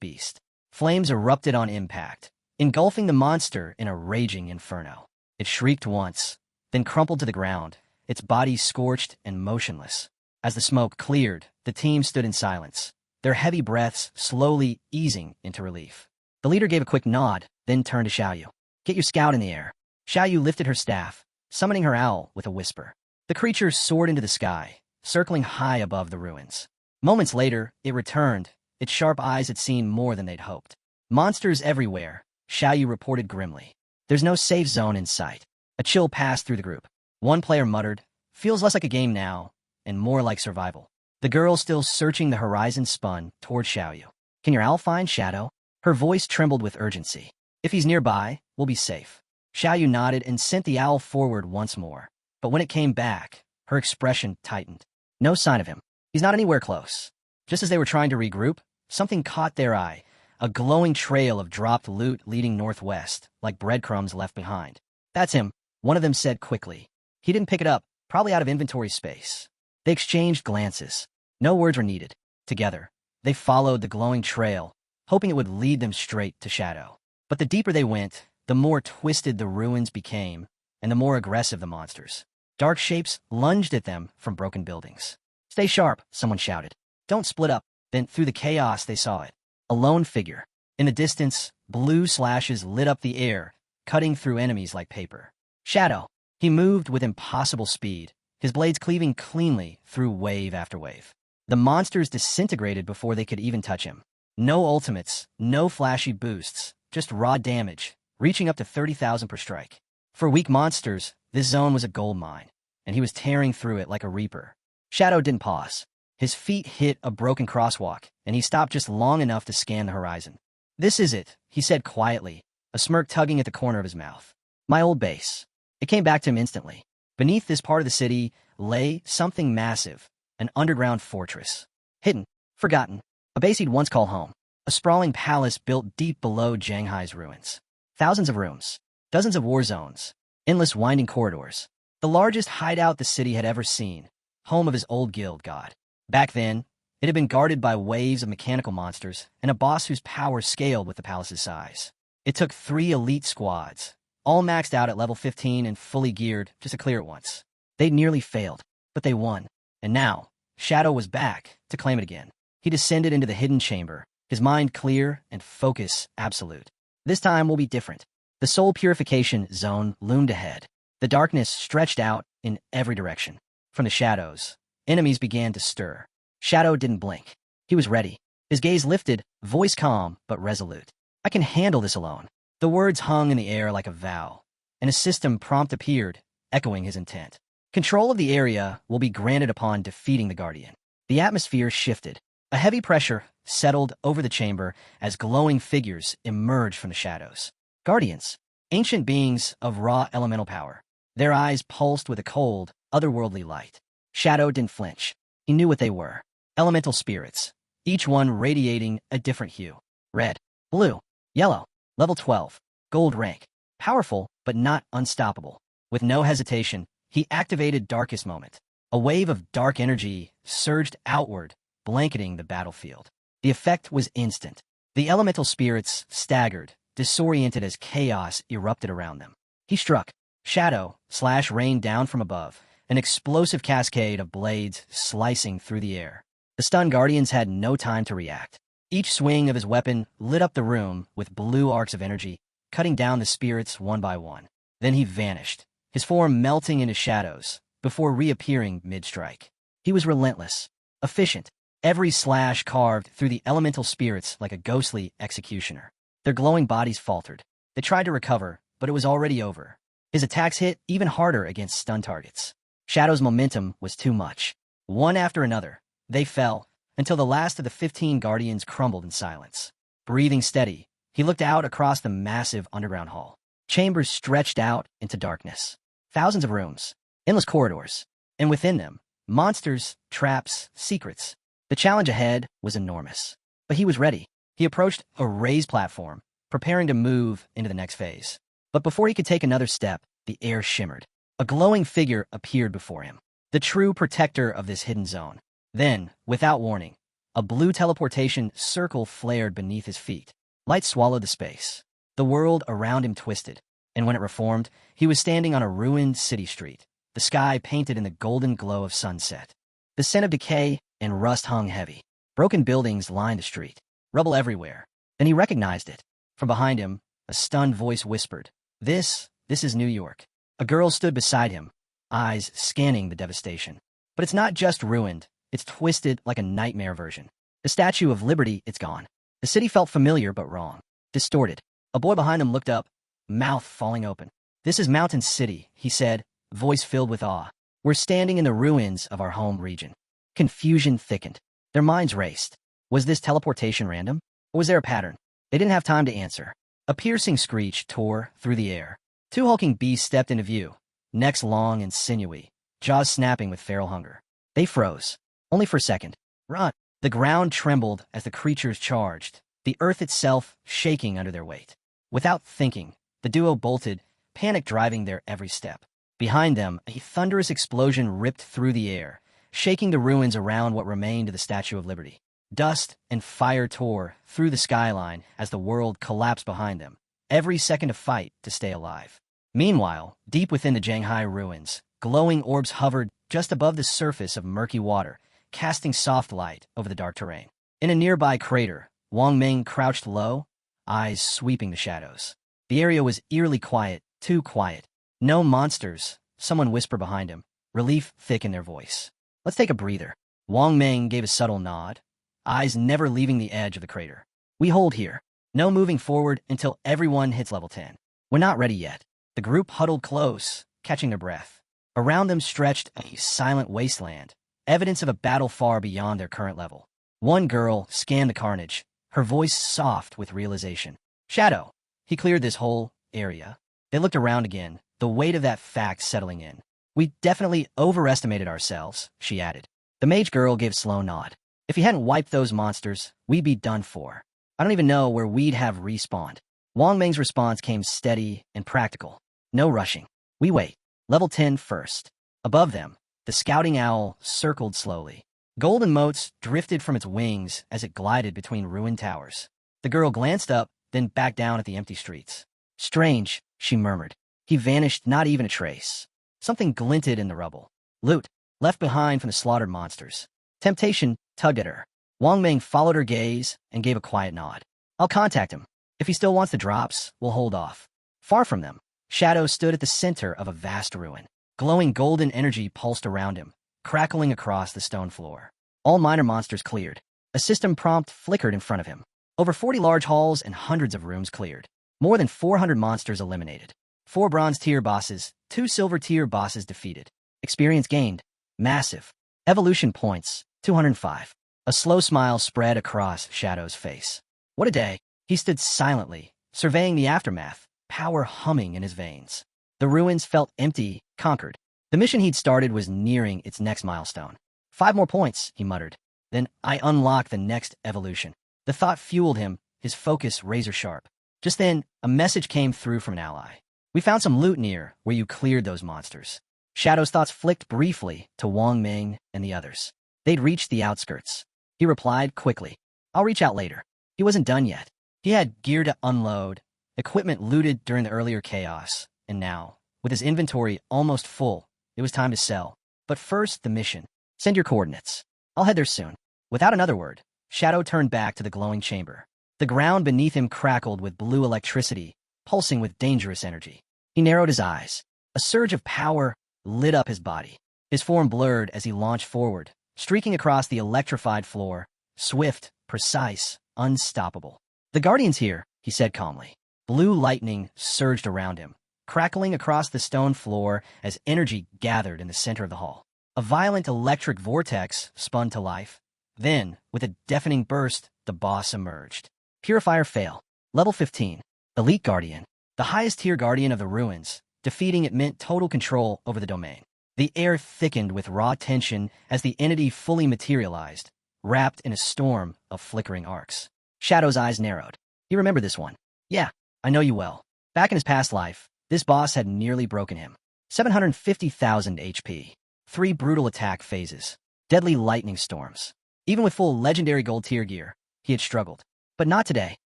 beast. Flames erupted on impact, engulfing the monster in a raging inferno. It shrieked once, then crumpled to the ground, its body scorched and motionless. As the smoke cleared, the team stood in silence, their heavy breaths slowly easing into relief. The leader gave a quick nod, then turned to Xiaoyu. Get your scout in the air. Xiaoyu lifted her staff, summoning her owl with a whisper. The creature soared into the sky, circling high above the ruins. Moments later, it returned. Its sharp eyes had seen more than they'd hoped. Monsters everywhere, Xiaoyu reported grimly. There's no safe zone in sight. A chill passed through the group. One player muttered, feels less like a game now, and more like survival. The girl still searching the horizon spun toward Xiaoyu. Can your owl find Shadow? Her voice trembled with urgency. If he's nearby, we'll be safe. Xiaoyu nodded and sent the owl forward once more. But when it came back, her expression tightened. No sign of him. He's not anywhere close. Just as they were trying to regroup, something caught their eye. A glowing trail of dropped loot leading northwest, like breadcrumbs left behind. That's him, one of them said quickly. He didn't pick it up, probably out of inventory space. They exchanged glances. No words were needed. Together, they followed the glowing trail, hoping it would lead them straight to Shadow. But the deeper they went, the more twisted the ruins became, and the more aggressive the monsters. Dark shapes lunged at them from broken buildings. Stay sharp, someone shouted. Don't split up. Then through the chaos they saw it. A lone figure. In the distance, blue slashes lit up the air, cutting through enemies like paper. Shadow. He moved with impossible speed, his blades cleaving cleanly through wave after wave. The monsters disintegrated before they could even touch him. No ultimates, no flashy boosts, just raw damage, reaching up to 30,000 per strike. For weak monsters, this zone was a gold mine, and he was tearing through it like a reaper. Shadow didn't pause. His feet hit a broken crosswalk, and he stopped just long enough to scan the horizon. This is it, he said quietly, a smirk tugging at the corner of his mouth. My old base. It came back to him instantly. Beneath this part of the city lay something massive, an underground fortress. Hidden, forgotten, a base he'd once called home. A sprawling palace built deep below Shanghai's ruins. Thousands of rooms, dozens of war zones, endless winding corridors. The largest hideout the city had ever seen, home of his old guild god. Back then, it had been guarded by waves of mechanical monsters and a boss whose power scaled with the palace's size. It took 3 elite squads, all maxed out at level 15 and fully geared just to clear it once. They'd nearly failed, but they won. And now, Shadow was back to claim it again. He descended into the hidden chamber, his mind clear and focus absolute. This time will be different. The soul purification zone loomed ahead. The darkness stretched out in every direction. From the shadows, enemies began to stir. Shadow didn't blink. He was ready. His gaze lifted, voice calm but resolute. I can handle this alone. The words hung in the air like a vow, and a system prompt appeared, echoing his intent. Control of the area will be granted upon defeating the Guardian. The atmosphere shifted. A heavy pressure settled over the chamber as glowing figures emerged from the shadows. Guardians, ancient beings of raw elemental power. Their eyes pulsed with a cold, otherworldly light. Shadow didn't flinch. He knew what they were. Elemental spirits, each one radiating a different hue. Red, Blue. Yellow. Level 12. Gold rank. Powerful, but not unstoppable. With no hesitation, he activated Darkest Moment. A wave of dark energy surged outward, blanketing the battlefield. The effect was instant. The elemental spirits staggered, disoriented as chaos erupted around them. He struck. Shadow slash rained down from above, an explosive cascade of blades slicing through the air. The stunned guardians had no time to react. Each swing of his weapon lit up the room with blue arcs of energy, cutting down the spirits one by one. Then he vanished, his form melting into shadows, before reappearing mid-strike. He was relentless, efficient. Every slash carved through the elemental spirits like a ghostly executioner. Their glowing bodies faltered. They tried to recover, but it was already over. His attacks hit even harder against stun targets. Shadow's momentum was too much. One after another, they fell, until the last of the 15 guardians crumbled in silence. Breathing steady, he looked out across the massive underground hall. Chambers stretched out into darkness. Thousands of rooms, endless corridors, and within them, monsters, traps, secrets. The challenge ahead was enormous. But he was ready. He approached a raised platform, preparing to move into the next phase. But before he could take another step, the air shimmered. A glowing figure appeared before him, the true protector of this hidden zone. Then, without warning, a blue teleportation circle flared beneath his feet. Light swallowed the space. The world around him twisted, and when it reformed, he was standing on a ruined city street, the sky painted in the golden glow of sunset. The scent of decay and rust hung heavy. Broken buildings lined the street, rubble everywhere. Then he recognized it. From behind him, a stunned voice whispered, This is New York." A girl stood beside him, eyes scanning the devastation. But it's not just ruined, it's twisted like a nightmare version. The Statue of Liberty, it's gone. The city felt familiar but wrong, distorted. A boy behind them looked up, mouth falling open. "This is Mountain City," he said, voice filled with awe. "We're standing in the ruins of our home region." Confusion thickened. Their minds raced. Was this teleportation random? Or was there a pattern? They didn't have time to answer. A piercing screech tore through the air. Two hulking beasts stepped into view, necks long and sinewy, jaws snapping with feral hunger. They froze. Only for a second. Run! The ground trembled as the creatures charged, the earth itself shaking under their weight. Without thinking, the duo bolted, panic driving their every step. Behind them, a thunderous explosion ripped through the air, shaking the ruins around what remained of the Statue of Liberty. Dust and fire tore through the skyline as the world collapsed behind them, every second a fight to stay alive. Meanwhile, deep within the Shanghai ruins, glowing orbs hovered just above the surface of murky water, casting soft light over the dark terrain. In a nearby crater, Wang Ming crouched low, eyes sweeping the shadows. The area was eerily quiet, too quiet. "No monsters," someone whispered behind him, relief thick in their voice. "Let's take a breather." Wang Ming gave a subtle nod, eyes never leaving the edge of the crater. "We hold here. No moving forward until everyone hits level 10. We're not ready yet." The group huddled close, catching their breath. Around them stretched a silent wasteland, evidence of a battle far beyond their current level. One girl scanned the carnage, her voice soft with realization. "Shadow." He cleared this whole area. They looked around again, the weight of that fact settling in. "We definitely overestimated ourselves," she added. The mage girl gave a slow nod. "If he hadn't wiped those monsters, we'd be done for. I don't even know where we'd have respawned." Wang Ming's response came steady and practical. "No rushing. We wait. Level 10 first." Above them, the scouting owl circled slowly. Golden motes drifted from its wings as it glided between ruined towers. The girl glanced up, then back down at the empty streets. "Strange," she murmured. "He vanished, not even a trace." Something glinted in the rubble. Loot, left behind from the slaughtered monsters. Temptation tugged at her. Wang Ming followed her gaze and gave a quiet nod. "I'll contact him. If he still wants the drops, we'll hold off." Far from them, Shadow stood at the center of a vast ruin. Glowing golden energy pulsed around him, crackling across the stone floor. All minor monsters cleared. A system prompt flickered in front of him. Over 40 large halls and hundreds of rooms cleared. More than 400 monsters eliminated. 4 bronze tier bosses, 2 silver tier bosses defeated. Experience gained. Massive. Evolution points, 205. A slow smile spread across Shadow's face. What a day. He stood silently, surveying the aftermath, power humming in his veins. The ruins felt empty, conquered. The mission he'd started was nearing its next milestone. 5 more points, he muttered. Then I unlock the next evolution. The thought fueled him, his focus razor-sharp. Just then, a message came through from an ally. We found some loot near where you cleared those monsters. Shadow's thoughts flicked briefly to Wang Ming and the others. They'd reached the outskirts. He replied quickly, "I'll reach out later." He wasn't done yet. He had gear to unload, equipment looted during the earlier chaos, and now, with his inventory almost full, it was time to sell. But first, the mission. Send your coordinates. I'll head there soon. Without another word, Shadow turned back to the glowing chamber. The ground beneath him crackled with blue electricity, pulsing with dangerous energy. He narrowed his eyes. A surge of power lit up his body. His form blurred as he launched forward, streaking across the electrified floor, swift, precise, unstoppable. "The Guardian's here," he said calmly. Blue lightning surged around him, crackling across the stone floor as energy gathered in the center of the hall. A violent electric vortex spun to life. Then, with a deafening burst, the boss emerged. Purifier fail. Level 15. Elite Guardian. The highest tier Guardian of the ruins. Defeating it meant total control over the domain. The air thickened with raw tension as the entity fully materialized, wrapped in a storm of flickering arcs. Shadow's eyes narrowed. He remembered this one. "Yeah, I know you well." Back in his past life, this boss had nearly broken him. 750,000 HP. 3 brutal attack phases. Deadly lightning storms. Even with full legendary gold tier gear, he had struggled. "But not today.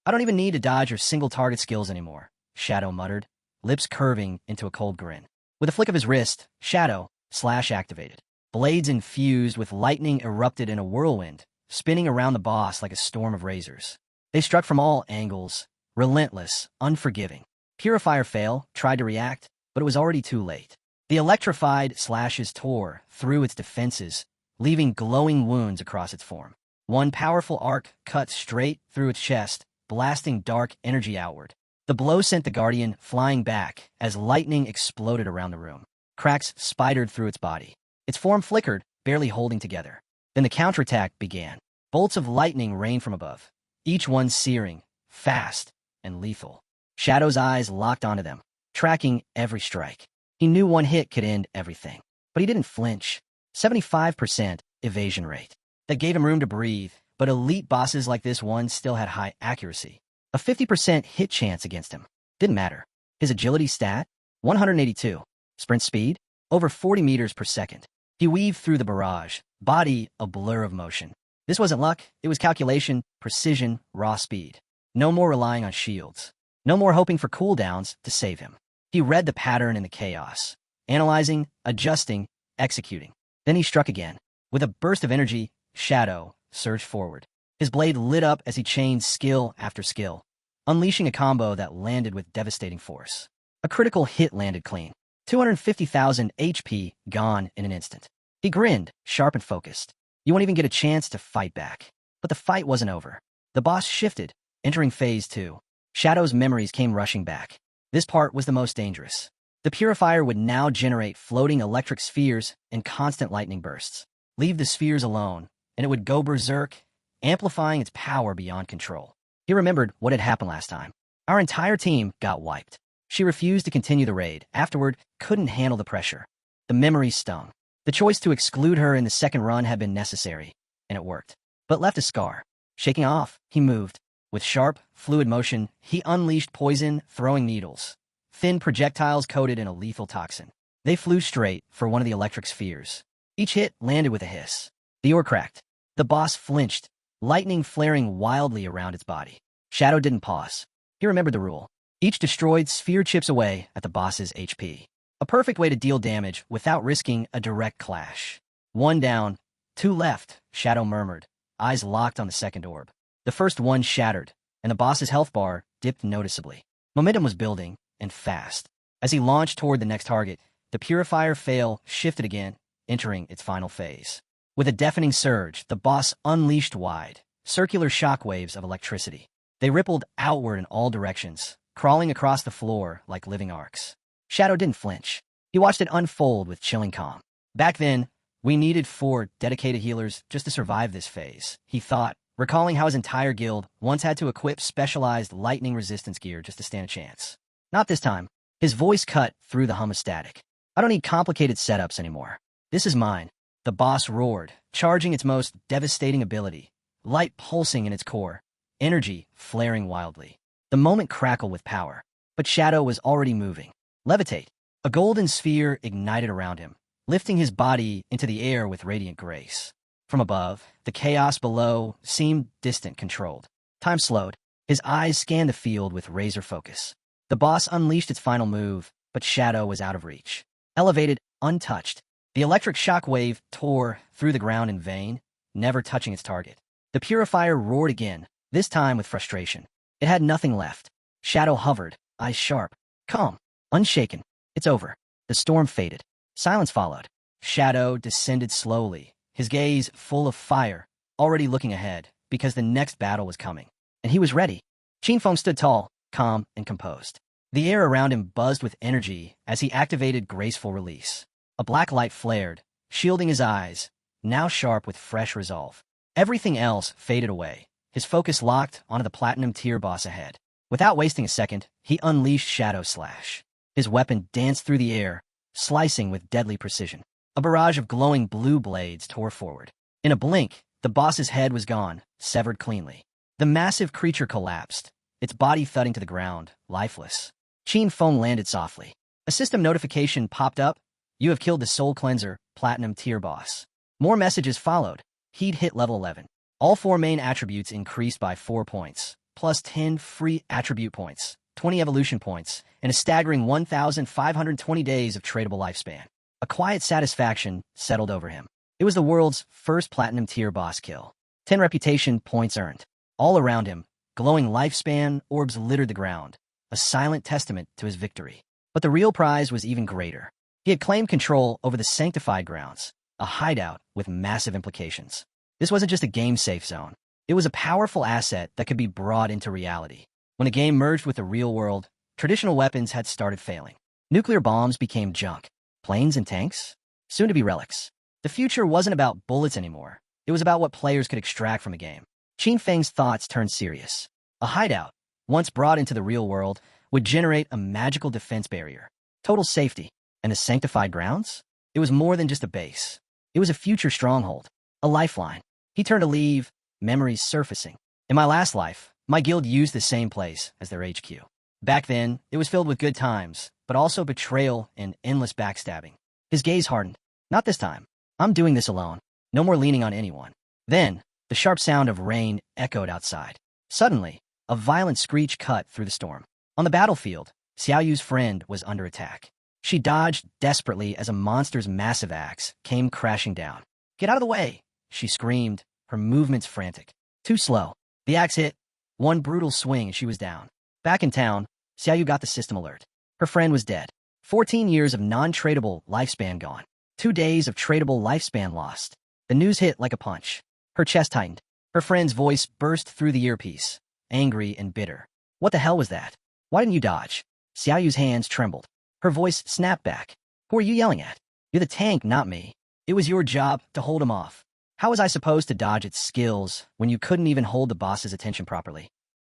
I don't even need to dodge your single target skills anymore," Shadow muttered, lips curving into a cold grin. With a flick of his wrist, Shadow slash activated. Blades infused with lightning erupted in a whirlwind, spinning around the boss like a storm of razors. They struck from all angles, relentless, unforgiving. Purifier fail tried to react, but it was already too late. The electrified slashes tore through its defenses, leaving glowing wounds across its form. One powerful arc cut straight through its chest, blasting dark energy outward. The blow sent the Guardian flying back as lightning exploded around the room. Cracks spidered through its body. Its form flickered, barely holding together. Then the counterattack began. Bolts of lightning rained from above, each one searing, fast, and lethal. Shadow's eyes locked onto them, tracking every strike. He knew one hit could end everything, but he didn't flinch. 75% evasion rate. That gave him room to breathe, but elite bosses like this one still had high accuracy. A 50% hit chance against him. Didn't matter. His agility stat? 182. Sprint speed? Over 40 meters per second. He weaved through the barrage, body a blur of motion. This wasn't luck, it was calculation, precision, raw speed. No more relying on shields. No more hoping for cooldowns to save him. He read the pattern in the chaos, analyzing, adjusting, executing. Then he struck again. With a burst of energy, Shadow surged forward. His blade lit up as he chained skill after skill, unleashing a combo that landed with devastating force. A critical hit landed clean. 250,000 HP gone in an instant. He grinned, sharp and focused. You won't even get a chance to fight back. But the fight wasn't over. The boss shifted, entering phase 2. Shadow's memories came rushing back. This part was the most dangerous. The purifier would now generate floating electric spheres and constant lightning bursts. Leave the spheres alone, and it would go berserk, amplifying its power beyond control. He remembered what had happened last time. Our entire team got wiped. She refused to continue the raid. Afterward, couldn't handle the pressure. The memory stung. The choice to exclude her in the second run had been necessary, and it worked. But left a scar. Shaking off, he moved. With sharp, fluid motion, he unleashed poison, throwing needles. Thin projectiles coated in a lethal toxin. They flew straight for one of the electric spheres. Each hit landed with a hiss. The ore cracked. The boss flinched, lightning flaring wildly around its body. Shadow didn't pause. He remembered the rule. Each destroyed sphere chips away at the boss's HP. A perfect way to deal damage without risking a direct clash. 1 down, 2 left, Shadow murmured, eyes locked on the second orb. The first one shattered, and the boss's health bar dipped noticeably. Momentum was building, and fast. As he launched toward the next target, the purifier fail shifted again, entering its final phase. With a deafening surge, the boss unleashed wide, circular shockwaves of electricity. They rippled outward in all directions, crawling across the floor like living arcs. Shadow didn't flinch. He watched it unfold with chilling calm. Back then, we needed 4 dedicated healers just to survive this phase, he thought, recalling how his entire guild once had to equip specialized lightning resistance gear just to stand a chance. Not this time. His voice cut through the hum of static. I don't need complicated setups anymore. This is mine. The boss roared, charging its most devastating ability, light pulsing in its core, energy flaring wildly. The moment crackled with power, but Shadow was already moving. Levitate. A golden sphere ignited around him, lifting his body into the air with radiant grace. From above, the chaos below seemed distant, controlled. Time slowed. His eyes scanned the field with razor focus. The boss unleashed its final move, but Shadow was out of reach. Elevated, untouched, the electric shock wave tore through the ground in vain, never touching its target. The purifier roared again, this time with frustration. It had nothing left. Shadow hovered, eyes sharp, calm, unshaken. It's over. The storm faded. Silence followed. Shadow descended slowly, his gaze full of fire, already looking ahead, because the next battle was coming. And he was ready. Qinfeng stood tall, calm, and composed. The air around him buzzed with energy as he activated graceful release. A black light flared, shielding his eyes, now sharp with fresh resolve. Everything else faded away, his focus locked onto the platinum tier boss ahead. Without wasting a second, he unleashed Shadow Slash. His weapon danced through the air, slicing with deadly precision. A barrage of glowing blue blades tore forward. In a blink, the boss's head was gone, severed cleanly. The massive creature collapsed, its body thudding to the ground, lifeless. Qinfeng landed softly. A system notification popped up. You have killed the Soul Cleanser, Platinum Tier boss. More messages followed. He'd hit level 11. All 4 main attributes increased by 4 points, plus 10 free attribute points, 20 evolution points, and a staggering 1,520 days of tradable lifespan. A quiet satisfaction settled over him. It was the world's first Platinum Tier boss kill. 10 reputation points earned. All around him, glowing lifespan orbs littered the ground, a silent testament to his victory. But the real prize was even greater. He had claimed control over the sanctified grounds, a hideout with massive implications. This wasn't just a game-safe zone. It was a powerful asset that could be brought into reality. When a game merged with the real world, traditional weapons had started failing. Nuclear bombs became junk. Planes and tanks? Soon to be relics. The future wasn't about bullets anymore. It was about what players could extract from a game. Qinfeng's thoughts turned serious. A hideout, once brought into the real world, would generate a magical defense barrier. Total safety. And the sanctified grounds? It was more than just a base. It was a future stronghold. A lifeline. He turned to leave, memories surfacing. In my last life, my guild used the same place as their HQ. Back then, it was filled with good times, but also betrayal and endless backstabbing. His gaze hardened. Not this time. I'm doing this alone. No more leaning on anyone. Then, the sharp sound of rain echoed outside. Suddenly, a violent screech cut through the storm. On the battlefield, Xiaoyu's friend was under attack. She dodged desperately as a monster's massive axe came crashing down. Get out of the way, she screamed, her movements frantic. Too slow. The axe hit. One brutal swing and she was down. Back in town, Xiaoyu got the system alert. Her friend was dead. 14 years of non-tradable lifespan gone. 2 days of tradable lifespan lost. The news hit like a punch. Her chest tightened. Her friend's voice burst through the earpiece, angry and bitter. What the hell was that? Why didn't you dodge? Xiaoyu's hands trembled. Her voice snapped back. Who are you yelling at? You're the tank, not me. It was your job to hold him off. How was I supposed to dodge its skills when you couldn't even hold the boss's attention properly?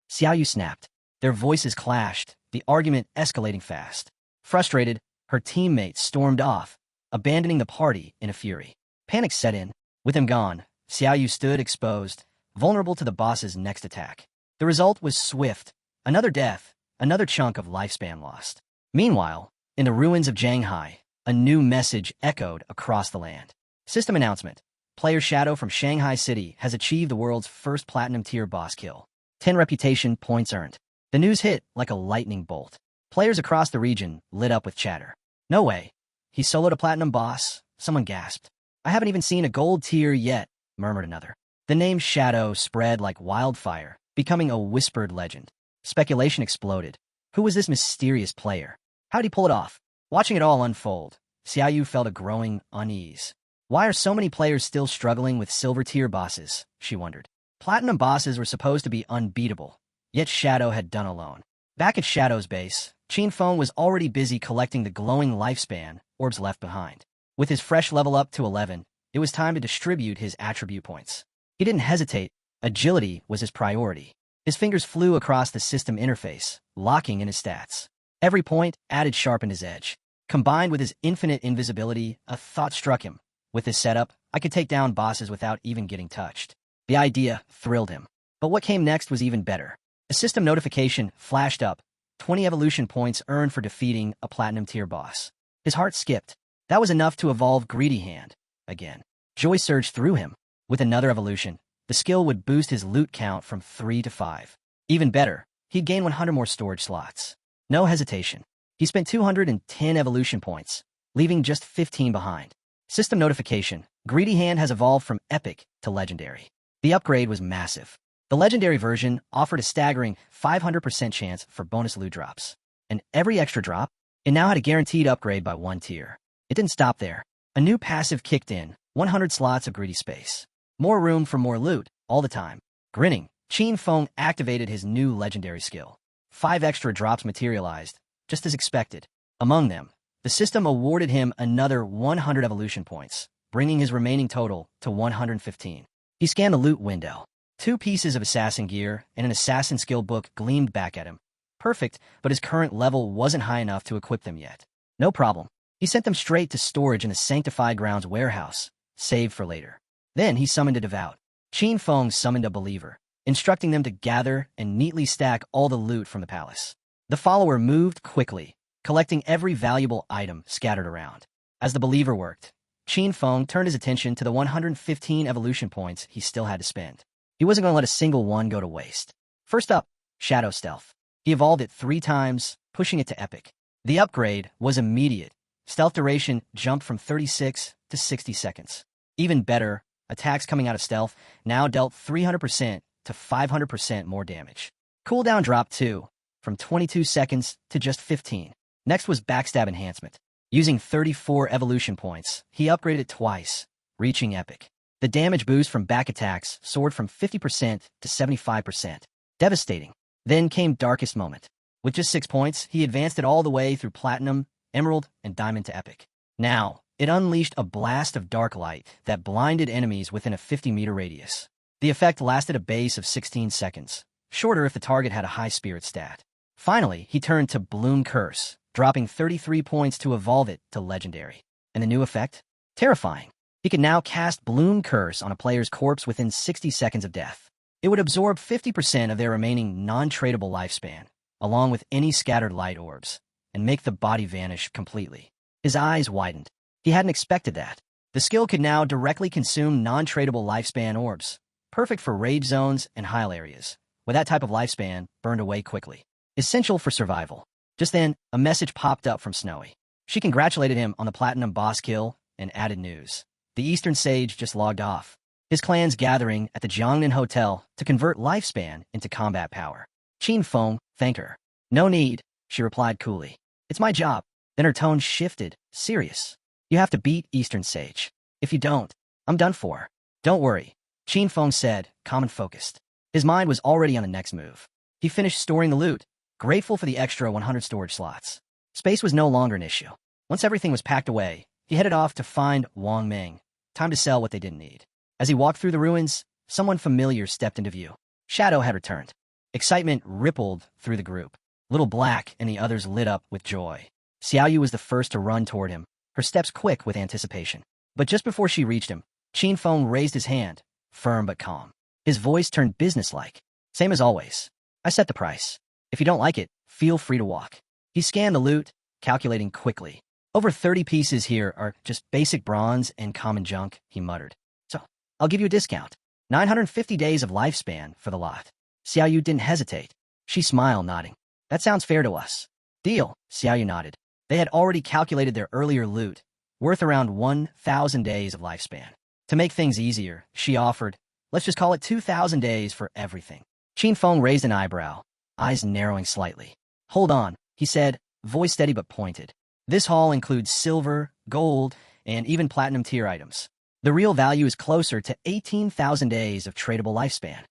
Xiaoyu snapped. Their voices clashed, the argument escalating fast. Frustrated, her teammates stormed off, abandoning the party in a fury. Panic set in. With him gone, Xiaoyu stood exposed, vulnerable to the boss's next attack. The result was swift. Another death, another chunk of lifespan lost. Meanwhile, in the ruins of Shanghai, a new message echoed across the land. System announcement. Player Shadow from Shanghai City has achieved the world's first Platinum Tier boss kill. 10 reputation points earned. The news hit like a lightning bolt. Players across the region lit up with chatter. No way. He soloed a Platinum boss, someone gasped. I haven't even seen a gold tier yet, murmured another. The name Shadow spread like wildfire, becoming a whispered legend. Speculation exploded. Who was this mysterious player? How'd he pull it off? Watching it all unfold, Xiaoyu felt a growing unease. Why are so many players still struggling with silver tier bosses? She wondered. Platinum bosses were supposed to be unbeatable, yet Shadow had done alone. Back at Shadow's base, Qinfeng was already busy collecting the glowing lifespan orbs left behind. With his fresh level up to 11, it was time to distribute his attribute points. He didn't hesitate. Agility was his priority. His fingers flew across the system interface, locking in his stats. Every point added sharpened his edge. Combined with his infinite invisibility, a thought struck him. With this setup, I could take down bosses without even getting touched. The idea thrilled him. But what came next was even better. A system notification flashed up, 20 evolution points earned for defeating a platinum tier boss. His heart skipped. That was enough to evolve Greedy Hand again. Joy surged through him. With another evolution, the skill would boost his loot count from 3 to 5. Even better, he'd gain 100 more storage slots. No hesitation. He spent 210 evolution points, leaving just 15 behind. System notification. Greedy Hand has evolved from epic to legendary. The upgrade was massive. The legendary version offered a staggering 500% chance for bonus loot drops. And every extra drop, it now had a guaranteed upgrade by 1 tier. It didn't stop there. A new passive kicked in, 100 slots of greedy space. More room for more loot, all the time. Grinning, Qin Feng activated his new legendary skill. 5 extra drops materialized, just as expected. Among them, the system awarded him another 100 evolution points, bringing his remaining total to 115. He scanned the loot window. 2 pieces of assassin gear and an assassin skill book gleamed back at him. Perfect, but his current level wasn't high enough to equip them yet. No problem. He sent them straight to storage in the Sanctified Grounds warehouse, saved for later. Then he summoned a devout. Qin Feng summoned a believer, instructing them to gather and neatly stack all the loot from the palace. The follower moved quickly, collecting every valuable item scattered around. As the believer worked, Qin Feng turned his attention to the 115 evolution points he still had to spend. He wasn't going to let a single one go to waste. First up, Shadow Stealth. He evolved it 3 times, pushing it to epic. The upgrade was immediate. Stealth duration jumped from 36 to 60 seconds. Even better, attacks coming out of stealth now dealt 300% to 500% more damage. Cooldown dropped too, from 22 seconds to just 15. Next was Backstab Enhancement. Using 34 evolution points, he upgraded it twice, reaching epic. The damage boost from back attacks soared from 50% to 75%. Devastating. Then came Darkest Moment. With just 6 points, he advanced it all the way through Platinum, Emerald, and Diamond to Epic. Now, it unleashed a blast of dark light that blinded enemies within a 50-meter radius. The effect lasted a base of 16 seconds, shorter if the target had a high spirit stat. Finally, he turned to Bloom Curse, dropping 33 points to evolve it to Legendary. And the new effect? Terrifying. He could now cast Bloom Curse on a player's corpse within 60 seconds of death. It would absorb 50% of their remaining non-tradable lifespan, along with any scattered light orbs, and make the body vanish completely. His eyes widened. He hadn't expected that. The skill could now directly consume non-tradable lifespan orbs, perfect for rage zones and heil areas, where that type of lifespan burned away quickly. Essential for survival. Just then, a message popped up from Snowy. She congratulated him on the platinum boss kill and added news. The Eastern Sage just logged off. His clan's gathering at the Jiangnan Hotel to convert lifespan into combat power. Qin Feng thanked her. No need, she replied coolly. It's my job. Then her tone shifted, serious. You have to beat Eastern Sage. If you don't, I'm done for. Don't worry, Qin Feng said, calm and focused. His mind was already on the next move. He finished storing the loot, grateful for the extra 100 storage slots. Space was no longer an issue. Once everything was packed away, he headed off to find Wang Ming. Time to sell what they didn't need. As he walked through the ruins, someone familiar stepped into view. Shadow had returned. Excitement rippled through the group. Little Black and the others lit up with joy. Xiaoyu was the first to run toward him, her steps quick with anticipation. But just before she reached him, Qin Feng raised his hand, firm but calm. His voice turned businesslike. Same as always. I set the price. If you don't like it, feel free to walk. He scanned the loot, calculating quickly. Over 30 pieces here are just basic bronze and common junk, he muttered. So, I'll give you a discount. 950 days of lifespan for the lot. Xiaoyu didn't hesitate. She smiled, nodding. That sounds fair to us. Deal, Xiaoyu nodded. They had already calculated their earlier loot, worth around 1,000 days of lifespan. To make things easier, she offered, let's just call it 2,000 days for everything. Qin Feng raised an eyebrow, eyes narrowing slightly. Hold on, he said, voice steady but pointed. This haul includes silver, gold, and even platinum tier items. The real value is closer to 18,000 days of tradable lifespan.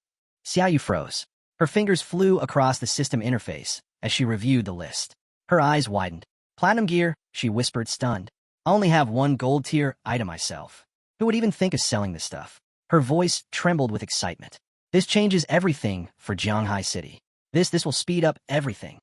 Xiaoyu froze. Her fingers flew across the system interface as she reviewed the list. Her eyes widened. Platinum gear, she whispered, stunned. I only have 1 gold tier item myself. Who would even think of selling this stuff? Her voice trembled with excitement. This changes everything for Jianghai City. This will speed up everything.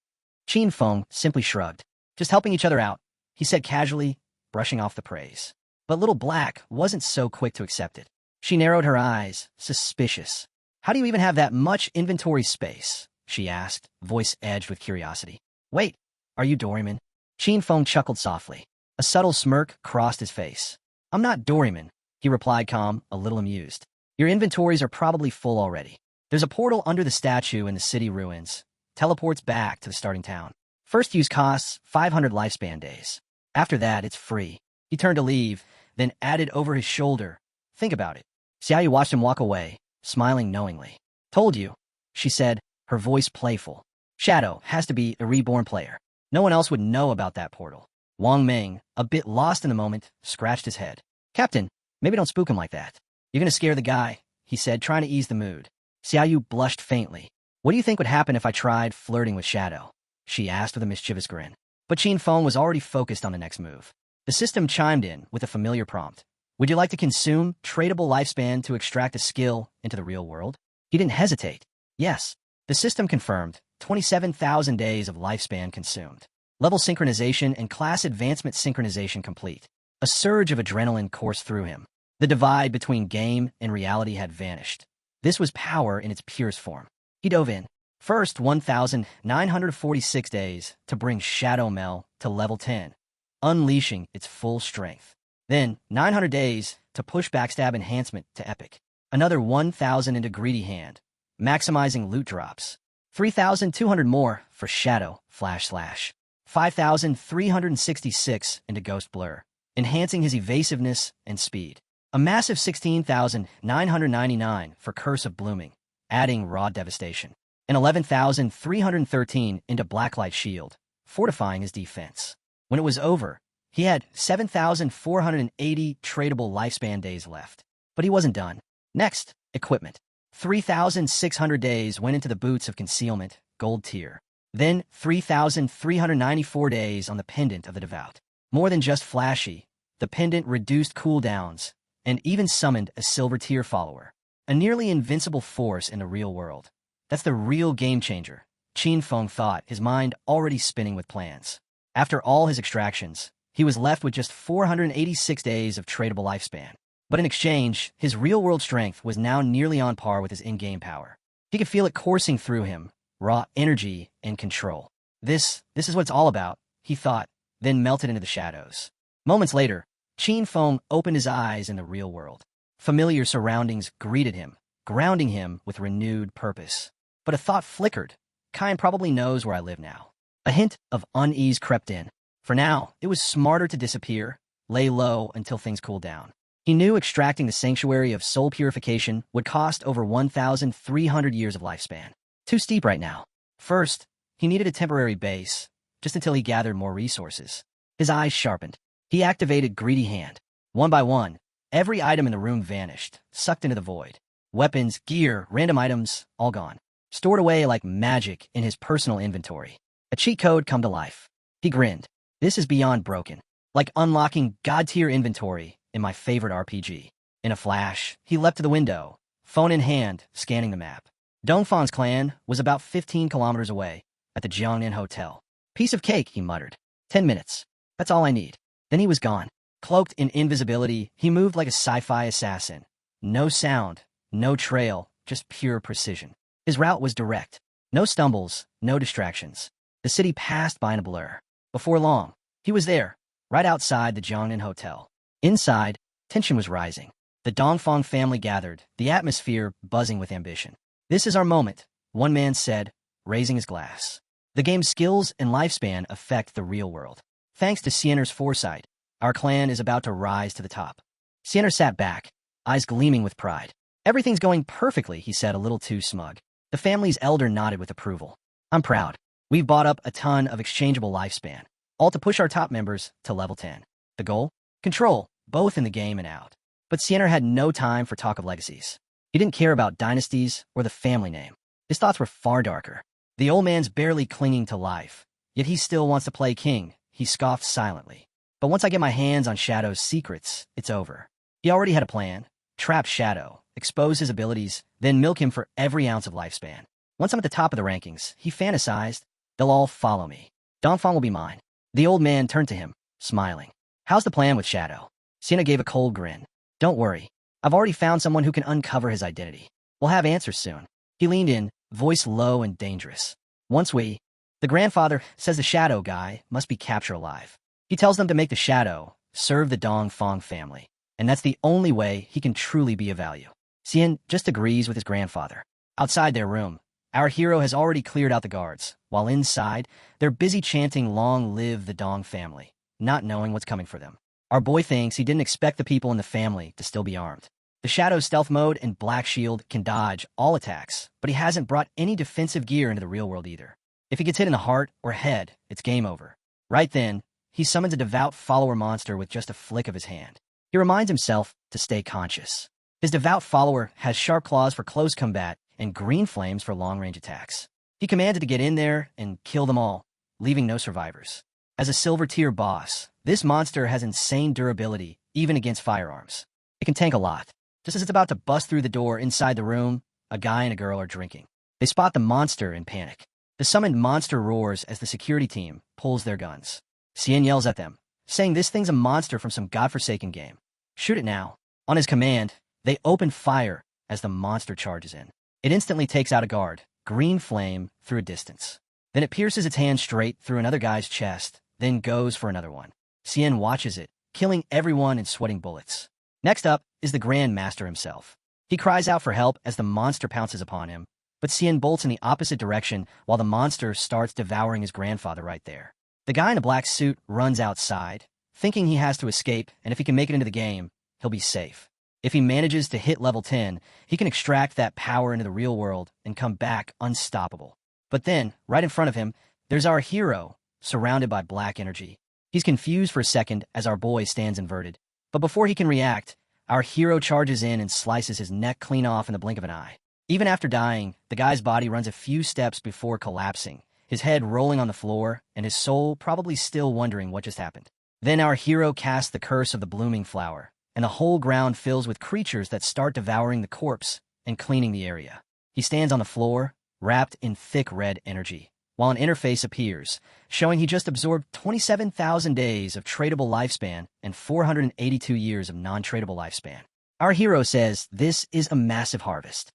Qin Feng simply shrugged. Just helping each other out, he said casually, brushing off the praise. But Little Black wasn't so quick to accept it. She narrowed her eyes, suspicious. How do you even have that much inventory space? She asked, voice edged with curiosity. Wait, are you Doraemon? Qin Feng chuckled softly. A subtle smirk crossed his face. I'm not Doraemon, he replied calm, a little amused. Your inventories are probably full already. There's a portal under the statue in the city ruins. Teleports back to the starting town. First use costs 500 lifespan days. After that, it's free. He turned to leave, then added over his shoulder. Think about it. Xiaoyu watched him walk away, smiling knowingly. Told you, she said, her voice playful. Shadow has to be a reborn player. No one else would know about that portal. Wang Ming, a bit lost in the moment, scratched his head. Captain, maybe don't spook him like that. You're gonna scare the guy, he said, trying to ease the mood. Xiaoyu blushed faintly. What do you think would happen if I tried flirting with Shadow? She asked with a mischievous grin. But Qin Feng was already focused on the next move. The system chimed in with a familiar prompt. Would you like to consume tradable lifespan to extract a skill into the real world? He didn't hesitate. Yes. The system confirmed 27,000 days of lifespan consumed. Level synchronization and class advancement synchronization complete. A surge of adrenaline coursed through him. The divide between game and reality had vanished. This was power in its purest form. He dove in. First, 1,946 days to bring Shadow Mel to level 10, unleashing its full strength. Then, 900 days to push Backstab Enhancement to Epic. Another 1,000 into Greedy Hand, maximizing loot drops. 3,200 more for Shadow Flash Slash. 5,366 into Ghost Blur, enhancing his evasiveness and speed. A massive 16,999 for Curse of Blooming, adding raw devastation. And 11,313 into Blacklight Shield, fortifying his defense. When it was over, he had 7,480 tradable lifespan days left. But he wasn't done. Next, equipment. 3,600 days went into the Boots of Concealment, Gold Tier. Then 3,394 days on the Pendant of the Devout. More than just flashy, the pendant reduced cooldowns and even summoned a Silver Tier follower. A nearly invincible force in the real world. That's the real game changer, Qin Feng thought, his mind already spinning with plans. After all his extractions, he was left with just 486 days of tradable lifespan. But in exchange, his real-world strength was now nearly on par with his in-game power. He could feel it coursing through him, raw energy and control. This is what it's all about, he thought, then melted into the shadows. Moments later, Qin Feng opened his eyes in the real world. Familiar surroundings greeted him, grounding him with renewed purpose. But a thought flickered. Kyan probably knows where I live now. A hint of unease crept in. For now, it was smarter to disappear, lay low until things cooled down. He knew extracting the Sanctuary of Soul Purification would cost over 1,300 years of lifespan. Too steep right now. First, he needed a temporary base, just until he gathered more resources. His eyes sharpened. He activated Greedy Hand. One by one, every item in the room vanished, sucked into the void. Weapons, gear, random items, all gone. Stored away like magic in his personal inventory. A cheat code come to life. He grinned. This is beyond broken. Like unlocking God-tier inventory in my favorite RPG. In a flash, he leapt to the window, phone in hand, scanning the map. Dongfan's clan was about 15 kilometers away, at the Jiangnan Hotel. Piece of cake, he muttered. 10 minutes. That's all I need. Then he was gone. Cloaked in invisibility, he moved like a sci-fi assassin. No sound, no trail, just pure precision. His route was direct. No stumbles, no distractions. The city passed by in a blur. Before long, he was there, right outside the Jiangnan Hotel. Inside, tension was rising. The Dongfang family gathered, the atmosphere buzzing with ambition. This is our moment, one man said, raising his glass. The game's skills and lifespan affect the real world. Thanks to Siener's foresight, our clan is about to rise to the top. Siener sat back, eyes gleaming with pride. Everything's going perfectly, he said, a little too smug. The family's elder nodded with approval. I'm proud. We've bought up a ton of exchangeable lifespan, all to push our top members to level 10. The goal? Control, both in the game and out. But Siener had no time for talk of legacies. He didn't care about dynasties or the family name. His thoughts were far darker. The old man's barely clinging to life, yet he still wants to play king, he scoffed silently. But once I get my hands on Shadow's secrets, it's over. He already had a plan. Trap Shadow, expose his abilities, then milk him for every ounce of lifespan. Once I'm at the top of the rankings, he fantasized, they'll all follow me. Dongfang will be mine. The old man turned to him, smiling. How's the plan with Shadow? Sienna gave a cold grin. Don't worry. I've already found someone who can uncover his identity. We'll have answers soon. He leaned in, voice low and dangerous. The grandfather says the shadow guy must be captured alive. He tells them to make the shadow serve the Dong Fong family, and that's the only way he can truly be of value. Xian just agrees with his grandfather. Outside their room, our hero has already cleared out the guards, while inside, they're busy chanting "Long live the Dong family," not knowing what's coming for them. Our boy thinks he didn't expect the people in the family to still be armed. The Shadow's stealth mode and Black Shield can dodge all attacks, but he hasn't brought any defensive gear into the real world either. If he gets hit in the heart or head, it's game over. Right then, he summons a devout follower monster with just a flick of his hand. He reminds himself to stay conscious. His devout follower has sharp claws for close combat and green flames for long-range attacks. He commanded to get in there and kill them all, leaving no survivors. As a silver-tier boss, this monster has insane durability, even against firearms. It can tank a lot. Just as it's about to bust through the door inside the room, a guy and a girl are drinking. They spot the monster and panic. The summoned monster roars as the security team pulls their guns. Xian yells at them, saying this thing's a monster from some godforsaken game. Shoot it now. On his command, they open fire as the monster charges in. It instantly takes out a guard, green flame, through a distance. Then it pierces its hand straight through another guy's chest, then goes for another one. Xian watches it, killing everyone and sweating bullets. Next up is the Grand Master himself. He cries out for help as the monster pounces upon him, but Xian bolts in the opposite direction while the monster starts devouring his grandfather right there. The guy in a black suit runs outside, thinking he has to escape, and if he can make it into the game, he'll be safe. If he manages to hit level 10, he can extract that power into the real world and come back unstoppable. But then, right in front of him, there's our hero, surrounded by black energy. He's confused for a second as our boy stands inverted. But before he can react, our hero charges in and slices his neck clean off in the blink of an eye. Even after dying, the guy's body runs a few steps before collapsing, his head rolling on the floor, and his soul probably still wondering what just happened. Then our hero casts the curse of the blooming flower, and the whole ground fills with creatures that start devouring the corpse and cleaning the area. He stands on the floor, wrapped in thick red energy, while an interface appears, showing he just absorbed 27,000 days of tradable lifespan and 482 years of non-tradable lifespan. Our hero says this is a massive harvest.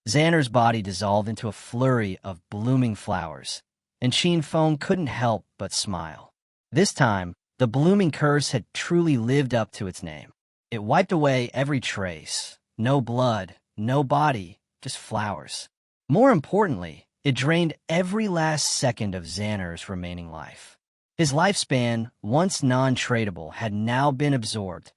Xander's body dissolved into a flurry of blooming flowers, and Qin Feng couldn't help but smile. This time, the blooming curse had truly lived up to its name. It wiped away every trace. No blood, no body, just flowers. More importantly, it drained every last second of Xander's remaining life. His lifespan, once non-tradable, had now been absorbed.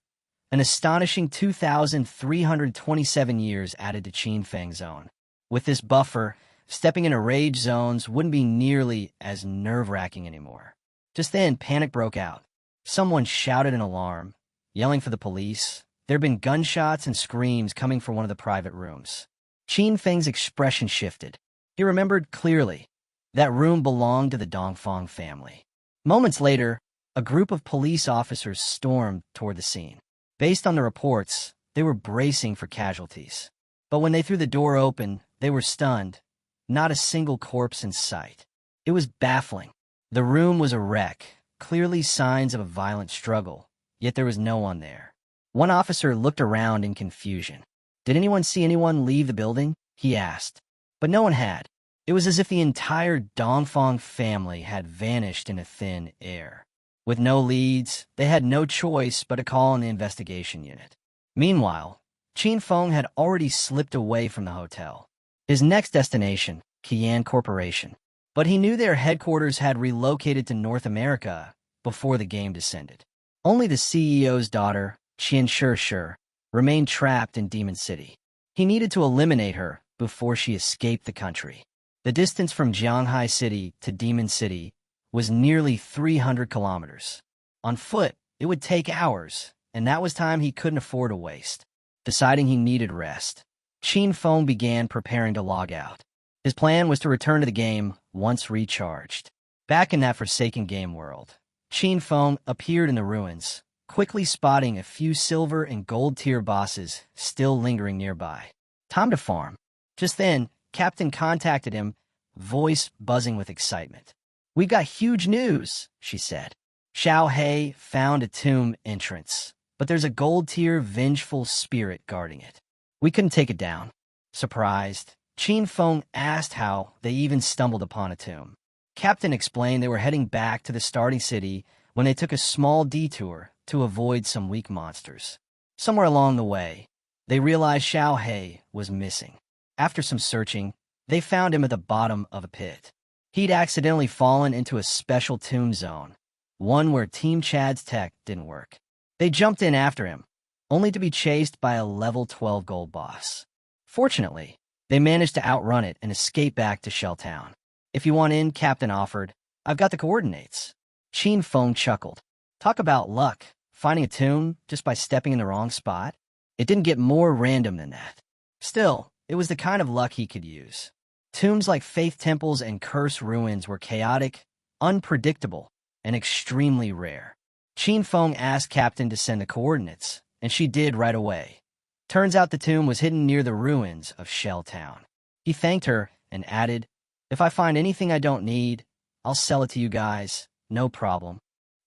An astonishing 2,327 years added to Qin Feng's own. With this buffer, stepping into rage zones wouldn't be nearly as nerve-wracking anymore. Just then, panic broke out. Someone shouted an alarm, yelling for the police. There had been gunshots and screams coming from one of the private rooms. Qin Feng's expression shifted. He remembered clearly. That room belonged to the Dongfang family. Moments later, a group of police officers stormed toward the scene. Based on the reports, they were bracing for casualties. But when they threw the door open, they were stunned. Not a single corpse in sight. It was baffling. The room was a wreck, clearly signs of a violent struggle, yet there was no one there. One officer looked around in confusion. Did anyone see anyone leave the building? He asked. But no one had. It was as if the entire Dongfang family had vanished into thin air. With no leads, they had no choice but to call on the investigation unit. Meanwhile, Qin Feng had already slipped away from the hotel. His next destination, Qian Corporation. But he knew their headquarters had relocated to North America before the game descended. Only the CEO's daughter, Qian Shishir, remained trapped in Demon City. He needed to eliminate her before she escaped the country. The distance from Jianghai City to Demon City was nearly 300 kilometers. On foot, it would take hours, and that was time he couldn't afford to waste. Deciding he needed rest, Qin Feng began preparing to log out. His plan was to return to the game once recharged. Back in that forsaken game world, Qin Feng appeared in the ruins, quickly spotting a few silver and gold tier bosses still lingering nearby. Time to farm. Just then, Captain contacted him, voice buzzing with excitement. "We've got huge news," she said. Xiao Hei found a tomb entrance, but there's a gold tier vengeful spirit guarding it. We couldn't take it down. Surprised, Qin Feng asked how they even stumbled upon a tomb. Captain explained they were heading back to the starting city when they took a small detour to avoid some weak monsters. Somewhere along the way, they realized Xiao He was missing. After some searching, they found him at the bottom of a pit. He'd accidentally fallen into a special tomb zone, one where Team Chad's tech didn't work. They jumped in after him, only to be chased by a level 12 gold boss. Fortunately, they managed to outrun it and escape back to Shelltown. If you want in, Captain offered, I've got the coordinates. Qin Feng chuckled. Talk about luck, finding a tomb just by stepping in the wrong spot. It didn't get more random than that. Still, it was the kind of luck he could use. Tombs like faith temples and cursed ruins were chaotic, unpredictable, and extremely rare. Qin Feng asked Captain to send the coordinates, and she did right away. Turns out the tomb was hidden near the ruins of Shelltown. He thanked her and added, if I find anything I don't need, I'll sell it to you guys, no problem.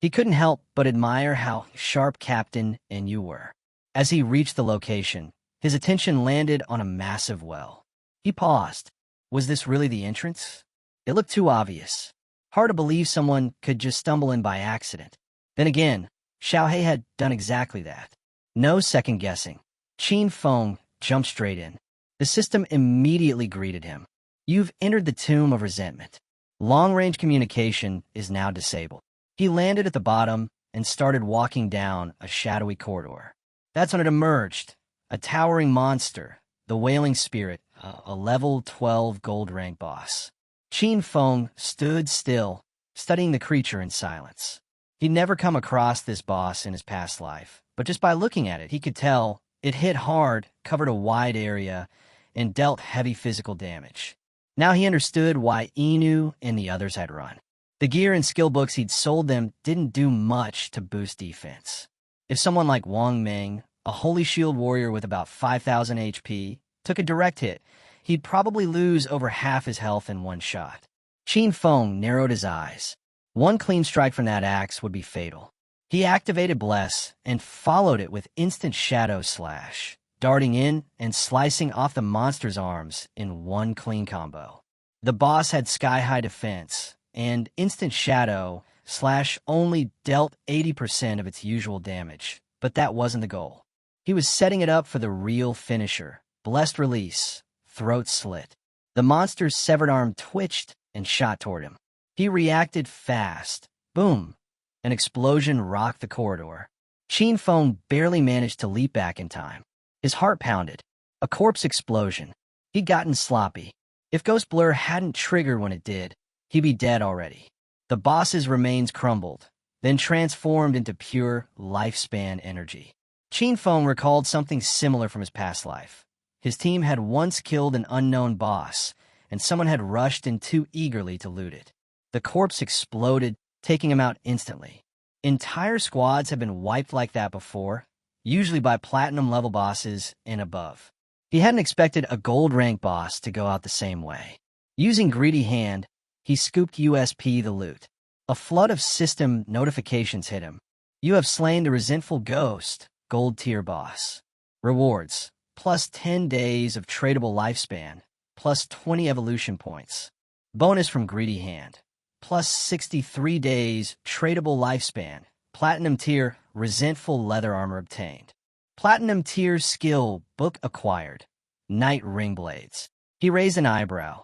He couldn't help but admire how sharp Captain and you were. As he reached the location, his attention landed on a massive well. He paused. Was this really the entrance? It looked too obvious. Hard to believe someone could just stumble in by accident. Then again, Xiao He had done exactly that. No second guessing. Qin Feng jumped straight in. The system immediately greeted him. You've entered the Tomb of Resentment. Long-range communication is now disabled. He landed at the bottom and started walking down a shadowy corridor. That's when it emerged. A towering monster, the Wailing Spirit, a level 12 gold rank boss. Qin Feng stood still, studying the creature in silence. He'd never come across this boss in his past life, but just by looking at it, he could tell it hit hard, covered a wide area, and dealt heavy physical damage. Now he understood why Inu and the others had run. The gear and skill books he'd sold them didn't do much to boost defense. If someone like Wang Meng, a Holy Shield warrior with about 5,000 HP, took a direct hit, he'd probably lose over half his health in one shot. Qin Feng narrowed his eyes. One clean strike from that axe would be fatal. He activated Bless and followed it with instant Shadow Slash, darting in and slicing off the monster's arms in one clean combo. The boss had sky-high defense, and instant Shadow Slash only dealt 80% of its usual damage, but that wasn't the goal. He was setting it up for the real finisher. Blessed Release, Throat Slit. The monster's severed arm twitched and shot toward him. He reacted fast. Boom! An explosion rocked the corridor. Qin Feng barely managed to leap back in time. His heart pounded. A corpse explosion. He'd gotten sloppy. If Ghost Blur hadn't triggered when it did, he'd be dead already. The boss's remains crumbled, then transformed into pure lifespan energy. Qin Feng recalled something similar from his past life. His team had once killed an unknown boss, and someone had rushed in too eagerly to loot it. The corpse exploded, taking him out instantly. Entire squads have been wiped like that before, usually by platinum-level bosses and above. He hadn't expected a gold-rank boss to go out the same way. Using Greedy Hand, he scooped USP the loot. A flood of system notifications hit him. You have slain the resentful ghost, gold-tier boss. Rewards, plus 10 days of tradable lifespan, plus 20 evolution points. Bonus from Greedy Hand, plus 63 days tradable lifespan. Platinum tier, resentful leather armor obtained. Platinum tier skill book acquired. Night Ring Blades. He raised an eyebrow.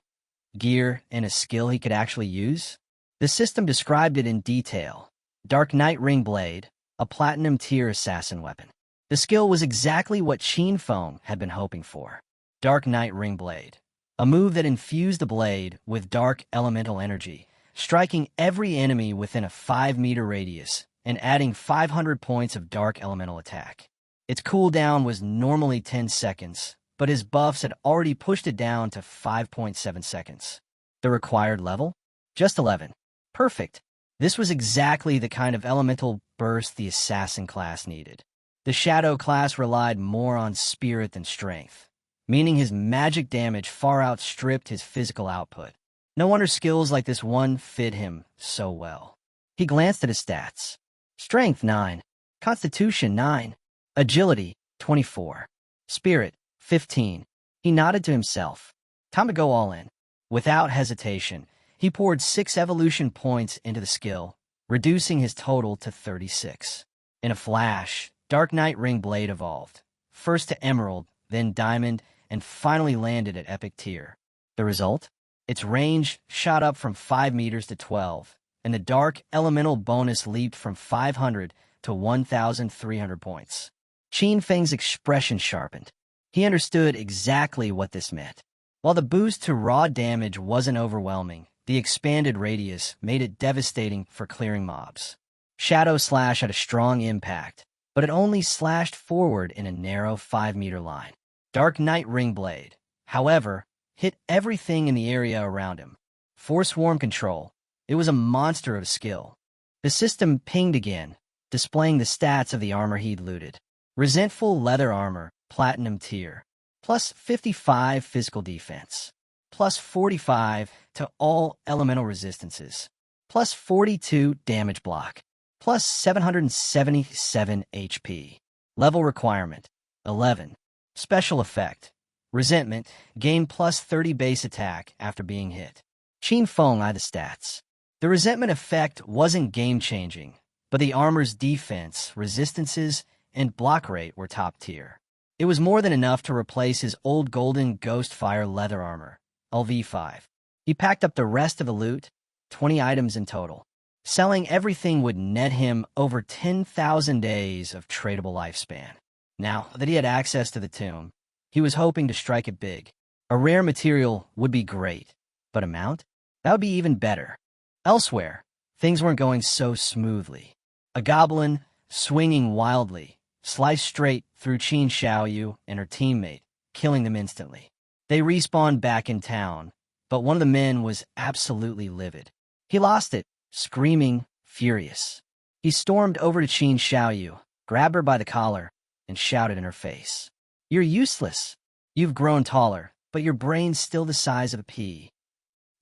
Gear and a skill he could actually use? The system described it in detail. Dark Night Ring Blade, a platinum tier assassin weapon. The skill was exactly what Qin Feng had been hoping for. Dark Night Ring Blade, a move that infused the blade with dark elemental energy, striking every enemy within a 5-meter radius and adding 500 points of dark elemental attack. Its cooldown was normally 10 seconds, but his buffs had already pushed it down to 5.7 seconds. The required level? Just 11. Perfect. This was exactly the kind of elemental burst the assassin class needed. The shadow class relied more on spirit than strength, meaning his magic damage far outstripped his physical output. No wonder skills like this one fit him so well. He glanced at his stats. Strength 9, Constitution 9, Agility 24, Spirit 15, He nodded to himself. Time to go all in. Without hesitation, he poured 6 evolution points into the skill, reducing his total to 36. In a flash, Dark Knight Ring Blade evolved, first to Emerald, then Diamond, and finally landed at Epic Tier. The result? Its range shot up from 5 meters to 12, and the Dark Elemental bonus leaped from 500 to 1,300 points. Qin Feng's expression sharpened. He understood exactly what this meant. While the boost to raw damage wasn't overwhelming, the expanded radius made it devastating for clearing mobs. Shadow Slash had a strong impact, but it only slashed forward in a narrow 5-meter line. Dark Knight Ring Blade, however, hit everything in the area around him. For Swarm Control, it was a monster of skill. The system pinged again, displaying the stats of the armor he'd looted. Resentful Leather Armor, Platinum Tier, plus 55 physical defense, plus 45 to all elemental resistances, plus 42 damage block, plus 777 HP. Level requirement, 11. Special effect, Resentment, gain plus 30 base attack after being hit. Qin Feng eyed the stats. The resentment effect wasn't game-changing, but the armor's defense, resistances, and block rate were top tier. It was more than enough to replace his old golden Ghostfire leather armor, LV5. He packed up the rest of the loot, 20 items in total. Selling everything would net him over 10,000 days of tradable lifespan. Now that he had access to the tomb, he was hoping to strike it big. A rare material would be great, but a mount? That would be even better. Elsewhere, things weren't going so smoothly. A goblin, swinging wildly, sliced straight through Qin Xiaoyu and her teammate, killing them instantly. They respawned back in town, but one of the men was absolutely livid. He lost it, screaming, furious. He stormed over to Qin Xiaoyu, grabbed her by the collar, and shouted in her face. "You're useless. You've grown taller, but your brain's still the size of a pea."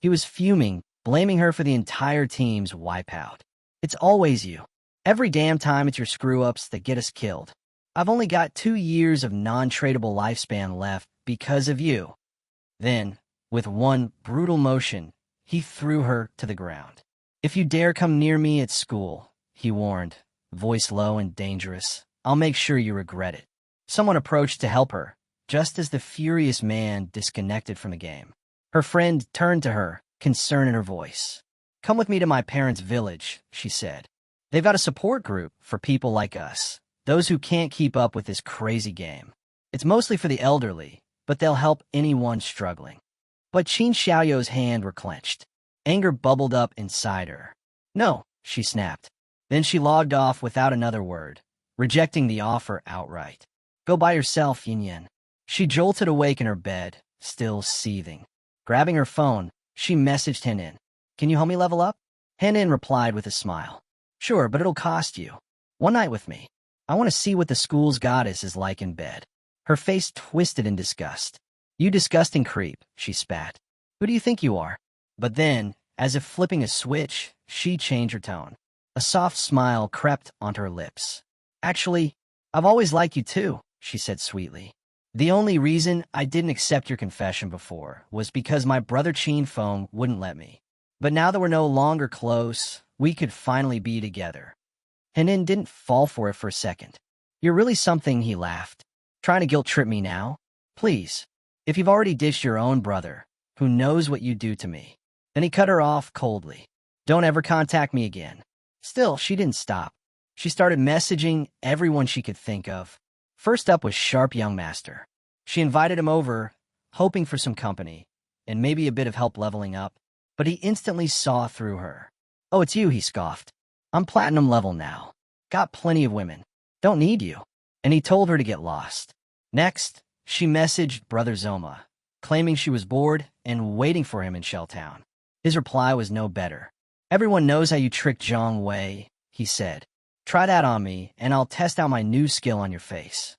He was fuming, blaming her for the entire team's wipeout. "It's always you. Every damn time it's your screw-ups that get us killed. I've only got 2 years of non-tradable lifespan left because of you." Then, with one brutal motion, he threw her to the ground. "If you dare come near me at school," he warned, voice low and dangerous, "I'll make sure you regret it." Someone approached to help her, just as the furious man disconnected from the game. Her friend turned to her, concern in her voice. "Come with me to my parents' village," she said. "They've got a support group for people like us, those who can't keep up with this crazy game. It's mostly for the elderly, but they'll help anyone struggling." But Qin Xiaoyu's hands were clenched. Anger bubbled up inside her. "No," she snapped. Then she logged off without another word, rejecting the offer outright. "Go by yourself, Yin Yin." She jolted awake in her bed, still seething. Grabbing her phone, she messaged Henin. "Can you help me level up?" Henin replied with a smile. "Sure, but it'll cost you. One night with me. I want to see what the school's goddess is like in bed." Her face twisted in disgust. "You disgusting creep," she spat. "Who do you think you are?" But then, as if flipping a switch, she changed her tone. A soft smile crept onto her lips. "Actually, I've always liked you too," she said sweetly. "The only reason I didn't accept your confession before was because my brother Qin Feng wouldn't let me. But now that we're no longer close, we could finally be together." Henin didn't fall for it for a second. "You're really something," he laughed. "Trying to guilt-trip me now? Please. If you've already ditched your own brother, who knows what you do to me?" Then he cut her off coldly. "Don't ever contact me again." Still, she didn't stop. She started messaging everyone she could think of. First up was Sharp Young Master. She invited him over, hoping for some company, and maybe a bit of help leveling up, but he instantly saw through her. "Oh, it's you," he scoffed. "I'm platinum level now. Got plenty of women. Don't need you." And he told her to get lost. Next, she messaged Brother Zoma, claiming she was bored and waiting for him in Shelltown. His reply was no better. "Everyone knows how you tricked Zhang Wei," he said. "Try that on me, and I'll test out my new skill on your face."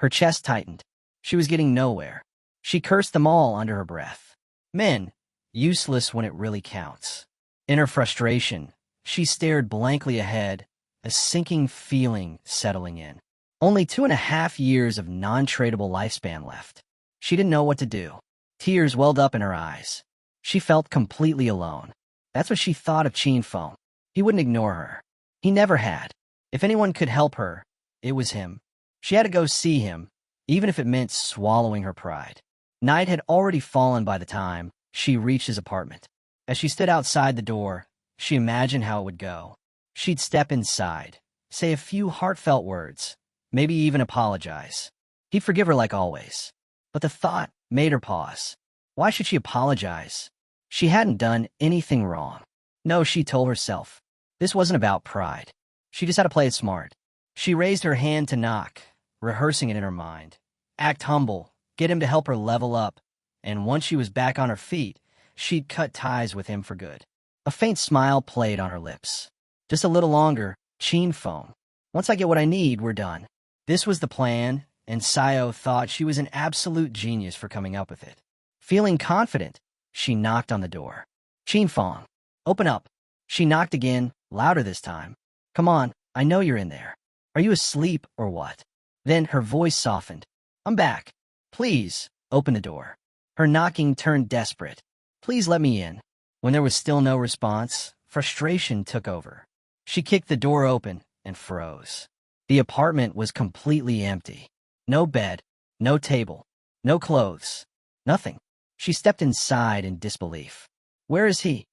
Her chest tightened. She was getting nowhere. She cursed them all under her breath. Men, useless when it really counts. In her frustration, she stared blankly ahead, a sinking feeling settling in. Only 2.5 years of non-tradable lifespan left. She didn't know what to do. Tears welled up in her eyes. She felt completely alone. That's what she thought of Qin Feng. He wouldn't ignore her. He never had. If anyone could help her, it was him. She had to go see him, even if it meant swallowing her pride. Night had already fallen by the time she reached his apartment. As she stood outside the door, she imagined how it would go. She'd step inside, say a few heartfelt words, maybe even apologize. He'd forgive her like always. But the thought made her pause. Why should she apologize? She hadn't done anything wrong. No, she told herself. This wasn't about pride. She just had to play it smart. She raised her hand to knock, rehearsing it in her mind. Act humble, get him to help her level up, and once she was back on her feet, she'd cut ties with him for good. A faint smile played on her lips. Just a little longer, Qin Feng. Once I get what I need, we're done. This was the plan, and Sayo thought she was an absolute genius for coming up with it. Feeling confident, she knocked on the door. Qin Feng, open up. She knocked again, louder this time. Come on, I know you're in there. Are you asleep or what? Then her voice softened. I'm back. Please, open the door. Her knocking turned desperate. Please let me in. When there was still no response, frustration took over. She kicked the door open and froze. The apartment was completely empty. No bed, no table, no clothes, nothing. She stepped inside in disbelief. Where is he?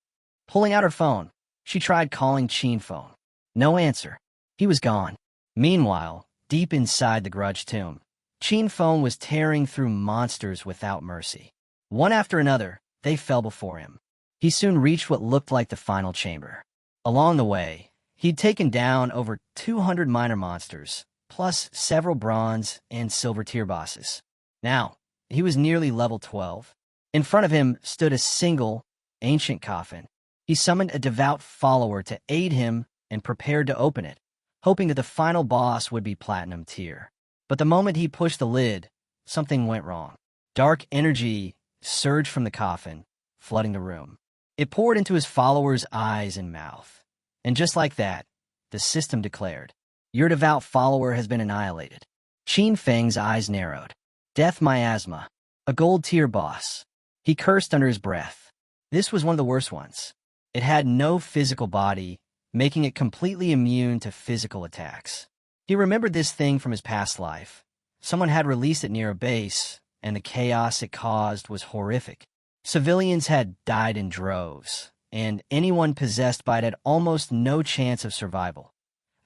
Pulling out her phone, she tried calling Qin Feng. No answer. He was gone. Meanwhile, deep inside the grudge tomb, Qin Feng was tearing through monsters without mercy. One after another, they fell before him. He soon reached what looked like the final chamber. Along the way, he'd taken down over 200 minor monsters, plus several bronze and silver tier bosses. Now, he was nearly level 12. In front of him stood a single, ancient coffin. He summoned a devout follower to aid him and prepared to open it, hoping that the final boss would be platinum tier. But the moment he pushed the lid, something went wrong. Dark energy surged from the coffin, flooding the room. It poured into his follower's eyes and mouth. And just like that, the system declared, your devout follower has been annihilated. Qin Feng's eyes narrowed. Death miasma, a gold tier boss. He cursed under his breath. This was one of the worst ones. It had no physical body, making it completely immune to physical attacks. He remembered this thing from his past life. Someone had released it near a base, and the chaos it caused was horrific. Civilians had died in droves, and anyone possessed by it had almost no chance of survival,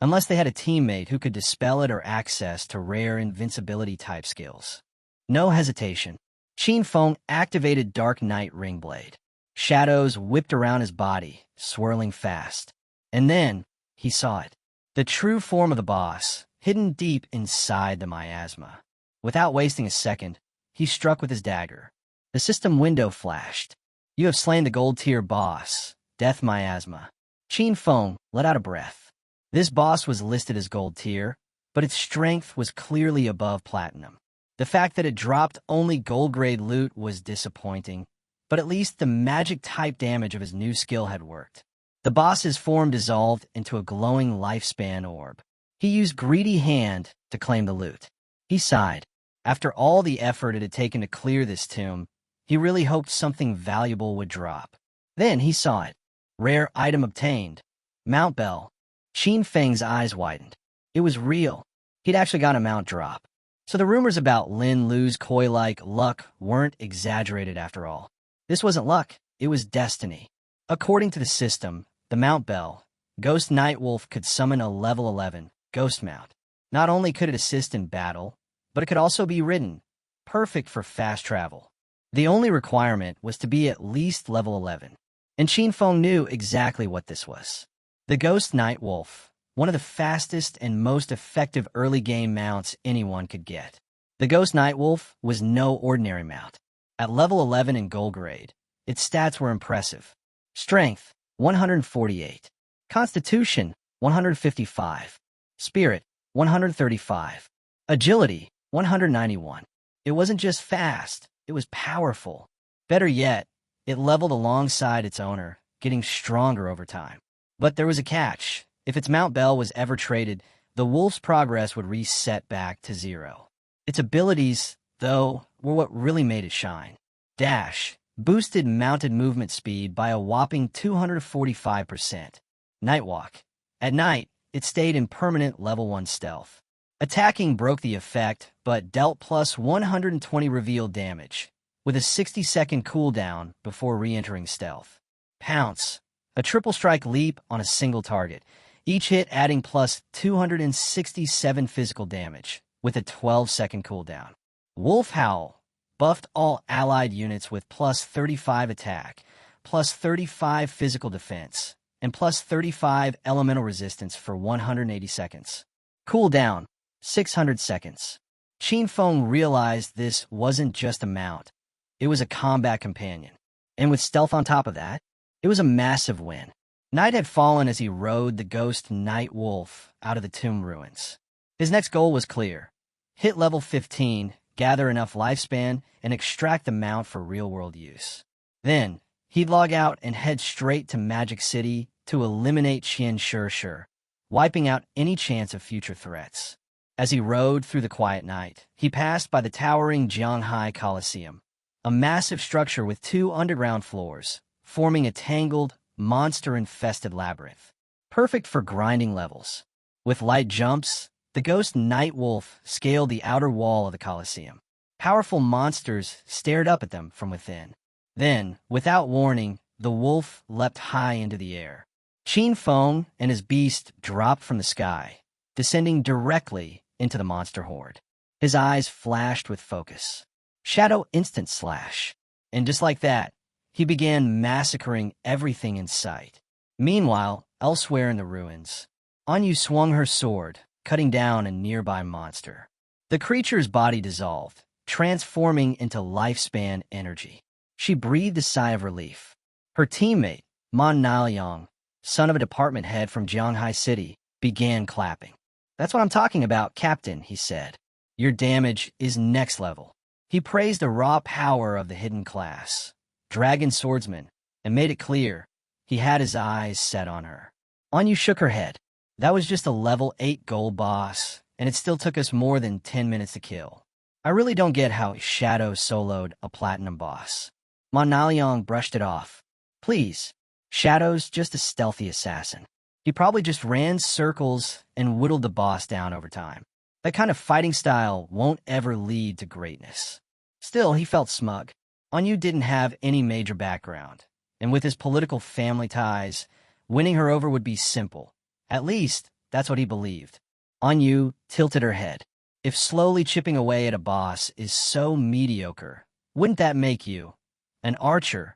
unless they had a teammate who could dispel it or access to rare invincibility-type skills. No hesitation. Qin Feng activated Dark Knight Ringblade. Shadows whipped around his body, swirling fast. And then, he saw it. The true form of the boss, hidden deep inside the miasma. Without wasting a second, he struck with his dagger. The system window flashed. You have slain the gold tier boss, Death Miasma. Qin Feng let out a breath. This boss was listed as gold tier, but its strength was clearly above platinum. The fact that it dropped only gold-grade loot was disappointing, but at least the magic-type damage of his new skill had worked. The boss's form dissolved into a glowing lifespan orb. He used greedy hand to claim the loot. He sighed. After all the effort it had taken to clear this tomb, he really hoped something valuable would drop. Then he saw it. Rare item obtained. Mount Bell. Qin Feng's eyes widened. It was real. He'd actually got a mount drop. So the rumors about Lin Lu's koi-like luck weren't exaggerated after all. This wasn't luck, it was destiny. According to the system, the Mount Bell, Ghost Nightwolf could summon a level 11 Ghost Mount. Not only could it assist in battle, but it could also be ridden, perfect for fast travel. The only requirement was to be at least level 11, and Qin Feng knew exactly what this was. The Ghost Nightwolf, one of the fastest and most effective early game mounts anyone could get. The Ghost Nightwolf was no ordinary mount. At level 11 in gold grade, its stats were impressive. Strength, 148. Constitution, 155. Spirit, 135. Agility, 191. It wasn't just fast, it was powerful. Better yet, it leveled alongside its owner, getting stronger over time. But there was a catch. If its Mount Bell was ever traded, the wolf's progress would reset back to 0. Its abilities, though, were what really made it shine. Dash boosted mounted movement speed by a whopping 245%. Nightwalk. At night, it stayed in permanent level 1 stealth. Attacking broke the effect, but dealt plus 120 revealed damage, with a 60-second cooldown before re-entering stealth. Pounce. A triple strike leap on a single target, each hit adding plus 267 physical damage, with a 12-second cooldown. Wolf Howl buffed all allied units with plus 35 attack, plus 35 physical defense, and plus 35 elemental resistance for 180 seconds. Cooldown, 600 seconds. Qin Feng realized this wasn't just a mount, it was a combat companion. And with stealth on top of that, it was a massive win. Night had fallen as he rode the ghost Night Wolf out of the tomb ruins. His next goal was clear. Hit level 15, gather enough lifespan, and extract the mount for real-world use. Then, he'd log out and head straight to Magic City to eliminate Qian Shi, wiping out any chance of future threats. As he rode through the quiet night, he passed by the towering Jianghai Coliseum, a massive structure with 2 underground floors, forming a tangled, monster-infested labyrinth. Perfect for grinding levels. With light jumps, the ghost Night Wolf scaled the outer wall of the Coliseum. Powerful monsters stared up at them from within. Then, without warning, the wolf leapt high into the air. Qin Feng and his beast dropped from the sky, descending directly into the monster horde. His eyes flashed with focus. Shadow instant slash. And just like that, he began massacring everything in sight. Meanwhile, elsewhere in the ruins, Anyu swung her sword, cutting down a nearby monster. The creature's body dissolved, transforming into lifespan energy. She breathed a sigh of relief. Her teammate, Man Naliang, son of a department head from Jianghai City, began clapping. "That's what I'm talking about, Captain," he said. "Your damage is next level." He praised the raw power of the hidden class, Dragon Swordsman, and made it clear he had his eyes set on her. Anyu shook her head. "That was just a level 8 gold boss, and it still took us more than 10 minutes to kill. I really don't get how Shadow soloed a platinum boss." Ma Naliang brushed it off. "Please, Shadow's just a stealthy assassin. He probably just ran circles and whittled the boss down over time. That kind of fighting style won't ever lead to greatness." Still, he felt smug. Anyu didn't have any major background, and with his political family ties, winning her over would be simple. At least, that's what he believed. Anyu tilted her head. If slowly chipping away at a boss is so mediocre, wouldn't that make you, an archer,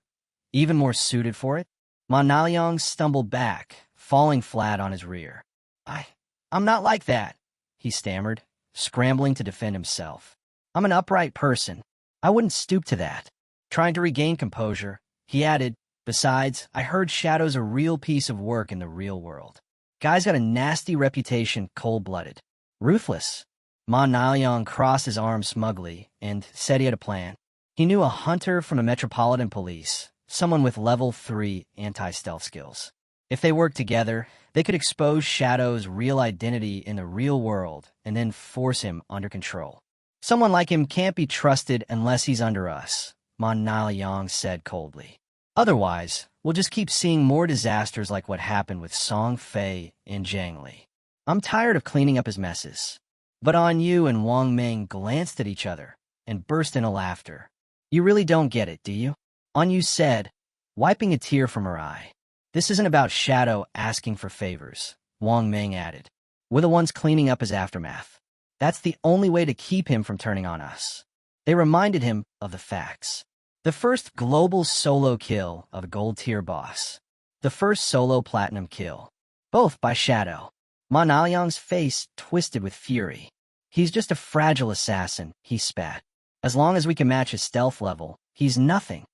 even more suited for it? Ma Naliang stumbled back, falling flat on his rear. I'm not like that," he stammered, scrambling to defend himself. "I'm an upright person. I wouldn't stoop to that." Trying to regain composure, he added, "Besides, I heard Shadow's a real piece of work in the real world. Guy's got a nasty reputation, cold-blooded. Ruthless." Ma Naliang crossed his arms smugly and said he had a plan. He knew a hunter from the Metropolitan Police, someone with level 3 anti-stealth skills. If they worked together, they could expose Shadow's real identity in the real world and then force him under control. "Someone like him can't be trusted unless he's under us," Ma Naliang said coldly. "Otherwise, we'll just keep seeing more disasters like what happened with Song Fei and Zhang Li. I'm tired of cleaning up his messes." But Anyu and Wang Ming glanced at each other and burst into laughter. "You really don't get it, do you?" Anyu said, wiping a tear from her eye. "This isn't about Shadow asking for favors," Wang Ming added. "We're the ones cleaning up his aftermath. That's the only way to keep him from turning on us." They reminded him of the facts. The first global solo kill of a gold-tier boss. The first solo platinum kill. Both by Shadow. Ma Naliang's face twisted with fury. "He's just a fragile assassin," he spat. "As long as we can match his stealth level, he's nothing."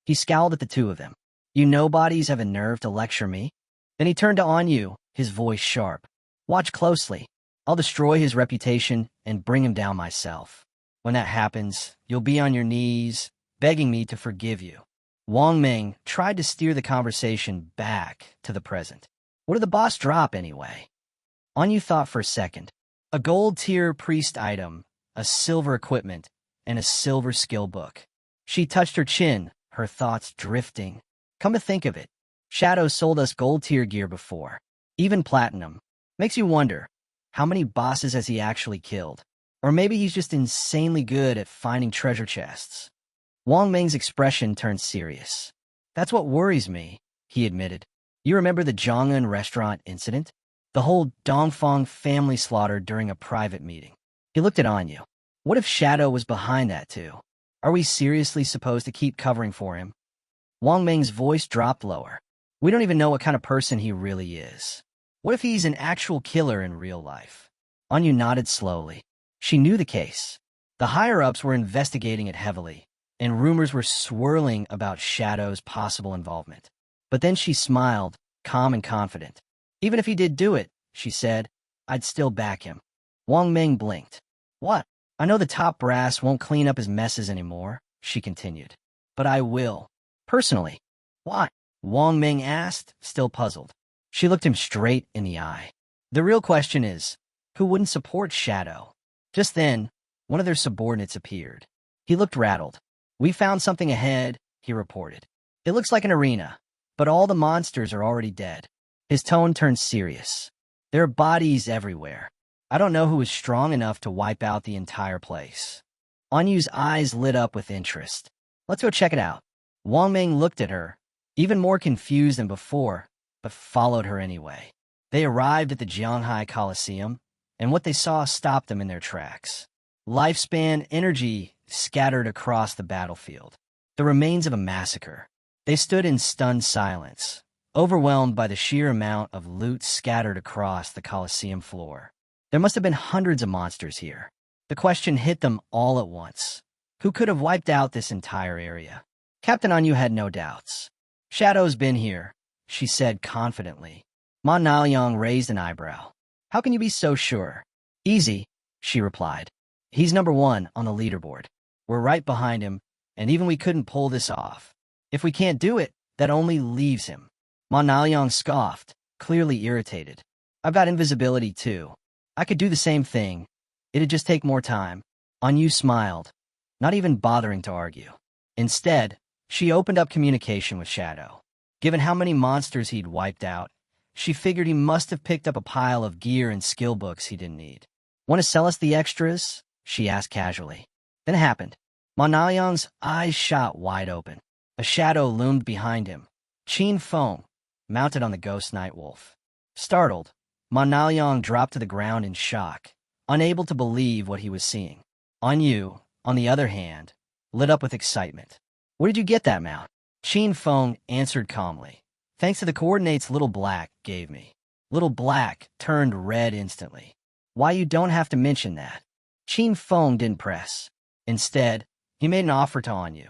He scowled at the two of them. "You nobodies have a nerve to lecture me?" Then he turned to Anyu, his voice sharp. "Watch closely. I'll destroy his reputation and bring him down myself. When that happens, you'll be on your knees, begging me to forgive you." Wang Ming tried to steer the conversation back to the present. "What did the boss drop anyway?" Anyu thought for a second. A gold-tier priest item, a silver equipment, and a silver skill book. She touched her chin, her thoughts drifting. Come to think of it, Shadow sold us gold tier gear before. Even platinum. Makes you wonder, how many bosses has he actually killed? Or maybe he's just insanely good at finding treasure chests. Wang Ming's expression turned serious. That's what worries me, he admitted. You remember the Zhongyun restaurant incident? The whole Dongfang family slaughter during a private meeting. He looked at Anyu. What if Shadow was behind that too? Are we seriously supposed to keep covering for him? Wang Ming's voice dropped lower. We don't even know what kind of person he really is. What if he's an actual killer in real life? Anyu nodded slowly. She knew the case. The higher-ups were investigating it heavily, and rumors were swirling about Shadow's possible involvement. But then she smiled, calm and confident. Even if he did do it, she said, I'd still back him. Wang Ming blinked. What? I know the top brass won't clean up his messes anymore, she continued. But I will. Personally. Why? Wang Ming asked, still puzzled. She looked him straight in the eye. The real question is, who wouldn't support Shadow? Just then, one of their subordinates appeared. He looked rattled. We found something ahead, he reported. It looks like an arena, but all the monsters are already dead. His tone turned serious. There are bodies everywhere. I don't know who is strong enough to wipe out the entire place. Anyu's eyes lit up with interest. Let's go check it out. Wang Ming looked at her, even more confused than before, but followed her anyway. They arrived at the Jianghai Coliseum, and what they saw stopped them in their tracks. Lifespan energy scattered across the battlefield. The remains of a massacre. They stood in stunned silence, overwhelmed by the sheer amount of loot scattered across the Coliseum floor. There must have been hundreds of monsters here. The question hit them all at once. Who could have wiped out this entire area? Captain Anyu had no doubts. Shadow's been here, she said confidently. Ma Naoyang raised an eyebrow. How can you be so sure? Easy, she replied. He's number 1 on the leaderboard. We're right behind him, and even we couldn't pull this off. If we can't do it, that only leaves him. Ma Naoyang scoffed, clearly irritated. I've got invisibility too. I could do the same thing. It'd just take more time. Anyu smiled, not even bothering to argue. Instead, she opened up communication with Shadow. Given how many monsters he'd wiped out, she figured he must have picked up a pile of gear and skill books he didn't need. Want to sell us the extras? She asked casually. Then it happened. Ma Naoyang's eyes shot wide open. A shadow loomed behind him. Qin Feng, mounted on the ghost Nightwolf. Startled, Ma Naoyang dropped to the ground in shock, unable to believe what he was seeing. Anyu, on the other hand, lit up with excitement. Where did you get that mount? Qin Feng answered calmly. Thanks to the coordinates Little Black gave me. Little Black turned red instantly. Why you don't have to mention that. Qin Feng didn't press. Instead, he made an offer to Anyu.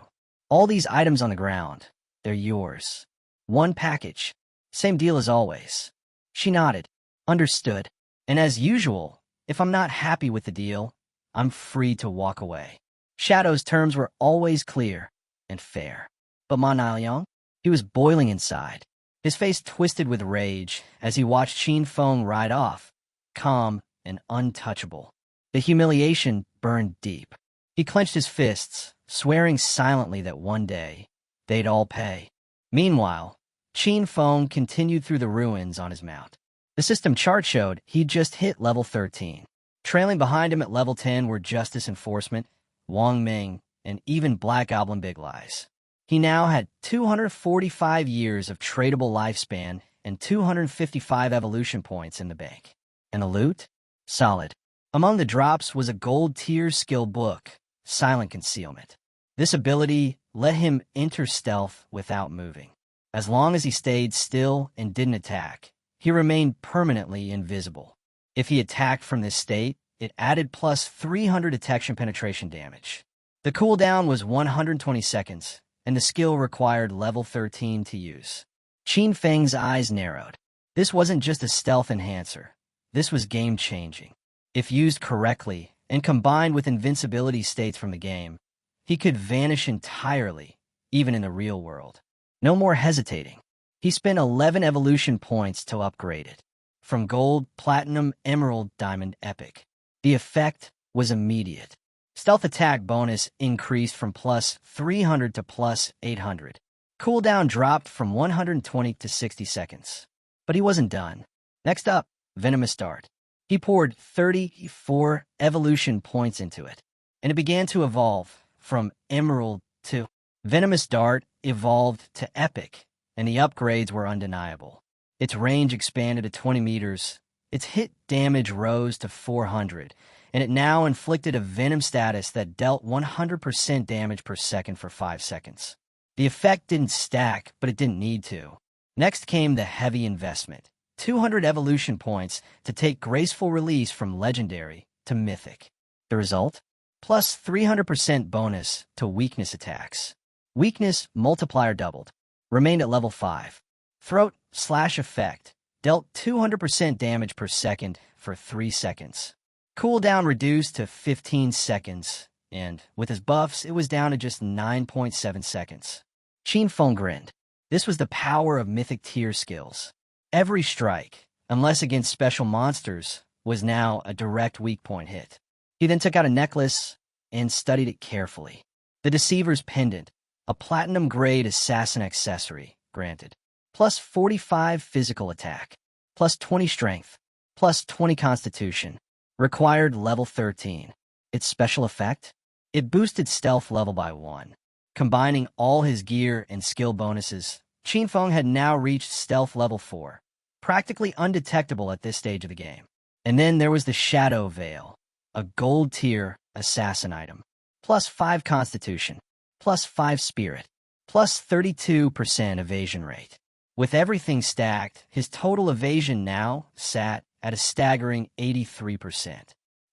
All these items on the ground, they're yours. One package. Same deal as always. She nodded. Understood. And as usual, if I'm not happy with the deal, I'm free to walk away. Shadow's terms were always clear and fair. But Ma Naoyang? He was boiling inside. His face twisted with rage as he watched Qin Feng ride off, calm and untouchable. The humiliation burned deep. He clenched his fists, swearing silently that one day, they'd all pay. Meanwhile, Qin Feng continued through the ruins on his mount. The system chart showed he'd just hit level 13. Trailing behind him at level 10 were Justice Enforcement, Wang Ming, and even Black Goblin Big Lies. He now had 245 years of tradable lifespan and 255 evolution points in the bank. And the loot? Solid. Among the drops was a gold tier skill book, Silent Concealment. This ability let him enter stealth without moving. As long as he stayed still and didn't attack, he remained permanently invisible. If he attacked from this state, it added plus 300 detection penetration damage. The cooldown was 120 seconds, and the skill required level 13 to use. Qin Feng's eyes narrowed. This wasn't just a stealth enhancer. This was game-changing. If used correctly and combined with invincibility states from the game, he could vanish entirely, even in the real world. No more hesitating. He spent 11 evolution points to upgrade it. From gold, platinum, emerald, diamond, epic. The effect was immediate. Stealth attack bonus increased from plus 300 to plus 800. Cooldown dropped from 120 to 60 seconds. But he wasn't done. Next up, Venomous Dart. He poured 34 evolution points into it, and it began to evolve from Emerald to Venomous Dart evolved to Epic, and the upgrades were undeniable. Its range expanded to 20 meters, its hit damage rose to 400, and it now inflicted a Venom status that dealt 100% damage per second for 5 seconds. The effect didn't stack, but it didn't need to. Next came the heavy investment. 200 evolution points to take Graceful Release from Legendary to Mythic. The result? Plus 300% bonus to weakness attacks. Weakness multiplier doubled. Remained at level 5. Throat slash effect. Dealt 200% damage per second for 3 seconds. Cooldown reduced to 15 seconds, and with his buffs, it was down to just 9.7 seconds. Qinfeng grinned. This was the power of Mythic tier skills. Every strike, unless against special monsters, was now a direct weak point hit. He then took out a necklace and studied it carefully. The Deceiver's Pendant, a platinum-grade assassin accessory, granted. Plus 45 physical attack, plus 20 strength, plus 20 constitution. Required level 13. Its special effect? It boosted stealth level by 1. Combining all his gear and skill bonuses, Qinfeng had now reached stealth level 4, practically undetectable at this stage of the game. And then there was the Shadow Veil, a gold-tier assassin item. Plus 5 constitution, plus 5 spirit, plus 32% evasion rate. With everything stacked, his total evasion now sat at a staggering 83%.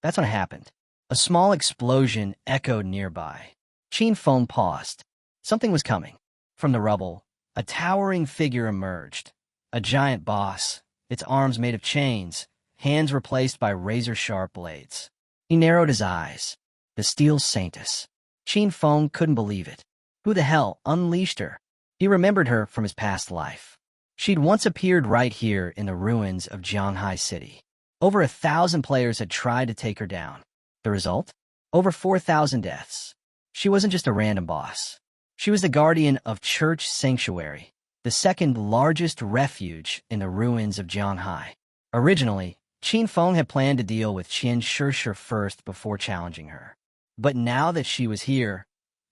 That's what happened. A small explosion echoed nearby. Qinfeng paused. Something was coming. From the rubble, a towering figure emerged. A giant boss, its arms made of chains, hands replaced by razor-sharp blades. He narrowed his eyes. The Steel Saintess. Qinfeng couldn't believe it. Who the hell unleashed her? He remembered her from his past life. She'd once appeared right here in the ruins of Jianghai City. Over 1,000 players had tried to take her down. The result? Over 4,000 deaths. She wasn't just a random boss. She was the guardian of Church Sanctuary, the second largest refuge in the ruins of Jianghai. Originally, Qinfeng had planned to deal with Qian Shishir first before challenging her. But now that she was here,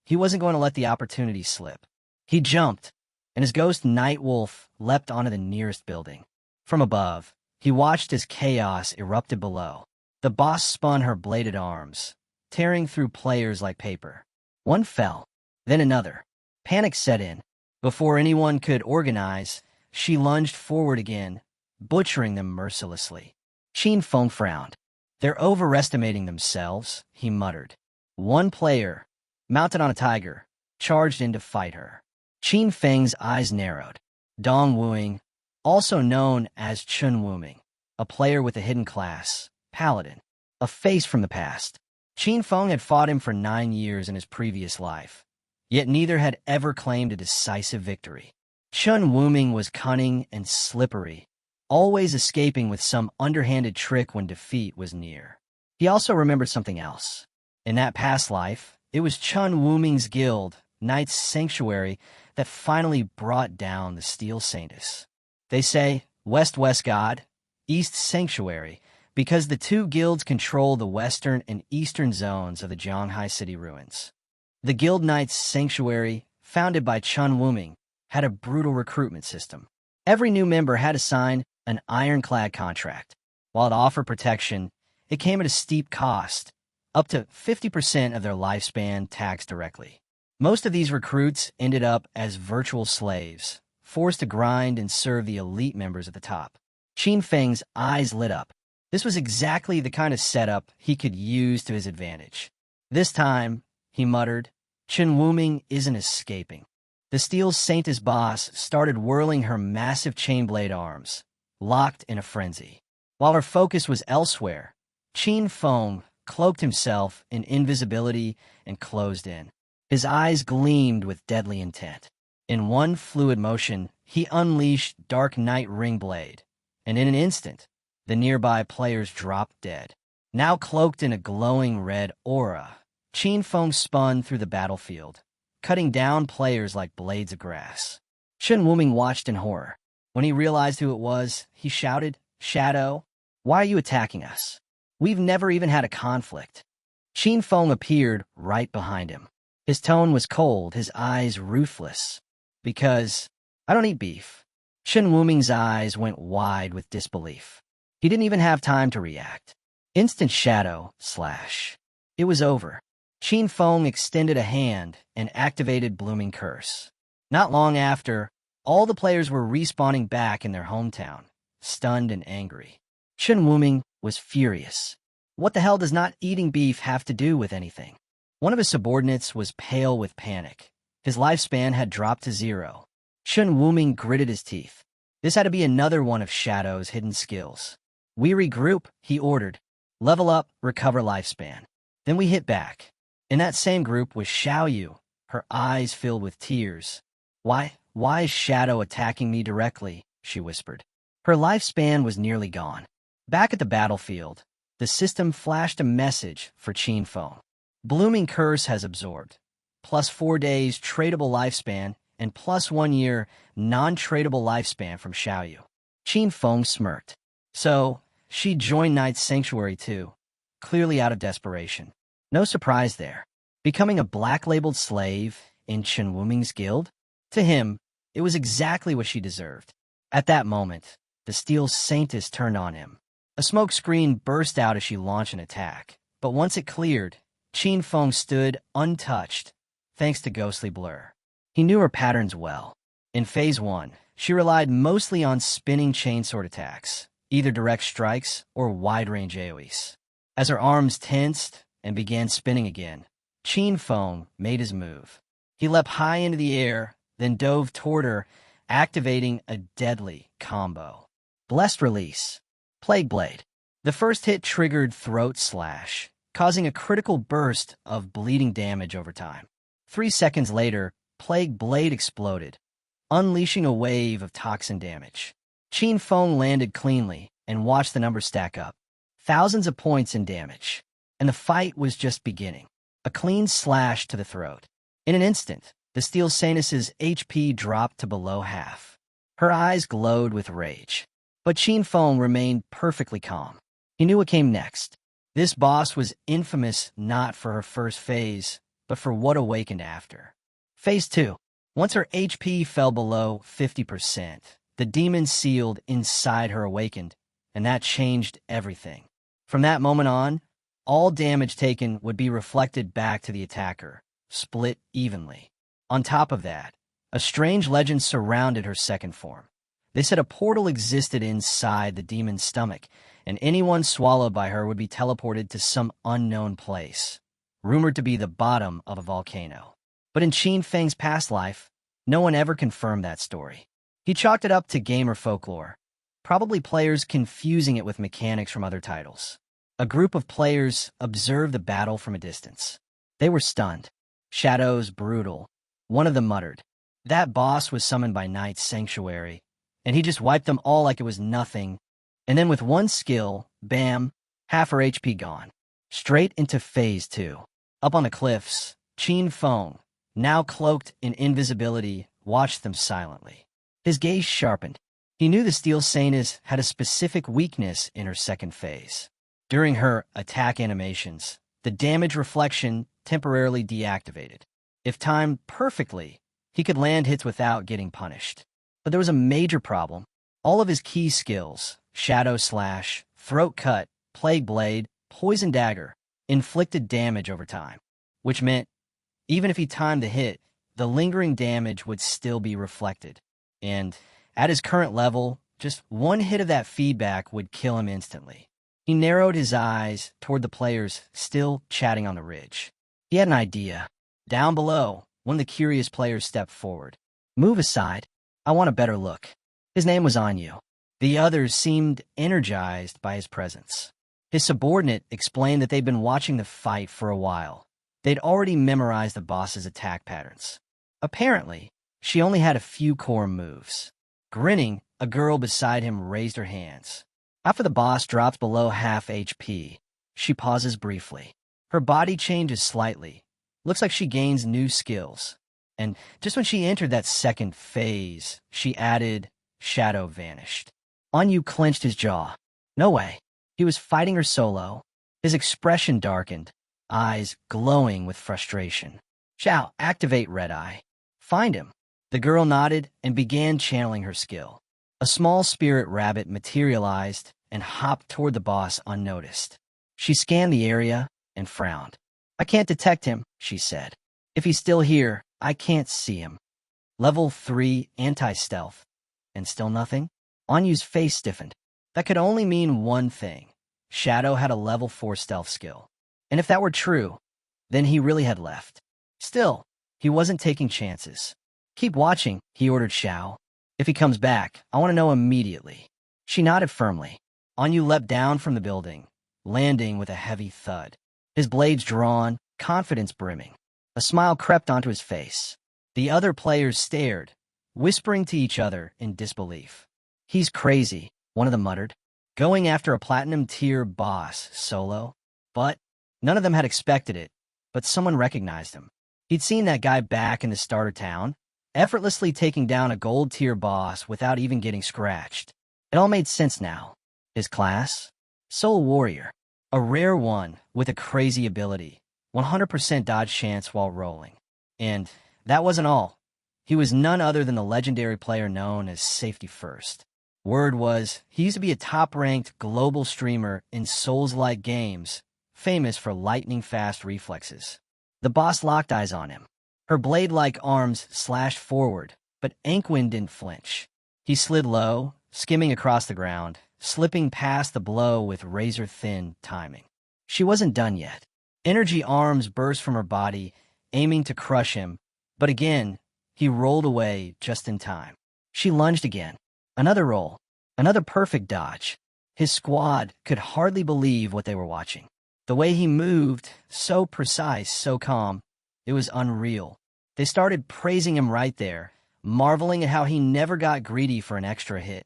he wasn't going to let the opportunity slip. He jumped, and his ghost Night Wolf leapt onto the nearest building. From above, he watched as chaos erupted below. The boss spun her bladed arms, tearing through players like paper. One fell, then another. Panic set in. Before anyone could organize, she lunged forward again, butchering them mercilessly. Qinfeng frowned. They're overestimating themselves, he muttered. One player, mounted on a tiger, charged in to fight her. Qinfeng's eyes narrowed. Dong Wuing, also known as Chun Wuming, a player with a hidden class, Paladin, a face from the past. Qinfeng had fought him for 9 years in his previous life, yet neither had ever claimed a decisive victory. Chun Wuming was cunning and slippery, always escaping with some underhanded trick when defeat was near. He also remembered something else. In that past life, it was Chun Wuming's guild, Knight's Sanctuary, that finally brought down the Steel Saintess. They say, West God, East Sanctuary, because the two guilds control the western and eastern zones of the Jianghai City ruins. The Guild Knight's Sanctuary, founded by Chun Wuming, had a brutal recruitment system. Every new member had to sign an ironclad contract. While it offered protection, it came at a steep cost, up to 50% of their lifespan taxed directly. Most of these recruits ended up as virtual slaves, forced to grind and serve the elite members at the top. Qinfeng's eyes lit up. This was exactly the kind of setup he could use to his advantage. This time, he muttered, Chun Wuming isn't escaping. The Steel Saintess boss started whirling her massive chain-blade arms, locked in a frenzy. While her focus was elsewhere, Qinfeng cloaked himself in invisibility and closed in. His eyes gleamed with deadly intent. In one fluid motion, he unleashed Dark Knight Ringblade, and in an instant, the nearby players dropped dead. Now cloaked in a glowing red aura, Qin Feng spun through the battlefield, cutting down players like blades of grass. Shen Wuming watched in horror. When he realized who it was, he shouted, "Shadow, why are you attacking us? We've never even had a conflict." Qin Feng appeared right behind him. His tone was cold, his eyes ruthless. "Because I don't eat beef." Shen Wuming's eyes went wide with disbelief. He didn't even have time to react. Instant shadow slash. It was over. Qin Feng extended a hand and activated Blooming Curse. Not long after, all the players were respawning back in their hometown, stunned and angry. Shen Wuming was furious. What the hell does not eating beef have to do with anything? One of his subordinates was pale with panic. His lifespan had dropped to 0. Shen Wuming gritted his teeth. This had to be another one of Shadow's hidden skills. "We regroup," he ordered. "Level up, recover lifespan." Then we hit back. In that same group was Xiaoyu, her eyes filled with tears. Why is Shadow attacking me directly?" she whispered. Her lifespan was nearly gone. Back at the battlefield, the system flashed a message for Qin Feng. "Blooming Curse has absorbed. +4 days tradable lifespan and +1 year non-tradable lifespan from Xiaoyu." Qin Feng smirked. So, she joined Knight's Sanctuary too, clearly out of desperation. No surprise there. Becoming a black-labeled slave in Chen Wuming's guild? To him, it was exactly what she deserved. At that moment, the Steel Saintess turned on him. A smoke screen burst out as she launched an attack, but once it cleared, Qin Feng stood untouched, thanks to Ghostly Blur. He knew her patterns well. In Phase 1, she relied mostly on spinning chainsword attacks, either direct strikes or wide-range AoEs. As her arms tensed and began spinning again, Qin Feng made his move. He leapt high into the air, then dove toward her, activating a deadly combo. Blessed Release. Plague Blade. The first hit triggered Throat Slash, causing a critical burst of bleeding damage over time. 3 seconds later, Plague Blade exploded, unleashing a wave of toxin damage. Qin Feng landed cleanly and watched the numbers stack up. Thousands of points in damage. And the fight was just beginning. A clean slash to the throat. In an instant, the Steel Saintess's HP dropped to below half. Her eyes glowed with rage. But Qin Feng remained perfectly calm. He knew what came next. This boss was infamous not for her first phase, but for what awakened after. Phase 2. Once her HP fell below 50%, the demon sealed inside her awakened, and that changed everything. From that moment on, all damage taken would be reflected back to the attacker, split evenly. On top of that, a strange legend surrounded her second form. They said a portal existed inside the demon's stomach, and anyone swallowed by her would be teleported to some unknown place, rumored to be the bottom of a volcano. But in Qin Feng's past life, no one ever confirmed that story. He chalked it up to gamer folklore, probably players confusing it with mechanics from other titles. A group of players observed the battle from a distance. They were stunned. Shadow's brutal. One of them muttered, "That boss was summoned by Knight's Sanctuary, and he just wiped them all like it was nothing." And then with one skill, bam, half her HP gone. Straight into Phase 2. Up on the cliffs, Qin Feng, now cloaked in invisibility, watched them silently. His gaze sharpened. He knew the Steel Saintess had a specific weakness in her second phase. During her attack animations, the damage reflection temporarily deactivated. If timed perfectly, he could land hits without getting punished. But there was a major problem. All of his key skills, Shadow Slash, Throat Cut, Plague Blade, Poison Dagger, inflicted damage over time, which meant even if he timed the hit, the lingering damage would still be reflected. And at his current level, just one hit of that feedback would kill him instantly. He narrowed his eyes toward the players still chatting on the ridge. He had an idea. Down below, one of the curious players stepped forward. "Move aside. I want a better look." His name was Anyu. The others seemed energized by his presence. His subordinate explained that they'd been watching the fight for a while. They'd already memorized the boss's attack patterns. Apparently, she only had a few core moves. Grinning, a girl beside him raised her hands. After the boss drops below half HP, she pauses briefly. Her body changes slightly. Looks like she gains new skills. And just when she entered that second phase, she added, shadow vanished. Anyu clenched his jaw. No way. He was fighting her solo. His expression darkened, eyes glowing with frustration. Shao, activate Red Eye. Find him. The girl nodded and began channeling her skill. A small spirit rabbit materialized and hopped toward the boss unnoticed. She scanned the area and frowned. I can't detect him, she said. If he's still here, I can't see him. Level 3 anti-stealth. And still nothing? Anyu's face stiffened. That could only mean one thing. Shadow had a level 4 stealth skill. And if that were true, then he really had left. Still, he wasn't taking chances. Keep watching, he ordered Shao. If he comes back, I want to know immediately. She nodded firmly. Anyu leapt down from the building, landing with a heavy thud. His blades drawn, confidence brimming. A smile crept onto his face. The other players stared, whispering to each other in disbelief. He's crazy, one of them muttered. Going after a platinum-tier boss solo? But none of them had expected it, but someone recognized him. He'd seen that guy back in the starter town, effortlessly taking down a gold-tier boss without even getting scratched. It all made sense now. His class? Soul Warrior. A rare one with a crazy ability. 100% dodge chance while rolling. And that wasn't all. He was none other than the legendary player known as Safety First. Word was, he used to be a top-ranked global streamer in Souls-like games, famous for lightning-fast reflexes. The boss locked eyes on him. Her blade-like arms slashed forward, but Anquin didn't flinch. He slid low, skimming across the ground, slipping past the blow with razor-thin timing. She wasn't done yet. Energy arms burst from her body, aiming to crush him, but again, he rolled away just in time. She lunged again. Another roll. Another perfect dodge. His squad could hardly believe what they were watching. The way he moved, so precise, so calm, it was unreal. They started praising him right there, marveling at how he never got greedy for an extra hit,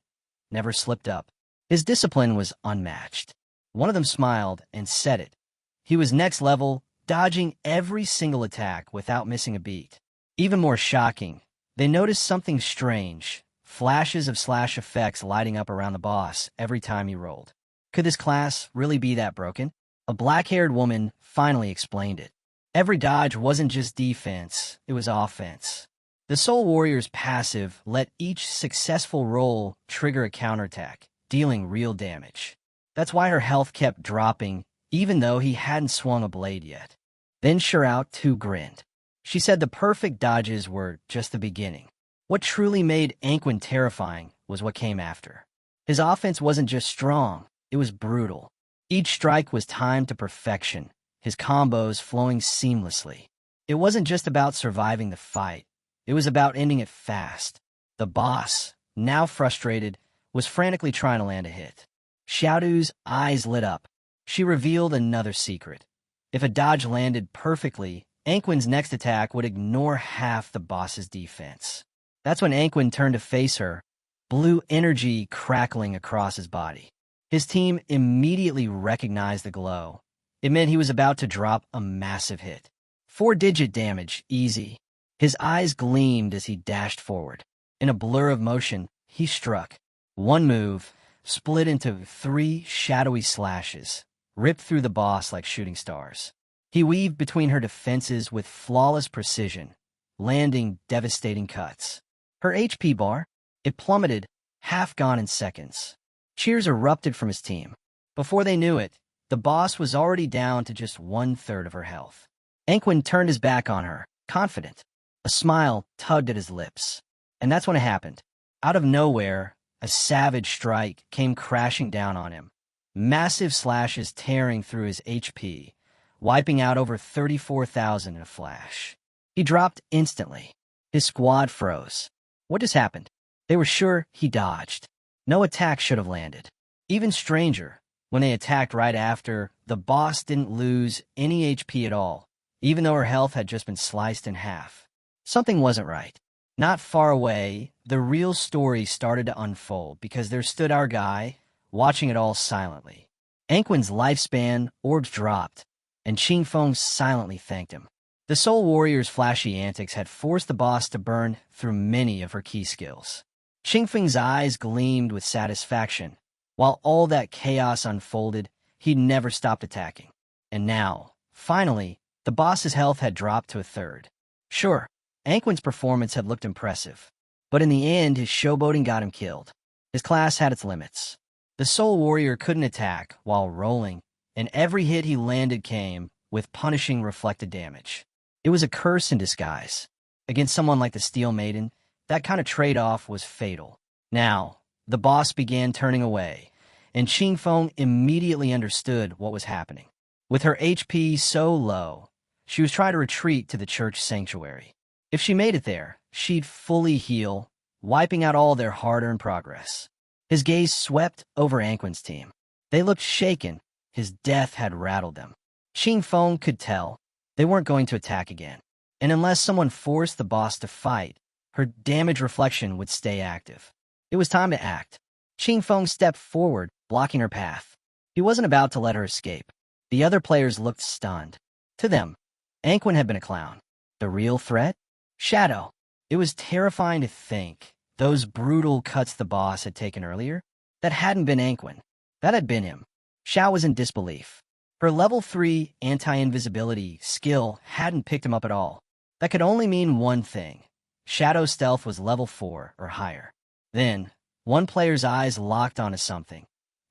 never slipped up. His discipline was unmatched. One of them smiled and said it. He was next level, dodging every single attack without missing a beat. Even more shocking, they noticed something strange, flashes of slash effects lighting up around the boss every time he rolled. Could this class really be that broken? A black-haired woman finally explained it. Every dodge wasn't just defense, it was offense. The Soul Warrior's passive let each successful roll trigger a counterattack, dealing real damage. That's why her health kept dropping, even though he hadn't swung a blade yet. Then Shirao too grinned. She said the perfect dodges were just the beginning. What truly made Anquin terrifying was what came after. His offense wasn't just strong, it was brutal. Each strike was timed to perfection, his combos flowing seamlessly. It wasn't just about surviving the fight, it was about ending it fast. The boss, now frustrated, was frantically trying to land a hit. Xiaodu's eyes lit up. She revealed another secret. If a dodge landed perfectly, Anquin's next attack would ignore half the boss's defense. That's when Anquin turned to face her, blue energy crackling across his body. His team immediately recognized the glow. It meant he was about to drop a massive hit. 4-digit damage, easy. His eyes gleamed as he dashed forward. In a blur of motion, he struck. One move, split into 3 shadowy slashes, ripped through the boss like shooting stars. He weaved between her defenses with flawless precision, landing devastating cuts. Her HP bar, it plummeted, half gone in seconds. Cheers erupted from his team. Before they knew it, the boss was already down to just 1/3 of her health. Anquin turned his back on her, confident. A smile tugged at his lips. And that's when it happened. Out of nowhere, a savage strike came crashing down on him. Massive slashes tearing through his HP, wiping out over 34,000 in a flash. He dropped instantly. His squad froze. What just happened? They were sure he dodged. No attack should have landed. Even stranger, when they attacked right after, the boss didn't lose any HP at all, even though her health had just been sliced in half. Something wasn't right. Not far away, the real story started to unfold because there stood our guy, watching it all silently. Anquin's lifespan, orbs dropped. and Qing Feng silently thanked him. The Soul Warrior's flashy antics had forced the boss to burn through many of her key skills. Qing Feng's eyes gleamed with satisfaction. While all that chaos unfolded, he never stopped attacking. And now, finally, the boss's health had dropped to a third. Sure, Anquin's performance had looked impressive, but in the end, his showboating got him killed. His class had its limits. The Soul Warrior couldn't attack while rolling, and every hit he landed came with punishing reflected damage. It was a curse in disguise. Against someone like the Steel Maiden, that kind of trade-off was fatal. Now, the boss began turning away, and Qing Feng immediately understood what was happening. With her HP so low, she was trying to retreat to the church sanctuary. If she made it there, she'd fully heal, wiping out all their hard-earned progress. His gaze swept over Anquin's team. They looked shaken. His death had rattled them. Qing Feng could tell they weren't going to attack again, and unless someone forced the boss to fight, her damage reflection would stay active. It was time to act. Qing Feng stepped forward, blocking her path. He wasn't about to let her escape. The other players looked stunned. To them, Anquin had been a clown. The real threat? Shadow. It was terrifying to think those brutal cuts the boss had taken earlier, that hadn't been Anquin. That had been him. Xiao was in disbelief. Her level 3 anti-invisibility skill hadn't picked him up at all. That could only mean one thing. Shadow's stealth was level 4 or higher. Then, one player's eyes locked onto something.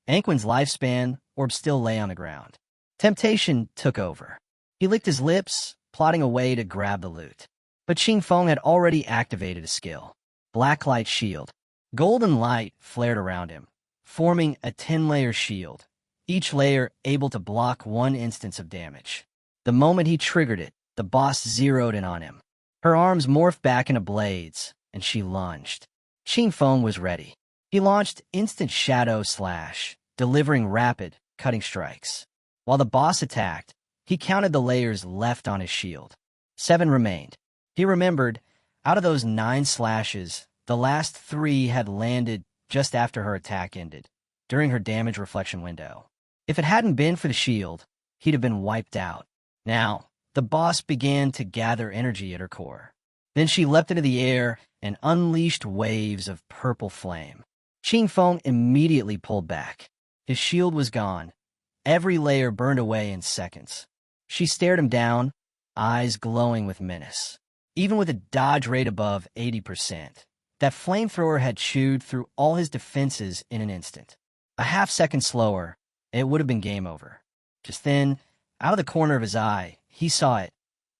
Anquin's lifespan orb still lay on the ground. Temptation took over. He licked his lips, plotting a way to grab the loot. But Qing Feng had already activated a skill. Blacklight Shield. Golden light flared around him, forming a 10-layer shield, each layer able to block one instance of damage. The moment he triggered it, the boss zeroed in on him. Her arms morphed back into blades, and she lunged. Qing Feng was ready. He launched instant Shadow Slash, delivering rapid, cutting strikes. While the boss attacked, he counted the layers left on his shield. 7 remained. He remembered, out of those 9 slashes, the last 3 had landed just after her attack ended, during her damage reflection window. If it hadn't been for the shield, he'd have been wiped out. Now, the boss began to gather energy at her core. Then she leapt into the air and unleashed waves of purple flame. Qing Feng immediately pulled back. His shield was gone. Every layer burned away in seconds. She stared him down, eyes glowing with menace. Even with a dodge rate above 80%, that flamethrower had chewed through all his defenses in an instant. A half-second slower, it would have been game over. Just then, out of the corner of his eye, he saw it.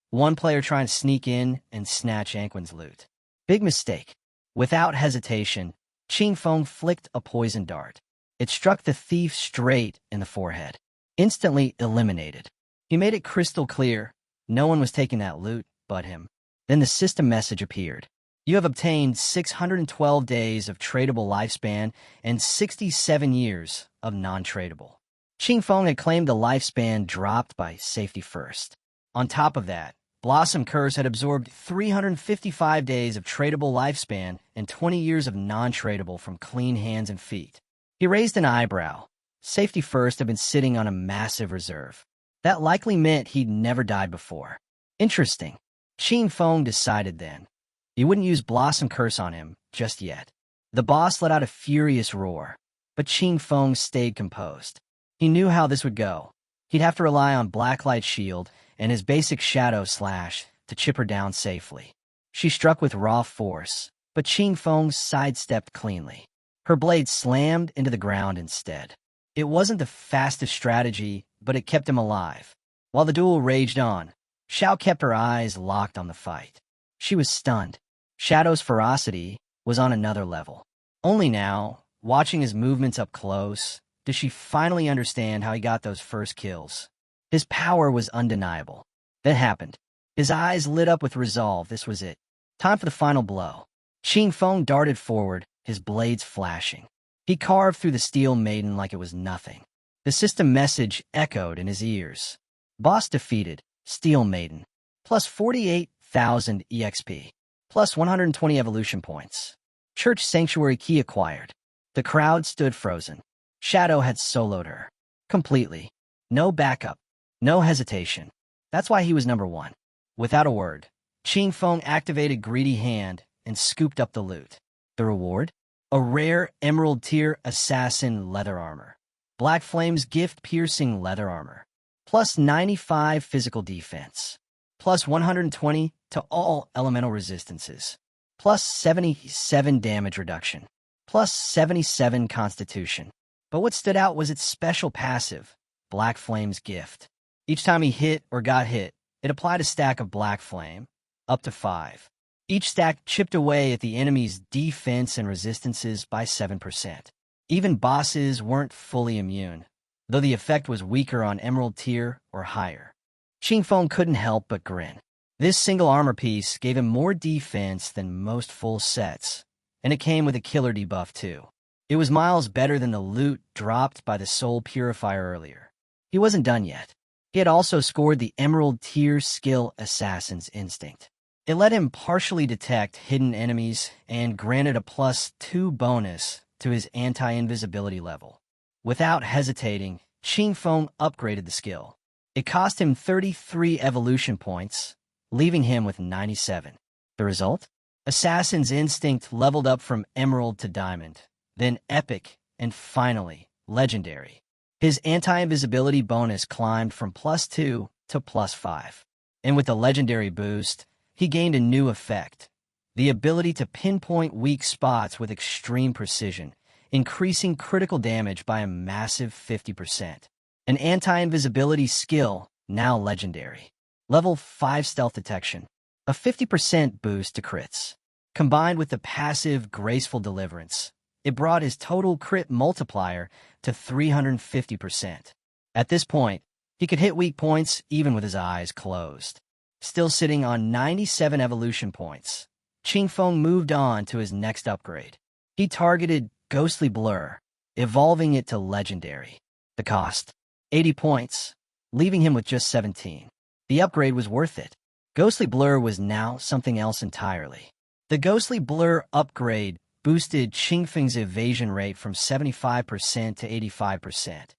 One player trying to sneak in and snatch Anquin's loot. Big mistake. Without hesitation, Qing Feng flicked a poison dart. It struck the thief straight in the forehead. Instantly eliminated. He made it crystal clear. No one was taking that loot but him. Then the system message appeared. You have obtained 612 days of tradable lifespan and 67 years of non-tradable. Qing Feng had claimed the lifespan dropped by safety first. On top of that, Blossom Curse had absorbed 355 days of tradable lifespan and 20 years of non-tradable from clean hands and feet. He raised an eyebrow. Safety first had been sitting on a massive reserve. That likely meant he'd never died before. Interesting. Qing Feng decided then. He wouldn't use Blossom Curse on him just yet. The boss let out a furious roar, but Qing Feng stayed composed. He knew how this would go. He'd have to rely on Blacklight Shield and his basic Shadow Slash to chip her down safely. She struck with raw force, but Qing Feng sidestepped cleanly. Her blade slammed into the ground instead. It wasn't the fastest strategy, but it kept him alive. While the duel raged on, Xiao kept her eyes locked on the fight. She was stunned. Shadow's ferocity was on another level. Only now, watching his movements up close, does she finally understand how he got those first kills. His power was undeniable. That happened. His eyes lit up with resolve. This was it. Time for the final blow. Qing Feng darted forward, his blades flashing. He carved through the Steel Maiden like it was nothing. The system message echoed in his ears. Boss defeated. Steel Maiden. Plus 48,000 EXP. Plus 120 evolution points. Church Sanctuary key acquired. The crowd stood frozen. Shadow had soloed her. Completely. No backup. No hesitation. That's why he was number one. Without a word, Ching Feng activated Greedy Hand and scooped up the loot. The reward? A rare Emerald Tier Assassin leather armor. Black Flame's gift-piercing leather armor. Plus 95 physical defense. Plus 120 to all elemental resistances. Plus 77 damage reduction. Plus 77 constitution. But what stood out was its special passive, Black Flame's gift. Each time he hit or got hit, it applied a stack of Black Flame, up to 5. Each stack chipped away at the enemy's defense and resistances by 7%. Even bosses weren't fully immune, though the effect was weaker on Emerald Tier or higher. Ching Feng couldn't help but grin. This single armor piece gave him more defense than most full sets, and it came with a killer debuff too. It was miles better than the loot dropped by the Soul Purifier earlier. He wasn't done yet. He had also scored the Emerald Tier skill Assassin's Instinct. It let him partially detect hidden enemies and granted a +2 bonus to his anti-invisibility level. Without hesitating, Ching Feng upgraded the skill. It cost him 33 evolution points, leaving him with 97. The result? Assassin's Instinct leveled up from Emerald to Diamond, then Epic, and finally, Legendary. His anti-invisibility bonus climbed from +2 to +5. And with the Legendary boost, he gained a new effect, the ability to pinpoint weak spots with extreme precision, increasing critical damage by a massive 50%. An anti-invisibility skill, now legendary. Level 5 stealth detection, a 50% boost to crits. Combined with the passive graceful deliverance, it brought his total crit multiplier to 350%. At this point, he could hit weak points even with his eyes closed. Still sitting on 97 evolution points, Ching Feng moved on to his next upgrade. He targeted Ghostly Blur, evolving it to Legendary. The cost? 80 points, leaving him with just 17. The upgrade was worth it. Ghostly Blur was now something else entirely. The Ghostly Blur upgrade boosted Ching Feng's evasion rate from 75% to 85%.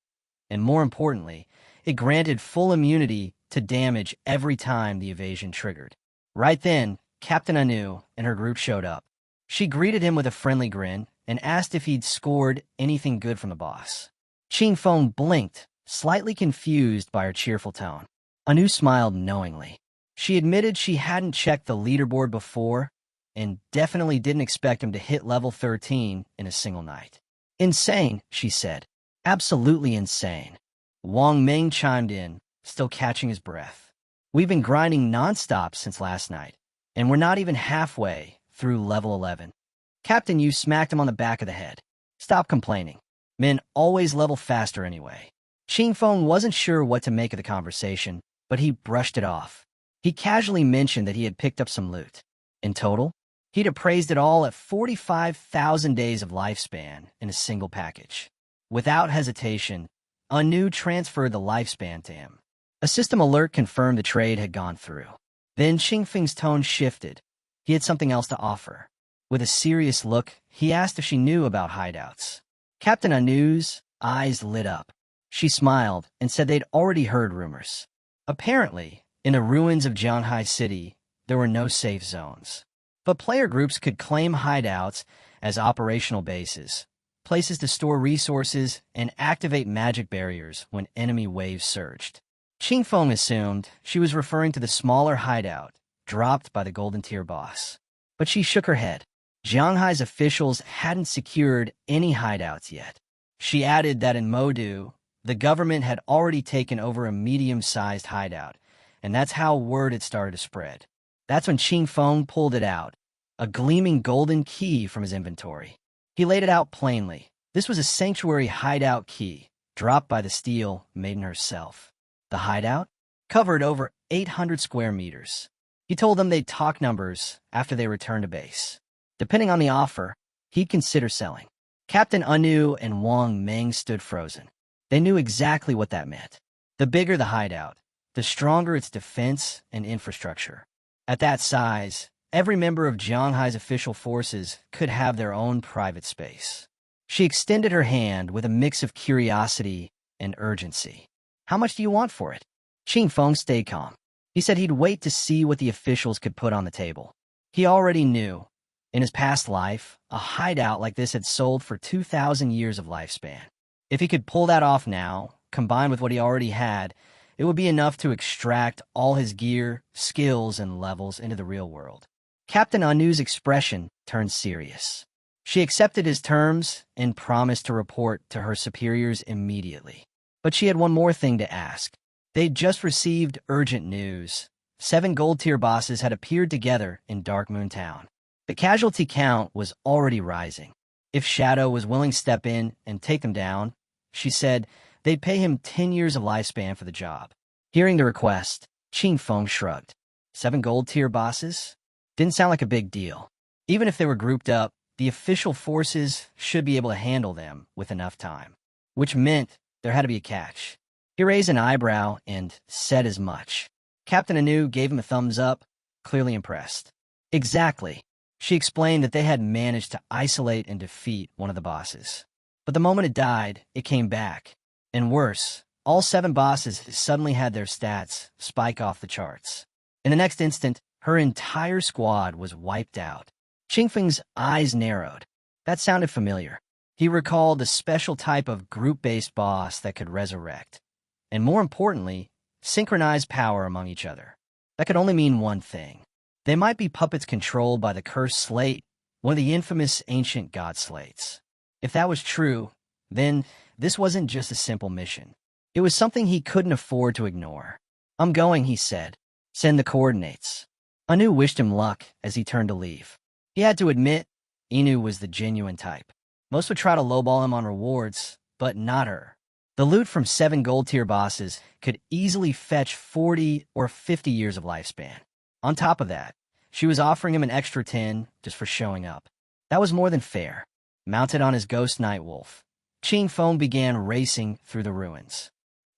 And more importantly, it granted full immunity to damage every time the evasion triggered. Right then, Captain Anu and her group showed up. She greeted him with a friendly grin and asked if he'd scored anything good from the boss. Ching Feng blinked, slightly confused by her cheerful tone. Anu smiled knowingly. She admitted she hadn't checked the leaderboard before and definitely didn't expect him to hit level 13 in a single night. Insane, she said. Absolutely insane. Wang Ming chimed in, still catching his breath. We've been grinding nonstop since last night, and we're not even halfway through level 11. Captain Yu smacked him on the back of the head. Stop complaining. Men always level faster anyway. Ching Feng wasn't sure what to make of the conversation, but he brushed it off. He casually mentioned that he had picked up some loot. In total, he'd appraised it all at 45,000 days of lifespan in a single package. Without hesitation, Anu transferred the lifespan to him. A system alert confirmed the trade had gone through. Then Ching Feng's tone shifted. He had something else to offer. With a serious look, he asked if she knew about hideouts. Captain Anu's eyes lit up. She smiled and said they'd already heard rumors. Apparently, in the ruins of Jianghai City, there were no safe zones. But player groups could claim hideouts as operational bases, places to store resources and activate magic barriers when enemy waves surged. Ching Feng assumed she was referring to the smaller hideout dropped by the Golden Tier boss. But she shook her head. Jianghai's officials hadn't secured any hideouts yet. She added that in Modu, the government had already taken over a medium-sized hideout, and that's how word had started to spread. That's when Ching Feng pulled it out, a gleaming golden key from his inventory. He laid it out plainly. This was a sanctuary hideout key, dropped by the Steel Maiden herself. The hideout covered over 800 square meters. He told them they'd talk numbers after they returned to base. Depending on the offer, he'd consider selling. Captain Anu and Wang Ming stood frozen. They knew exactly what that meant. The bigger the hideout, the stronger its defense and infrastructure. At that size, every member of Jianghai's official forces could have their own private space. She extended her hand with a mix of curiosity and urgency. How much do you want for it? Qing Feng stayed calm. He said he'd wait to see what the officials could put on the table. He already knew, in his past life, a hideout like this had sold for 2,000 years of lifespan. If he could pull that off now, combined with what he already had, it would be enough to extract all his gear, skills, and levels into the real world. Captain Anu's expression turned serious. She accepted his terms and promised to report to her superiors immediately. But she had one more thing to ask. They'd just received urgent news. 7 gold-tier bosses had appeared together in Dark Moon Town. The casualty count was already rising. If Shadow was willing to step in and take them down, she said they'd pay him 10 years of lifespan for the job. Hearing the request, Qing Feng shrugged. 7 gold-tier bosses? Didn't sound like a big deal. Even if they were grouped up, the official forces should be able to handle them with enough time. Which meant there had to be a catch. He raised an eyebrow and said as much. Captain Anu gave him a thumbs up, clearly impressed. Exactly. She explained that they had managed to isolate and defeat one of the bosses. But the moment it died, it came back. And worse, all 7 bosses suddenly had their stats spike off the charts. In the next instant, her entire squad was wiped out. Qing Feng's eyes narrowed. That sounded familiar. He recalled a special type of group-based boss that could resurrect. And more importantly, synchronize power among each other. That could only mean one thing. They might be puppets controlled by the cursed slate, one of the infamous ancient god slates. If that was true, then this wasn't just a simple mission. It was something he couldn't afford to ignore. I'm going, he said. Send the coordinates. Anu wished him luck as he turned to leave. He had to admit, Inu was the genuine type. Most would try to lowball him on rewards, but not her. The loot from 7 gold-tier bosses could easily fetch 40 or 50 years of lifespan. On top of that, she was offering him an extra 10 just for showing up. That was more than fair. Mounted on his ghost Nightwolf, Qing Feng began racing through the ruins.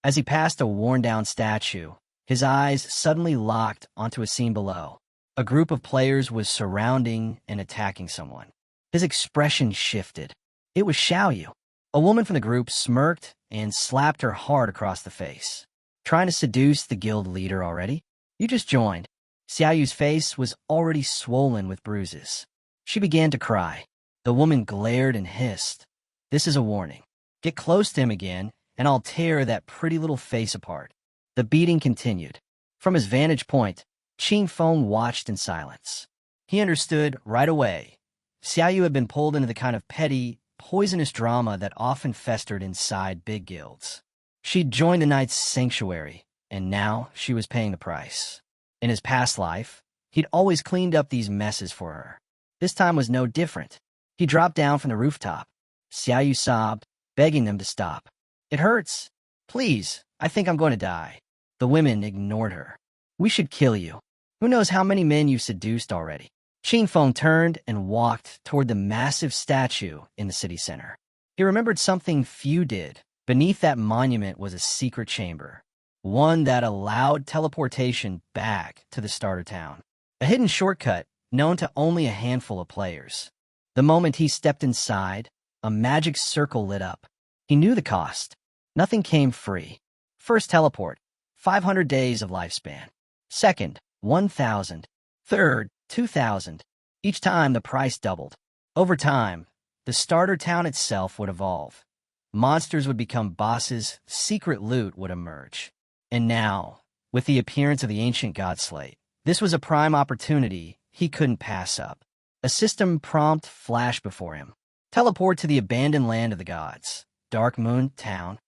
As he passed a worn-down statue, his eyes suddenly locked onto a scene below. A group of players was surrounding and attacking someone. His expression shifted. It was Xiaoyu. A woman from the group smirked and slapped her hard across the face. Trying to seduce the guild leader already? You just joined. Xiaoyu's face was already swollen with bruises. She began to cry. The woman glared and hissed. This is a warning. Get close to him again, and I'll tear that pretty little face apart. The beating continued. From his vantage point, Qing Feng watched in silence. He understood right away. Xiaoyu had been pulled into the kind of petty, poisonous drama that often festered inside big guilds. She'd joined the Knight's Sanctuary, and now she was paying the price. In his past life, he'd always cleaned up these messes for her. This time was no different. He dropped down from the rooftop. Xiaoyu sobbed, begging them to stop. It hurts. Please, I think I'm going to die. The women ignored her. We should kill you. Who knows how many men you've seduced already? Qing Feng turned and walked toward the massive statue in the city center. He remembered something few did. Beneath that monument was a secret chamber, one that allowed teleportation back to the starter town. A hidden shortcut known to only a handful of players. The moment he stepped inside, a magic circle lit up. He knew the cost. Nothing came free. First teleport, 500 days of lifespan. Second, 1,000. Third, 2,000. Each time the price doubled. Over time, the starter town itself would evolve. Monsters would become bosses, secret loot would emerge. And now, with the appearance of the ancient god slate, this was a prime opportunity he couldn't pass up. A system prompt flashed before him. Teleport to the abandoned land of the gods, Dark Moon Town.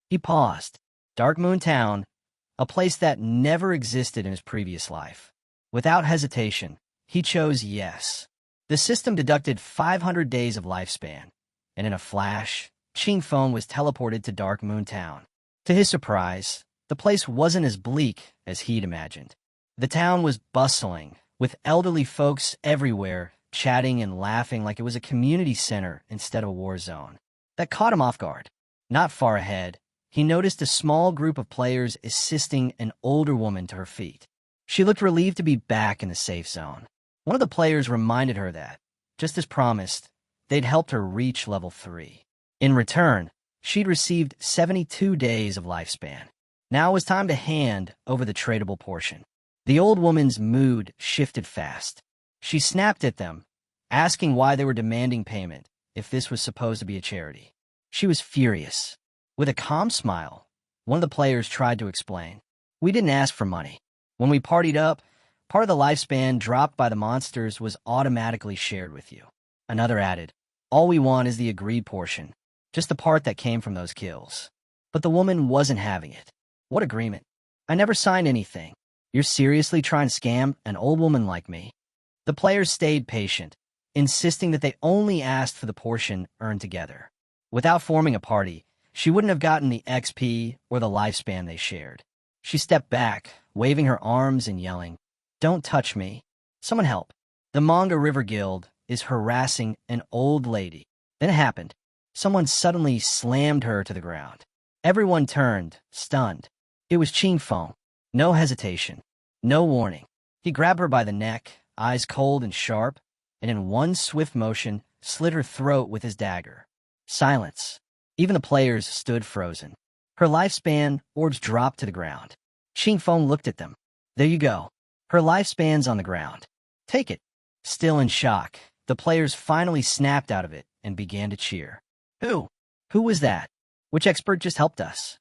He paused. Dark Moon Town, a place that never existed in his previous life. Without hesitation, he chose yes. The system deducted 500 days of lifespan, and in a flash, Qing Feng was teleported to Dark Moon Town. To his surprise, the place wasn't as bleak as he'd imagined. The town was bustling, with elderly folks everywhere, chatting and laughing like it was a community center instead of a war zone. That caught him off guard. Not far ahead, he noticed a small group of players assisting an older woman to her feet. She looked relieved to be back in the safe zone. One of the players reminded her that, just as promised, they'd helped her reach level 3. In return, she'd received 72 days of lifespan. Now it was time to hand over the tradable portion. The old woman's mood shifted fast. She snapped at them, asking why they were demanding payment if this was supposed to be a charity. She was furious. With a calm smile, one of the players tried to explain. We didn't ask for money. When we partied up, part of the lifespan dropped by the monsters was automatically shared with you. Another added, all we want is the agreed portion, just the part that came from those kills. But the woman wasn't having it. What agreement? I never signed anything. You're seriously trying to scam an old woman like me? The players stayed patient, insisting that they only asked for the portion earned together. Without forming a party, she wouldn't have gotten the XP or the lifespan they shared. She stepped back, waving her arms and yelling, "Don't touch me. Someone help. The Manga River Guild is harassing an old lady." Then it happened. Someone suddenly slammed her to the ground. Everyone turned, stunned. It was Qin Feng. No hesitation. No warning. He grabbed her by the neck, eyes cold and sharp, and in one swift motion, slit her throat with his dagger. Silence. Even the players stood frozen. Her lifespan orbs dropped to the ground. Qin Feng looked at them. There you go. Her lifespan's on the ground. Take it. Still in shock, the players finally snapped out of it and began to cheer. Who? Who was that? Which expert just helped us?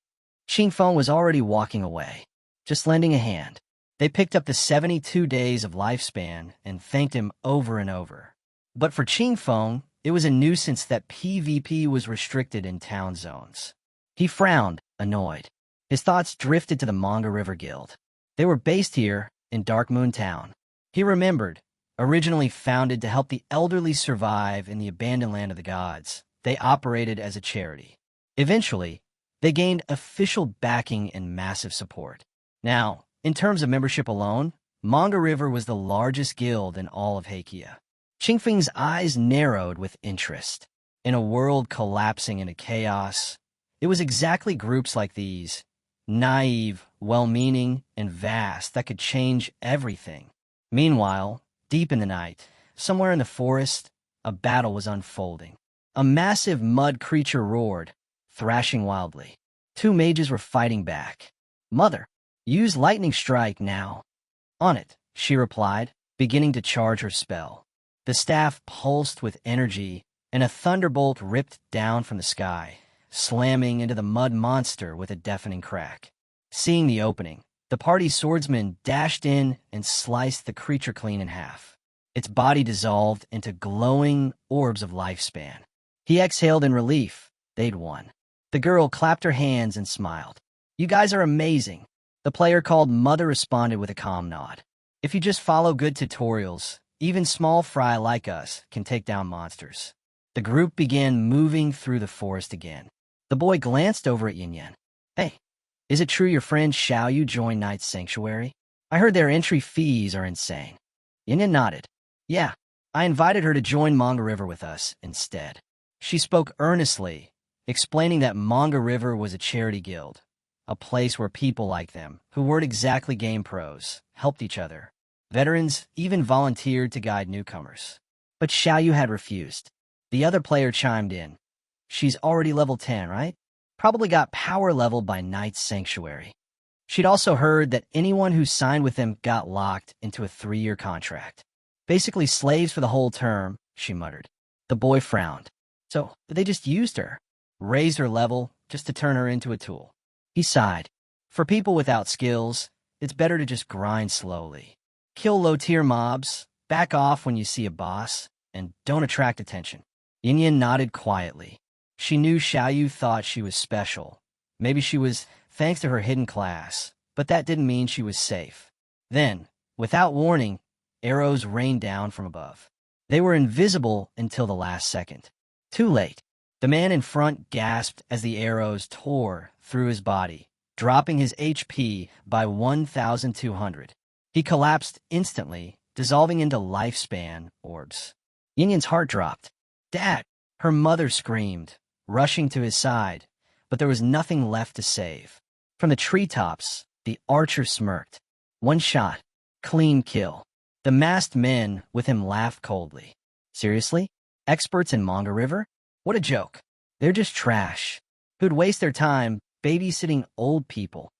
Qin Feng was already walking away, just lending a hand. They picked up the 72 days of lifespan and thanked him over and over. But for Qin Feng, it was a nuisance that PvP was restricted in town zones. He frowned, annoyed. His thoughts drifted to the Manga River Guild. They were based here in Dark Moon Town. He remembered, originally founded to help the elderly survive in the abandoned land of the gods, they operated as a charity. Eventually, they gained official backing and massive support. Now, in terms of membership alone, Manga River was the largest guild in all of Heikia. Qin Feng's eyes narrowed with interest. In a world collapsing into chaos, it was exactly groups like these, naive, well-meaning, and vast, that could change everything. Meanwhile, deep in the night, somewhere in the forest, a battle was unfolding. A massive mud creature roared, thrashing wildly. Two mages were fighting back. Mother, use lightning strike now. On it, she replied, beginning to charge her spell. The staff pulsed with energy, and a thunderbolt ripped down from the sky, slamming into the mud monster with a deafening crack. Seeing the opening, the party's swordsman dashed in and sliced the creature clean in half. Its body dissolved into glowing orbs of lifespan. He exhaled in relief. They'd won. The girl clapped her hands and smiled. You guys are amazing. The player called Mother responded with a calm nod. If you just follow good tutorials, even small fry like us can take down monsters. The group began moving through the forest again. The boy glanced over at Yin Yan. Hey, is it true your friend Xiaoyu joined Knight's Sanctuary? I heard their entry fees are insane. Yin Yan nodded. Yeah, I invited her to join Manga River with us instead. She spoke earnestly, explaining that Manga River was a charity guild, a place where people like them, who weren't exactly game pros, helped each other. Veterans even volunteered to guide newcomers. But Xiaoyu had refused. The other player chimed in. She's already level 10, right? Probably got power leveled by Knight's Sanctuary. She'd also heard that anyone who signed with them got locked into a 3-year contract. Basically slaves for the whole term, she muttered. The boy frowned. So they just used her, raised her level just to turn her into a tool. He sighed. For people without skills, it's better to just grind slowly. Kill low-tier mobs, back off when you see a boss, and don't attract attention. Yin Yin nodded quietly. She knew Xiaoyu thought she was special. Maybe she was, thanks to her hidden class, but that didn't mean she was safe. Then, without warning, arrows rained down from above. They were invisible until the last second. Too late. The man in front gasped as the arrows tore through his body, dropping his HP by 1,200. He collapsed instantly, dissolving into lifespan orbs. Yin Yan's heart dropped. Dad! Her mother screamed, rushing to his side, but there was nothing left to save. From the treetops, the archer smirked. One shot. Clean kill. The masked men with him laughed coldly. Seriously? Experts in Manga River? What a joke. They're just trash. Who'd waste their time babysitting old people?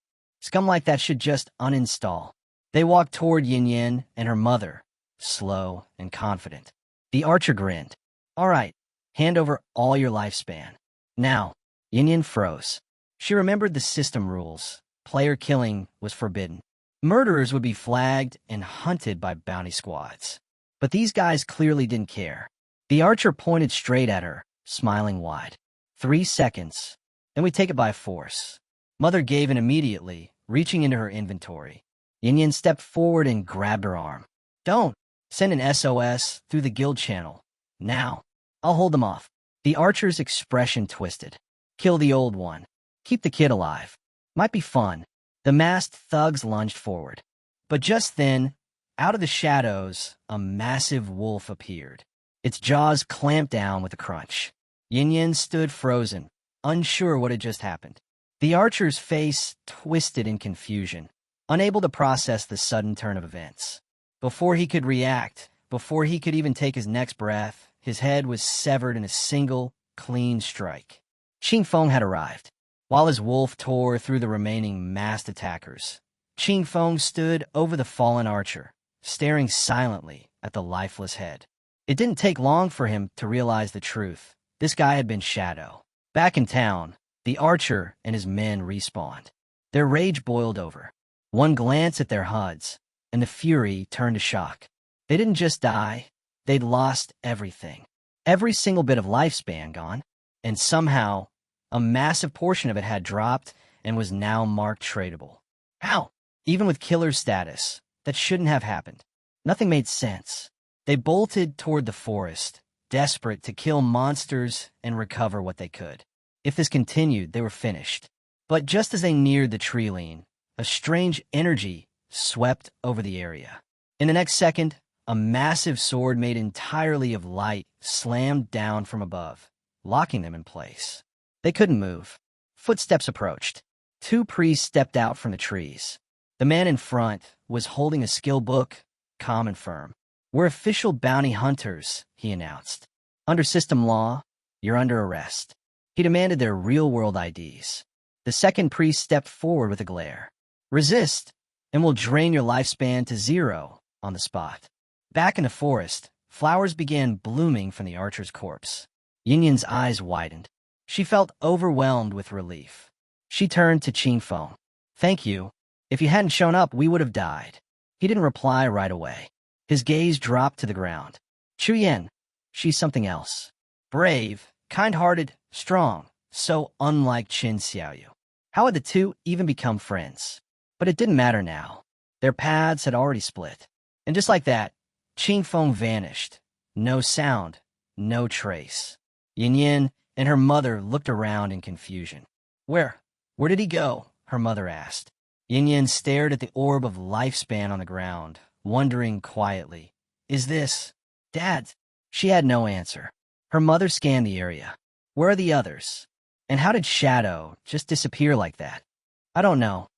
Scum like that should just uninstall. They walked toward Yin Yin and her mother, slow and confident. The archer grinned. All right, hand over all your lifespan. Now, Yin Yin froze. She remembered the system rules. Player killing was forbidden. Murderers would be flagged and hunted by bounty squads. But these guys clearly didn't care. The archer pointed straight at her, smiling wide. 3 seconds, then we take it by force. Mother gave in immediately, reaching into her inventory. Yin Yin stepped forward and grabbed her arm. Don't! Send an SOS through the guild channel. Now. I'll hold them off. The archer's expression twisted. Kill the old one. Keep the kid alive. Might be fun. The masked thugs lunged forward. But just then, out of the shadows, a massive wolf appeared. Its jaws clamped down with a crunch. Yin Yin stood frozen, unsure what had just happened. The archer's face twisted in confusion, unable to process the sudden turn of events. Before he could react, before he could even take his next breath, his head was severed in a single, clean strike. Qing Feng had arrived. While his wolf tore through the remaining masked attackers, Qing Feng stood over the fallen archer, staring silently at the lifeless head. It didn't take long for him to realize the truth. This guy had been Shadow. Back in town, the archer and his men respawned. Their rage boiled over. One glance at their HUDs, and the fury turned to shock. They didn't just die, they'd lost everything. Every single bit of lifespan gone, and somehow, a massive portion of it had dropped and was now marked tradable. How? Even with killer status, that shouldn't have happened. Nothing made sense. They bolted toward the forest, desperate to kill monsters and recover what they could. If this continued, they were finished. But just as they neared the tree line, a strange energy swept over the area. In the next second, a massive sword made entirely of light slammed down from above, locking them in place. They couldn't move. Footsteps approached. 2 priests stepped out from the trees. The man in front was holding a skill book, calm and firm. We're official bounty hunters, he announced. Under system law, you're under arrest. He demanded their real-world IDs. The second priest stepped forward with a glare. Resist, and we'll drain your lifespan to 0 on the spot. Back in the forest, flowers began blooming from the archer's corpse. Yin Yin's eyes widened. She felt overwhelmed with relief. She turned to Qing Feng. Thank you. If you hadn't shown up, we would have died. He didn't reply right away. His gaze dropped to the ground. Chu Yen, she's something else. Brave, kind-hearted, strong, so unlike Qin Xiaoyu. How had the two even become friends? But it didn't matter now. Their paths had already split. And just like that, Qing Feng vanished. No sound, no trace. Yin Yin and her mother looked around in confusion. Where did he go? Her mother asked. Yin Yin stared at the orb of lifespan on the ground, wondering quietly, is this Dad? She had no answer. Her mother scanned the area. Where are the others? And how did Shadow just disappear like that? I don't know,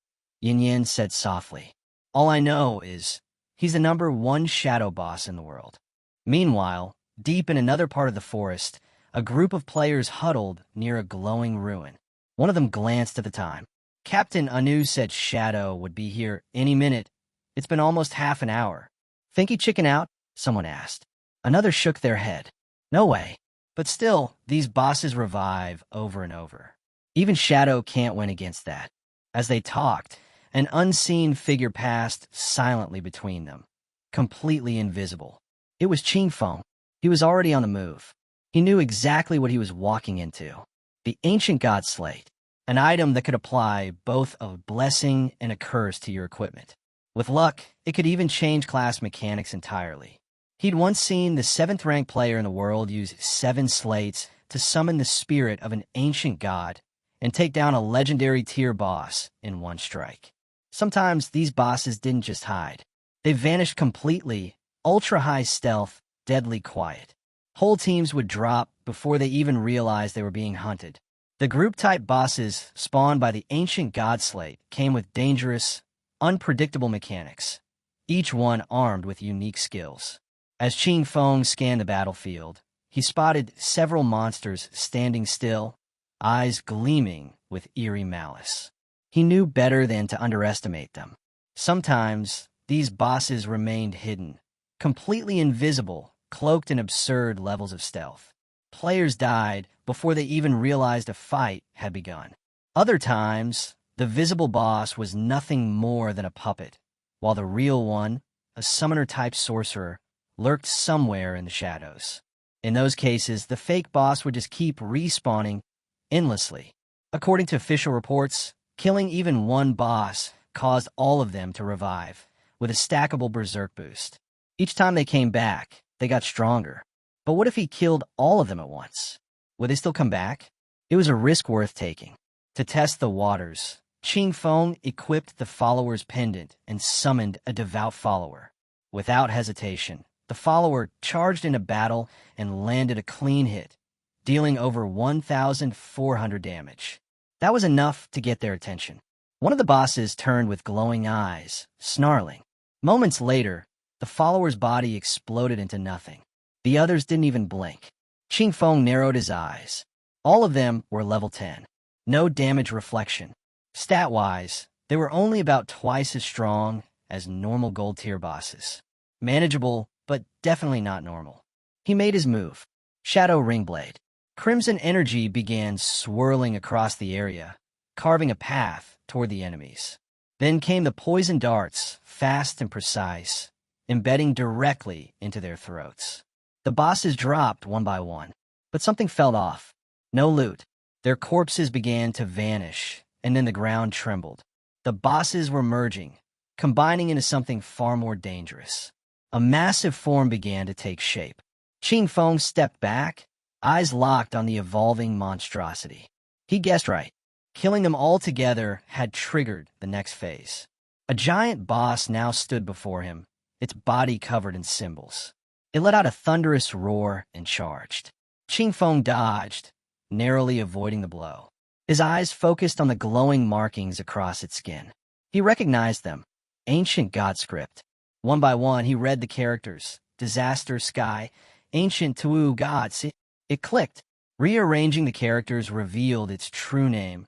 Yin Yin said softly. All I know is he's the #1 shadow boss in the world. Meanwhile, deep in another part of the forest, a group of players huddled near a glowing ruin. One of them glanced at the time. Captain Anu said Shadow would be here any minute. It's been almost half an hour. Think he chicken out? Someone asked. Another shook their head. No way. But still, these bosses revive over and over. Even Shadow can't win against that. As they talked, an unseen figure passed silently between them, completely invisible. It was Qing Feng. He was already on the move. He knew exactly what he was walking into. The ancient god slate, an item that could apply both a blessing and a curse to your equipment. With luck, it could even change class mechanics entirely. He'd once seen the 7th-ranked player in the world use 7 slates to summon the spirit of an ancient god and take down a legendary tier boss in one strike. Sometimes these bosses didn't just hide. They vanished completely, ultra-high stealth, deadly quiet. Whole teams would drop before they even realized they were being hunted. The group-type bosses spawned by the ancient god slate came with dangerous, unpredictable mechanics, each one armed with unique skills. As Qing Feng scanned the battlefield, he spotted several monsters standing still, eyes gleaming with eerie malice. He knew better than to underestimate them. Sometimes, these bosses remained hidden, completely invisible, cloaked in absurd levels of stealth. Players died before they even realized a fight had begun. Other times, the visible boss was nothing more than a puppet, while the real one, a summoner-type sorcerer, lurked somewhere in the shadows. In those cases, the fake boss would just keep respawning endlessly. According to official reports, killing even one boss caused all of them to revive, with a stackable berserk boost. Each time they came back, they got stronger. But what if he killed all of them at once? Would they still come back? It was a risk worth taking. To test the waters, Qing Feng equipped the follower's pendant and summoned a devout follower. Without hesitation, the follower charged into battle and landed a clean hit, dealing over 1,400 damage. That was enough to get their attention. One of the bosses turned with glowing eyes, snarling. Moments later, the follower's body exploded into nothing. The others didn't even blink. Qing Feng narrowed his eyes. All of them were level 10. No damage reflection. Stat-wise, they were only about twice as strong as normal gold-tier bosses. Manageable, but definitely not normal. He made his move. Shadow Ringblade. Crimson energy began swirling across the area, carving a path toward the enemies. Then came the poison darts, fast and precise, embedding directly into their throats. The bosses dropped one by one, but something fell off. No loot. Their corpses began to vanish, and then the ground trembled. The bosses were merging, combining into something far more dangerous. A massive form began to take shape. Qing Feng stepped back, eyes locked on the evolving monstrosity. He guessed right. Killing them all together had triggered the next phase. A giant boss now stood before him, its body covered in symbols. It let out a thunderous roar and charged. Qing Feng dodged, narrowly avoiding the blow. His eyes focused on the glowing markings across its skin. He recognized them. Ancient God script. One by one, he read the characters. Disaster, Sky, Ancient Tuwu Gods. It clicked. Rearranging the characters revealed its true name.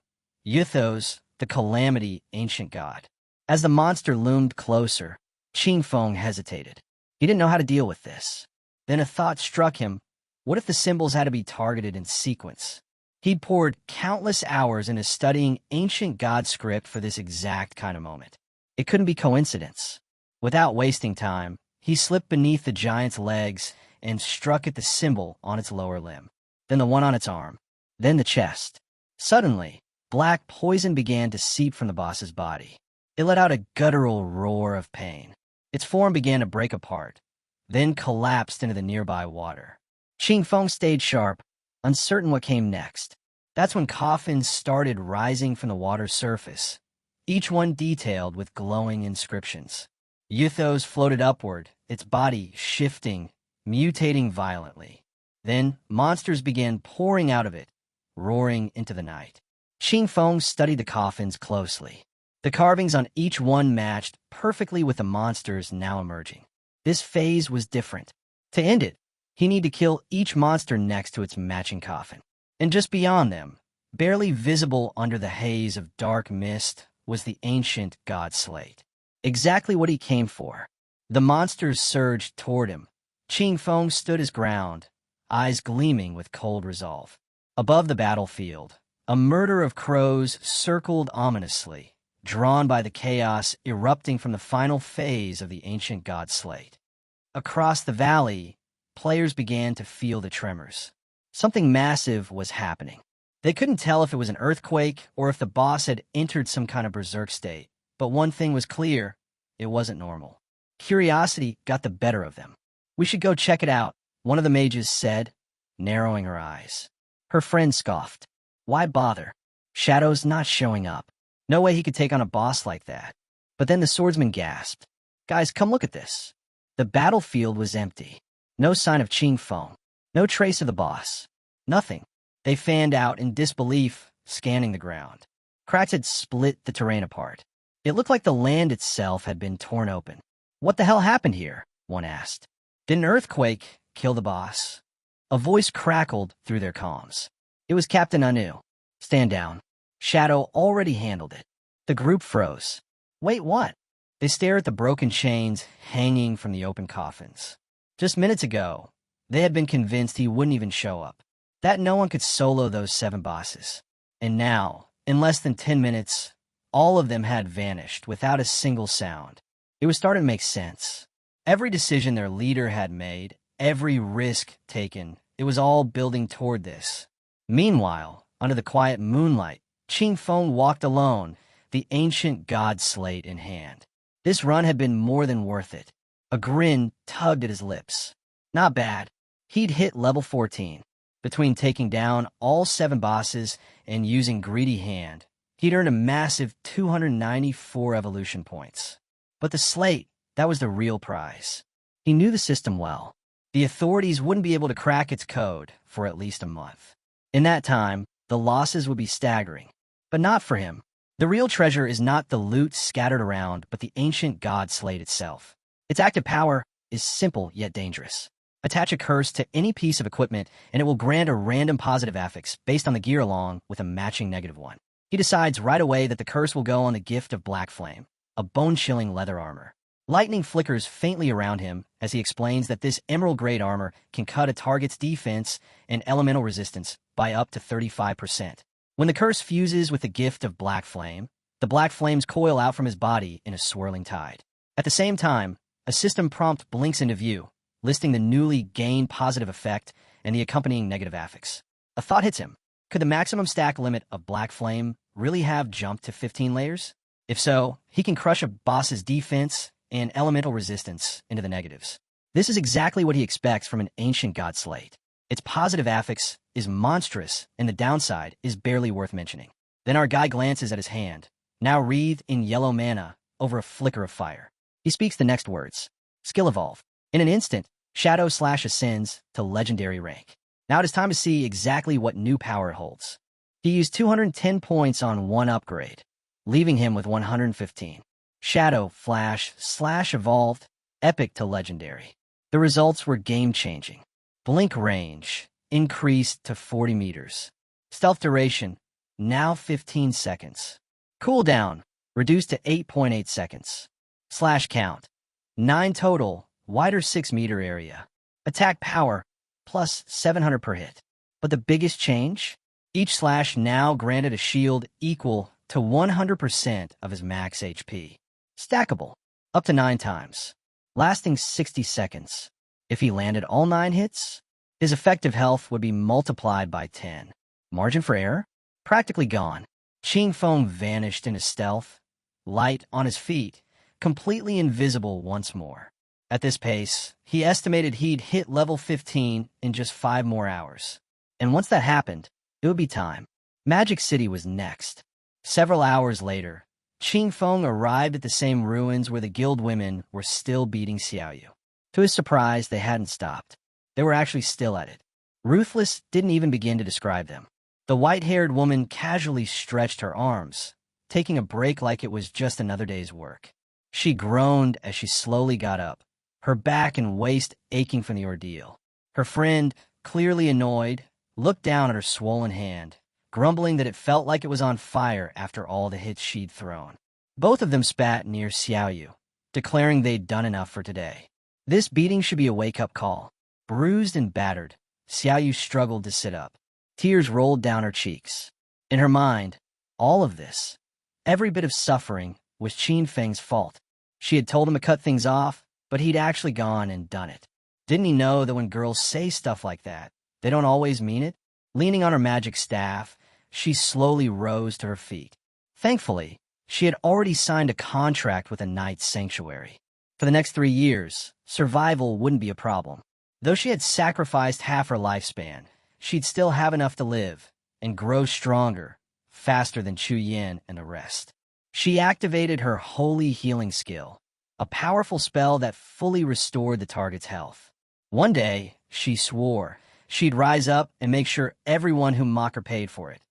Yuthos, the Calamity Ancient God. As the monster loomed closer, Qing Feng hesitated. He didn't know how to deal with this. Then a thought struck him. What if the symbols had to be targeted in sequence? He'd poured countless hours into studying ancient god script for this exact kind of moment. It couldn't be coincidence. Without wasting time, he slipped beneath the giant's legs and struck at the symbol on its lower limb, then the one on its arm, then the chest. Suddenly, black poison began to seep from the boss's body. It let out a guttural roar of pain. Its form began to break apart, then collapsed into the nearby water. Qing Feng stayed sharp, uncertain what came next. That's when coffins started rising from the water's surface, each one detailed with glowing inscriptions. Yuthos floated upward, its body shifting, mutating violently. Then, monsters began pouring out of it, roaring into the night. Qing Feng studied the coffins closely. The carvings on each one matched perfectly with the monsters now emerging. This phase was different. To end it, he needed to kill each monster next to its matching coffin. And just beyond them, barely visible under the haze of dark mist, was the ancient god slate. Exactly what he came for. The monsters surged toward him. Qing Feng stood his ground, eyes gleaming with cold resolve. Above the battlefield, a murder of crows circled ominously, drawn by the chaos erupting from the final phase of the ancient god slate. Across the valley, players began to feel the tremors. Something massive was happening. They couldn't tell if it was an earthquake or if the boss had entered some kind of berserk state, but one thing was clear: it wasn't normal. Curiosity got the better of them. "We should go check it out," one of the mages said, narrowing her eyes. Her friend scoffed. Why bother? Shadow's not showing up. No way he could take on a boss like that. But then the swordsman gasped. "Guys, come look at this." The battlefield was empty. No sign of Qing Feng. No trace of the boss. Nothing. They fanned out in disbelief, scanning the ground. Cracks had split the terrain apart. It looked like the land itself had been torn open. "What the hell happened here?" one asked. "Did an earthquake kill the boss?" A voice crackled through their comms. It was Captain Anu. "Stand down. Shadow already handled it." The group froze. Wait, what? They stare at the broken chains hanging from the open coffins. Just minutes ago, they had been convinced he wouldn't even show up, that no one could solo those 7 bosses. And now, in less than 10 minutes, all of them had vanished without a single sound. It was starting to make sense. Every decision their leader had made, every risk taken, it was all building toward this. Meanwhile, under the quiet moonlight, Qing Feng walked alone, the ancient god slate in hand. This run had been more than worth it. A grin tugged at his lips. Not bad. He'd hit level 14. Between taking down all 7 bosses and using Greedy Hand, he'd earned a massive 294 evolution points. But the slate, that was the real prize. He knew the system well. The authorities wouldn't be able to crack its code for at least a month. In that time, the losses would be staggering. But not for him. The real treasure is not the loot scattered around, but the ancient god slate itself. Its active power is simple yet dangerous. Attach a curse to any piece of equipment, and it will grant a random positive affix based on the gear along with a matching negative one. He decides right away that the curse will go on the gift of Black Flame, a bone-chilling leather armor. Lightning flickers faintly around him as he explains that this emerald-grade armor can cut a target's defense and elemental resistance by up to 35%. When the curse fuses with the gift of Black Flame, the black flames coil out from his body in a swirling tide. At the same time, a system prompt blinks into view, listing the newly gained positive effect and the accompanying negative affix. A thought hits him. Could the maximum stack limit of Black Flame really have jumped to 15 layers? If so, he can crush a boss's defense and elemental resistance into the negatives. This is exactly what he expects from an ancient god slate. Its positive affix is monstrous, and the downside is barely worth mentioning. Then our guy glances at his hand, now wreathed in yellow mana over a flicker of fire. He speaks the next words. Skill evolve. In an instant, Shadow Slash ascends to legendary rank. Now it is time to see exactly what new power it holds. He used 210 points on one upgrade, leaving him with 115. Shadow Slash evolved, epic to legendary. The results were game-changing. Blink range increased to 40 meters. Stealth duration, now 15 seconds. Cooldown, reduced to 8.8 seconds. Slash count, 9 total, wider 6-meter area. Attack power, plus 700 per hit. But the biggest change? Each slash now granted a shield equal to 100% of his max HP. Stackable, up to 9 times. Lasting 60 seconds. If he landed all 9 hits, his effective health would be multiplied by 10. Margin for error? Practically gone. Qing Feng vanished into stealth, light on his feet, completely invisible once more. At this pace, he estimated he'd hit level 15 in just 5 more hours. And once that happened, it would be time. Magic City was next. Several hours later, Qing Feng arrived at the same ruins where the guild women were still beating Xiaoyu. To his surprise, they hadn't stopped. They were actually still at it. Ruthless didn't even begin to describe them. The white-haired woman casually stretched her arms, taking a break like it was just another day's work. She groaned as she slowly got up, her back and waist aching from the ordeal. Her friend, clearly annoyed, looked down at her swollen hand, grumbling that it felt like it was on fire after all the hits she'd thrown. Both of them spat near Xiaoyu, declaring they'd done enough for today. This beating should be a wake-up call. Bruised and battered, Xiaoyu struggled to sit up. Tears rolled down her cheeks. In her mind, all of this, every bit of suffering, was Qin Feng's fault. She had told him to cut things off, but he'd actually gone and done it. Didn't he know that when girls say stuff like that, they don't always mean it? Leaning on her magic staff, she slowly rose to her feet. Thankfully, she had already signed a contract with a knight's sanctuary. For the next 3 years, survival wouldn't be a problem. Though she had sacrificed half her lifespan, she'd still have enough to live and grow stronger, faster than Chu Yin and the rest. She activated her holy healing skill, a powerful spell that fully restored the target's health. One day, she swore, she'd rise up and make sure everyone who mocked her paid for it,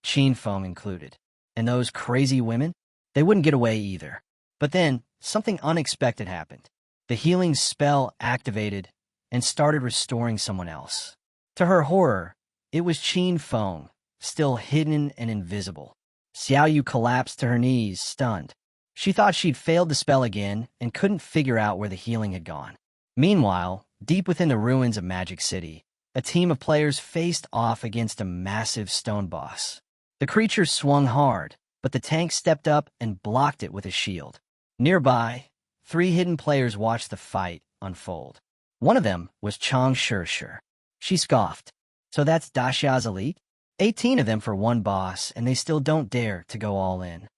Qin Feng included. And those crazy women? They wouldn't get away either. But then, something unexpected happened. The healing spell activated and started restoring someone else. To her horror, it was Qin Feng, still hidden and invisible. Xiao Yu collapsed to her knees, stunned. She thought she'd failed the spell again and couldn't figure out where the healing had gone. Meanwhile, deep within the ruins of Magic City, a team of players faced off against a massive stone boss. The creature swung hard, but the tank stepped up and blocked it with a shield. Nearby, 3 hidden players watched the fight unfold. One of them was Chang Shirshir. She scoffed. So that's Daxia's elite? 18 of them for one boss, and they still don't dare to go all in.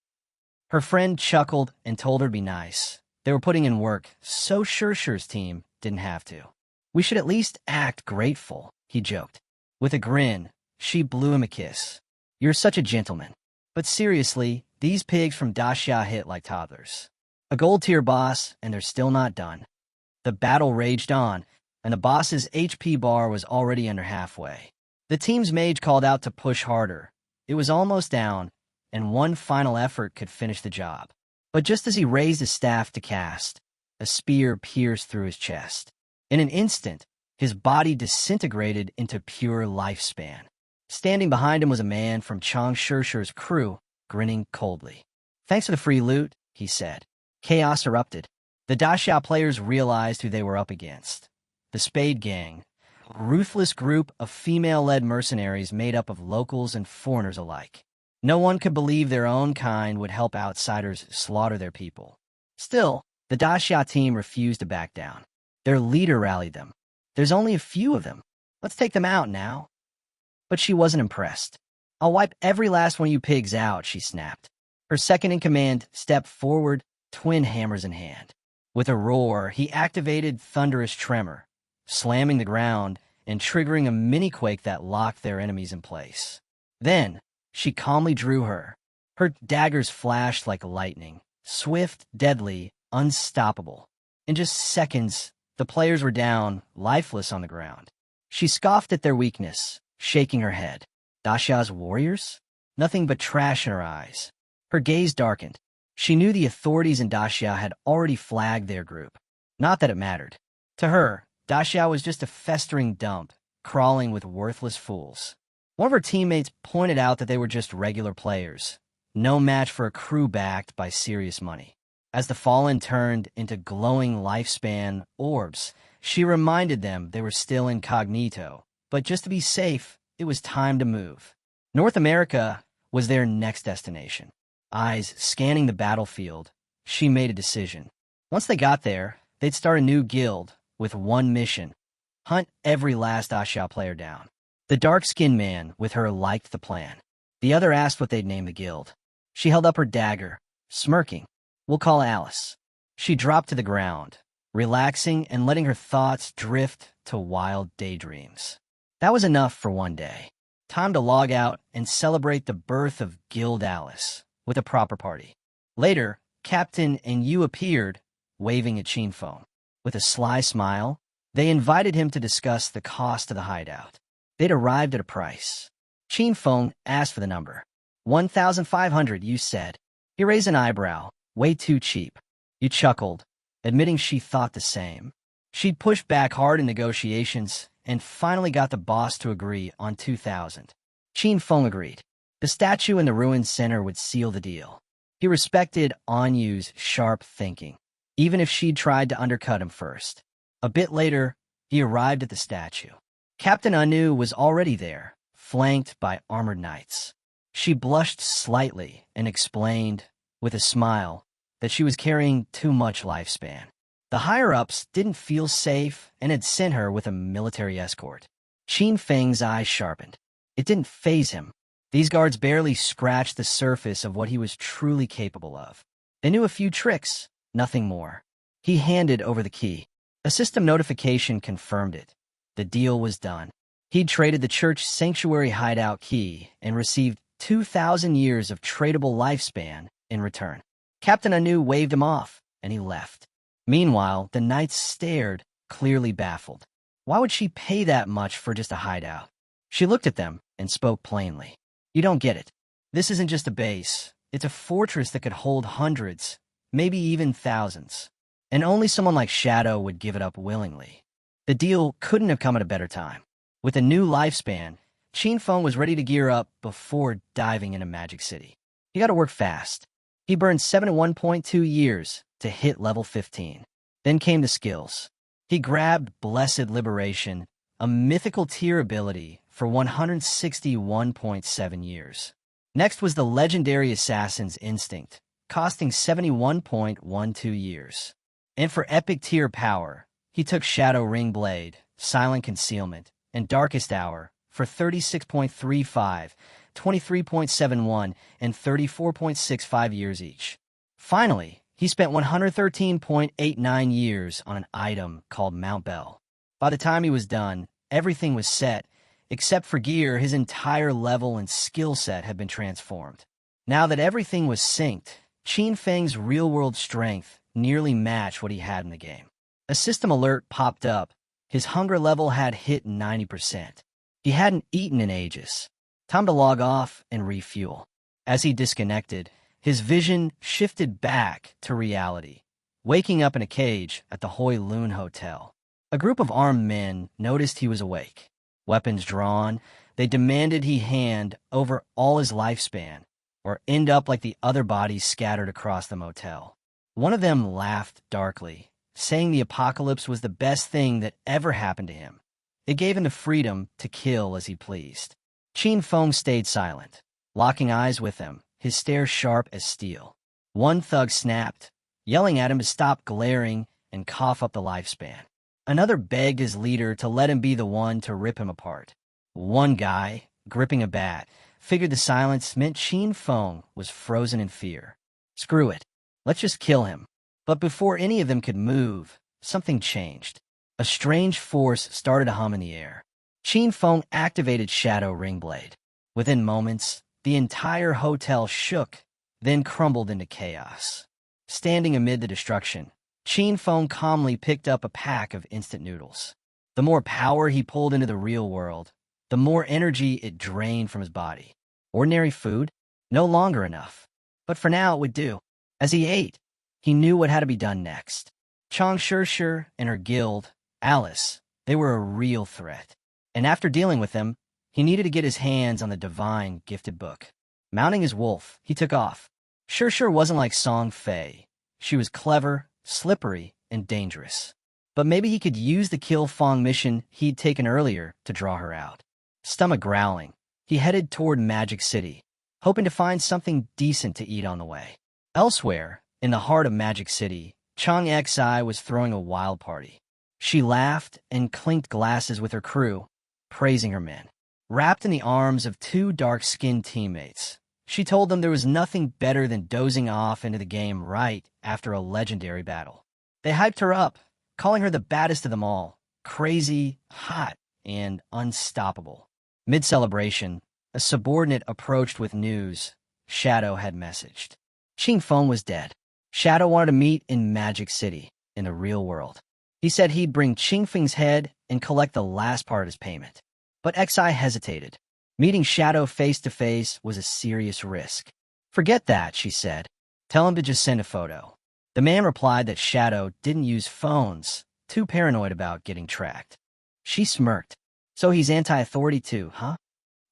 Her friend chuckled and told her to be nice. They were putting in work, so Shirshir's team didn't have to. We should at least act grateful, he joked. With a grin, she blew him a kiss. You're such a gentleman. But seriously, these pigs from Daxia hit like toddlers. A gold-tier boss, and they're still not done. The battle raged on, and the boss's HP bar was already under halfway. The team's mage called out to push harder. It was almost down, and one final effort could finish the job. But just as he raised his staff to cast, a spear pierced through his chest. In an instant, his body disintegrated into pure lifespan. Standing behind him was a man from Chang Shirshir's crew, grinning coldly. Thanks for the free loot, he said. Chaos erupted. The Daxia players realized who they were up against. The Spade Gang, a ruthless group of female-led mercenaries made up of locals and foreigners alike. No one could believe their own kind would help outsiders slaughter their people. Still, the Daxia team refused to back down. Their leader rallied them. There's only a few of them. Let's take them out now. But she wasn't impressed. I'll wipe every last one of you pigs out, she snapped. Her second-in-command stepped forward, twin hammers in hand. With a roar, he activated Thunderous Tremor, slamming the ground and triggering a mini-quake that locked their enemies in place. Then, she calmly drew her. Her daggers flashed like lightning, swift, deadly, unstoppable. In just seconds, the players were down, lifeless on the ground. She scoffed at their weakness, shaking her head. Daxia's warriors? Nothing but trash in her eyes. Her gaze darkened. She knew the authorities in Daxia had already flagged their group. Not that it mattered. To her, Daxia was just a festering dump, crawling with worthless fools. One of her teammates pointed out that they were just regular players, no match for a crew backed by serious money. As the Fallen turned into glowing lifespan orbs, she reminded them they were still incognito, but just to be safe, it was time to move. North America was their next destination. Eyes scanning the battlefield, she made a decision. Once they got there, they'd start a new guild with one mission: hunt every last Daxia player down. The dark-skinned man with her liked the plan. The other asked what they'd name the guild. She held up her dagger, smirking. We'll call Alice. She dropped to the ground, relaxing and letting her thoughts drift to wild daydreams. That was enough for one day. Time to log out and celebrate the birth of Guild Alice with a proper party. Later, Captain and Yu appeared, waving at Qinfeng. With a sly smile, they invited him to discuss the cost of the hideout. They'd arrived at a price. Qinfeng asked for the number. 1,500, you said. He raised an eyebrow. Way too cheap. You chuckled, admitting she thought the same. She'd pushed back hard in negotiations and finally got the boss to agree on 2,000. Qinfeng agreed. The statue in the ruined center would seal the deal. He respected Anyu's sharp thinking, even if she'd tried to undercut him first. A bit later, he arrived at the statue. Captain Anu was already there, flanked by armored knights. She blushed slightly and explained, with a smile, that she was carrying too much lifespan. The higher-ups didn't feel safe and had sent her with a military escort. Qinfeng's eyes sharpened. It didn't faze him. These guards barely scratched the surface of what he was truly capable of. They knew a few tricks, nothing more. He handed over the key. A system notification confirmed it. The deal was done. He'd traded the church sanctuary hideout key and received 2,000 years of tradable lifespan in return. Captain Anu waved him off, and he left. Meanwhile, the knights stared, clearly baffled. Why would she pay that much for just a hideout? She looked at them and spoke plainly. You don't get it. This isn't just a base. It's a fortress that could hold hundreds, maybe even thousands. And only someone like Shadow would give it up willingly. The deal couldn't have come at a better time. With a new lifespan, Qinfeng was ready to gear up before diving into Magic City. He got to work fast. He burned 71.2 years to hit level 15. Then came the skills. He grabbed Blessed Liberation, a mythical tier ability, for 161.7 years. Next was the legendary Assassin's Instinct, costing 71.12 years. And for epic tier power, he took Shadow Ring Blade, Silent Concealment, and Darkest Hour for 36.35, 23.71, and 34.65 years each. Finally, he spent 113.89 years on an item called Mount Bell. By the time he was done, everything was set. Except for gear, his entire level and skill set had been transformed. Now that everything was synced, Qin Feng's real-world strength nearly matched what he had in the game. A system alert popped up. His hunger level had hit 90%. He hadn't eaten in ages. Time to log off and refuel. As he disconnected, his vision shifted back to reality, waking up in a cage at the Hoi Lun Hotel. A group of armed men noticed he was awake. Weapons drawn, they demanded he hand over all his lifespan, or end up like the other bodies scattered across the motel. One of them laughed darkly, saying the apocalypse was the best thing that ever happened to him. It gave him the freedom to kill as he pleased. Qin Feng stayed silent, locking eyes with him, his stare sharp as steel. One thug snapped, yelling at him to stop glaring and cough up the lifespan. Another begged his leader to let him be the one to rip him apart. One guy, gripping a bat, figured the silence meant Qin Feng was frozen in fear. Screw it. Let's just kill him. But before any of them could move, something changed. A strange force started to hum in the air. Qin Feng activated Shadow Ring Blade. Within moments, the entire hotel shook, then crumbled into chaos. Standing amid the destruction, Qin Feng calmly picked up a pack of instant noodles. The more power he pulled into the real world, the more energy it drained from his body. Ordinary food? No longer enough. But for now it would do. As he ate, he knew what had to be done next. Chang Shirshir and her guild, Alice, they were a real threat. And after dealing with them, he needed to get his hands on the divine gifted book. Mounting his wolf, he took off. Shirshir wasn't like Song Fei. She was clever, slippery, and dangerous. But maybe he could use the Kill Fong mission he'd taken earlier to draw her out. Stomach growling, he headed toward Magic City, hoping to find something decent to eat on the way. Elsewhere, in the heart of Magic City, Chang Xi was throwing a wild party. She laughed and clinked glasses with her crew, praising her men. Wrapped in the arms of two dark-skinned teammates, she told them there was nothing better than dozing off into the game right after a legendary battle. They hyped her up, calling her the baddest of them all, crazy, hot, and unstoppable. Mid-celebration, a subordinate approached with news Shadow had messaged. Qin Feng was dead. Shadow wanted to meet in Magic City, in the real world. He said he'd bring Qin Feng's head and collect the last part as payment. But Xi hesitated. Meeting Shadow face-to-face was a serious risk. Forget that, she said. Tell him to just send a photo. The man replied that Shadow didn't use phones, too paranoid about getting tracked. She smirked. So he's anti-authority too, huh?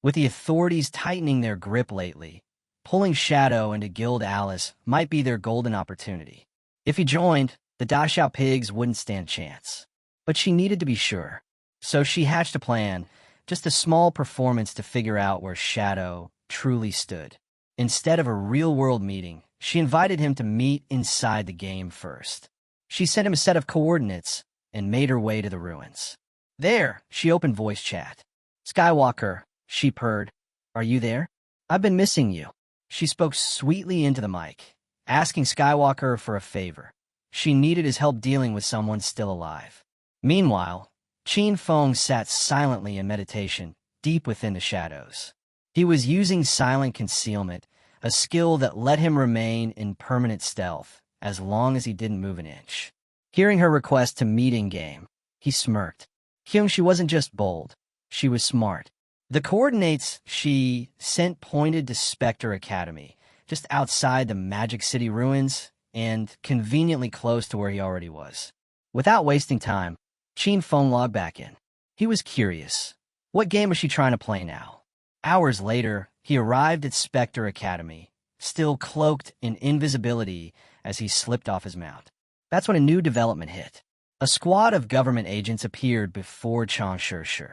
With the authorities tightening their grip lately, pulling Shadow into Guild Alice might be their golden opportunity. If he joined, the Da Xiao pigs wouldn't stand a chance. But she needed to be sure. So she hatched a plan, just a small performance to figure out where Shadow truly stood. Instead of a real-world meeting, she invited him to meet inside the game first. She sent him a set of coordinates and made her way to the ruins. There, she opened voice chat. Skywalker, she purred. Are you there? I've been missing you. She spoke sweetly into the mic, asking Skywalker for a favor. She needed his help dealing with someone still alive. Meanwhile, Qin Feng sat silently in meditation, deep within the shadows. He was using silent concealment, a skill that let him remain in permanent stealth as long as he didn't move an inch. Hearing her request to meet in-game, he smirked. She wasn't just bold, she was smart. The coordinates she sent pointed to Spectre Academy, just outside the Magic City ruins and conveniently close to where he already was. Without wasting time, Qin Feng logged back in. He was curious. What game was she trying to play now? Hours later, he arrived at Spectre Academy, still cloaked in invisibility as he slipped off his mount. That's when a new development hit. A squad of government agents appeared before Chang Shi.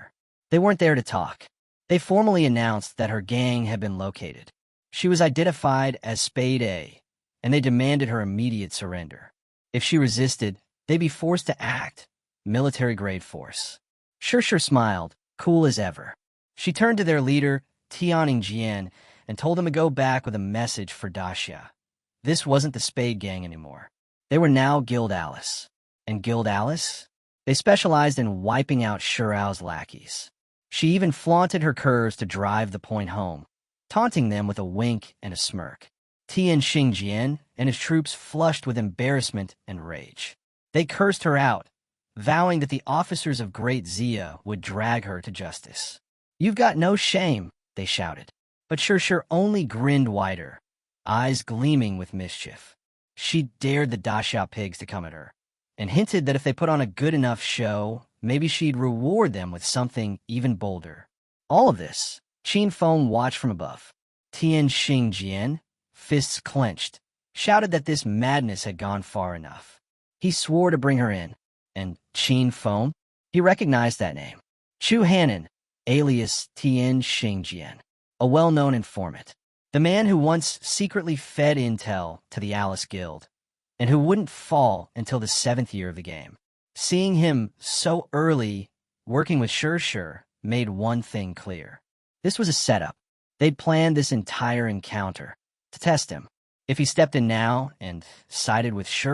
They weren't there to talk. They formally announced that her gang had been located. She was identified as Spade A, and they demanded her immediate surrender. If she resisted, they'd be forced to act. Military-grade force. Shi smiled, cool as ever. She turned to their leader, Tianning Jian, and told him to go back with a message for Daxia. This wasn't the Spade Gang anymore. They were now Guild Alice. And Guild Alice? They specialized in wiping out Shirao's lackeys. She even flaunted her curves to drive the point home, taunting them with a wink and a smirk. Tianxing Jian and his troops flushed with embarrassment and rage. They cursed her out, vowing that the officers of Great Zia would drag her to justice. "You've got no shame," they shouted. But Shi only grinned wider, eyes gleaming with mischief. She dared the Daxia pigs to come at her, and hinted that if they put on a good enough show, maybe she'd reward them with something even bolder. All of this, Qin Feng watched from above. Tianxing Jian, fists clenched, shouted that this madness had gone far enough. He swore to bring her in, and Qin Feng? He recognized that name. Chu Hanan, alias Tianxing Jian, a well-known informant. The man who once secretly fed intel to the Alice Guild, and who wouldn't fall until the 7th year of the game. Seeing him so early, working with Shi made one thing clear. This was a setup. They'd planned this entire encounter to test him. If he stepped in now and sided with Shi,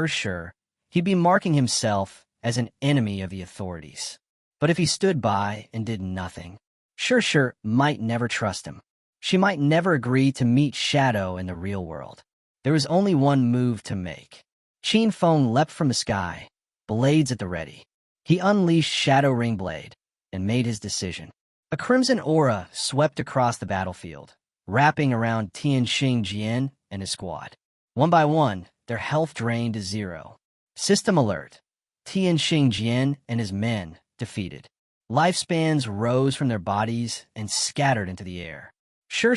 he'd be marking himself as an enemy of the authorities. But if he stood by and did nothing, Shi might never trust him. She might never agree to meet Shadow in the real world. There was only one move to make. Qin Feng leapt from the sky, blades at the ready. He unleashed Shadow Ring Blade and made his decision. A crimson aura swept across the battlefield, wrapping around Tianxing Jian and his squad. One by one, their health drained to 0. System alert. Tianxing Jian and his men defeated. Lifespans rose from their bodies and scattered into the air. Shi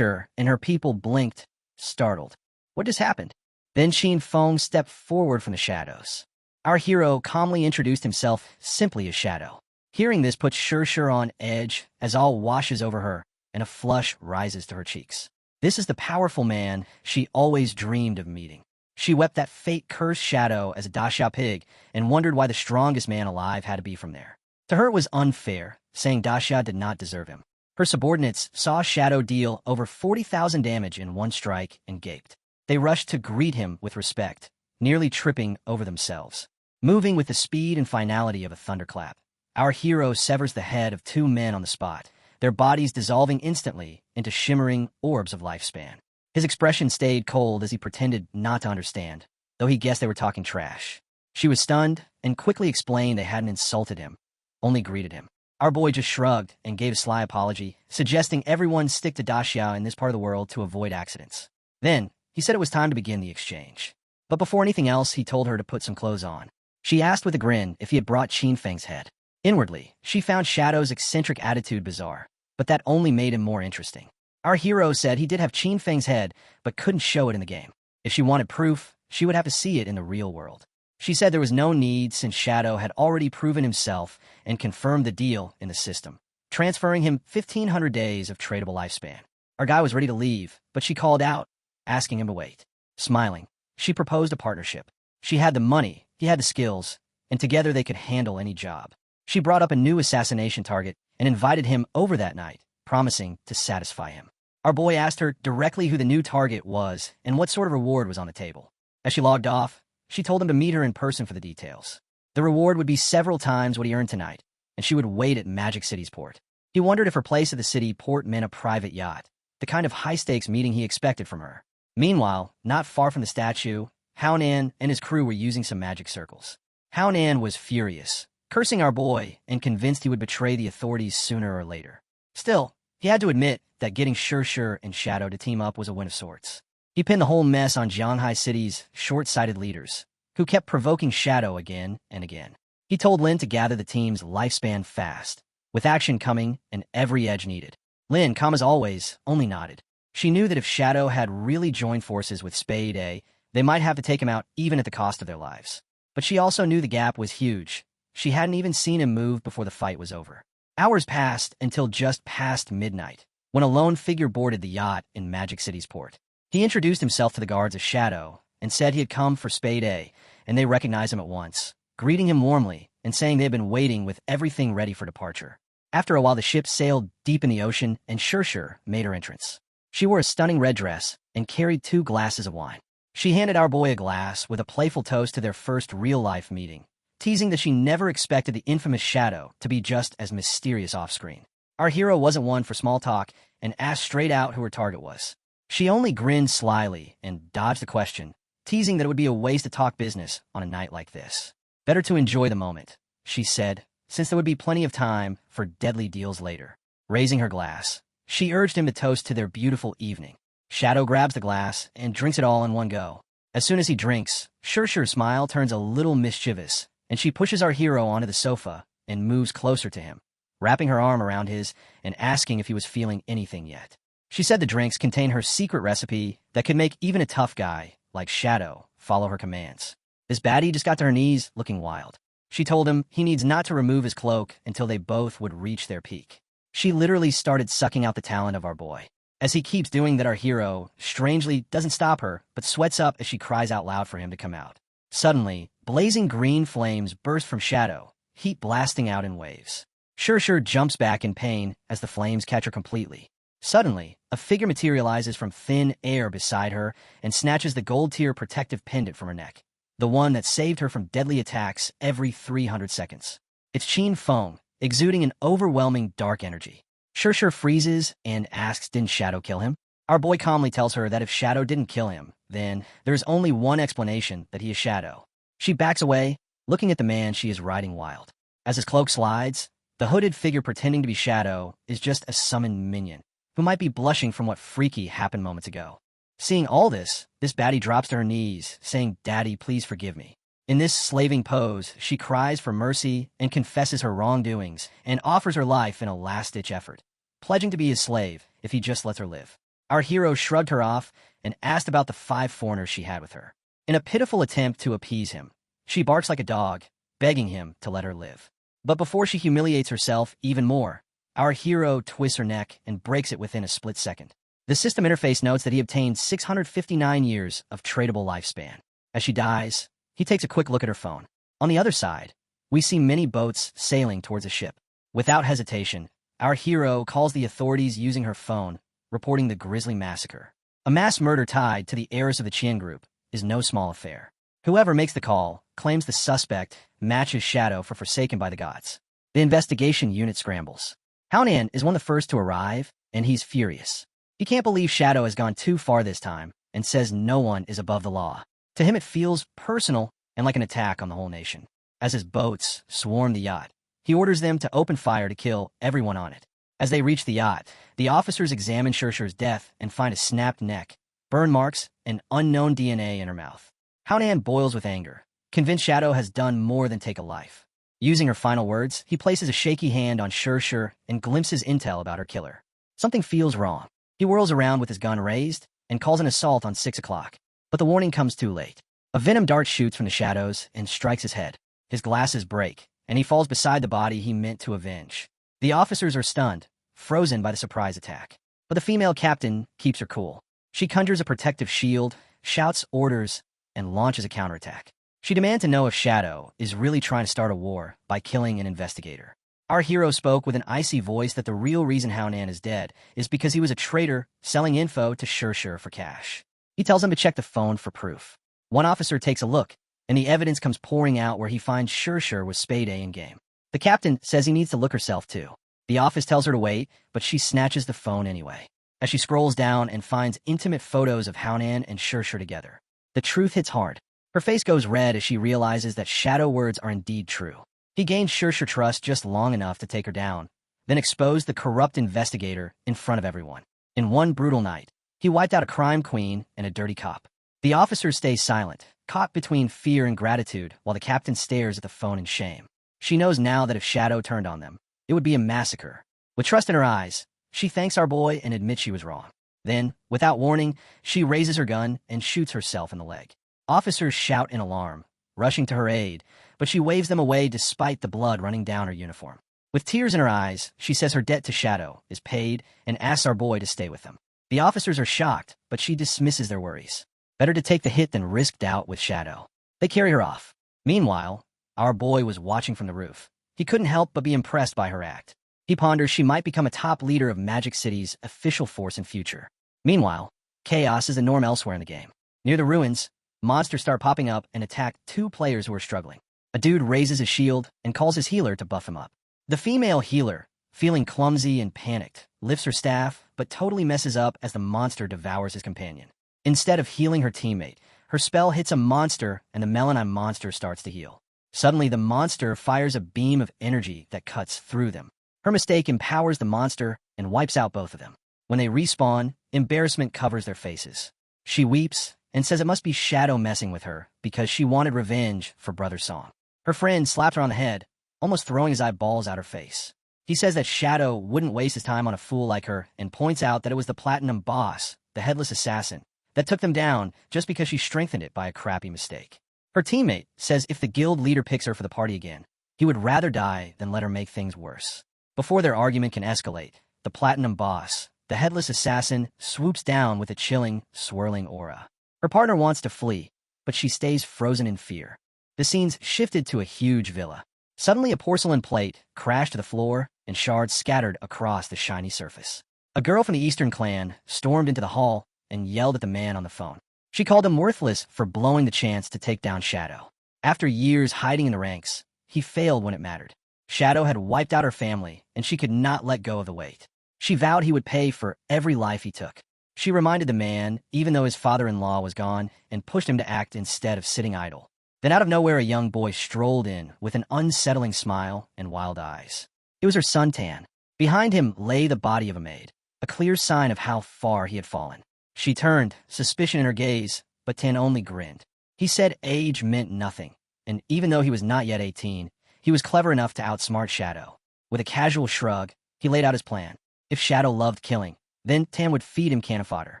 and her people blinked, startled. What just happened? Then Qin Feng stepped forward from the shadows. Our hero calmly introduced himself simply as Shadow. Hearing this puts Shi on edge as all washes over her and a flush rises to her cheeks. This is the powerful man she always dreamed of meeting. She wept that fate-cursed Shadow as a Daxia pig and wondered why the strongest man alive had to be from there. To her it was unfair, saying Daxia did not deserve him. Her subordinates saw Shadow deal over 40,000 damage in one strike and gaped. They rushed to greet him with respect, nearly tripping over themselves. Moving with the speed and finality of a thunderclap, our hero severs the head of 2 men on the spot, their bodies dissolving instantly into shimmering orbs of lifespan. His expression stayed cold as he pretended not to understand, though he guessed they were talking trash. She was stunned and quickly explained they hadn't insulted him, only greeted him. Our boy just shrugged and gave a sly apology, suggesting everyone stick to Daxia in this part of the world to avoid accidents. Then, he said it was time to begin the exchange. But before anything else, he told her to put some clothes on. She asked with a grin if he had brought Qin Feng's head. Inwardly, she found Shadow's eccentric attitude bizarre, but that only made him more interesting. Our hero said he did have Qin Feng's head, but couldn't show it in the game. If she wanted proof, she would have to see it in the real world. She said there was no need since Shadow had already proven himself and confirmed the deal in the system, transferring him 1,500 days of tradable lifespan. Our guy was ready to leave, but she called out, asking him to wait. Smiling, she proposed a partnership. She had the money, he had the skills, and together they could handle any job. She brought up a new assassination target and invited him over that night, promising to satisfy him. Our boy asked her directly who the new target was and what sort of reward was on the table. As she logged off, she told him to meet her in person for the details. The reward would be several times what he earned tonight, and she would wait at Magic City's port. He wondered if her place at the city port meant a private yacht, the kind of high-stakes meeting he expected from her. Meanwhile, not far from the statue, Haonan and his crew were using some magic circles. Haonan was furious, cursing our boy and convinced he would betray the authorities sooner or later. Still, he had to admit that getting Shi and Shadow to team up was a win of sorts. He pinned the whole mess on Jianghai City's short-sighted leaders, who kept provoking Shadow again and again. He told Lin to gather the team's lifespan fast, with action coming and every edge needed. Lin, calm as always, only nodded. She knew that if Shadow had really joined forces with Spade A, they might have to take him out even at the cost of their lives. But she also knew the gap was huge. She hadn't even seen him move before the fight was over. Hours passed until just past midnight, when a lone figure boarded the yacht in Magic City's port. He introduced himself to the guards as Shadow and said he had come for Spade A, and they recognized him at once, greeting him warmly and saying they had been waiting with everything ready for departure. After a while, the ship sailed deep in the ocean, and Shurshur made her entrance. She wore a stunning red dress and carried 2 glasses of wine. She handed our boy a glass with a playful toast to their first real-life meeting, teasing that she never expected the infamous Shadow to be just as mysterious off-screen. Our hero wasn't one for small talk and asked straight out who her target was. She only grinned slyly and dodged the question, teasing that it would be a waste to talk business on a night like this. Better to enjoy the moment, she said, since there would be plenty of time for deadly deals later. Raising her glass, she urged him to toast to their beautiful evening. Shadow grabs the glass and drinks it all in one go. As soon as he drinks, Shurshur's smile turns a little mischievous, and she pushes our hero onto the sofa and moves closer to him, wrapping her arm around his and asking if he was feeling anything yet. She said the drinks contain her secret recipe that could make even a tough guy like Shadow follow her commands. This baddie just got to her knees, looking wild. She told him he needs not to remove his cloak until they both would reach their peak. She literally started sucking out the talent of our boy. As he keeps doing that, our hero, strangely, doesn't stop her, but sweats up as she cries out loud for him to come out. Suddenly, blazing green flames burst from Shadow, heat blasting out in waves. Shurshur jumps back in pain as the flames catch her completely. Suddenly, a figure materializes from thin air beside her and snatches the gold-tier protective pendant from her neck, the one that saved her from deadly attacks every 300 seconds. It's Qin Feng, exuding an overwhelming dark energy. Shurshur freezes and asks, didn't Shadow kill him? Our boy calmly tells her that if Shadow didn't kill him, then there's only one explanation, that he is Shadow. She backs away, looking at the man she is riding wild. As his cloak slides, the hooded figure pretending to be Shadow is just a summoned minion, who might be blushing from what freaky happened moments ago. Seeing all this baddie drops to her knees, saying, Daddy, please forgive me. In this slaving pose, she cries for mercy and confesses her wrongdoings and offers her life in a last-ditch effort, pledging to be his slave if he just lets her live. Our hero shrugged her off and asked about the 5 foreigners she had with her. In a pitiful attempt to appease him, she barks like a dog, begging him to let her live. But before she humiliates herself even more, our hero twists her neck and breaks it within a split second. The system interface notes that he obtained 659 years of tradable lifespan. As she dies, he takes a quick look at her phone. On the other side, we see many boats sailing towards a ship. Without hesitation, our hero calls the authorities using her phone, reporting the grisly massacre. A mass murder tied to the heirs of the Qian group is no small affair. Whoever makes the call claims the suspect matches Shadow for Forsaken by the Gods. The investigation unit scrambles. Haonan is one of the first to arrive, and he's furious. He can't believe Shadow has gone too far this time and says no one is above the law. To him, it feels personal and like an attack on the whole nation. As his boats swarm the yacht, he orders them to open fire to kill everyone on it. As they reach the yacht, the officers examine Shurshur's death and find a snapped neck, burn marks, and unknown DNA in her mouth. Haonan boils with anger, convinced Shadow has done more than take a life. Using her final words, he places a shaky hand on Shurshur and glimpses intel about her killer. Something feels wrong. He whirls around with his gun raised and calls an assault on 6 o'clock. But the warning comes too late. A venom dart shoots from the shadows and strikes his head. His glasses break, and he falls beside the body he meant to avenge. The officers are stunned, frozen by the surprise attack. But the female captain keeps her cool. She conjures a protective shield, shouts orders, and launches a counterattack. She demands to know if Shadow is really trying to start a war by killing an investigator. Our hero spoke with an icy voice that the real reason Haonan is dead is because he was a traitor selling info to Shurshur for cash. He tells him to check the phone for proof. One officer takes a look, and the evidence comes pouring out where he finds Shurshur with Spade A in game. The captain says he needs to look herself too. The office tells her to wait, but she snatches the phone anyway. As she scrolls down and finds intimate photos of Haonan and Shurshur together, the truth hits hard. Her face goes red as she realizes that Shadow words are indeed true. He gained Shurshur trust just long enough to take her down, then exposed the corrupt investigator in front of everyone. In one brutal night, he wiped out a crime queen and a dirty cop. The officers stay silent, caught between fear and gratitude, while the captain stares at the phone in shame. She knows now that if Shadow turned on them, it would be a massacre. With trust in her eyes, she thanks our boy and admits she was wrong. Then, without warning, she raises her gun and shoots herself in the leg. Officers shout in alarm, rushing to her aid, but she waves them away despite the blood running down her uniform. With tears in her eyes, she says her debt to Shadow is paid and asks our boy to stay with them. The officers are shocked, but she dismisses their worries. Better to take the hit than risk doubt with Shadow. They carry her off. Meanwhile, our boy was watching from the roof. He couldn't help but be impressed by her act. He ponders she might become a top leader of Magic City's official force in future. Meanwhile, chaos is the norm elsewhere in the game. Near the ruins, monsters start popping up and attack two players who are struggling. A dude raises his shield and calls his healer to buff him up. The female healer, feeling clumsy and panicked, lifts her staff but totally messes up as the monster devours his companion. Instead of healing her teammate, her spell hits a monster and the Melanine monster starts to heal. Suddenly, the monster fires a beam of energy that cuts through them. Her mistake empowers the monster and wipes out both of them. When they respawn, embarrassment covers their faces. She weeps and says it must be Shadow messing with her because she wanted revenge for Brother Song. Her friend slapped her on the head, almost throwing his eyeballs out her face. He says that Shadow wouldn't waste his time on a fool like her and points out that it was the Platinum Boss, the Headless Assassin, that took them down just because she strengthened it by a crappy mistake. Her teammate says if the guild leader picks her for the party again, he would rather die than let her make things worse. Before their argument can escalate, the Platinum Boss, the Headless Assassin, swoops down with a chilling, swirling aura. Her partner wants to flee, but she stays frozen in fear. The scene's shifted to a huge villa. Suddenly a porcelain plate crashed to the floor and shards scattered across the shiny surface. A girl from the Eastern Clan stormed into the hall and yelled at the man on the phone. She called him worthless for blowing the chance to take down Shadow. After years hiding in the ranks, he failed when it mattered. Shadow had wiped out her family, and she could not let go of the weight. She vowed he would pay for every life he took. She reminded the man, even though his father-in-law was gone, and pushed him to act instead of sitting idle. Then out of nowhere, a young boy strolled in with an unsettling smile and wild eyes. It was her son, Tan. Behind him lay the body of a maid, a clear sign of how far he had fallen. She turned, suspicion in her gaze, but Tan only grinned. He said age meant nothing, and even though he was not yet 18, he was clever enough to outsmart Shadow. With a casual shrug, he laid out his plan. If Shadow loved killing, then Tan would feed him cannon fodder.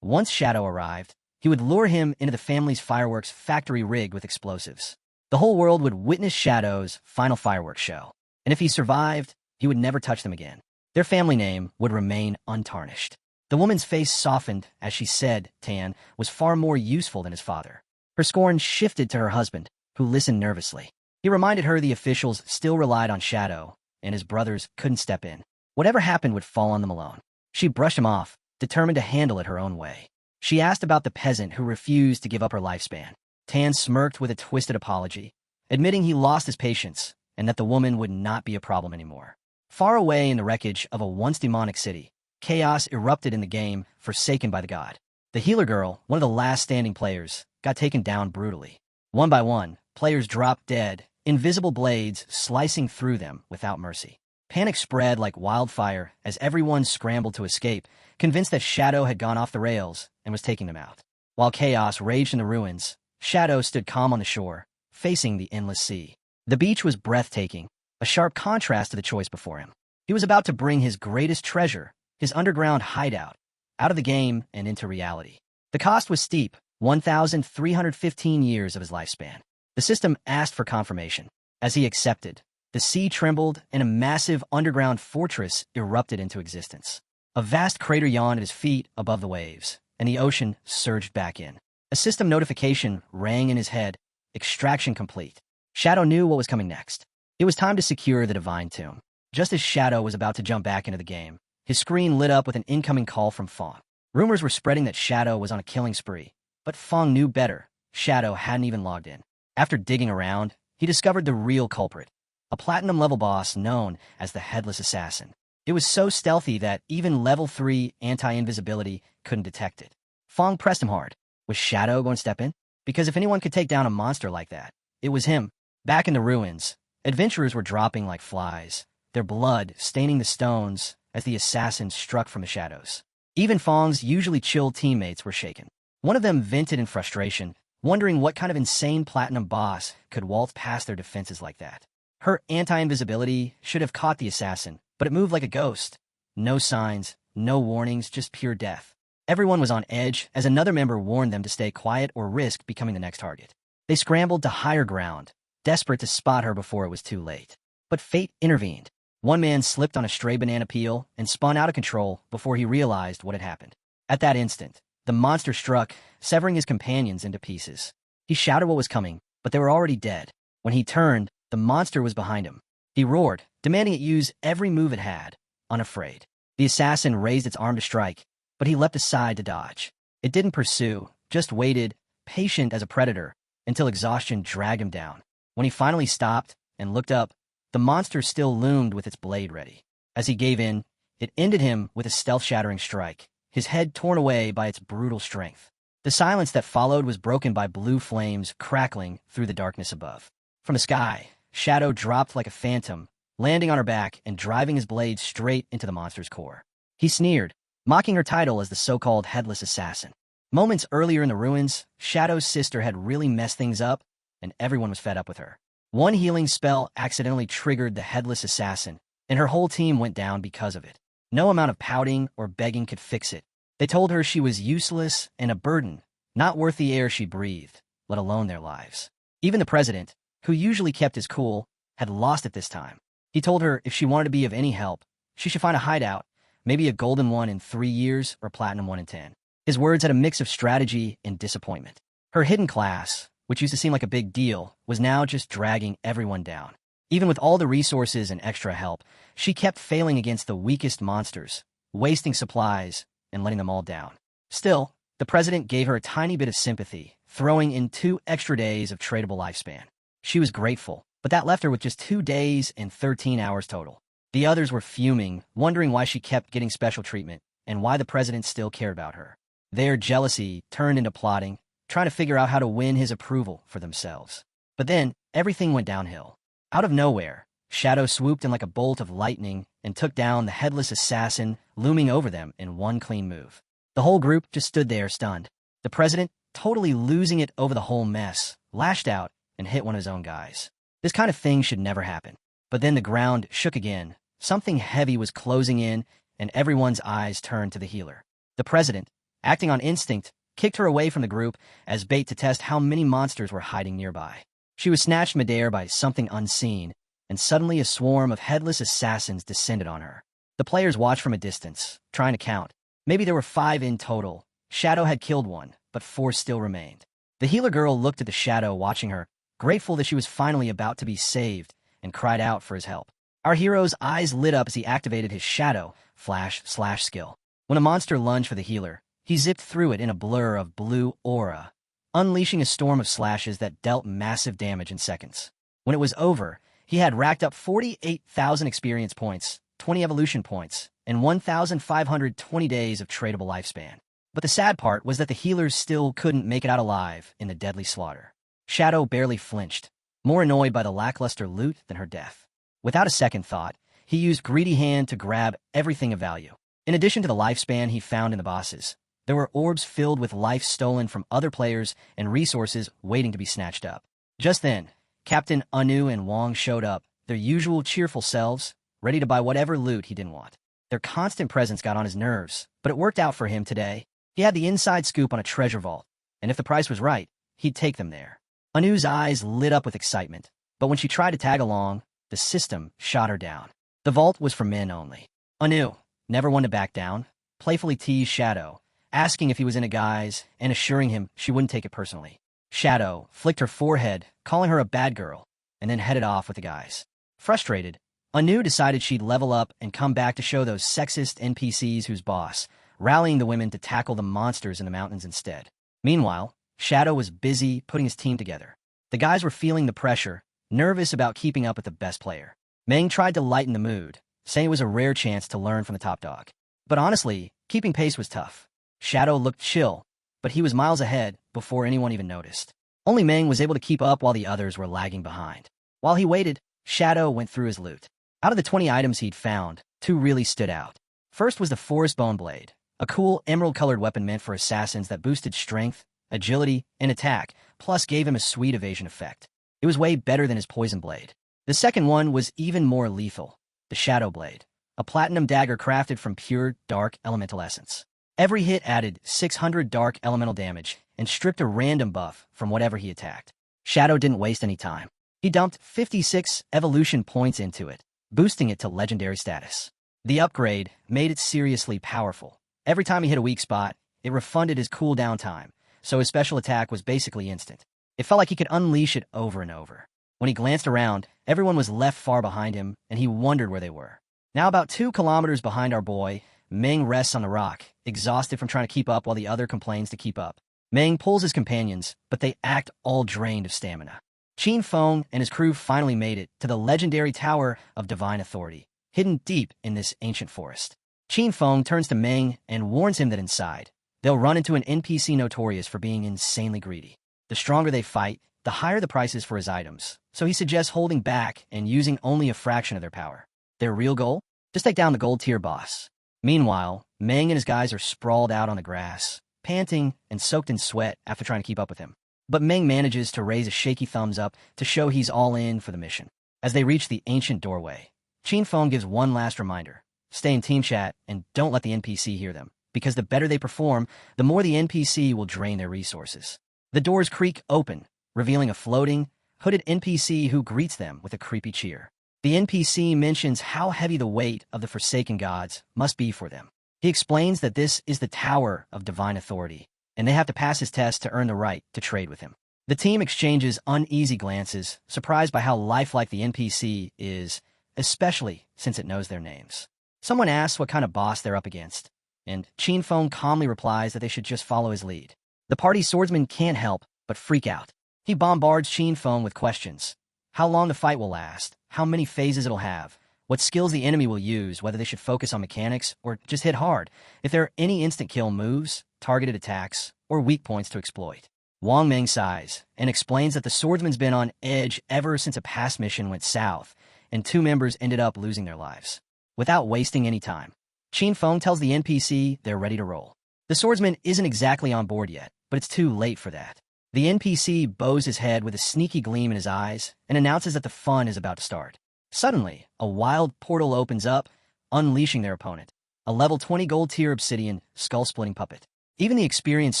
Once Shadow arrived, he would lure him into the family's fireworks factory rigged with explosives. The whole world would witness Shadow's final fireworks show, and if he survived, he would never touch them again. Their family name would remain untarnished. The woman's face softened as she said Tan was far more useful than his father. Her scorn shifted to her husband, who listened nervously. He reminded her the officials still relied on Shadow, and his brothers couldn't step in. Whatever happened would fall on them alone. She brushed him off, determined to handle it her own way. She asked about the peasant who refused to give up her lifespan. Tan smirked with a twisted apology, admitting he lost his patience and that the woman would not be a problem anymore. Far away in the wreckage of a once demonic city, chaos erupted in the game, forsaken by the god. The healer girl, one of the last standing players, got taken down brutally. One by one, players dropped dead, invisible blades slicing through them without mercy. Panic spread like wildfire as everyone scrambled to escape, convinced that Shadow had gone off the rails and was taking them out. While chaos raged in the ruins, Shadow stood calm on the shore, facing the endless sea. The beach was breathtaking, a sharp contrast to the choice before him. He was about to bring his greatest treasure, his underground hideout, out of the game and into reality. The cost was steep, 1,315 years of his lifespan. The system asked for confirmation. As he accepted, the sea trembled and a massive underground fortress erupted into existence. A vast crater yawned at his feet above the waves, and the ocean surged back in. A system notification rang in his head, extraction complete. Shadow knew what was coming next. It was time to secure the Divine Tomb. Just as Shadow was about to jump back into the game, his screen lit up with an incoming call from Fong. Rumors were spreading that Shadow was on a killing spree, but Fong knew better. Shadow hadn't even logged in. After digging around, he discovered the real culprit, a platinum-level boss known as the Headless Assassin. It was so stealthy that even level 3 anti-invisibility couldn't detect it. Fong pressed him hard. Was Shadow going to step in? Because if anyone could take down a monster like that, it was him. Back in the ruins, adventurers were dropping like flies, their blood staining the stones as the assassin struck from the shadows. Even Fong's usually chill teammates were shaken. One of them vented in frustration, wondering what kind of insane platinum boss could waltz past their defenses like that. Her anti-invisibility should have caught the assassin, but it moved like a ghost. No signs, no warnings, just pure death. Everyone was on edge as another member warned them to stay quiet or risk becoming the next target. They scrambled to higher ground, desperate to spot her before it was too late. But fate intervened. One man slipped on a stray banana peel and spun out of control before he realized what had happened. At that instant, the monster struck, severing his companions into pieces. He shouted what was coming, but they were already dead. When he turned, the monster was behind him. He roared, demanding it use every move it had, unafraid. The assassin raised its arm to strike, but he leapt aside to dodge. It didn't pursue, just waited, patient as a predator, until exhaustion dragged him down. When he finally stopped and looked up, the monster still loomed with its blade ready. As he gave in, it ended him with a stealth-shattering strike, his head torn away by its brutal strength. The silence that followed was broken by blue flames crackling through the darkness above. From the sky, Shadow dropped like a phantom, landing on her back and driving his blade straight into the monster's core. He sneered, mocking her title as the so-called Headless Assassin. Moments earlier in the ruins, Shadow's sister had really messed things up, and everyone was fed up with her. One healing spell accidentally triggered the Headless Assassin, and her whole team went down because of it. No amount of pouting or begging could fix it. They told her she was useless and a burden, not worth the air she breathed, let alone their lives. Even the president, who usually kept his cool, had lost it this time. He told her if she wanted to be of any help, she should find a hideout, maybe a golden one in 3 years or platinum one in 10. His words had a mix of strategy and disappointment. Her hidden class, which used to seem like a big deal, was now just dragging everyone down. Even with all the resources and extra help, she kept failing against the weakest monsters, wasting supplies, and letting them all down. Still, the president gave her a tiny bit of sympathy, throwing in 2 extra days of tradable lifespan. She was grateful, but that left her with just 2 days and 13 hours total. The others were fuming, wondering why she kept getting special treatment, and why the president still cared about her. Their jealousy turned into plotting, trying to figure out how to win his approval for themselves. But then, everything went downhill. Out of nowhere, Shadow swooped in like a bolt of lightning and took down the Headless Assassin, looming over them in one clean move. The whole group just stood there stunned. The president, totally losing it over the whole mess, lashed out and hit one of his own guys. This kind of thing should never happen. But then the ground shook again. Something heavy was closing in, and everyone's eyes turned to the healer. The president, acting on instinct, kicked her away from the group as bait to test how many monsters were hiding nearby. She was snatched midair by something unseen, and suddenly a swarm of headless assassins descended on her. The players watched from a distance, trying to count. Maybe there were 5 in total. Shadow had killed one, but 4 still remained. The healer girl looked at the Shadow watching her, grateful that she was finally about to be saved, and cried out for his help. Our hero's eyes lit up as he activated his Shadow Flash/Slash skill. When a monster lunged for the healer, he zipped through it in a blur of blue aura, unleashing a storm of slashes that dealt massive damage in seconds. When it was over, he had racked up 48,000 experience points, 20 evolution points, and 1,520 days of tradable lifespan. But the sad part was that the healers still couldn't make it out alive in the deadly slaughter. Shadow barely flinched, more annoyed by the lackluster loot than her death. Without a second thought, he used Greedy Hand to grab everything of value. In addition to the lifespan he found in the bosses, there were orbs filled with life stolen from other players and resources waiting to be snatched up. Just then, Captain Anu and Wong showed up, their usual cheerful selves, ready to buy whatever loot he didn't want. Their constant presence got on his nerves, but it worked out for him today. He had the inside scoop on a treasure vault, and if the price was right, he'd take them there. Anu's eyes lit up with excitement, but when she tried to tag along, the system shot her down. The vault was for men only. Anu, never one to back down, playfully teased Shadow, asking if he was in a guise and assuring him she wouldn't take it personally. Shadow flicked her forehead, calling her a bad girl, and then headed off with the guys. Frustrated, Anu decided she'd level up and come back to show those sexist NPCs who's boss, rallying the women to tackle the monsters in the mountains instead. Meanwhile, Shadow was busy putting his team together. The guys were feeling the pressure, nervous about keeping up with the best player. Meng tried to lighten the mood, saying it was a rare chance to learn from the top dog. But honestly, keeping pace was tough. Shadow looked chill, but he was miles ahead before anyone even noticed. Only Meng was able to keep up while the others were lagging behind. While he waited, Shadow went through his loot. Out of the 20 items he'd found, 2 really stood out. First was the Forest Bone Blade, a cool emerald-colored weapon meant for assassins that boosted strength, agility, and attack, plus gave him a sweet evasion effect. It was way better than his poison blade. The second one was even more lethal, the Shadow Blade, a platinum dagger crafted from pure, dark elemental essence. Every hit added 600 dark elemental damage and stripped a random buff from whatever he attacked. Shadow didn't waste any time. He dumped 56 evolution points into it, boosting it to legendary status. The upgrade made it seriously powerful. Every time he hit a weak spot, it refunded his cooldown time, so his special attack was basically instant. It felt like he could unleash it over and over. When he glanced around, everyone was left far behind him, and he wondered where they were. Now about 2 kilometers behind our boy, Meng rests on the rock, exhausted from trying to keep up while the other complains to keep up. Meng pulls his companions, but they act all drained of stamina. Qin Feng and his crew finally made it to the legendary Tower of Divine Authority, hidden deep in this ancient forest. Qin Feng turns to Meng and warns him that inside, they'll run into an NPC notorious for being insanely greedy. The stronger they fight, the higher the prices for his items, so he suggests holding back and using only a fraction of their power. Their real goal? Just take down the gold-tier boss. Meanwhile, Meng and his guys are sprawled out on the grass, panting and soaked in sweat after trying to keep up with him. But Meng manages to raise a shaky thumbs up to show he's all in for the mission. As they reach the ancient doorway, Qin Feng gives one last reminder. Stay in team chat and don't let the NPC hear them, because the better they perform, the more the NPC will drain their resources. The doors creak open, revealing a floating, hooded NPC who greets them with a creepy cheer. The NPC mentions how heavy the weight of the Forsaken Gods must be for them. He explains that this is the Tower of Divine Authority, and they have to pass his test to earn the right to trade with him. The team exchanges uneasy glances, surprised by how lifelike the NPC is, especially since it knows their names. Someone asks what kind of boss they're up against, and Qin Feng calmly replies that they should just follow his lead. The party swordsman can't help but freak out. He bombards Qin Feng with questions. How long the fight will last, how many phases it'll have, what skills the enemy will use, whether they should focus on mechanics or just hit hard, if there are any instant kill moves, targeted attacks, or weak points to exploit. Wang Meng sighs and explains that the swordsman's been on edge ever since a past mission went south, and 2 members ended up losing their lives. Without wasting any time, Qin Feng tells the NPC they're ready to roll. The swordsman isn't exactly on board yet, but it's too late for that. The NPC bows his head with a sneaky gleam in his eyes and announces that the fun is about to start. Suddenly, a wild portal opens up, unleashing their opponent, a level 20 gold-tier obsidian, skull-splitting puppet. Even the experienced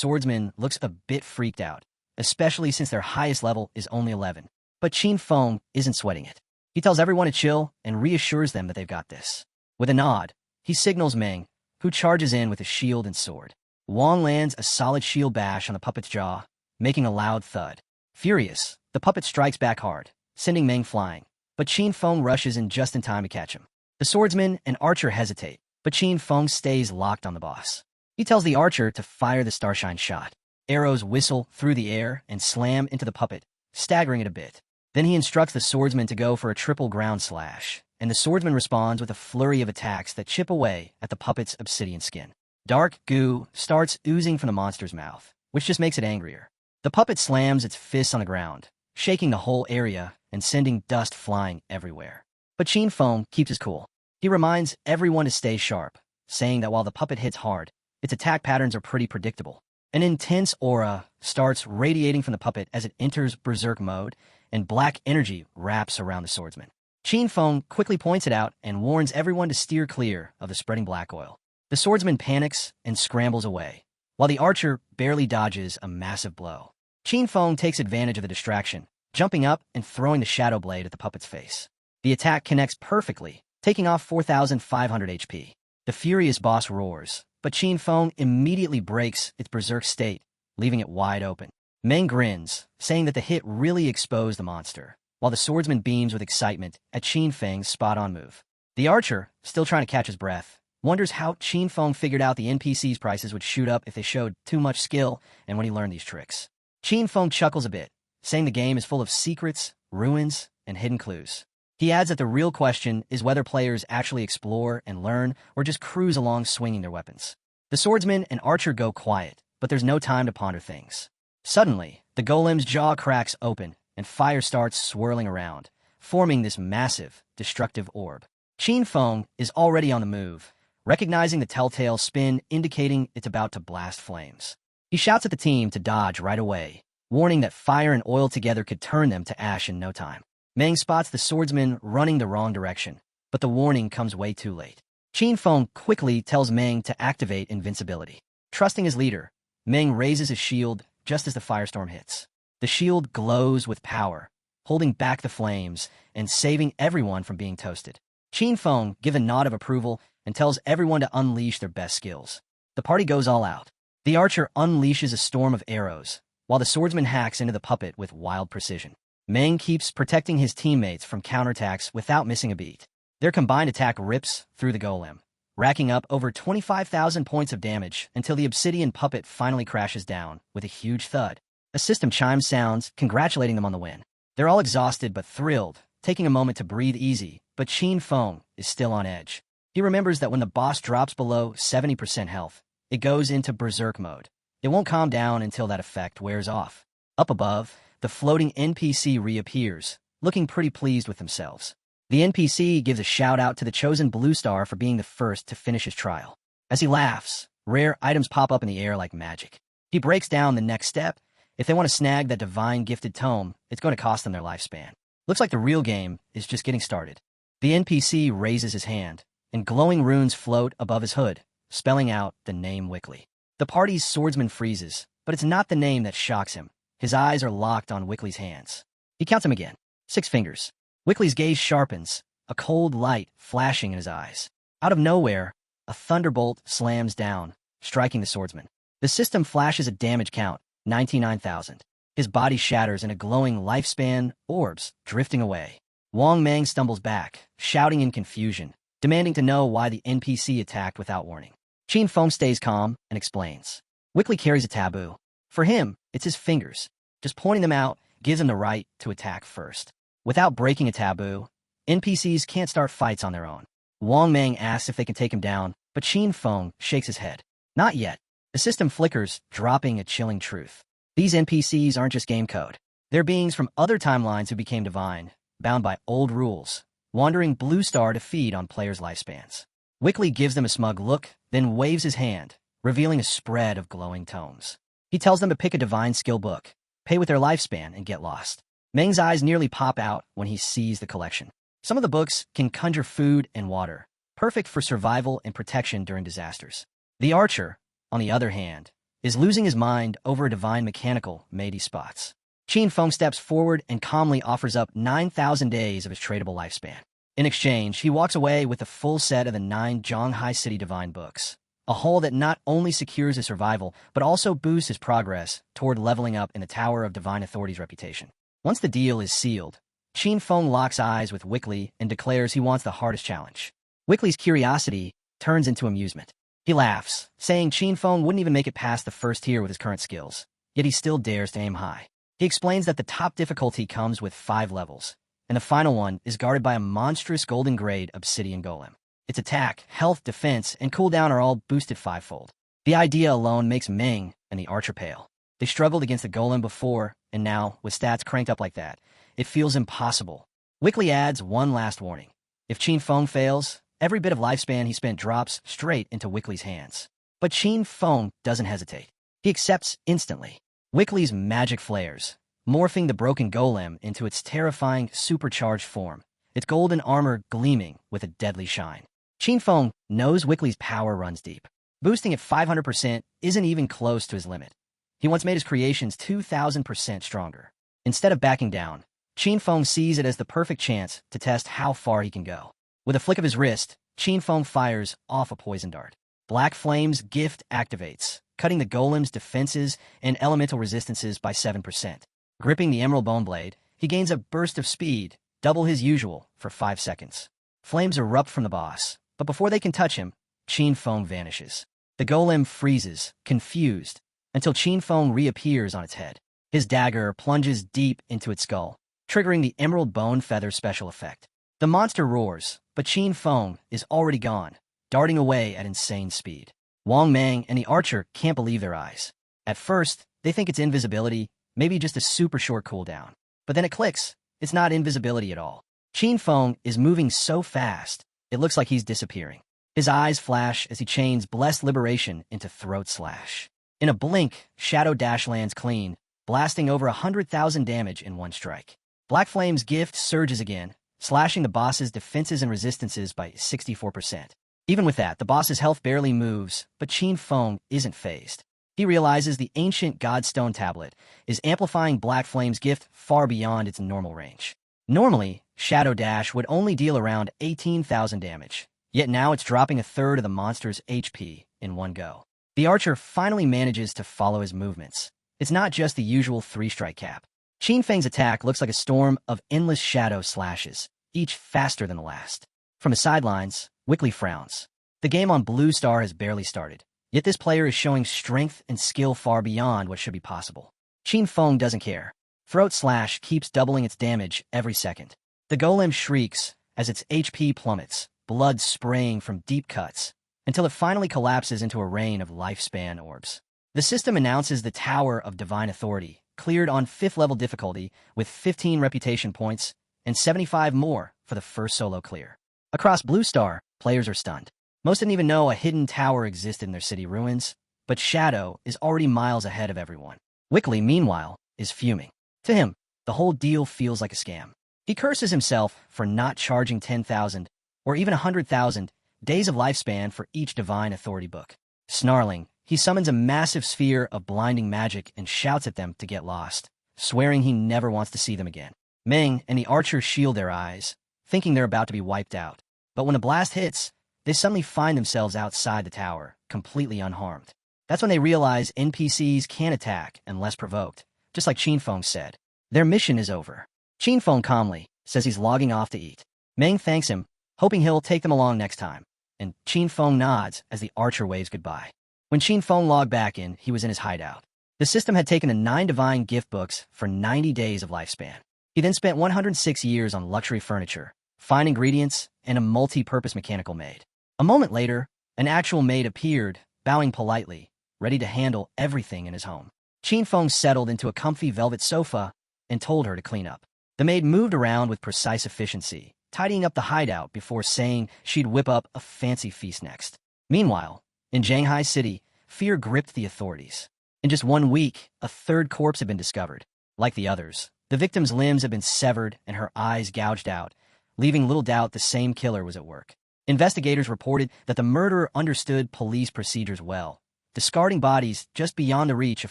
swordsman looks a bit freaked out, especially since their highest level is only 11. But Qin Feng isn't sweating it. He tells everyone to chill and reassures them that they've got this. With a nod, he signals Meng, who charges in with his shield and sword. Wang lands a solid shield bash on the puppet's jaw, making a loud thud. Furious, the puppet strikes back hard, sending Meng flying, but Qin Feng rushes in just in time to catch him. The swordsman and archer hesitate, but Qin Feng stays locked on the boss. He tells the archer to fire the starshine shot. Arrows whistle through the air and slam into the puppet, staggering it a bit. Then he instructs the swordsman to go for a triple ground slash, and the swordsman responds with a flurry of attacks that chip away at the puppet's obsidian skin. Dark goo starts oozing from the monster's mouth, which just makes it angrier. The puppet slams its fists on the ground, shaking the whole area and sending dust flying everywhere. But Qin Feng keeps his cool. He reminds everyone to stay sharp, saying that while the puppet hits hard, its attack patterns are pretty predictable. An intense aura starts radiating from the puppet as it enters berserk mode, and black energy wraps around the swordsman. Qin Feng quickly points it out and warns everyone to steer clear of the spreading black oil. The swordsman panics and scrambles away, while the archer barely dodges a massive blow. Qin Feng takes advantage of the distraction, jumping up and throwing the shadow blade at the puppet's face. The attack connects perfectly, taking off 4,500 HP. The furious boss roars, but Qin Feng immediately breaks its berserk state, leaving it wide open. Meng grins, saying that the hit really exposed the monster, while the swordsman beams with excitement at Qin Feng's spot-on move. The archer, still trying to catch his breath, wonders how Qin Feng figured out the NPC's prices would shoot up if they showed too much skill and when he learned these tricks. Qin Feng chuckles a bit, saying the game is full of secrets, ruins, and hidden clues. He adds that the real question is whether players actually explore and learn or just cruise along swinging their weapons. The swordsman and archer go quiet, but there's no time to ponder things. Suddenly, the golem's jaw cracks open and fire starts swirling around, forming this massive, destructive orb. Qin Feng is already on the move, recognizing the telltale spin indicating it's about to blast flames. He shouts at the team to dodge right away, warning that fire and oil together could turn them to ash in no time. Meng spots the swordsman running the wrong direction, but the warning comes way too late. Qin Feng quickly tells Meng to activate invincibility. Trusting his leader, Meng raises his shield just as the firestorm hits. The shield glows with power, holding back the flames and saving everyone from being toasted. Qin Feng gives a nod of approval and tells everyone to unleash their best skills. The party goes all out. The archer unleashes a storm of arrows, while the swordsman hacks into the puppet with wild precision. Meng keeps protecting his teammates from counterattacks without missing a beat. Their combined attack rips through the golem, racking up over 25,000 points of damage until the obsidian puppet finally crashes down with a huge thud. A system chime sounds, congratulating them on the win. They're all exhausted but thrilled, taking a moment to breathe easy, but Qin Feng is still on edge. He remembers that when the boss drops below 70% health, it goes into berserk mode. It won't calm down until that effect wears off. Up above, the floating NPC reappears, looking pretty pleased with themselves. The NPC gives a shout-out to the chosen blue star for being the first to finish his trial. As he laughs, rare items pop up in the air like magic. He breaks down the next step. If they want to snag that divine gifted tome, it's going to cost them their lifespan. Looks like the real game is just getting started. The NPC raises his hand, and glowing runes float above his hood, spelling out the name Wickley. The party's swordsman freezes, but it's not the name that shocks him. His eyes are locked on Wickley's hands. He counts them again. 6 fingers. Wickley's gaze sharpens, a cold light flashing in his eyes. Out of nowhere, a thunderbolt slams down, striking the swordsman. The system flashes a damage count, 99,000. His body shatters in a glowing lifespan, orbs drifting away. Wang Meng stumbles back, shouting in confusion, demanding to know why the NPC attacked without warning. Qin Feng stays calm and explains. Wickley carries a taboo. For him, it's his fingers. Just pointing them out gives him the right to attack first. Without breaking a taboo, NPCs can't start fights on their own. Wang Meng asks if they can take him down, but Qin Feng shakes his head. Not yet. The system flickers, dropping a chilling truth. These NPCs aren't just game code. They're beings from other timelines who became divine, bound by old rules, wandering blue star to feed on players' lifespans. Wickley gives them a smug look, then waves his hand, revealing a spread of glowing tomes. He tells them to pick a divine skill book, pay with their lifespan, and get lost. Meng's eyes nearly pop out when he sees the collection. Some of the books can conjure food and water, perfect for survival and protection during disasters. The archer, on the other hand, is losing his mind over a divine mechanical made he spots. Qin Feng steps forward and calmly offers up 9,000 days of his tradable lifespan. In exchange, he walks away with a full set of the 9 Zhonghai City Divine books, a haul that not only secures his survival, but also boosts his progress toward leveling up in the Tower of Divine Authority's reputation. Once the deal is sealed, Qin Feng locks eyes with Wickley and declares he wants the hardest challenge. Wickley's curiosity turns into amusement. He laughs, saying Qin Feng wouldn't even make it past the first tier with his current skills, yet he still dares to aim high. He explains that the top difficulty comes with 5 levels, and the final one is guarded by a monstrous golden grade obsidian golem. Its attack, health, defense, and cooldown are all boosted 5-fold. The idea alone makes Meng and the archer pale. They struggled against the golem before, and now, with stats cranked up like that, it feels impossible. Wickley adds one last warning. If Qin Feng fails, every bit of lifespan he spent drops straight into Wickley's hands. But Qin Feng doesn't hesitate. He accepts instantly. Wickley's magic flares, morphing the broken golem into its terrifying, supercharged form, its golden armor gleaming with a deadly shine. Qin Feng knows Wickley's power runs deep. Boosting at 500% isn't even close to his limit. He once made his creations 2,000% stronger. Instead of backing down, Qin Feng sees it as the perfect chance to test how far he can go. With a flick of his wrist, Qin Feng fires off a poison dart. Black Flame's gift activates, cutting the golem's defenses and elemental resistances by 7%. Gripping the emerald bone blade, he gains a burst of speed, double his usual, for 5 seconds. Flames erupt from the boss, but before they can touch him, Qin Feng vanishes. The golem freezes, confused, until Qin Feng reappears on its head. His dagger plunges deep into its skull, triggering the emerald bone feather special effect. The monster roars, but Qin Feng is already gone, darting away at insane speed. Wang Meng and the archer can't believe their eyes. At first, they think it's invisibility, maybe just a super short cooldown. But then it clicks. It's not invisibility at all. Qin Feng is moving so fast, it looks like he's disappearing. His eyes flash as he chains Blessed Liberation into Throat Slash. In a blink, Shadow Dash lands clean, blasting over 100,000 damage in one strike. Black Flame's gift surges again, slashing the boss's defenses and resistances by 64%. Even with that, the boss's health barely moves, but Qin Feng isn't fazed. He realizes the ancient Godstone tablet is amplifying Black Flame's gift far beyond its normal range. Normally, Shadow Dash would only deal around 18,000 damage, yet now it's dropping a third of the monster's HP in one go. The archer finally manages to follow his movements. It's not just the usual 3-strike cap. Qin Feng's attack looks like a storm of endless shadow slashes, each faster than the last. From the sidelines, Wickley frowns. The game on Blue Star has barely started, yet this player is showing strength and skill far beyond what should be possible. Qin Feng doesn't care. Throat Slash keeps doubling its damage every second. The golem shrieks as its HP plummets, blood spraying from deep cuts, until it finally collapses into a rain of lifespan orbs. The system announces the Tower of Divine Authority, cleared on 5th level difficulty with 15 reputation points and 75 more for the first solo clear. Across Blue Star, players are stunned. Most didn't even know a hidden tower existed in their city ruins, but Shadow is already miles ahead of everyone. Wickley, meanwhile, is fuming. To him, the whole deal feels like a scam. He curses himself for not charging 10,000 or even 100,000 days of lifespan for each Divine Authority book. Snarling, he summons a massive sphere of blinding magic and shouts at them to get lost, swearing he never wants to see them again. Meng and the archer shield their eyes, thinking they're about to be wiped out. But when a blast hits, they suddenly find themselves outside the tower, completely unharmed. That's when they realize NPCs can attack unless provoked, just like Qin Feng said. Their mission is over. Qin Feng calmly says he's logging off to eat. Meng thanks him, hoping he'll take them along next time, and Qin Feng nods as the archer waves goodbye. When Qin Feng logged back in, he was in his hideout. The system had taken the 9 divine gift books for 90 days of lifespan. He then spent 106 years on luxury furniture, fine ingredients, and a multi-purpose mechanical maid. A moment later, an actual maid appeared, bowing politely, ready to handle everything in his home. Qin Feng settled into a comfy velvet sofa and told her to clean up. The maid moved around with precise efficiency, tidying up the hideout before saying she'd whip up a fancy feast next. Meanwhile, in Shanghai City, fear gripped the authorities. In just 1 week, a 3rd corpse had been discovered. Like the others, the victim's limbs had been severed and her eyes gouged out, leaving little doubt the same killer was at work. Investigators reported that the murderer understood police procedures well, discarding bodies just beyond the reach of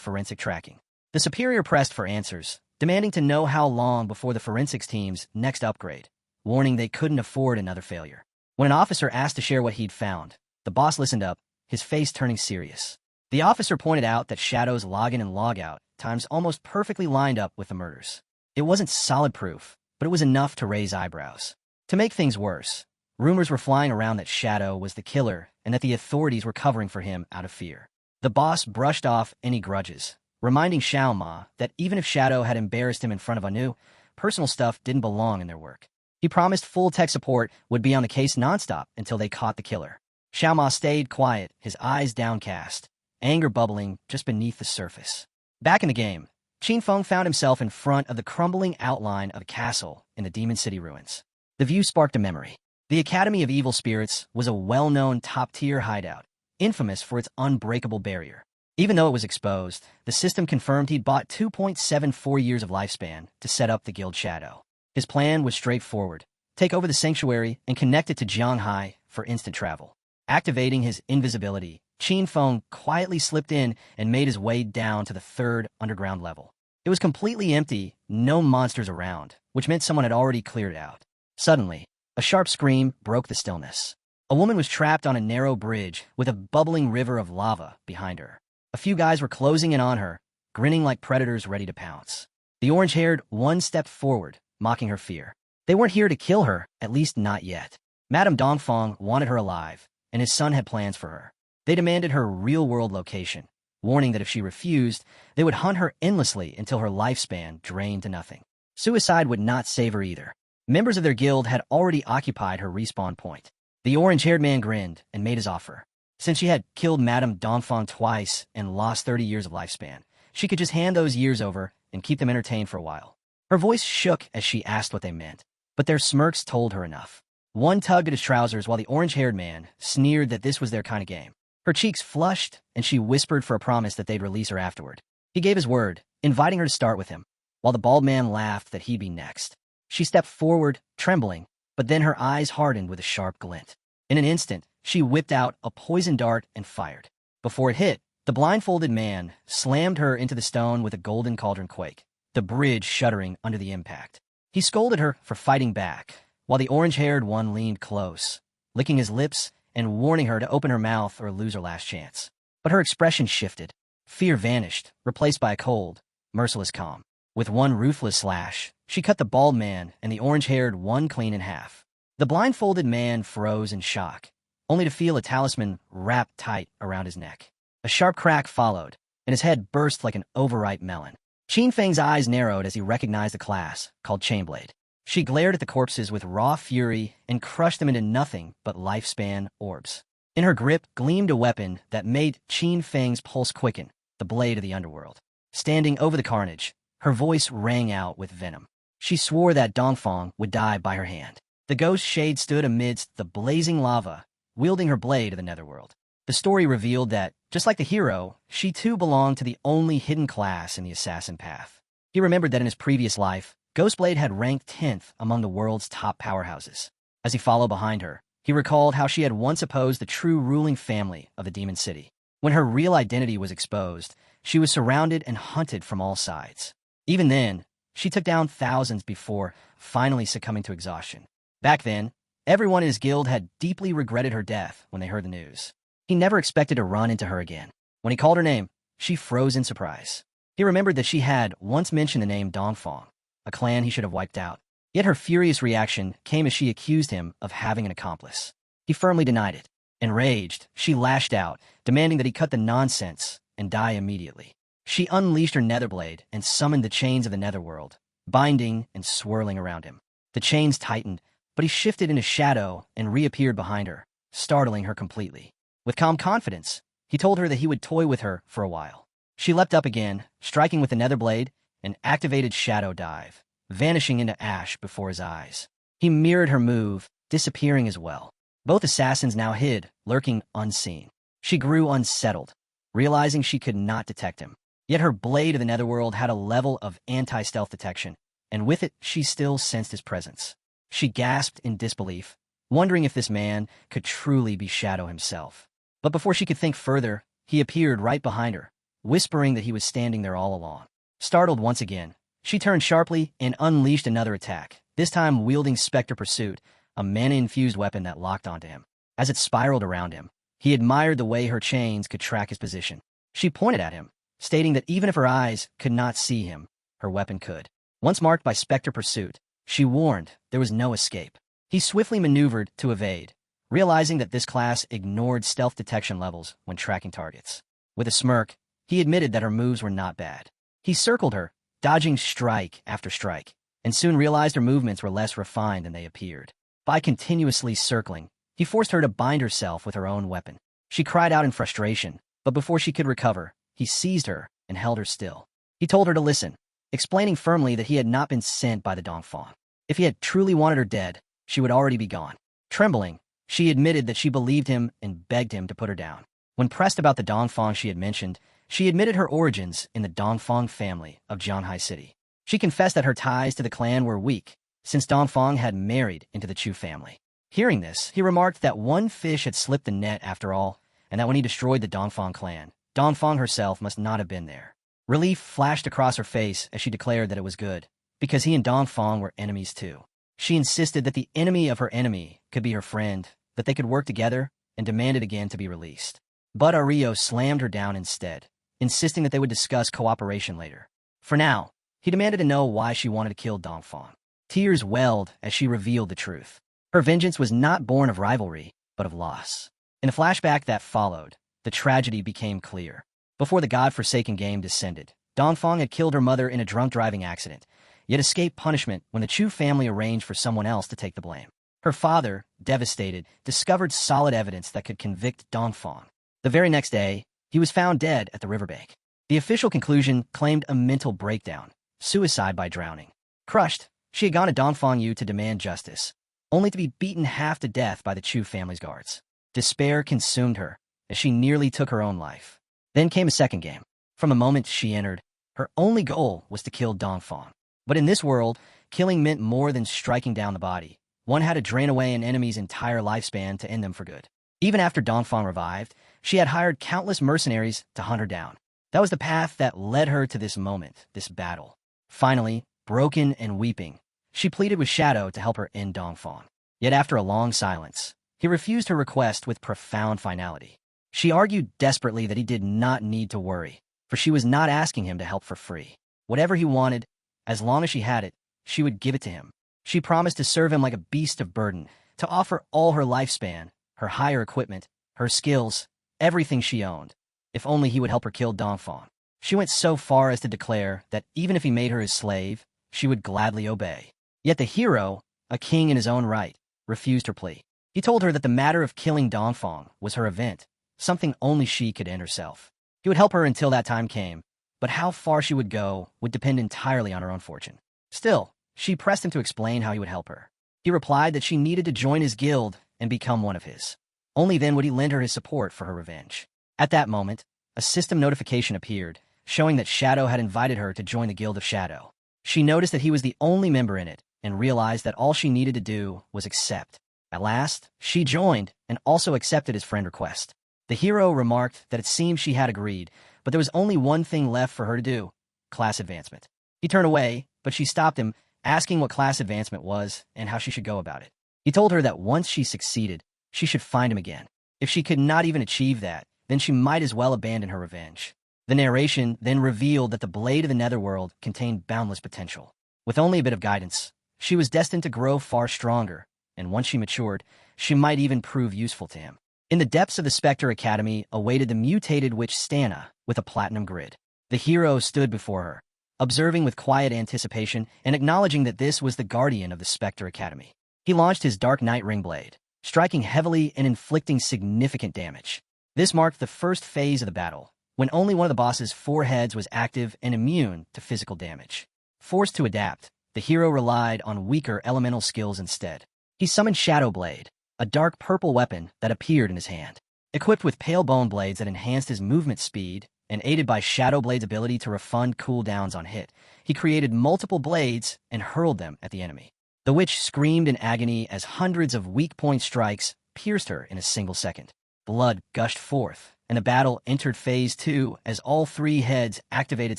forensic tracking. The superior pressed for answers, demanding to know how long before the forensics team's next upgrade, warning they couldn't afford another failure. When an officer asked to share what he'd found, the boss listened up, his face turning serious. The officer pointed out that Shadow's login and logout times almost perfectly lined up with the murders. It wasn't solid proof, but it was enough to raise eyebrows. To make things worse, rumors were flying around that Shadow was the killer and that the authorities were covering for him out of fear. The boss brushed off any grudges, reminding Xiao Ma that even if Shadow had embarrassed him in front of Anu, personal stuff didn't belong in their work. He promised full tech support would be on the case nonstop until they caught the killer. Xiao Ma stayed quiet, his eyes downcast, anger bubbling just beneath the surface. Back in the game, Qin Feng found himself in front of the crumbling outline of a castle in the Demon City ruins. The view sparked a memory. The Academy of Evil Spirits was a well-known top-tier hideout, infamous for its unbreakable barrier. Even though it was exposed, the system confirmed he'd bought 2.74 years of lifespan to set up the Guild Shadow. His plan was straightforward: take over the sanctuary and connect it to Jianghai for instant travel. Activating his invisibility, Qin Feng quietly slipped in and made his way down to the 3rd underground level. It was completely empty, no monsters around, which meant someone had already cleared it out. Suddenly, a sharp scream broke the stillness. A woman was trapped on a narrow bridge with a bubbling river of lava behind her. A few guys were closing in on her, grinning like predators ready to pounce. The orange-haired one stepped forward, mocking her fear. They weren't here to kill her, at least not yet. Madame Dongfang wanted her alive, and his son had plans for her. They demanded her real-world location, warning that if she refused, they would hunt her endlessly until her lifespan drained to nothing. Suicide would not save her either. Members of their guild had already occupied her respawn point. The orange-haired man grinned and made his offer. Since she had killed Madame Dongfang twice and lost 30 years of lifespan, she could just hand those years over and keep them entertained for a while. Her voice shook as she asked what they meant, but their smirks told her enough. One tugged at his trousers while the orange-haired man sneered that this was their kind of game. Her cheeks flushed, and she whispered for a promise that they'd release her afterward. He gave his word, inviting her to start with him, while the bald man laughed that he'd be next. She stepped forward, trembling, but then her eyes hardened with a sharp glint. In an instant, She whipped out a poison dart and fired. Before it hit, the blindfolded man slammed her into the stone with a golden cauldron quake, the bridge shuddering under the impact. He scolded her for fighting back, while the orange-haired one leaned close, licking his lips and warning her to open her mouth or lose her last chance. But her expression shifted. Fear vanished, replaced by a cold, merciless calm. With one ruthless slash, she cut the bald man and the orange-haired one clean in half. The blindfolded man froze in shock, only to feel a talisman wrapped tight around his neck. A sharp crack followed, and his head burst like an overripe melon. Qin Feng's eyes narrowed as he recognized the class, called Chainblade. She glared at the corpses with raw fury and crushed them into nothing but lifespan orbs. In her grip gleamed a weapon that made Qin Feng's pulse quicken, the blade of the underworld. Standing over the carnage, her voice rang out with venom. She swore that Dongfang would die by her hand. The ghost shade stood amidst the blazing lava, wielding her blade of the netherworld. The story revealed that, just like the hero, she too belonged to the only hidden class in the assassin path. He remembered that in his previous life, Ghostblade had ranked 10th among the world's top powerhouses. As he followed behind her, he recalled how she had once opposed the true ruling family of the Demon City. When her real identity was exposed, she was surrounded and hunted from all sides. Even then, she took down thousands before finally succumbing to exhaustion. Back then, everyone in his guild had deeply regretted her death when they heard the news. He never expected to run into her again. When he called her name, she froze in surprise. He remembered that she had once mentioned the name Dongfang, a clan he should have wiped out. Yet her furious reaction came as she accused him of having an accomplice. He firmly denied it. Enraged, she lashed out, demanding that he cut the nonsense and die immediately. She unleashed her netherblade and summoned the chains of the netherworld, binding and swirling around him. The chains tightened, but he shifted into shadow and reappeared behind her, startling her completely. With calm confidence, he told her that he would toy with her for a while. She leapt up again, striking with the netherblade, and activated Shadow Dive, vanishing into ash before his eyes. He mirrored her move, disappearing as well. Both assassins now hid, lurking unseen. She grew unsettled, realizing she could not detect him. Yet her blade of the netherworld had a level of anti-stealth detection, and with it she still sensed his presence. She gasped in disbelief, wondering if this man could truly be Shadow himself. But before she could think further, he appeared right behind her, whispering that he was standing there all along. Startled once again, she turned sharply and unleashed another attack, this time wielding Spectre Pursuit, a mana-infused weapon that locked onto him. As it spiraled around him, he admired the way her chains could track his position. She pointed at him, stating that even if her eyes could not see him, her weapon could. Once marked by Spectre Pursuit, she warned there was no escape. He swiftly maneuvered to evade, realizing that this class ignored stealth detection levels when tracking targets. With a smirk, he admitted that her moves were not bad. He circled her, dodging strike after strike, and soon realized her movements were less refined than they appeared. By continuously circling, he forced her to bind herself with her own weapon. She cried out in frustration, but before she could recover, he seized her and held her still. He told her to listen, explaining firmly that he had not been sent by the Dongfang. If he had truly wanted her dead, she would already be gone. Trembling, she admitted that she believed him and begged him to put her down. When pressed about the Dongfang she had mentioned, she admitted her origins in the Dongfang family of Jianhai City. She confessed that her ties to the clan were weak, since Dongfang had married into the Chu family. Hearing this, he remarked that one fish had slipped the net after all, and that when he destroyed the Dongfang clan, Dongfang herself must not have been there. Relief flashed across her face as she declared that it was good, because he and Dongfang were enemies too. She insisted that the enemy of her enemy could be her friend, that they could work together, and demanded again to be released. But Ario slammed her down instead, insisting that they would discuss cooperation later. For now, he demanded to know why she wanted to kill Dongfang. Tears welled as she revealed the truth. Her vengeance was not born of rivalry, but of loss. In the flashback that followed, the tragedy became clear. Before the god-forsaken game descended, Dongfang had killed her mother in a drunk driving accident, yet escaped punishment when the Chu family arranged for someone else to take the blame. Her father, devastated, discovered solid evidence that could convict Dongfang. The very next day, he was found dead at the riverbank. The official conclusion claimed a mental breakdown, suicide by drowning. Crushed, she had gone to Dongfang Yu to demand justice, only to be beaten half to death by the Chu family's guards. Despair consumed her, as she nearly took her own life. Then came a second game. From the moment she entered, her only goal was to kill Dongfang. But in this world, killing meant more than striking down the body. One had to drain away an enemy's entire lifespan to end them for good. Even after Dongfang revived, she had hired countless mercenaries to hunt her down. That was the path that led her to this moment, this battle. Finally, broken and weeping, she pleaded with Shadow to help her end Dongfang. Yet after a long silence, he refused her request with profound finality. She argued desperately that he did not need to worry, for she was not asking him to help for free. Whatever he wanted, as long as she had it, she would give it to him. She promised to serve him like a beast of burden, to offer all her lifespan, her higher equipment, her skills, everything she owned, if only he would help her kill Dongfang. She went so far as to declare that even if he made her his slave, she would gladly obey. Yet the hero, a king in his own right, refused her plea. He told her that the matter of killing Dongfang was her event, something only she could end herself. He would help her until that time came, but how far she would go would depend entirely on her own fortune. Still, she pressed him to explain how he would help her. He replied that she needed to join his guild and become one of his. Only then would he lend her his support for her revenge. At that moment, a system notification appeared, showing that Shadow had invited her to join the Guild of Shadow. She noticed that he was the only member in it and realized that all she needed to do was accept. At last, she joined and also accepted his friend request. The hero remarked that it seemed she had agreed, but there was only one thing left for her to do: class advancement. He turned away, but she stopped him, asking what class advancement was and how she should go about it. He told her that once she succeeded, she should find him again. If she could not even achieve that, then she might as well abandon her revenge. The narration then revealed that the blade of the netherworld contained boundless potential. With only a bit of guidance, she was destined to grow far stronger, and once she matured, she might even prove useful to him. In the depths of the Spectre Academy awaited the mutated witch Stana with a platinum grid. The hero stood before her, observing with quiet anticipation and acknowledging that this was the guardian of the Spectre Academy. He launched his Dark Knight Ring Blade, striking heavily and inflicting significant damage. This marked the first phase of the battle, when only one of the boss's 4 heads was active and immune to physical damage. Forced to adapt, the hero relied on weaker elemental skills instead. He summoned Shadow Blade, a dark purple weapon that appeared in his hand. Equipped with pale bone blades that enhanced his movement speed, and aided by Shadow Blade's ability to refund cooldowns on hit, he created multiple blades and hurled them at the enemy. The witch screamed in agony as hundreds of weak-point strikes pierced her in a single second. Blood gushed forth, and the battle entered Phase 2 as all 3 heads activated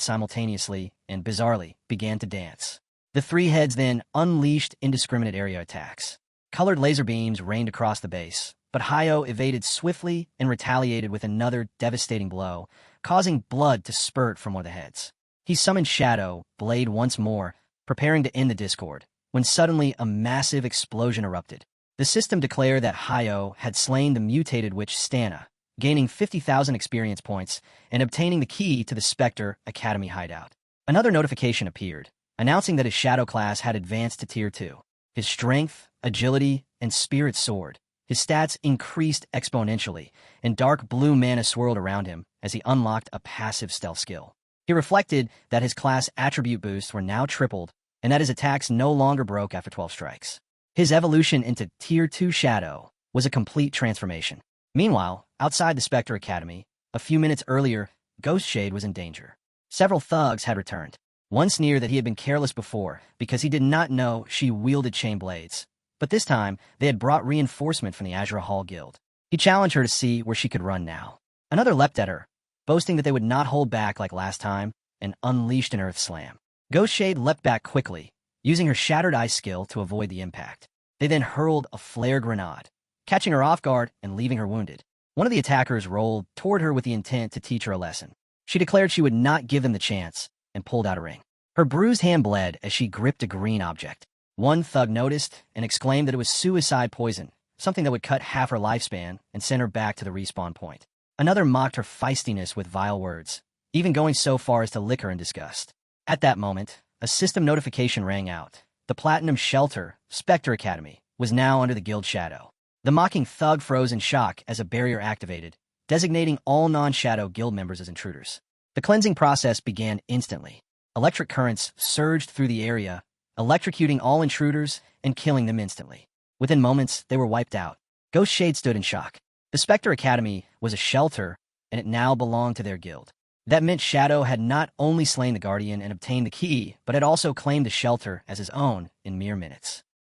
simultaneously and, bizarrely, began to dance. The 3 heads then unleashed indiscriminate area attacks. Colored laser beams rained across the base, but Hayo evaded swiftly and retaliated with another devastating blow, causing blood to spurt from one of the heads. He summoned Shadow Blade once more, preparing to end the discord, when suddenly a massive explosion erupted. The system declared that Hayo had slain the mutated witch Stana, gaining 50,000 experience points and obtaining the key to the Spectre Academy hideout. Another notification appeared, announcing that his Shadow class had advanced to Tier 2. His strength, agility, and spirit soared. His stats increased exponentially, and dark blue mana swirled around him as he unlocked a passive stealth skill. He reflected that his class attribute boosts were now tripled, and that his attacks no longer broke after 12 strikes. His evolution into Tier 2 Shadow was a complete transformation. Meanwhile, outside the Spectre Academy, a few minutes earlier, Ghost Shade was in danger. Several thugs had returned. One sneered that he had been careless before because he did not know she wielded chain blades. But this time, they had brought reinforcement from the Azure Hall Guild. He challenged her to see where she could run now. Another leapt at her, boasting that they would not hold back like last time, and unleashed an Earth Slam. Ghost Shade leapt back quickly, using her Shattered Ice skill to avoid the impact. They then hurled a flare grenade, catching her off guard and leaving her wounded. One of the attackers rolled toward her with the intent to teach her a lesson. She declared she would not give them the chance, and pulled out a ring. Her bruised hand bled as she gripped a green object. One thug noticed and exclaimed that it was suicide poison, something that would cut half her lifespan and send her back to the respawn point. Another mocked her feistiness with vile words, even going so far as to lick her in disgust. At that moment, a system notification rang out. The Platinum Shelter, Spectre Academy, was now under the guild shadow. The mocking thug froze in shock as a barrier activated, designating all non-shadow guild members as intruders. The cleansing process began instantly. Electric currents surged through the area, electrocuting all intruders and killing them instantly. Within moments, they were wiped out. Ghost Shade stood in shock. The Spectre Academy was a shelter, and it now belonged to their guild. That meant Shadow had not only slain the Guardian and obtained the key, but had also claimed the shelter as his own in mere minutes.